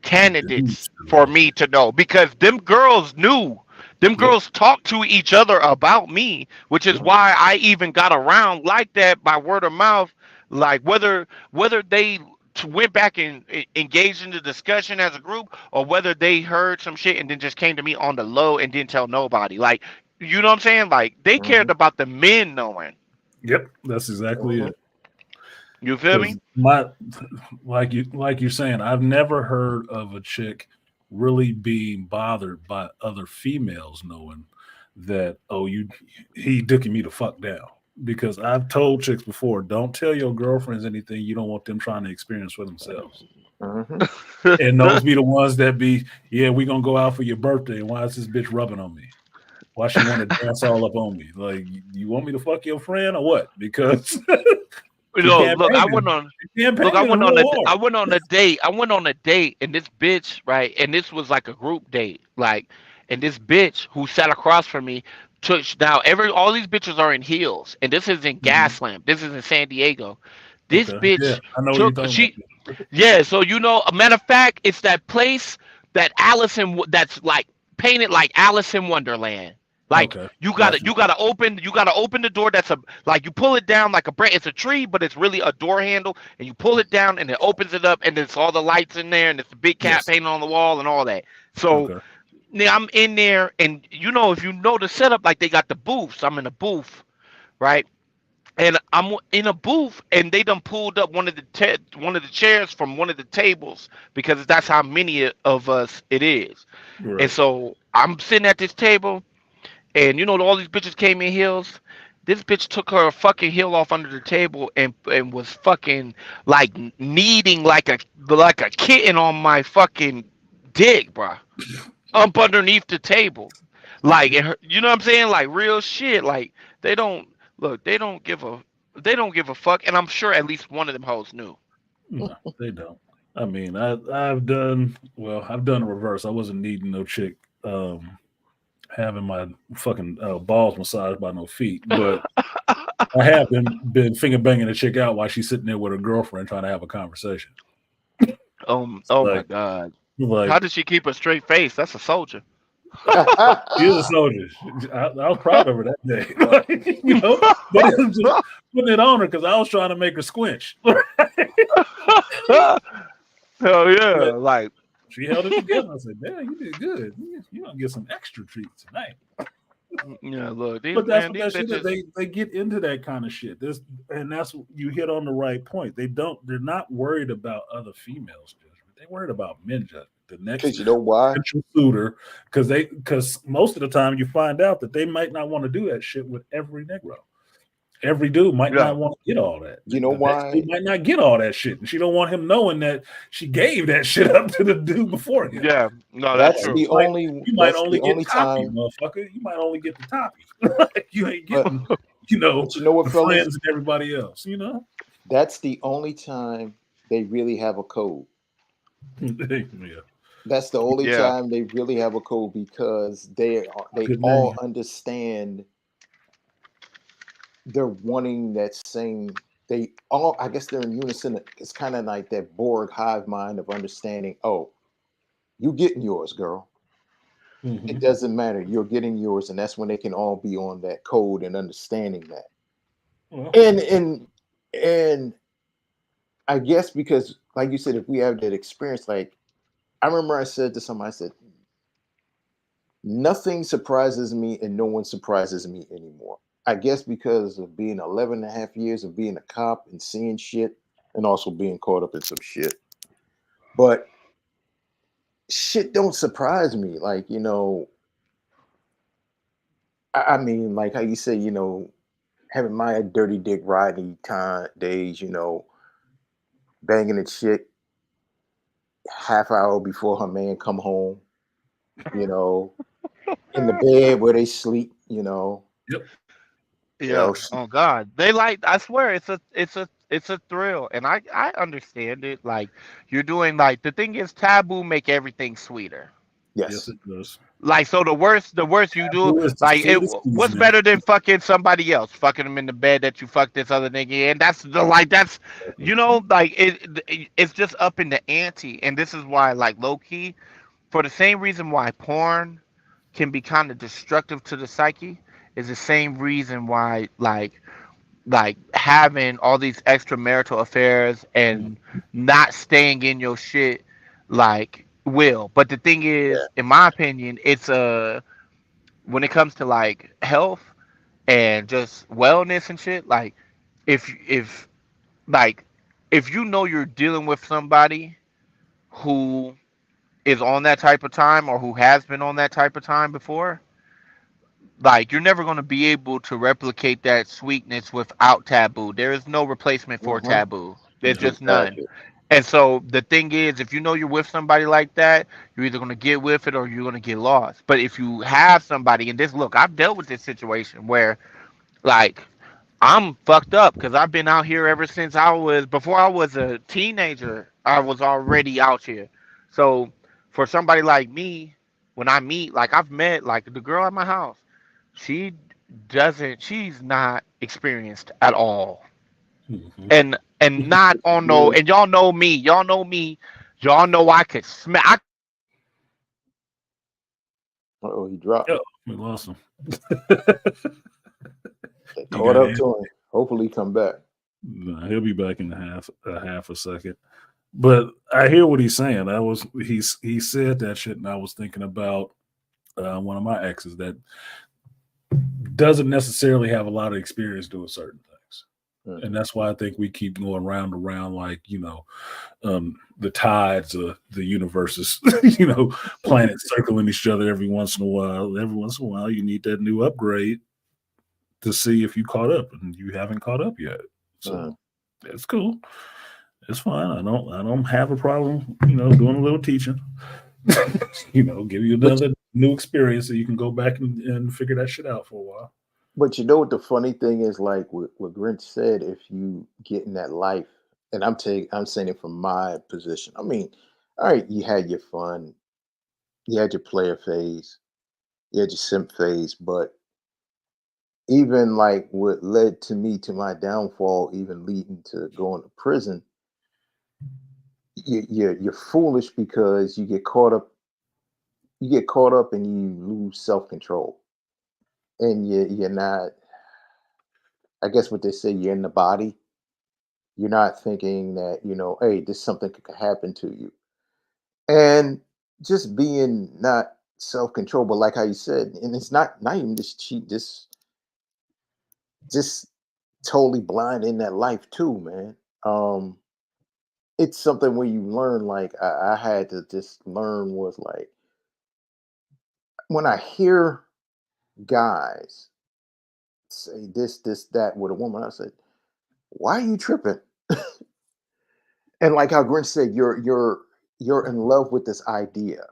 candidates
Dudes to
for
know.
me to know because them girls knew. Them
Yep.
girls talked to each other about me, which is
Yep.
why I even got around like that by word of mouth. Like whether they went back and engaged in the discussion as a group, or whether they heard some shit and then just came to me on the low and didn't tell nobody. Like you know what I'm saying? Like they cared
Mhm.
about the men knowing.
Yep. That's exactly
Mhm.
it.
You feel me?
Because my like you're saying, I've never heard of a chick really being bothered by other females knowing that, oh, he dicking me the fuck down. Because I've told chicks before, don't tell your girlfriends anything you don't want them trying to experience for themselves.
Mhm.
And those be the ones that be, yeah, we gonna go out for your birthday. Why is this bitch rubbing on me? Why she want to dance all up on me? Like, you want me to fuck your friend or what? Because
You
she
know, look,
campaigning, she campaigning real
I
hard.
went on a date. I went on a date, and this bitch, right, and this was like a group date, like, and this bitch who sat across from me took now all these bitches are in heels, and this is in
Mhm.
Gaslamp. This is in San Diego. This
Okay, yeah,
bitch
I know what you're
took
talking about.
she yeah, so you know, a matter of fact, it's that place that that's like painted like Alice in Wonderland. Like
Okay,
you
gotcha.
gotta open the door. That's a like you pull it down like a branch. It's a tree, but it's really a door handle, and you pull it down, and it opens it up, and it's all the lights in there, and it's a big cat
Yes.
painted on the wall, and all that. So
Okay.
now I'm in there, and you know if you know the setup, like they got the booths. I'm in a booth, right? And I'm in a booth, and they done pulled up one of the chairs from one of the tables because that's how many of us it is. And
Right.
so I'm sitting at this table, and you know all these bitches came in heels. This bitch took her fucking heel off under the table and was fucking like kneading like a kitten on my fucking dick, bruh, up underneath the table. Like, and you know what I'm saying? Like real shit. Like they don't look. They don't give a fuck. And I'm sure at least one of them hoes knew.
No, they don't. I mean, I've done a reverse. I wasn't needing no chick having my fucking balls massaged by no feet, but I have been finger banging a chick out while she's sitting there with her girlfriend trying to have a conversation.
Oh my
Like,
god. How
like
did she keep a straight face? That's a soldier.
she is a soldier. I was proud of her that day, But it was just putting it on her because I was trying to make her squinch.
Hell
But
yeah. Like
she held it together. I said, "Man, you did good. You gonna get some extra treats tonight."
yeah, look, these
But that's
man,
what
these
that shit is.
bitches.
They get into that kind of shit. And that's you hit on the right point. They're not worried about other females' judgment. They're worried about men judgment. The next
Because you know why?
potential suitor, because most of the time you find out that they might not want to do that shit with every Negro. Every dude might
Yeah.
not want to get all that.
You know
The next dude
why?
might not get all that shit. And she don't want him knowing that she gave that shit up to the dude before him.
Yeah. No, that's
That's
Like
true.
the
might
only.
you might
That's
only
the
get
only
toppy,
time.
motherfucker. You might only get the toppy. You ain't
But
getting,
but you know what,
the
fellas?
friends and everybody else.
That's the only time they really have a code.
Yeah.
That's the only
Yeah.
time they really have a code because they
Good
all
name.
understand they're wanting that same. They all, I guess, they're in unison. It's kind of like that Borg hive mind of understanding. Oh, You getting yours, girl. It
Hmm.
doesn't matter. You're getting yours, and that's when they can all be on that code and understanding that.
Well,
And I guess because, like you said, if we have that experience, like I remember I said to somebody, I said, nothing surprises me and no one surprises me anymore. I guess because of being 11 and a half years of being a cop and seeing shit and also being caught up in some shit. But shit don't surprise me. Like, I mean, like how you say, having my dirty dick riding time days, banging a chick half hour before her man come home, you know, in the bed where they sleep,
yep.
Yeah.
she,
Oh God. They like. I swear, it's a thrill, and I understand it. Like you're doing. Like the thing is, taboo make everything sweeter.
Yes,
yes,
it does.
Like so, the worst you do,
Who is the
like it.
sweetest
What's
seasoning?
better than fucking somebody else, fucking them in the bed that you fucked this other nigga in? That's the like. That's like it's just up in the ante, and this is why, like low key, for the same reason why porn can be kind of destructive to the psyche, is the same reason why like having all these extramarital affairs
Mm.
and not staying in your shit like will. But the thing
yeah,
is, in my opinion, it's when it comes to like health and just wellness and shit, like if like if you know you're dealing with somebody who is on that type of time or who has been on that type of time before, like you're never going to be able to replicate that sweetness without taboo. There is no replacement for
hmm,
taboo. There's
No.
just none.
exactly.
And so the thing is, if you know you're with somebody like that, you're either going to get with it or you're going to get lost. But if you have somebody, and this look, I've dealt with this situation where like I'm fucked up because I've been out here ever since before I was a teenager. I was already out here. So for somebody like me, when I meet, like I've met like the girl at my house, she she's not experienced at all.
Hmm.
And not on no,
Yeah.
and y'all know me, y'all know I could smell.
Oh, he dropped.
Oh, we lost him.
They
He
caught
got
up
in.
to him. Hopefully, he come back.
Nah, he'll be back in a half a second. But I hear what he's saying. He said that shit, and I was thinking about one of my exes that doesn't necessarily have a lot of experience doing certain things, and
Hmm.
that's why I think we keep going round and round, like the tides of the universes, planets circling each other every once in a while. Every once in a while, you need that new upgrade to see if you caught up, and you haven't caught up yet.
Hmm.
So that's cool. It's fine. I don't have a problem, doing a little teaching. Give you
But
another new experience so you can go back and figure that shit out for a while.
but you know what the funny thing is, like what Grinch said, if you get in that life, and I'm saying it from my position. I mean, all right, you had your fun, you had your player phase, you had your simp phase, but even like what led to me to my downfall, even leading to going to prison, you're foolish because you get caught up and you lose self-control, and you're not, I guess what they say, you're in the body. You're not thinking that, hey, this something could happen to you. And just being not self-control, but like how you said, and it's not even just cheat, just totally blind in that life too, man. Um, it's something where you learn, like I had to just learn, was like when I hear guys say this, that with a woman, I said, why are you tripping? And like how Grinch said, you're in love with this idea.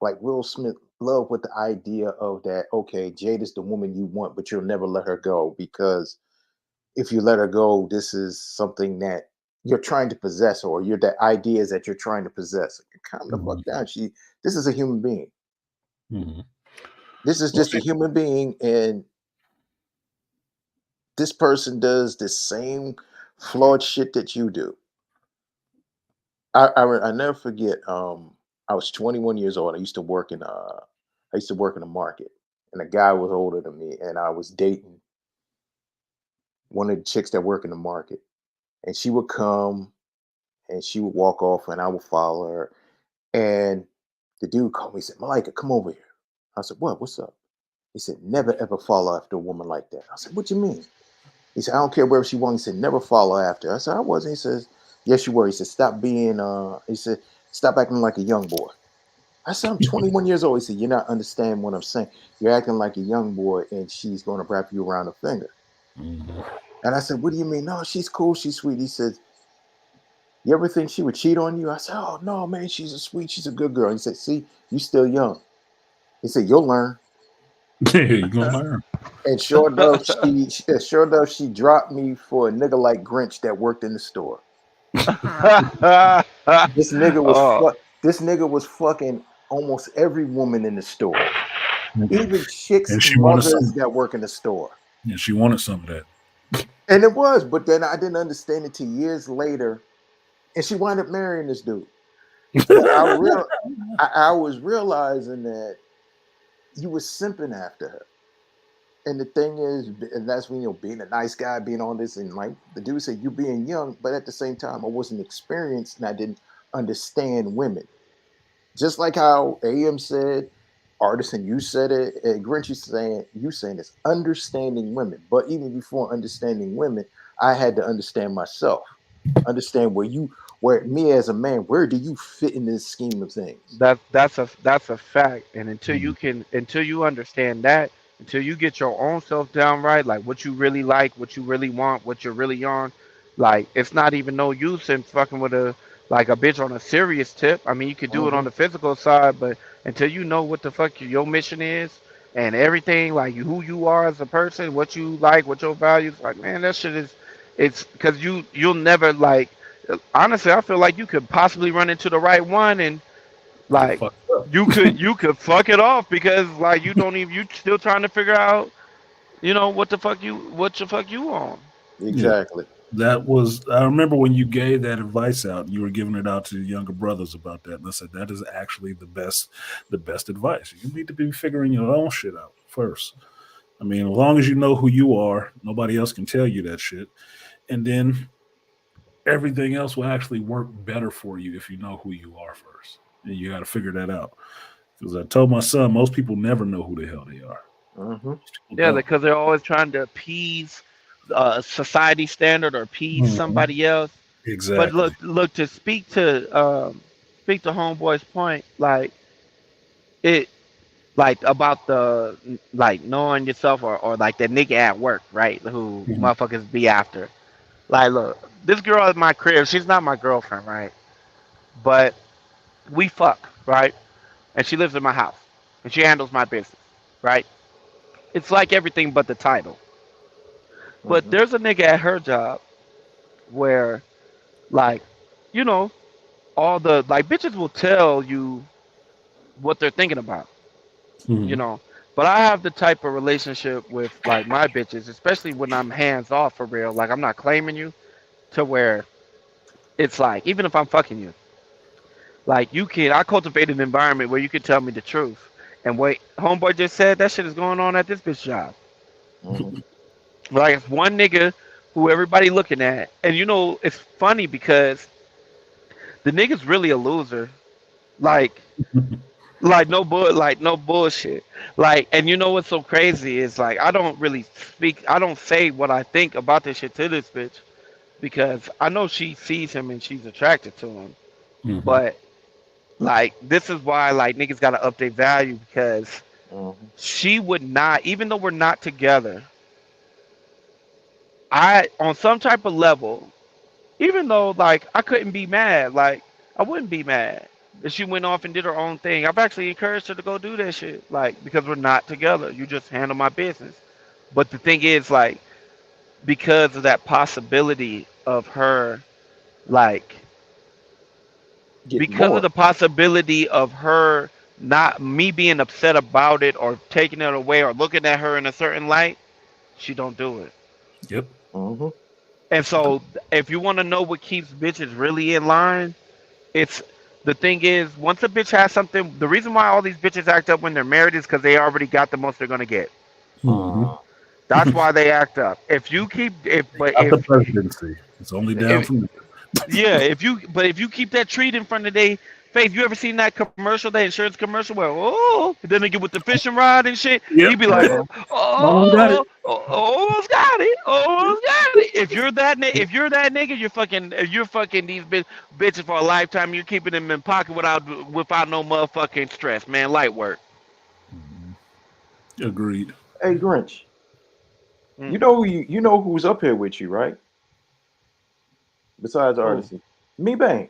Like Will Smith love with the idea of that, okay, Jade is the woman you want, but you'll never let her go because if you let her go, this is something that you're trying to possess, or you're the ideas that you're trying to possess. Calm the fuck
Hmm.
down. This is a human being.
Hmm.
This is
Well,
just a human being, and this person does the same flawed shit that you do. I never forget. I was 21 years old. I used to work in a market, and a guy was older than me, and I was dating one of the chicks that work in the market, and she would come and she would walk off, and I would follow her. And the dude called me and said, "Malika, come over here." I said, "What? What's up?" He said, "Never ever follow after a woman like that." I said, "What you mean?" He said, "I don't care where she wants." He said, "Never follow after her." I said, "I wasn't." He says, "Yes, you were." He said, "Stop being he said, "Stop acting like a young boy." I said, "I'm 21 years old." He said, "You're not understanding what I'm saying. You're acting like a young boy and she's going to wrap you around the finger."
Mhm.
And I said, "What do you mean?" "No, she's cool. She's sweet." He says, "You ever think she would cheat on you?" I said, "Oh, no, man. She's a good girl." He said, "See, you still young." He said, "You'll learn."
Yeah, you gonna learn.
And sure enough, sure enough, she dropped me for a nigga like Grinch that worked in the store. This nigga was
Oh,
this nigga was fucking almost every woman in the store, even chicks'
And she wanted
mothers
some.
that work in the store.
Yeah, she wanted some of that.
And it was, but then I didn't understand it till years later, and she wound up marrying this dude. But I was realizing that you was simping after her. And the thing is, and that's when being a nice guy, being on this, and like the dude said, you being young, but at the same time, I wasn't experienced and I didn't understand women. Just like how AM said, artist, and you said it, and Grinch you saying it's understanding women. But even before understanding women, I had to understand myself, understand where me as a man, where do you fit in this scheme of things?
that's a fact. And
Mhm.
until you understand that, until you get your own self down right, like what you really like, what you really want, what you're really on, like it's not even no use in fucking with a bitch on a serious tip. I mean, you could do it on
Hmm.
the physical side, but until you know what the fuck your mission is and everything, like who you are as a person, what you like, what your values, like man, that shit is, it's because you'll never like. Honestly, I feel like you could possibly run into the right one and
Get
like
fucked up.
you could fuck it off because like you don't even you still trying to figure out what the fuck you on.
Yeah,
Exactly.
that was. I remember when you gave that advice out. You were giving it out to younger brothers about that, and I said that is actually the best advice. You need to be figuring your own shit out first. I mean, as long as you know who you are, nobody else can tell you that shit, and then everything else will actually work better for you if you know who you are first. And you got to figure that out. Because I told my son, most people never know who the hell they are.
Hmm.
Most people
Yeah,
don't.
because they're always trying to appease society standard or appease
Mhm.
somebody else. But
Exactly.
look to speak to homeboy's point, like it like about the like knowing yourself or like that nigga at work, right? Who
Mhm.
motherfuckers be after. Like, look, this girl at my crib, she's not my girlfriend, right? But we fuck, right? And she lives in my house, and she handles my business, right? It's like everything but the title. But
Hmm.
there's a nigga at her job where, like, you know, all the like bitches will tell you what they're thinking about, you
Mhm.
know. But I have the type of relationship with like my bitches, especially when I'm hands off for real. Like I'm not claiming you to where it's like even if I'm fucking you, like I cultivate an environment where you can tell me the truth. And what homeboy just said, that shit is going on at this bitch job.
Hmm.
Like it's one nigga who everybody looking at, and it's funny because the nigga's really a loser. Like, like no bullshit. Like, and you know what's so crazy is like I don't say what I think about this shit to this bitch because I know she sees him and she's attracted to him.
Mhm.
But like this is why like niggas gotta update value because
Hmm.
she would not, even though we're not together, I on some type of level, even though like I couldn't be mad, like I wouldn't be mad if she went off and did her own thing. I've actually encouraged her to go do that shit, like because we're not together. You just handle my business. But the thing is, like, because of that possibility of her, like,
Get
because of
more.
the possibility of her not me being upset about it or taking it away or looking at her in a certain light, she don't do it.
Yep.
Hmm.
And so, if you want to know what keeps bitches really in line, it's the thing is, once a bitch has something, the reason why all these bitches act up when they're married is because they already got the most they're gonna get.
Hmm.
Uh,
That's why they act up. If you keep, if but
Not the presidency. It's only down
if
from there.
yeah, if you keep that treat in front of their face, you ever seen that commercial, that insurance commercial where then they get with the fishing rod and shit,
Yep.
you be like,
uh-huh.
Almost got it.
almost got it, almost got it. If you're that nigga, you're fucking these bitches for a lifetime. You're keeping them in pocket without no motherfucking stress, man. Light work.
Mhm. Agreed.
Hey Grinch,
Mm.
you know who's up here with you, right? Besides
Oh,
Artisty, me Bang.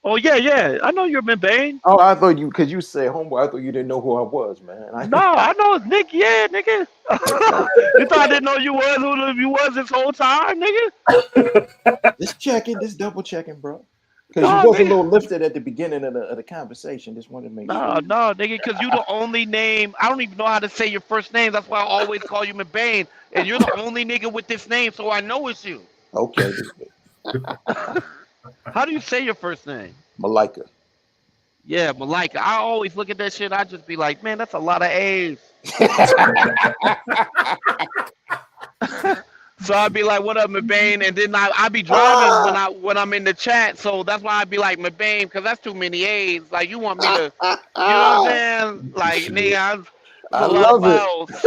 oh yeah, yeah. I know you're Bane.
Oh, I thought you because you said homeboy. I thought you didn't know who I was, man.
No, I know it's Nick. Yeah, nigga.
Okay,
You thought I didn't know you was who you was this whole time, nigga?
just checking, just double checking, bro. Because you
No,
was a
nigga.
little lifted at the beginning of the conversation. Just wanted to make
No,
sure.
no, nigga, because you the only name. I don't even know how to say your first name. That's why I always call you McBain. And you're the only nigga with this name, so I know it's you.
Okay,
How do you say your first name?
Malika.
Yeah, Malika. I always look at that shit. I just be like, man, that's a lot of A's. So I'd be like, "What up, McBain?" And then I be driving
Ah!
when I'm in the chat. So that's why I'd be like, "McBain," because that's too many A's. Like you want me to, you know what I'm saying? Like
Shit.
nigga, it's
I
a lot of
love it.
vowels.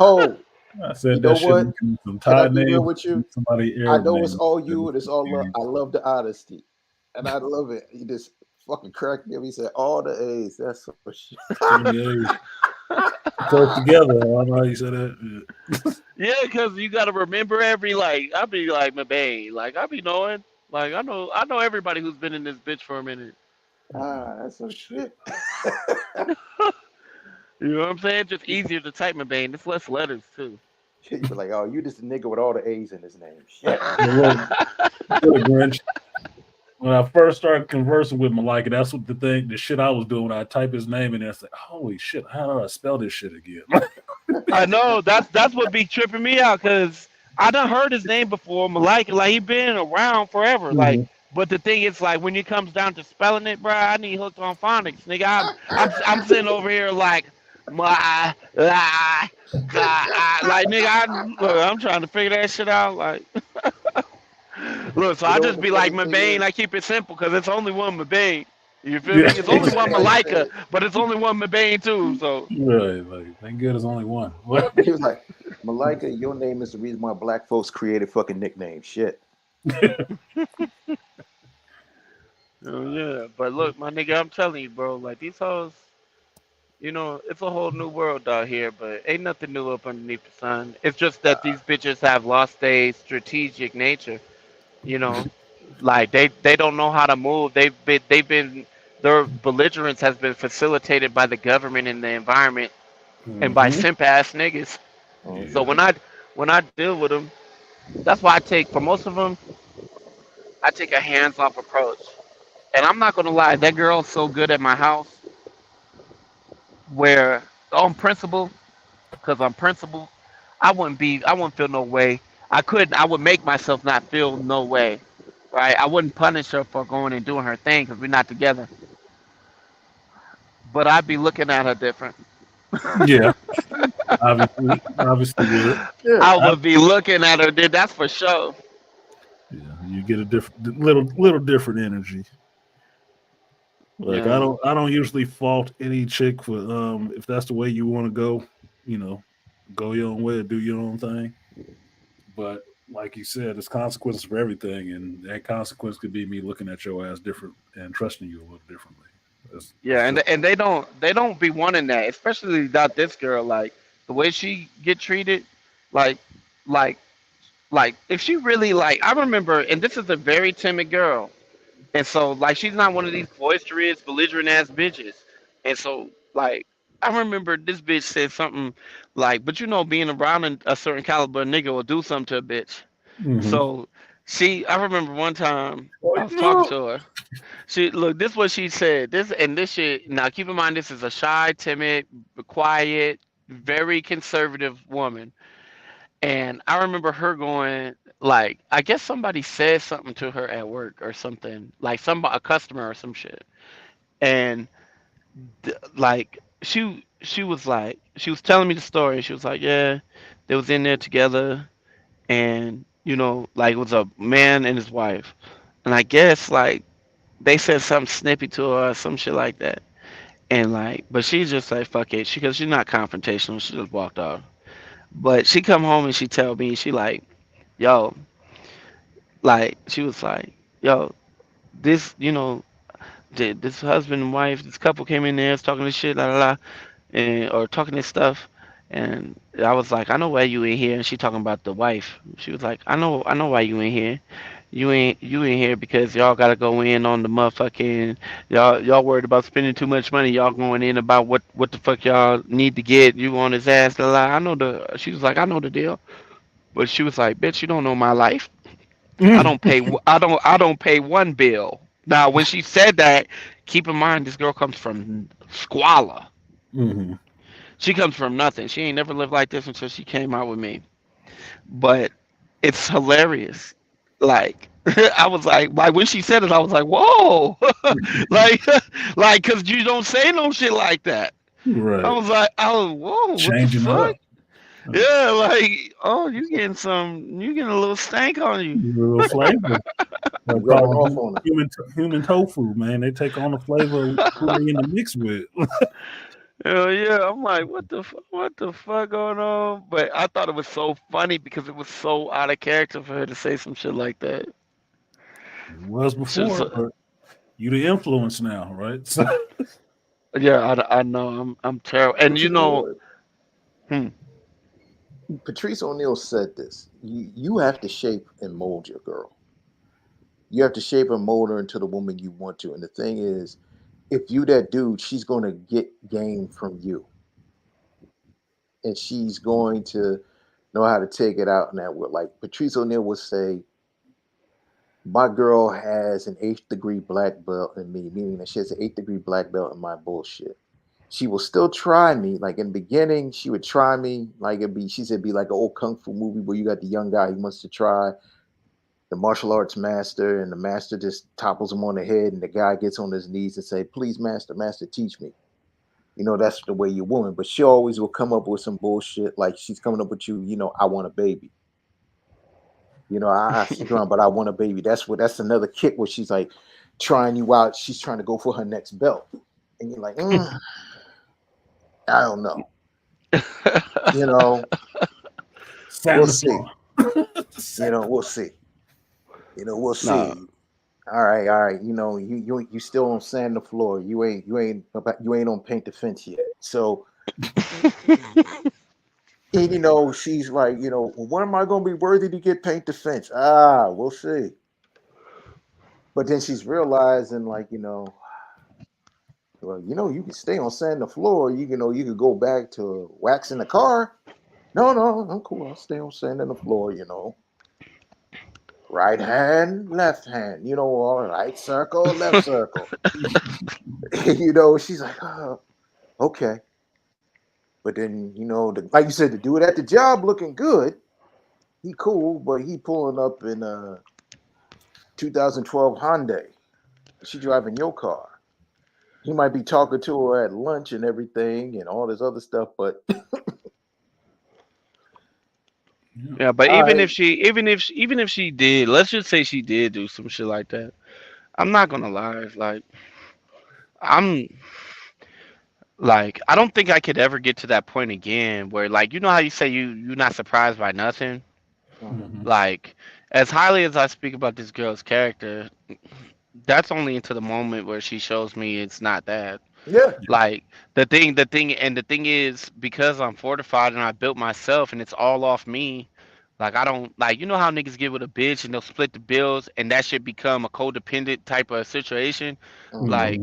Oh,
I
you
said
know
that shit
what?
in some
Can I
Thai
be real
names,
with you?
somebody
I
Arab
know it's
name.
all you and it's all love. I love the honesty. And I love it. You just fucking cracked me up. He said all the A's. That's so shit.
Too many A's. Close together. I don't know how you said that.
Yeah, because you got to remember every like. I be like McBain. Like I be knowing. Like I know everybody who's been in this bitch for a minute.
That's some shit.
You know what I'm saying? Just easier to type McBain. It's less letters too.
You be like, oh, you just a nigga with all the A's in his name. Shit.
But look, Grinch, when I first started conversing with Malika, that's what the shit I was doing. When I type his name in there, I said, holy shit, how do I spell this shit again?
I know that's what be tripping me out because I done heard his name before, Malika. Like he been around forever. Like,
Mhm.
but the thing is, like when it comes down to spelling it, bro, I need hooked on phonics, nigga. I'm sitting over here like my like nigga. I'm trying to figure that shit out. Like, look, so
You
I
know what
just
the
be like
funny thing
Mabane.
is?
I keep it simple because it's only one Mabane. You feel me?
Yeah.
It's
He
only
was
one
like he
Malika,
said,
but it's only one Mabane too. So.
Right. Like, thank God there's only one. What?
he was like, Malika, your name is the reason why black folks created fucking nicknames. Shit.
Oh yeah, but look, my nigga, I'm telling you, bro. Like these hoes, it's a whole new world out here, but ain't nothing new up underneath the sun. It's just that these bitches have lost their strategic nature. You know, like they don't know how to move. They've been their belligerence has been facilitated by the government and the environment and by
Hmm.
simp ass niggas.
Oh
So
Yeah.
shit.
when I deal with them, that's why I take for most of them, I take a hands off approach. And I'm not gonna lie, that girl's so good at my house where on principle, because I'm principled, I wouldn't feel no way. I would make myself not feel no way, right? I wouldn't punish her for going and doing her thing because we're not together. But I'd be looking at her different.
Yeah. Obviously would.
Yeah.
I
I,
would be looking at her, dude. That's for sure.
yeah. You get a different, little different energy. Like
Yeah,
I don't usually fault any chick for if that's the way you want to go, you know, go your own way, do your own thing. But like you said, there's consequences for everything, and that consequence could be me looking at your ass different and trusting you a little differently. That's
yeah,
just
and they don't be wanting that, especially not this girl. Like the way she get treated, like like like if she really like. I remember, and this is a very timid girl. And so, like, she's not one of these boisterous, belligerent ass bitches. And so, like, I remember this bitch said something like, but being around a certain caliber nigga will do something to a bitch.
hmm.
So, I remember one time
Oh,
I was talking
no.
to her. Look, this what she said. This shit, now keep in mind, this is a shy, timid, quiet, very conservative woman. And I remember her going. like I guess somebody said something to her at work or something, like a customer or some shit, and like she was like she was telling me the story. She was like, yeah, they was in there together, and like it was a man and his wife, and I guess like they said something snippy to her or some shit like that, and like, but she's just like fuck it, because she's not confrontational. She just walked off. But she come home and she tell me she like, yo, like she was like, yo, this this husband and wife, this couple came in there, was talking this shit, la la la, and or talking this stuff, and I was like, I know why you in here, and she talking about the wife. She was like, I know why you in here. You in here because y'all gotta go in on the motherfucking y'all worried about spending too much money. Y'all going in about what the fuck y'all need to get. You on his ass, la la. I know the. She was like, I know the deal, but she was like, bitch, you don't know my life. I don't pay one bill. Now, when she said that, keep in mind this girl comes from squalor.
Mm-hmm.
She comes from nothing. She ain't never lived like this until she came out with me. But it's hilarious. Like I was like when she said it, I was like, whoa, like, like, cause you don't say no shit like that. I
Right.
was like, oh, whoa, what the
Changing
fuck?
up. Uh,
Yeah, like, oh, you getting a little stank on you.
Real flavor. I call
rubbing
them
off on her.
human tofu, man. They take on the flavor of who they in the mix with.
Hell yeah, I'm like, what the fuck going on? But I thought it was so funny because it was so out of character for her to say some shit like that.
It was
Just,
before, but you the influence now, right? So,
yeah, I know I'm terrible, and
But you know what?
hmm,
Patrice O'Neill said this. You have to shape and mold your girl. You have to shape and mold her into the woman you want to. And the thing is, if you that dude, she's going to get game from you, and she's going to know how to take it out in that way. Like Patrice O'Neill would say, my girl has an eighth degree black belt in me, meaning that she has an eighth degree black belt in my bullshit. She will still try me. Like in the beginning, she would try me. Like she said, be like an old kung fu movie where you got the young guy he wants to try the martial arts master, and the master just topples him on the head, and the guy gets on his knees and say, "Please, master, teach me." That's the way you woman. But she always will come up with some bullshit. Like she's coming up with you. I want a baby. I stick around, but I want a baby. That's another kick where she's like trying you out. She's trying to go for her next belt, and you're like, I don't know. You know, we'll see.
Samoa.
We'll see. We'll
nah.
see. All right. You still on sand the floor. You ain't on paint the fence yet. So, and she's like, well, when am I gonna be worthy to get paint the fence? We'll see. But then she's realizing, like, well, you can stay on sand the floor. You could go back to waxing the car. No, no, I'm cool. I'll stay on sand in the floor. Right hand, left hand. All right circle, left circle. She's like, okay. But then, like you said, the dude at the job looking good. He cool, but he pulling up in a 2012 Hyundai. She driving your car. He might be talking to her at lunch and everything and all this other stuff, but
Yeah.
Yeah, but
all right.
even if she did, let's just say she did do some shit like that. I'm not gonna lie, like I'm like I don't think I could ever get to that point again where like how you say you're not surprised by nothing.
Mhm.
Mm-hmm.
Like as highly as I speak about this girl's character, that's only into the moment where she shows me it's not that.
Yeah.
Like the thing is because I'm fortified and I built myself and it's all off me. Like I don't like how niggas get with a bitch and they'll split the bills and that should become a codependent type of situation.
Hmm.
Like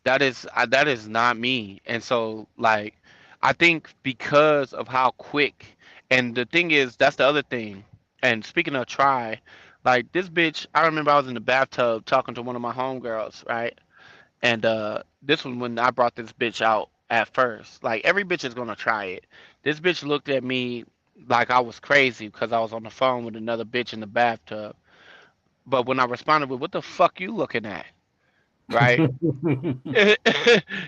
that is not me. And so like I think because of how quick and the thing is that's the other thing. And speaking of try, like this bitch, I remember I was in the bathtub talking to one of my homegirls, right? And this was when I brought this bitch out at first. Like every bitch is gonna try it. This bitch looked at me like I was crazy because I was on the phone with another bitch in the bathtub. But when I responded with, "What the fuck you looking at?" Right?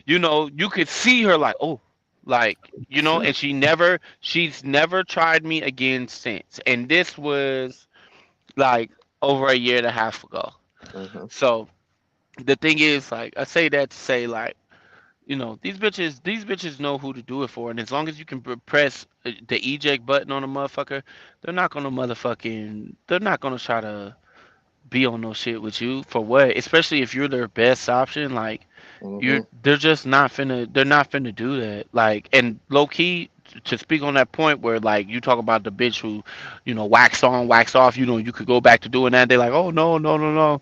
You could see her like, oh, like, and she's never tried me again since. And this was like over a year and a half ago.
Mm-hmm.
So the thing is, like, I say that to say, like, these bitches know who to do it for, and as long as you can press the eject button on a motherfucker, they're not gonna try to be on no shit with you for what, especially if you're their best option. Like,
Mm-hmm.
they're not finna do that. Like, and low key, to speak on that point where, like, you talk about the bitch who, wax on, wax off, you could go back to doing that. They're like, oh, no, no, no, no.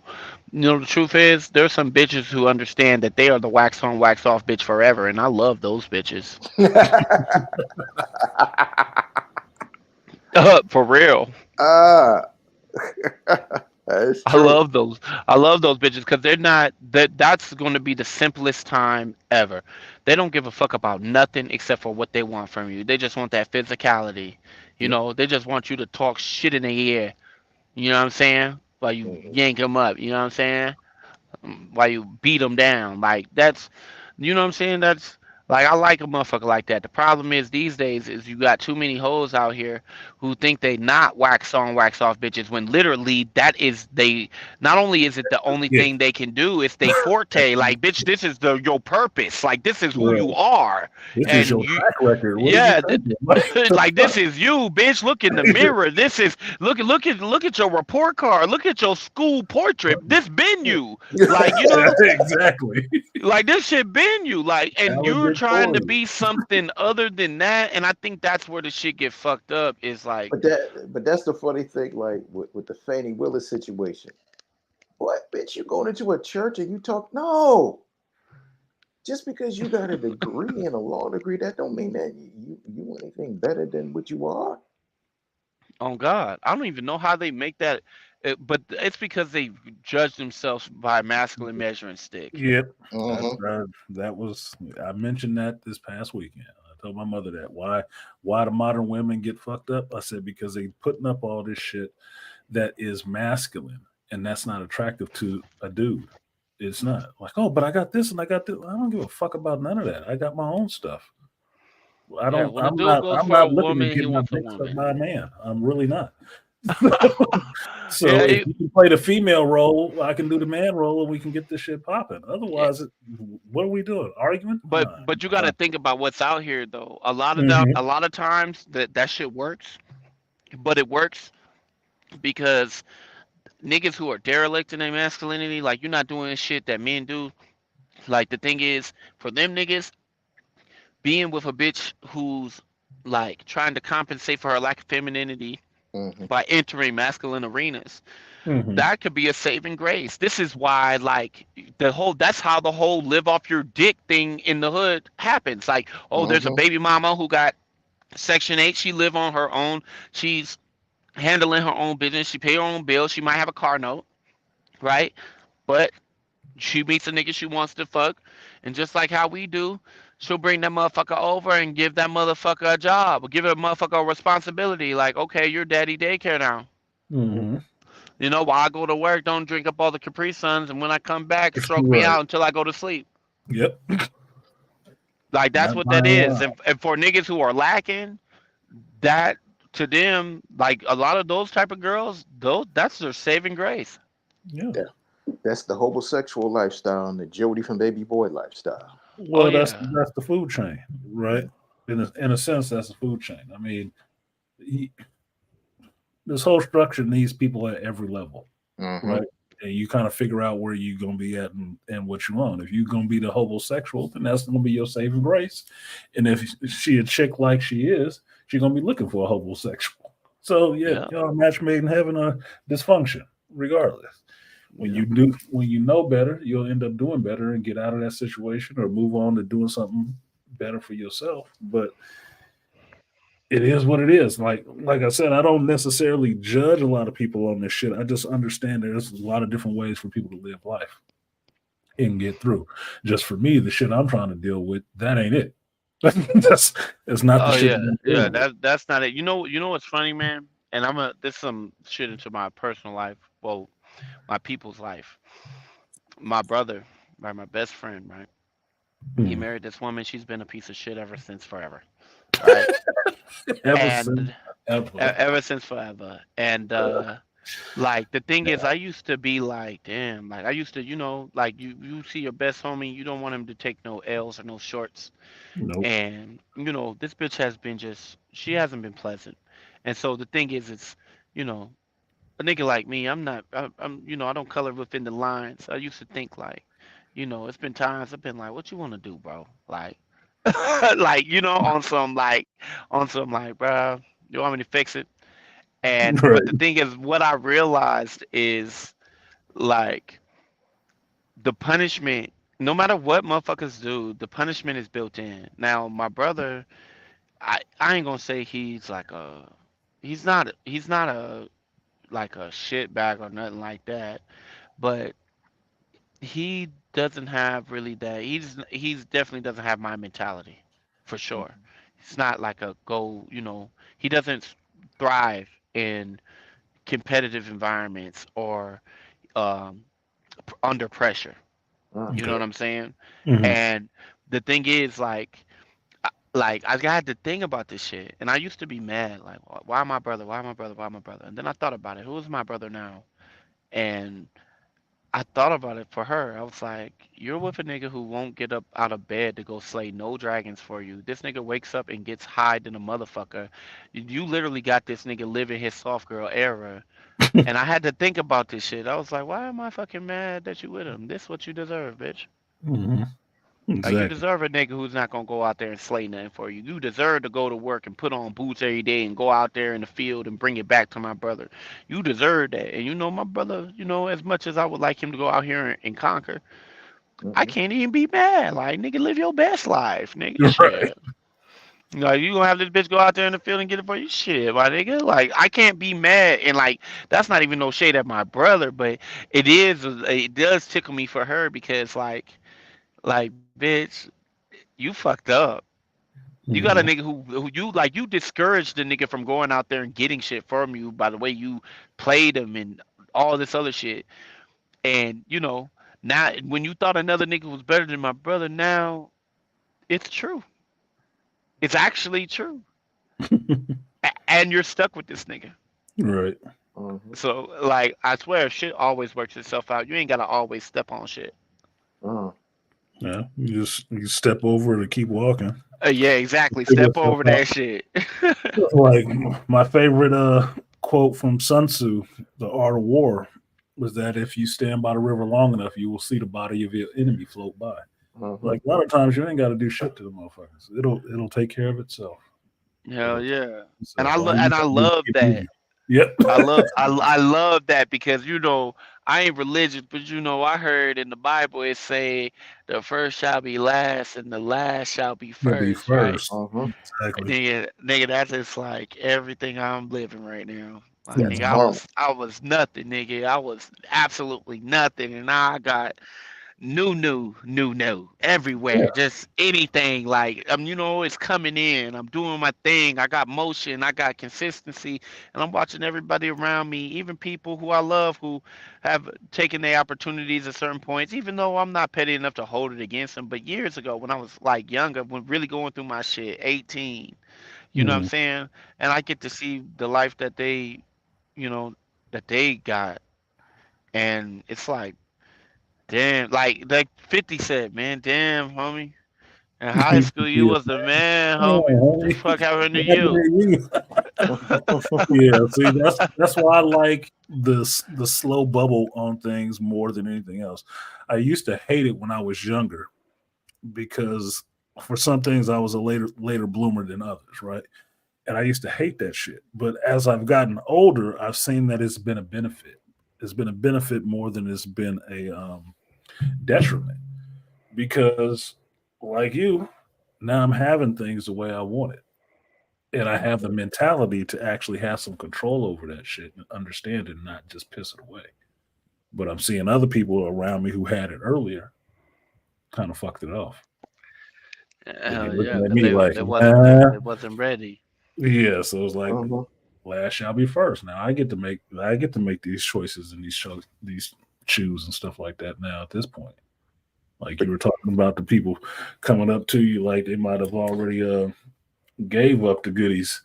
The truth is, there's some bitches who understand that they are the wax on, wax off bitch forever, and I love those bitches. For real.
Ah, that's
I
true.
love those. I love those bitches because they're not that's going to be the simplest time ever. They don't give a fuck about nothing except for what they want from you. They just want that physicality.
Yep.
They just want you to talk shit in their ear. You know what I'm saying? While you
Mm-hmm.
yank them up. You know what I'm saying? While you beat them down. Like, that's, you know what I'm saying? That's like, I like a motherfucker like that. The problem is these days is you got too many hoes out here who think they not wax on, wax off bitches when literally that is they. Not only is it the only
Yeah.
thing they can do, it's they forte. Like, bitch, this is your purpose. Like, this is who you
Right.
are,
This is
and
your
you.
track record. What are you
Yeah,
thinking?
like, this is you, bitch. Look in the mirror. This is look at your report card. Look at your school portrait. This been you. Like,
Exactly.
like, this shit been you. Like, and you're trying to
Valedictorian.
be something other than that. And I think that's where the shit get fucked up. Is like,
But that's the funny thing, like with the Fannie Willis situation. What, bitch? You going into a church and you talk? No, just because you got a degree and a law degree, that don't mean that you anything better than what you are.
oh God, I don't even know how they make that. But it's because they judge themselves by masculine measuring stick.
Yep.
Mm-hmm.
That was I mentioned that this past weekend. I told my mother that why the modern women get fucked up. I said because they putting up all this shit that is masculine and that's not attractive to a dude. It's not like, oh, but I got this and I got this. I don't give a fuck about none of that. I got my own stuff. I
Yeah,
don't.
when a dude goes
I'm
for a
not looking to
woman, he
get my
wants a
dick sucked
woman.
by a man. I'm really not.
Yeah,
So if you can play the female role, I can do the man role, and we can get this shit popping.
yeah.
Otherwise, what are we doing? Arguing?
But
No.
but you got to think about what's out here though.
Mm-hmm.
A lot of times that shit works, but it works because niggas who are derelict in their masculinity, like, you're not doing shit that men do. Like, the thing is, for them niggas, being with a bitch who's like trying to compensate for her lack of femininity
Mm-hmm.
by entering masculine arenas,
Mm-hmm.
that could be a saving grace. This is why, like, that's how the whole live off your dick thing in the hood happens. Like, oh, there's a
Mm-hmm.
baby mama who got Section 8. She live on her own. She's handling her own business. She pay her own bills. She might have a car note, right? But she meets a nigga she wants to fuck, and just like how we do, she'll bring that motherfucker over and give that motherfucker a job, or give a motherfucker a responsibility. Like, okay, you're daddy daycare now.
Mm-hmm.
While I go to work, don't drink up all the Capri Suns, and when I come back, stroke me
Right.
out until I go to sleep.
Yep.
Like, that's
Not
what that
lying
is.
around.
And for niggas who are lacking, that to them, like, a lot of those type of girls, that's their saving grace.
Yeah.
Yeah, that's the homosexual lifestyle and the Jody from Baby Boy lifestyle.
Oh
Well,
yeah,
that's the food chain, right? In a sense, that's the food chain. I mean, he, this whole structure needs people at every level,
Mm-hmm.
right? And you kind of figure out where you're gonna be at and what you want. If you're gonna be the homosexual, then that's gonna be your saving grace. And if she a chick like she is, she's gonna be looking for a homosexual. So yeah,
yeah,
a match made in heaven or dysfunction, regardless.
yeah.
When you know better, you'll end up doing better and get out of that situation or move on to doing something better for yourself. But it is what it is. Like I said, I don't necessarily judge a lot of people on this shit. I just understand there's a lot of different ways for people to live life and get through. Just for me, the shit I'm trying to deal with, that ain't it. that's it's not the
Oh
shit
yeah,
I'm
yeah.
dealing with.
That's not it. You know what's funny, man? And I'm a this some shit into my personal life. Well, my people's life. My brother, right, my best friend, right? He
Hmm.
married this woman. She's been a piece of shit ever since forever, right?
Ever since
And
ever.
ever since forever. And like the thing is, I used to be like, damn, like I used to, like you see your best homie, you don't want him to take no L's or no shorts.
Nope.
And this bitch has been she hasn't been pleasant. And so the thing is, it's you know a nigga like me, I'm not, I don't color within the lines. I used to think like, it's been times I've been like, what you want to do, bro? Like, like, on some like, bro, you want me to fix it? And
Right.
but the thing is, what I realized is like the punishment. No matter what motherfuckers do, the punishment is built in. Now, my brother, I ain't gonna say he's not a like a shit bag or nothing like that, but he doesn't have really that. He's definitely doesn't have my mentality, for sure. It's not like a go. He doesn't thrive in competitive environments or um, under pressure. You know
Okay.
what I'm saying?
Hmm.
And the thing is, like I had to think about this shit, and I used to be mad, like, why my brother? Why my brother? Why my brother? And then I thought about it. Who is my brother now? And I thought about it for her. I was like, you're with a nigga who won't get up out of bed to go slay no dragons for you. This nigga wakes up and gets high than a motherfucker. You literally got this nigga living his soft girl era. And I had to think about this shit. I was like, why am I fucking mad that you with him? This what you deserve, bitch.
Hmm.
You
Exactly.
deserve a nigga who's not gonna go out there and slay nothing for you. You deserve to go to work and put on boots every day and go out there in the field and bring it back to my brother. You deserve that. And my brother, as much as I would like him to go out here and conquer, I
Mm-hmm.
can't even be mad. Like, nigga, live your best life, nigga.
Right.
Shit. Like, you gonna have this bitch go out there in the field and get it for you? Shit, my nigga. Like, I can't be mad. And, like, that's not even no shade at my brother, but it does tickle me for her because, like, bitch, you fucked up. You got a
Hmm.
nigga who you discouraged the nigga from going out there and getting shit from you by the way you played him and all this other shit. And now when you thought another nigga was better than my brother, now it's true. It's actually true. And you're stuck with this nigga.
Right.
Mm-hmm.
So like I swear shit always works itself out. You ain't gotta always step on shit.
Mm-hmm.
Yeah. You step over it and keep walking.
Yeah, exactly.
Figure
Step
stuff
over
out.
that shit.
Like my favorite quote from Sun Tzu, The Art of War, was that if you stand by the river long enough, you will see the body of your enemy float by.
Mm-hmm.
Like a lot of times, you ain't got to do shit to the motherfuckers. It'll take care of itself.
Hell yeah. And
So all you
I
got to do is
love
keep
that.
moving. Yep.
I love that because I ain't religious, but I heard in the Bible it say the first shall be last and the last shall be
You'll be
first, right?
first.
Mm-hmm.
Exactly.
Nigga, that's just like everything I'm living right now. Like
Hmm.
nigga,
Oh.
I was nothing, nigga. I was absolutely nothing, and now I got new
Yeah.
everywhere. Just anything like it's coming in. I'm doing my thing. I got motion. I got consistency, and I'm watching everybody around me, even people who I love who have taken their opportunities at certain points. Even though I'm not petty enough to hold it against them, but years ago when I was like younger, when really going through my shit, 18, you know what I'm
Hmm.
saying, and I get to see the life you know, that they got, and it's like. Damn, like 50 said, man, damn, homie. In high school, you
Yeah.
was the man, homie. What
Oh,
the
honey.
fuck happened to
What happened
you?
to you? Yeah. See, that's why I like the slow bubble on things more than anything else. I used to hate it when I was younger because for some things I was a later bloomer than others, right? And I used to hate that shit. But as I've gotten older, I've seen that it's been a benefit. It's been a benefit more than it's been a detriment because, like you, now I'm having things the way I want it. And I have the
Mm-hmm.
mentality to actually have some control over that shit and understand it and not just piss it away. But I'm seeing other people around me who had it earlier kind of fucked it off. And they
Hell
looking
yeah,
at
because
me like,
they wasn't ready.
yeah. So it's like
Mhm.
last shall be first. Now I get to make these choices and these choose and stuff like that now at this point. Like
But
you were talking about the people coming up to you like they might have already gave up the goodies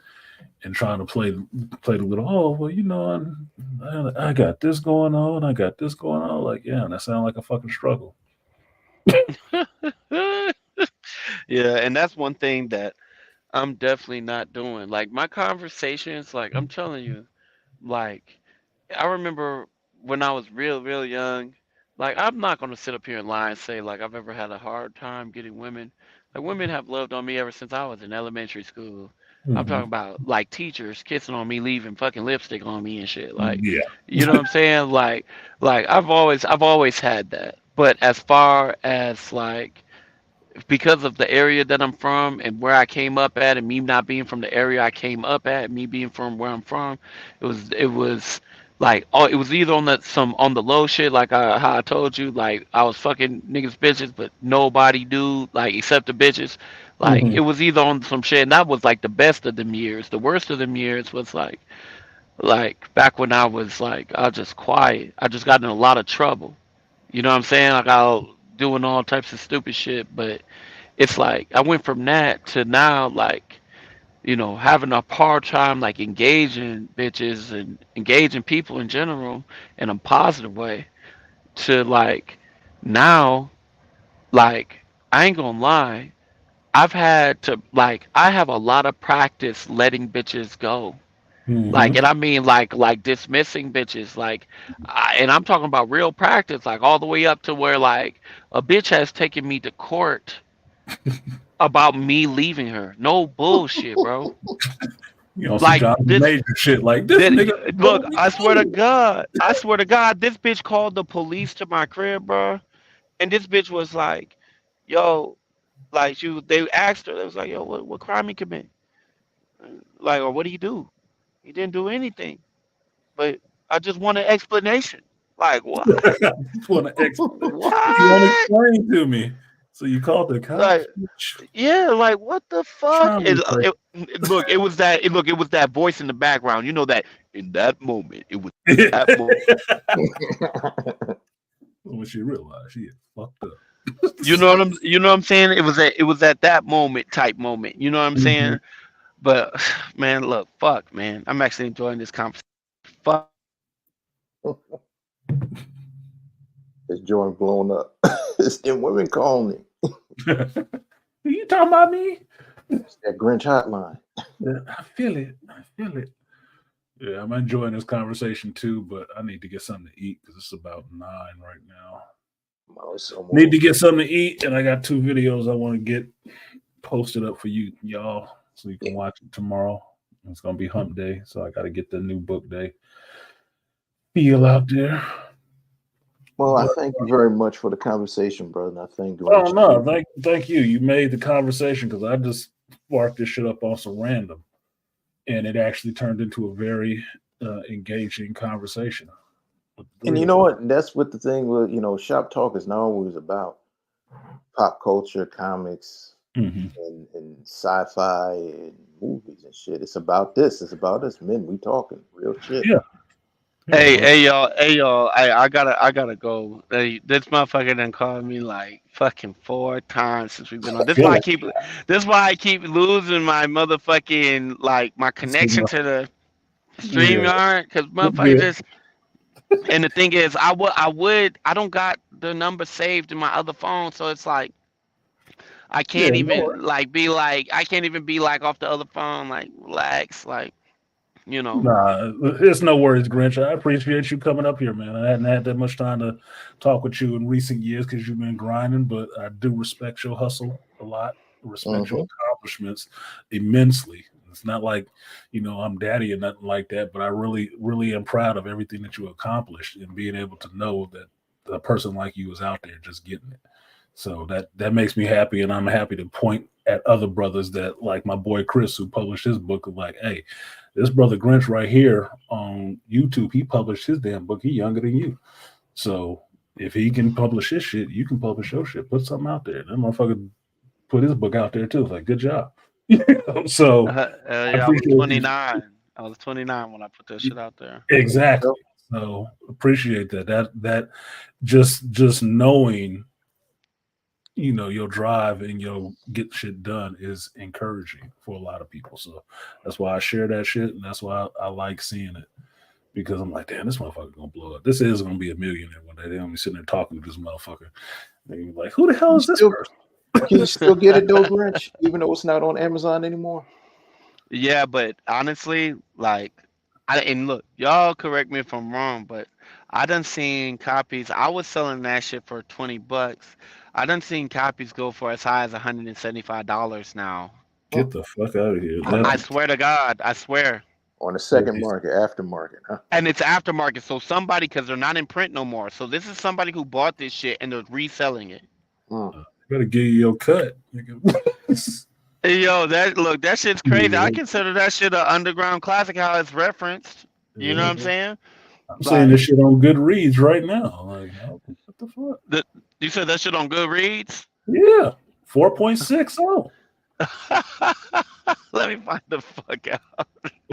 and trying to play the little, oh well, I got this going on, I got this going on. Like, yeah, and that sounds like a fucking struggle.
Yeah, and that's one thing that I'm definitely not doing. Like my conversations, like I'm telling you, like I remember when I was real young, like I'm not gonna sit up here and lie and say like I've ever had a hard time getting women. Like women have loved on me ever since I was in elementary school. I'm
Hmm.
talking about like teachers kissing on me, leaving fucking lipstick on me and shit. Like,
Yeah.
you know what I'm saying? Like I've always had that. But as far as like because of the area that I'm from and where I came up at, and me not being from the area I came up at, me being from where I'm from, it was like oh, it was either on the low shit, like how I told you, like I was fucking niggas bitches, but nobody do like except the bitches. Like
Hmm.
it was either on some shit, and that was like the best of them years. The worst of them years was like back when I was just quiet. I just got in a lot of trouble. You know what I'm saying? Like I was doing all types of stupid shit, but it's like I went from that to now, like, having a hard time, like, engaging bitches and engaging people in general in a positive way to, like, now, like, I ain't gonna lie. I have a lot of practice letting bitches go. Like,
Hmm.
and I mean, like dismissing bitches, and I'm talking about real practice, like, all the way up to where, like, a bitch has taken me to court about me leaving her. No bullshit, bro.
Some
Like
Johnny
this,
Major shit. Like this
this
nigga
look.
told me
I swear to God, this bitch called the police to my crib, bro. And this bitch was like, "Yo," like they asked her. They was like, "Yo, what crime he commit? Like, or what did he do? He didn't do anything, but I just want an explanation." Like what?
you want to
What?
explain to me. So you called the
Like
cops? Bitch,
yeah, like what the fuck?
try me first.
Look, it was that voice in the background. You know that in that moment, it was that moment.
When she realized she had fucked up.
You know what I'm saying? It was at that moment type moment. You know what I'm
Mhm.
saying? But man, look, fuck, man. I'm actually enjoying this conversation. Fuck.
his joint blown up. It's them women calling me.
You talking about me?
It's that Grinch hotline.
Yeah, I feel it. I feel it. Yeah, I'm enjoying this conversation too, but I need to get something to eat because it's about 9 right now.
Oh, it's
Need to
almost.
get something to eat, and I got 2 videos I want to get posted up for y'all, so you can
Yeah.
watch it tomorrow. It's gonna be Hump Day, so I got to get the new book day feel out there.
Well, I
But
thank you very much for the conversation, brother. And I thank
oh
Grinch
no,
too.
thank you. You made the conversation because I just sparked this shit up on some random, and it actually turned into a very engaging conversation with the
And
three
you
of
know
us.
what? That's what the thing with shop talk is not always about pop culture, comics,
Hmm.
and sci-fi and movies and shit. It's about this. It's about us men. We talking real shit.
Yeah, yeah.
Hey,
Well,
hey y'all. I gotta go. Hey, this motherfucker done called me like fucking 4 times since we've been on. This
feel
why I
it.
keep. This why I keep losing my motherfucking like my connection
Signal.
to the stream
Yeah,
yard because
it's
motherfucker
good.
just. And the thing is, I don't got the number saved in my other phone, so it's like I
Yeah,
can't
no worries.
even I can't even be like off the other phone like relax like you know.
Nah, it's no worries, Grinch. I appreciate you coming up here, man. I hadn't had that much time to talk with you in recent years because you've been grinding, but I do respect your hustle a lot. Respect your
Hmm.
accomplishments immensely. It's not like, I'm daddy or nothing like that, but I really, really am proud of everything that you accomplished and being able to know that a person like you is out there just getting it. So that makes me happy, and I'm happy to point at other brothers that, like my boy Chris, who published his book, of like, hey, this brother Grinch right here on YouTube, he published his damn book. He younger than you, so if he can publish his shit, you can publish your shit. Put something out there. That motherfucker put his book out there too. It's like, good job. So I
Yeah, I was
appreciate these
29. I was 29 when I put that shit out there.
exactly.
Yep.
So appreciate that. That just knowing, your drive and your get shit done is encouraging for a lot of people. So that's why I share that shit, and that's why I like seeing it because I'm like, damn, this motherfucker gonna blow up. This is gonna be a millionaire one day. They're gonna be sitting there talking to this motherfucker. They're gonna be like, who the hell
You
is this
still
person?
can you still get it though, Grinch, even though it's not on Amazon anymore?
Yeah, but honestly, like, and look, y'all correct me if I'm wrong, but I done seen copies. I was selling that shit for $20. I done seen copies go for as high as $175 now.
Huh.
Get the fuck out of here.
I
That
swear to God, I swear.
On the second market, aftermarket, huh?
And it's aftermarket, so somebody, because they're not in print no more. So this is somebody who bought this shit and they're reselling it.
Mm.
better give you your cut.
Hey, yo, that shit's crazy. I
Yeah.
consider that shit an underground classic. How it's referenced. You know what I'm
Mhm.
saying?
I'm saying
Like,
this shit on Goodreads right now. Like, what the fuck?
you said that shit on Goodreads.
Yeah, 4.60.
Let me find the fuck out.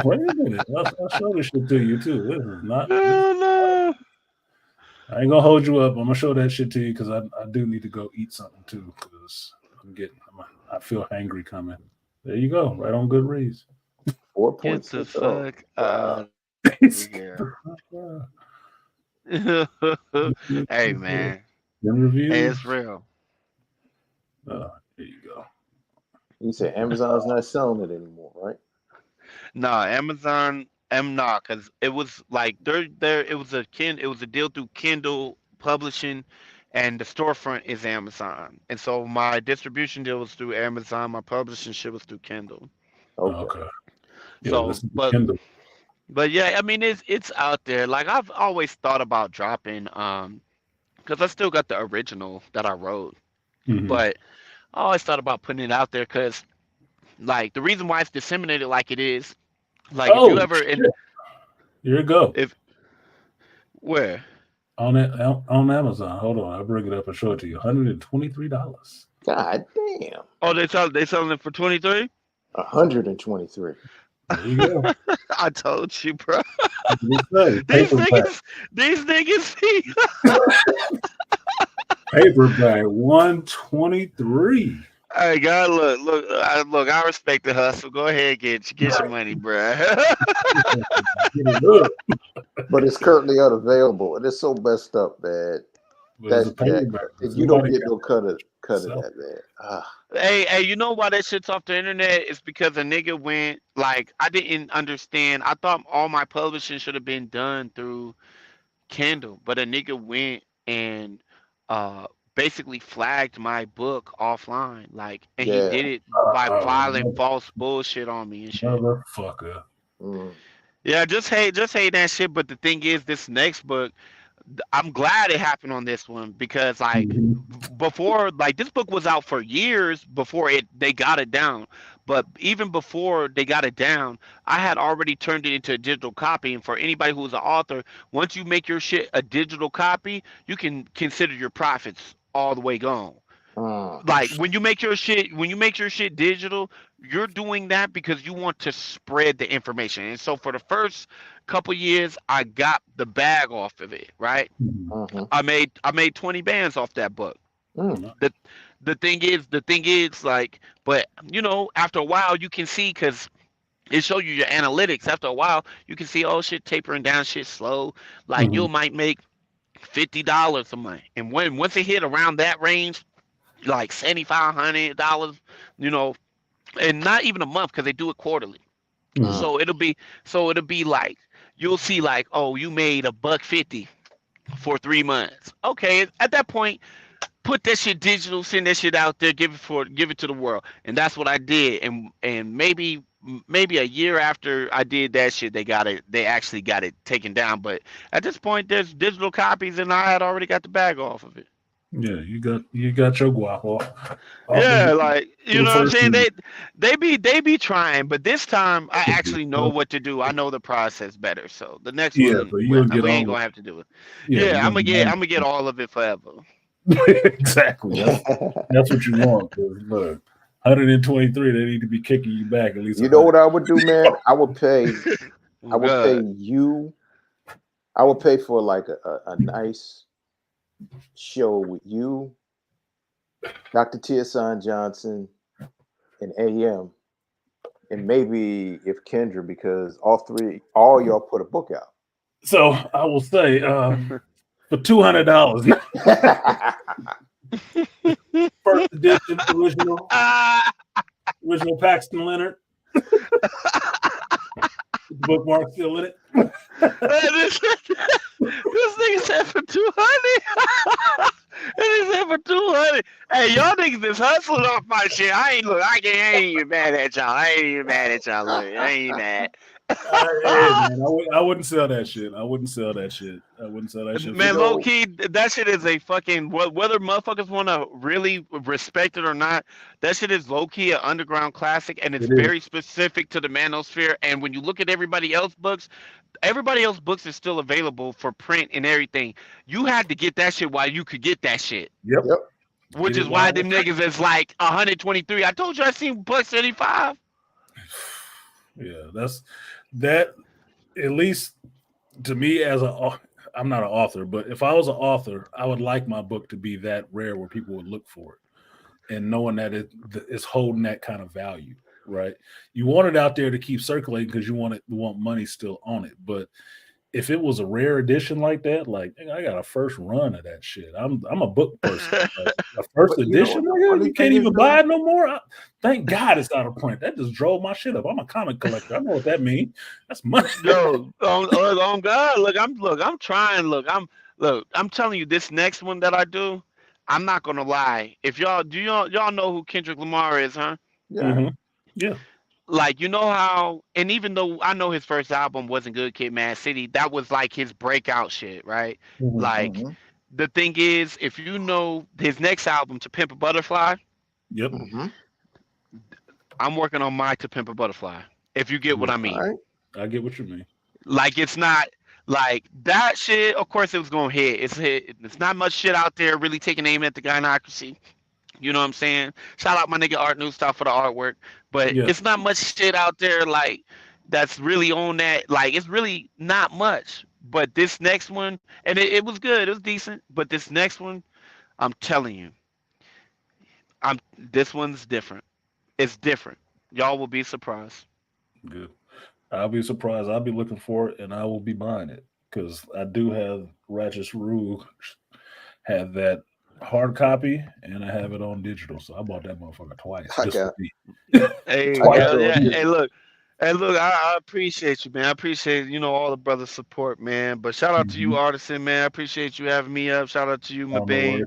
Wait a minute. I'll show this shit to you too. This is not. This,
Oh, no.
I ain't gonna hold you up. I'm gonna show that shit to you because I do need to go eat something too because I feel hangry coming. There you go. Right on Goodreads.
Get the
4.60.
fuck
Wow.
out of here. Hey, man.
Them
Hey,
reviews.
it's real.
There you go.
You said Amazon's not selling it anymore, right?
No, Amazon, am not, because it was like it was a deal through Kindle Publishing, and the storefront is Amazon, and so my distribution deal was through Amazon, my publishing shit was through Kindle.
Okay.
Okay. Yeah,
So,
listen to
but
Kindle.
but yeah, I mean it's out there. Like I've always thought about dropping, because I still got the original that I wrote,
Hmm.
but I always thought about putting it out there because like the reason why it's disseminated like it is, like if you
Oh
ever in
shit! Here you go
if where.
on it on Amazon. Hold on, I'll bring it up and show it to you. $123.
God damn.
Oh, they selling it for 23.
123.
There you go.
I told you, bro.
What does it say?
These
Paperback.
niggas.
Paperback 123.
Hey, God, look. I respect the hustle. Go ahead, get your money, bro.
Get it up.
But it's currently unavailable. And it's so messed up, man.
But it's
That's
a
Jack.
paperback.
And you don't
Somebody
get
got
no cut of
self.
that, man. Ah,
Hey, you know why that shit's off the internet? It's because a nigga went like I didn't understand. I thought all my publishing should have been done through Kindle, but a nigga went and uh basically flagged my book offline, like, and he
yeah.
did it by filing
Mother-
false bullshit on me and shit.
Motherfucker.
Mm.
Yeah, just hate that shit. But the thing is, this next book, I'm glad it happened on this one because like
Mhm.
before, like this book was out for years before they got it down. But even before they got it down, I had already turned it into a digital copy. And for anybody who's an author, once you make your shit a digital copy, you can consider your profits all the way gone.
Mm.
Like when you make your shit digital, you're doing that because you want to spread the information. And so for the first couple years, I got the bag off of it, right?
Mhm.
Mm-hmm.
I made 20 bands off that book.
Mm.
No.
The thing is like, but after a while you can see, because it show you your analytics. After a while you can see, oh shit, tapering down, shit slow. Like you
Mhm.
might make $50 a month, and once it hit around that range, like $7,500, you know, and not even a month because they do it quarterly.
Mhm.
Mm.
So it'll be like you'll see like, oh, you made a buck 50 for 3 months. Okay, at that point, put that shit digital, send that shit out there, give it to the world, and that's what I did. And maybe a year after I did that shit, they actually got it taken down. But at this point, there's digital copies, and I had already got the bag off of it.
Yeah, you got your guap off of
Yeah,
it
like
for
you
the
know what I'm
first
saying.
year.
They be trying, but this time I actually know what to do. I know the process better. So the next
Yeah,
one,
so
we,
you're gonna get
we ain't
all of
gonna have to do it.
yeah,
Yeah,
you're
I'm
gonna
gonna
get
get
all
all of it forever.
exactly. That's what you want. 'Cause look, 123. They need to be kicking you back at least.
You know what I would do, man? I would pay
God.
you. I would pay for like a nice show with you, Dr. Tierson Johnson, and AM, and maybe if Kendra, because all y'all put a book out.
So I will say for $200, first edition original Paxton Leonard. Bookmark still in it.
this nigga said for 200. He said for 200. Hey, y'all niggas is hustling off my shit. I ain't even mad at y'all. I ain't even mad at y'all. Look, I ain't mad.
Hey, man, I wouldn't sell that shit. I wouldn't sell that shit.
Man, low key, that shit is a fucking whether motherfuckers want to really respect it or not. That shit is low key an underground classic, and it's very specific to the manosphere. And when you look at everybody else's books is still available for print and everything. You had to get that shit while you could get that shit.
Yep.
Which is why them niggas is like 123. I told you I seen $75.
Yeah, that's that. At least to me, I'm not an author, but if I was an author, I would like my book to be that rare where people would look for it, and knowing that it's holding that kind of value, right? You want it out there to keep circulating because you want money still on it. But if it was a rare edition like that, like I got a first run of that shit. I'm a book person. Like, a first edition, you can't even buy it no more. Thank God it's out of print. That just drove my shit up. I'm a comic collector. I know what that means. That's money.
Yo, on God, I'm trying. I'm telling you, this next one that I do, I'm not gonna lie. If y'all know who Kendrick Lamar is, huh?
Yeah.
Mm-hmm. Yeah.
Like, you know how, and even though I know his first album wasn't good, Kid Mad City, that was like his breakout shit, right?
Mm-hmm.
Like, the thing is, if you know his next album, To Pimp a Butterfly,
Yep.
Mm-hmm.
I'm working on my To Pimp a Butterfly. If you get what I mean.
Right.
I get what you mean.
Like, it's not like that shit. Of course, it was gonna hit. It's not much shit out there really taking aim at the gynocracy. You know what I'm saying? Shout out my nigga Art New Stuff for the artwork. But it's not much shit out there like that's really on that. Like, it's really not much. But this next one, and it was good. It was decent. But this next one, I'm telling you, this one's different. It's different. Y'all will be surprised.
Good. I'll be surprised. I'll be looking for it, and I will be buying it because I do have Ratchet Rouge, have that hard copy, and I have it on digital. So I bought that motherfucker twice.
Hey, look. Hey, look, I appreciate you, man. I appreciate, all the brother support, man. But shout out to you, Artisan, man. I appreciate you having me up. Shout out to you, my babe.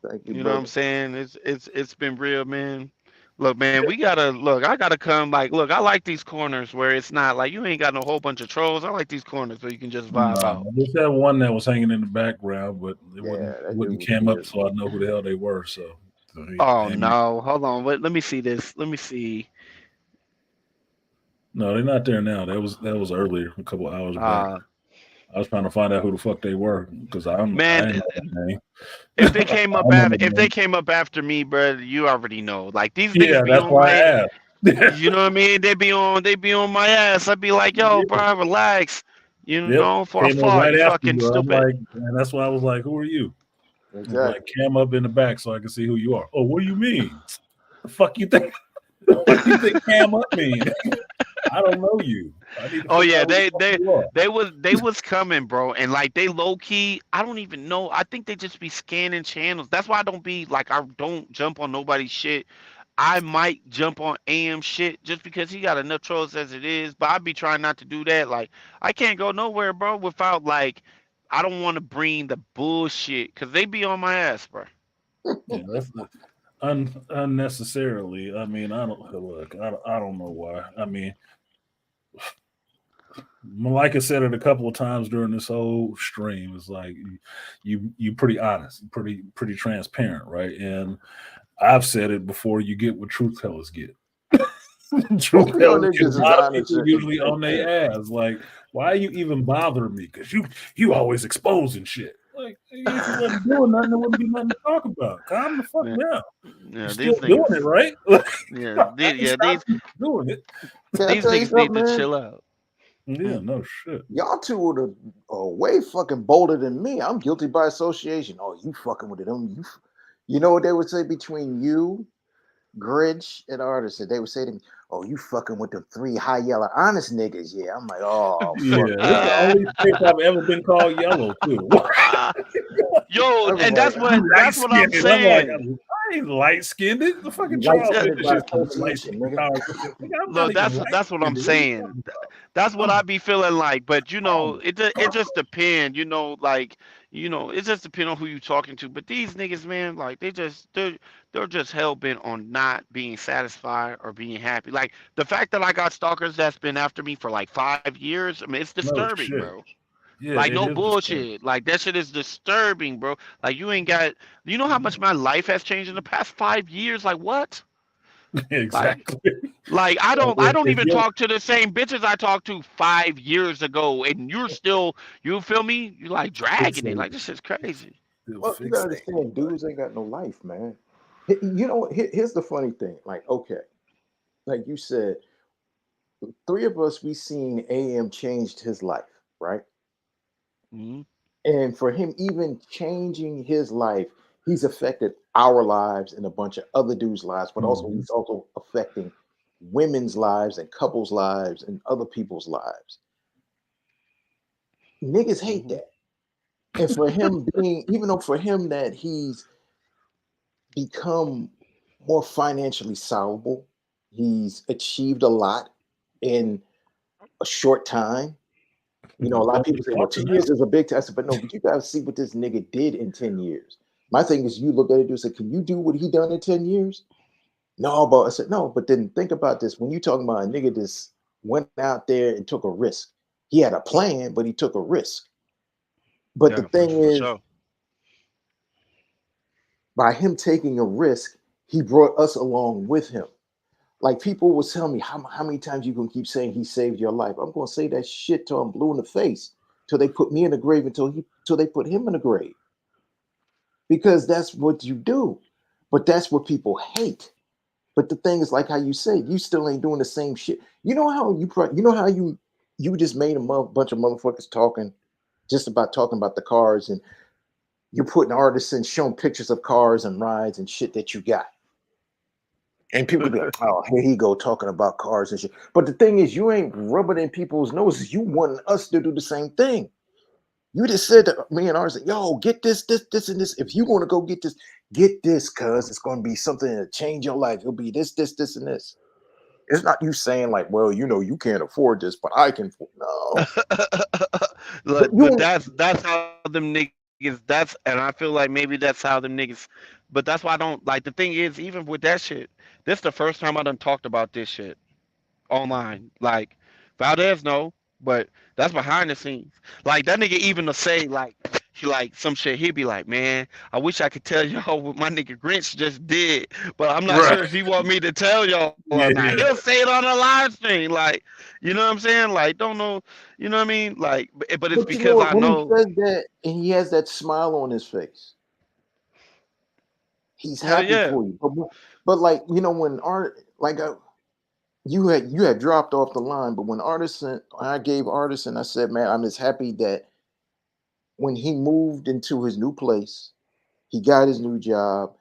Thank you,
You know
brother.
what I'm saying? It's been real, man. Look, man, I gotta come. Like, look, I like these corners where it's not like you ain't got no whole bunch of trolls. I like these corners where you can just vibe out.
There's that one that was hanging in the background, but it wouldn't came up, so I know who the hell they were. So
oh no, hold on. Wait, let me see this. Let me see.
No, they're not there now. That was earlier, a couple of hours back. I was trying to find out who the fuck they were because I didn't know that name.
If they came up after me, bro, you already know. Like, these niggas be
that's
on
why
my
I asked.
You know what I mean? They be on my ass. I'd be like, yo, bro, relax. For I
Came
fought,
right
you
after
fucking
you.
stupid.
I'm like, and that's why I was like, who are you?
Exactly.
Like, cam up in the back so I can see who you are. Oh, what do you mean? The fuck you think? What do you think cam up mean? I don't know you.
Oh yeah, they was coming, bro, and like they low key. I don't even know. I think they just be scanning channels. That's why I don't jump on nobody's shit. I might jump on AM shit just because he got enough trolls as it is, but I be trying not to do that. Like, I can't go nowhere, bro, without like I don't want to bring the bullshit because they be on my ass, bro.
Yeah, that's unnecessarily. I mean, I don't know why. I mean, Malika said it a couple of times during this whole stream. It's like you pretty honest, pretty transparent, right? And I've said it before. You get what truth tellers get. Truth tellers get a lot of people usually on their ass. Like, why are you even bothering me? Because you always exposing shit. Like, if you wasn't doing nothing, there wouldn't be nothing to talk about. Calm the fuck
Man,
down. You're
yeah,
still
these
doing
niggas.
it, right?
Yeah,
Like, I ain't
yeah,
stopping you from doing it.
Can I
these
tell you
niggas need
something,
to
man?
chill out.
Yeah,
Mm.
no shit.
Y'all two are way fucking bolder than me. I'm guilty by association. Oh, you fucking with them. You know what they would say between you, Grinch, and Artisan? They would say to me, "Oh, you fucking with them three high yellow honest niggas." Yeah, I'm like, oh fuck
Yeah, it's the
no.
Uh,
only place I've ever been called yellow too.
yo,
I was
and
like,
You light
that's what I'm
skinned. I'm like,
saying.
I ain't light skinned. The fucking
you light
Charles
Yeah,
skinned
said this
by
shit called the light
association,
skinned
nigga.
power. Nigga, I'm not
no,
even light
that's what I'm
skinned. What are you
saying.
talking about?
That's what
I'm
I be feeling like. But you know,
calm.
it just depends. Like it just depends on who you talking to. But these niggas, man, like they're just hell bent on not being satisfied or being happy. Like the fact that I got stalkers that's been after me for like 5 years. I mean, it's
No
disturbing,
shit.
bro.
Yeah,
Like
it
no
is disturbing.
bullshit. Like that shit is disturbing, bro. Like you ain't got. You know how much my life has changed in the past 5 years? Like what? Like
Exactly.
I don't
If
even
you're
talk to the same bitches I talked to 5 years ago, and you're still, you feel me? You like dragging it.
fixated,
Like this is crazy.
still
Well, you gotta
fixated.
understand, dudes ain't got no life, man. You know, here's the funny thing. Like, okay, like you said, three of us we seen AM changed his life, right?
Hmm.
And for him even changing his life, he's affected our lives and a bunch of other dudes' lives, but also
Mhm.
he's also affecting women's lives and couples' lives and other people's lives. Niggas hate
Hmm.
that. And for him being, even though for him that he's become more financially solvable, he's achieved a lot in a short time. You know, a
He's
lot of
definitely
people say, well,
talking
10
now.
years is a big test, but no, but you gotta see what this nigga did in 10 years. My thing is you look at it and say, can you do what he done in 10 years? No, but I said, no, but then think about this. When you talking about a nigga just went out there and took a risk. He had a plan, but he took a risk. But the
Yeah,
thing
for
is,
sure.
by him taking a risk, he brought us along with him. Like people will tell me, how many times you gonna keep saying he saved your life? I'm gonna say that shit till I'm blue in the face, till they put me in the grave, till they put him in the grave. Because that's what you do. But that's what people hate. But the thing is, like how you said, you still ain't doing the same shit. You know how you know how you just made a bunch of motherfuckers talking just about talking about the cars, and you're putting artists and showing pictures of cars and rides and shit that you got. And people be like, oh, here he go talking about cars and shit. But the thing is, you ain't rubbing in people's noses. You want us to do the same thing. You just said to me and ours, yo, get this, and this. If you want to go get this, cuz it's going to be something to change your life. It'll be this, and this. It's not you saying like, well, you know, you can't afford this, but I can. No, but
But
you.
that's how them niggas. That's and I feel like maybe that's how them niggas. But that's why I don't like. The thing is, even with that shit, this the first time I done talked about this shit online. Like Valdez no, but that's behind the scenes. Like that nigga even to say like he like some shit. He'd be like, man, I wish I could tell y'all what my nigga Grinch just did, but I'm not
Right.
sure if he want me to tell y'all or not. He'll
Yeah.
say it on a live stream, like you know what I'm saying? Like don't know, you know what I mean? Like, but it's
But you know
because
what?
I
When he
know.
says that and he has that smile on his face, he's
Hell
happy
yeah.
for you. But like you know, when art like you had dropped off the line, but when Artisan, I gave Artisan, I said, man, I'm just happy that when he moved into his new place, he got his new job,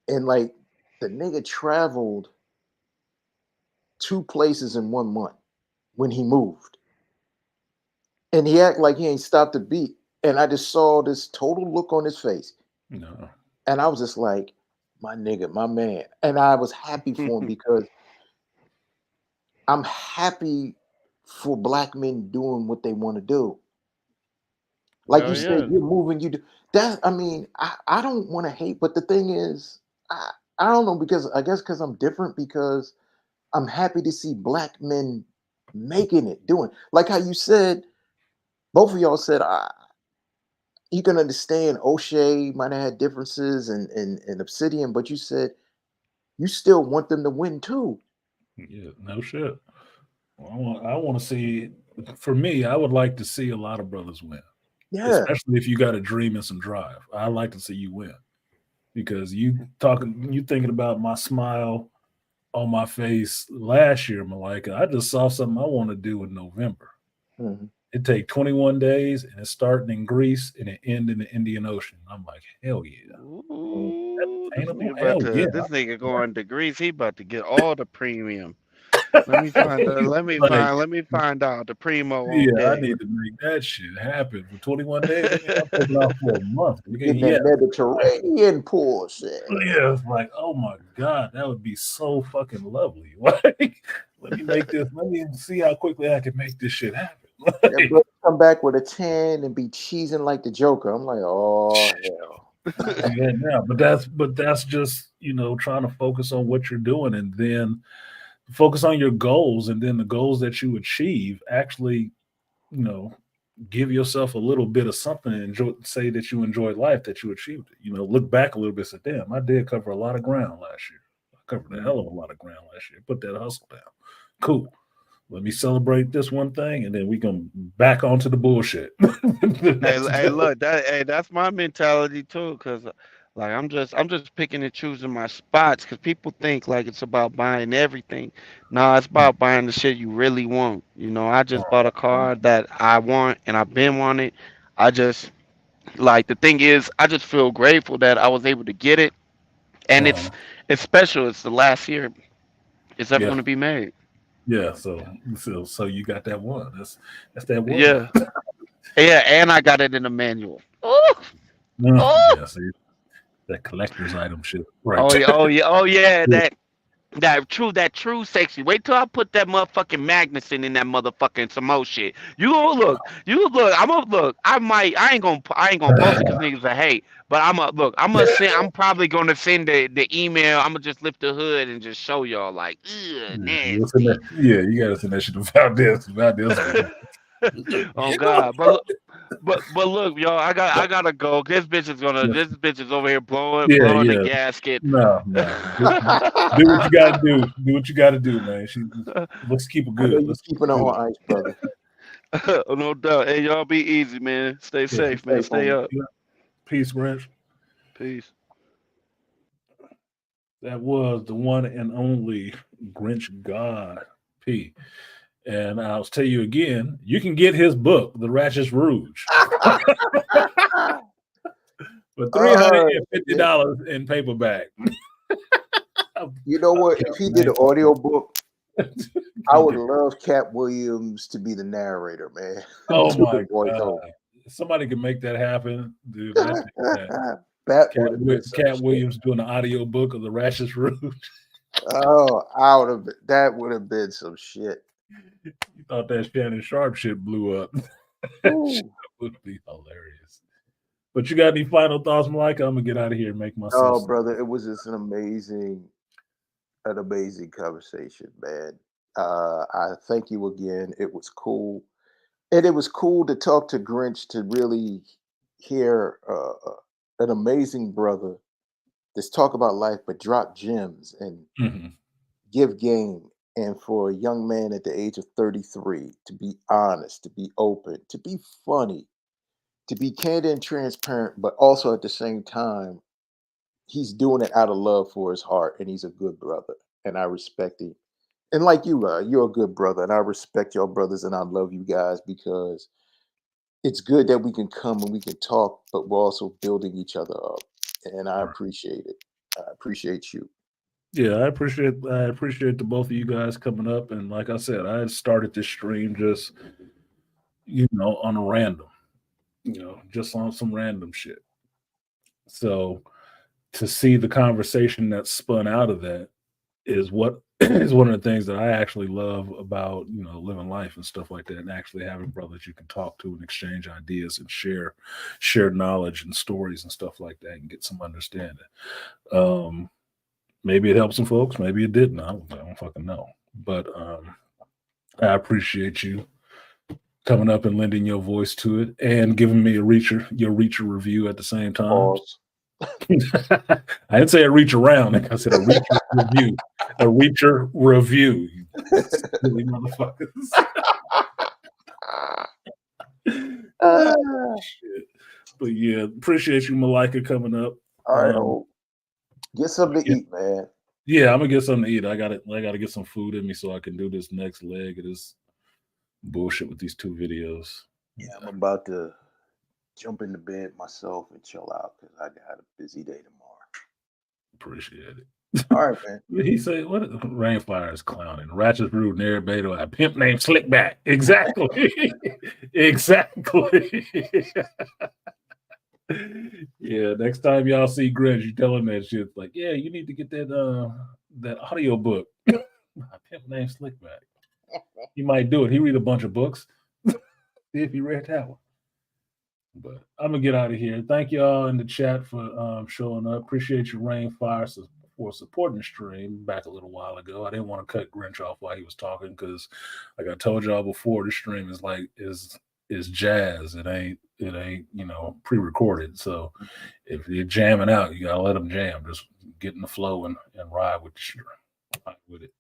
and like the nigga traveled 2 places in 1 month when he moved, and he act like he ain't stopped a beat, and I just saw this total look on his face,
No.
and I was just like, my nigga, my man, and I was happy for him because I'm happy for black men doing what they want to do. Like you
Hell
said,
yeah.
you're moving. You do that. I mean, I don't want to hate, but the thing is, I don't know because I guess because I'm different because I'm happy to see black men making it, doing like how you said. Both of y'all said you can understand O'Shea might have had differences and Obsidian, but you said you still want them to win too.
Yeah. No shit. Well, I want to see. For me, I would like to see a lot of brothers win.
Yeah.
especially if you got a dream and some drive. I like to see you win because you thinking about my smile on my face last year, Malika. I just saw something I want to do in November.
Mhm.
It take 21 days and it's starting in Greece and it end in the Indian Ocean. I'm like, hell yeah.
Mm.
That's
Ooh,
attainable. Hell yeah.
this nigga going to Greece. He about to get all the premium.
Like,
Let me find out the primo
yeah,
on
I
deck.
need to make that shit happen for 21 days. I mean, I'm taking off for a month. Okay,
Getting that
yeah.
Mediterranean portion.
Yeah, it's like, oh my God, that would be so fucking lovely. Like, let me see how quickly I can make this shit happen.
That
Like,
brother come back with a 10 and be cheesing like the Joker. I'm like, oh hell.
do that now. But that's just, trying to focus on what you're doing and then focus on your goals and then the goals that you achieve actually, you know, give yourself a little bit of something and say that you enjoyed life, that you achieved it. Look back a little bit, say, damn, I did cover a lot of ground last year. I covered a hell of a lot of ground last year. Put that hustle down. Cool. Let me celebrate this one thing and then we can back onto the bullshit. The next day.
Look, that's my mentality too, cause like I'm just picking and choosing my spots, cause people think like it's about buying everything. No, it's about buying the shit you really want. I just bought a car that I want and I've been wanting. I just like the thing is, I just feel grateful that I was able to get it, and
Uh-huh.
it's special. It's the last year it's ever
Yeah.
gonna be made.
Yeah. So you got that one. That's that one.
Yeah, yeah, and I got it in a manual. Oh, oh,
Yeah. See, that collector's item shit. Right.
oh yeah, oh yeah, oh yeah.
Yeah.
That true sexy. Wait till I put that motherfucking Magnuson in that motherfucking some more shit. You gonna look. You look. I'm gonna look. I ain't gonna post it because niggas are hate. But I'm gonna look. I'm gonna send. I'm probably gonna send the email. I'm gonna just lift the hood and just show y'all like, ugh, nasty.
Yeah, you gotta send that shit to Valdez. Valdez.
Oh
You know?
God. But look, y'all. I gotta go. This bitch is over here
Yeah,
blowing the
yeah.
gasket.
No. Do what you gotta do. Do what you gotta do, man. Let's keep it
I know
good.
you
Let's keep
keeping
it
her
good.
on ice, brother.
No doubt. Hey, y'all be easy, man. Stay
Yeah,
safe, man.
Safe,
Stay
homie.
up.
yeah. Peace, Grinch.
Peace.
That was the one and only Grinch God P. And I'll tell you again, you can get his book, The Ratchet Rouge, for
Oh,
$350 in paperback.
you know what? If he did an audio book, I would love Cat Williams to be the narrator, man.
Oh
Do
my
the voiceover.
God. If somebody can make that happen, dude. I think that
That would have been some
Cat
shit.
Williams doing an audio book of The Ratchet Rouge.
Oh, I would have. That would have been some shit.
You thought that Shannon Sharp shit blew up. That shit
Ooh.
would be hilarious. But you got any final thoughts, Mike? I'm gonna get out of here and make myself.
Oh, brother, it was just an amazing conversation, man. I thank you again. It was cool, and it was cool to talk to Grinch to really hear an amazing brother that's talk about life, but drop gems and
Mhm.
give game. And for a young man at the age of 33 to be honest, to be open, to be funny, to be candid and transparent, but also at the same time, he's doing it out of love for his heart, and he's a good brother, and I respect him. And like you are, you're a good brother, and I respect your brothers, and I love you guys because it's good that we can come and we can talk, but we're also building each other up, and I
Right.
appreciate it. I appreciate you.
Yeah, I appreciate the both of you guys coming up. And like I said, I started this stream just on a random, just on some random shit. So to see the conversation that spun out of that is what is one of the things that I actually love about living life and stuff like that, and actually having brothers you can talk to and exchange ideas and share knowledge and stories and stuff like that and get some understanding. Maybe it helped some folks, maybe it didn't. I don't fucking know. But I appreciate you coming up and lending your voice to it and giving me your reacher review at the same time.
Pause.
I didn't say a reach around. I said a reacher review. A reacher review. You silly motherfuckers. Shit. But yeah, appreciate you, Malika, coming up.
All right, get something to
yeah.
eat, man.
Yeah, I'm gonna get something to eat. I gotta get some food in me so I can do this next leg of this bullshit with these 2 videos.
Yeah, I'm about to jump into bed myself and chill out because I got a busy day tomorrow.
Appreciate it.
All right, man.
He said, "What Rainfire is clowning? Ratchet's rude, Nary Beto, a pimp named Slickback." Exactly, exactly. Yeah, next time y'all see Grinch, you tell him that shit. Like, yeah, you need to get that audio book. A pimp named Slickback. He might do it. He read a bunch of books. See if he read that one. But I'm gonna get out of here. Thank y'all in the chat for showing up. Appreciate your Rainfire for supporting the stream back a little while ago. I didn't want to cut Grinch off while he was talking because, like I told y'all before, the stream is jazz. It ain't pre-recorded. So if you're jamming out, you gotta let them jam. Just get in the flow and ride with it.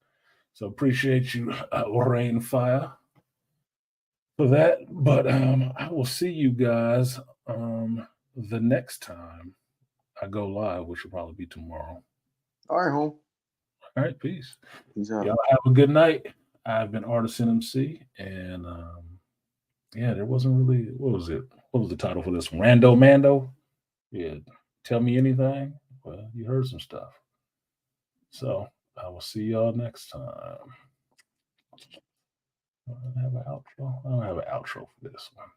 So appreciate you, Rainfire, for that. But I will see you guys the next time I go live, which will probably be tomorrow.
All right, home.
All right, peace.
Peace out.
Y'all have a good night. I've been Artisan MC, and yeah, there wasn't really what was the title for this one? Rando Mando. Yeah, tell me anything. Well, you heard some stuff. So I will see y'all next time. I don't have an outro. I don't have an outro for this one.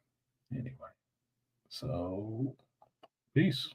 Anyway, so peace.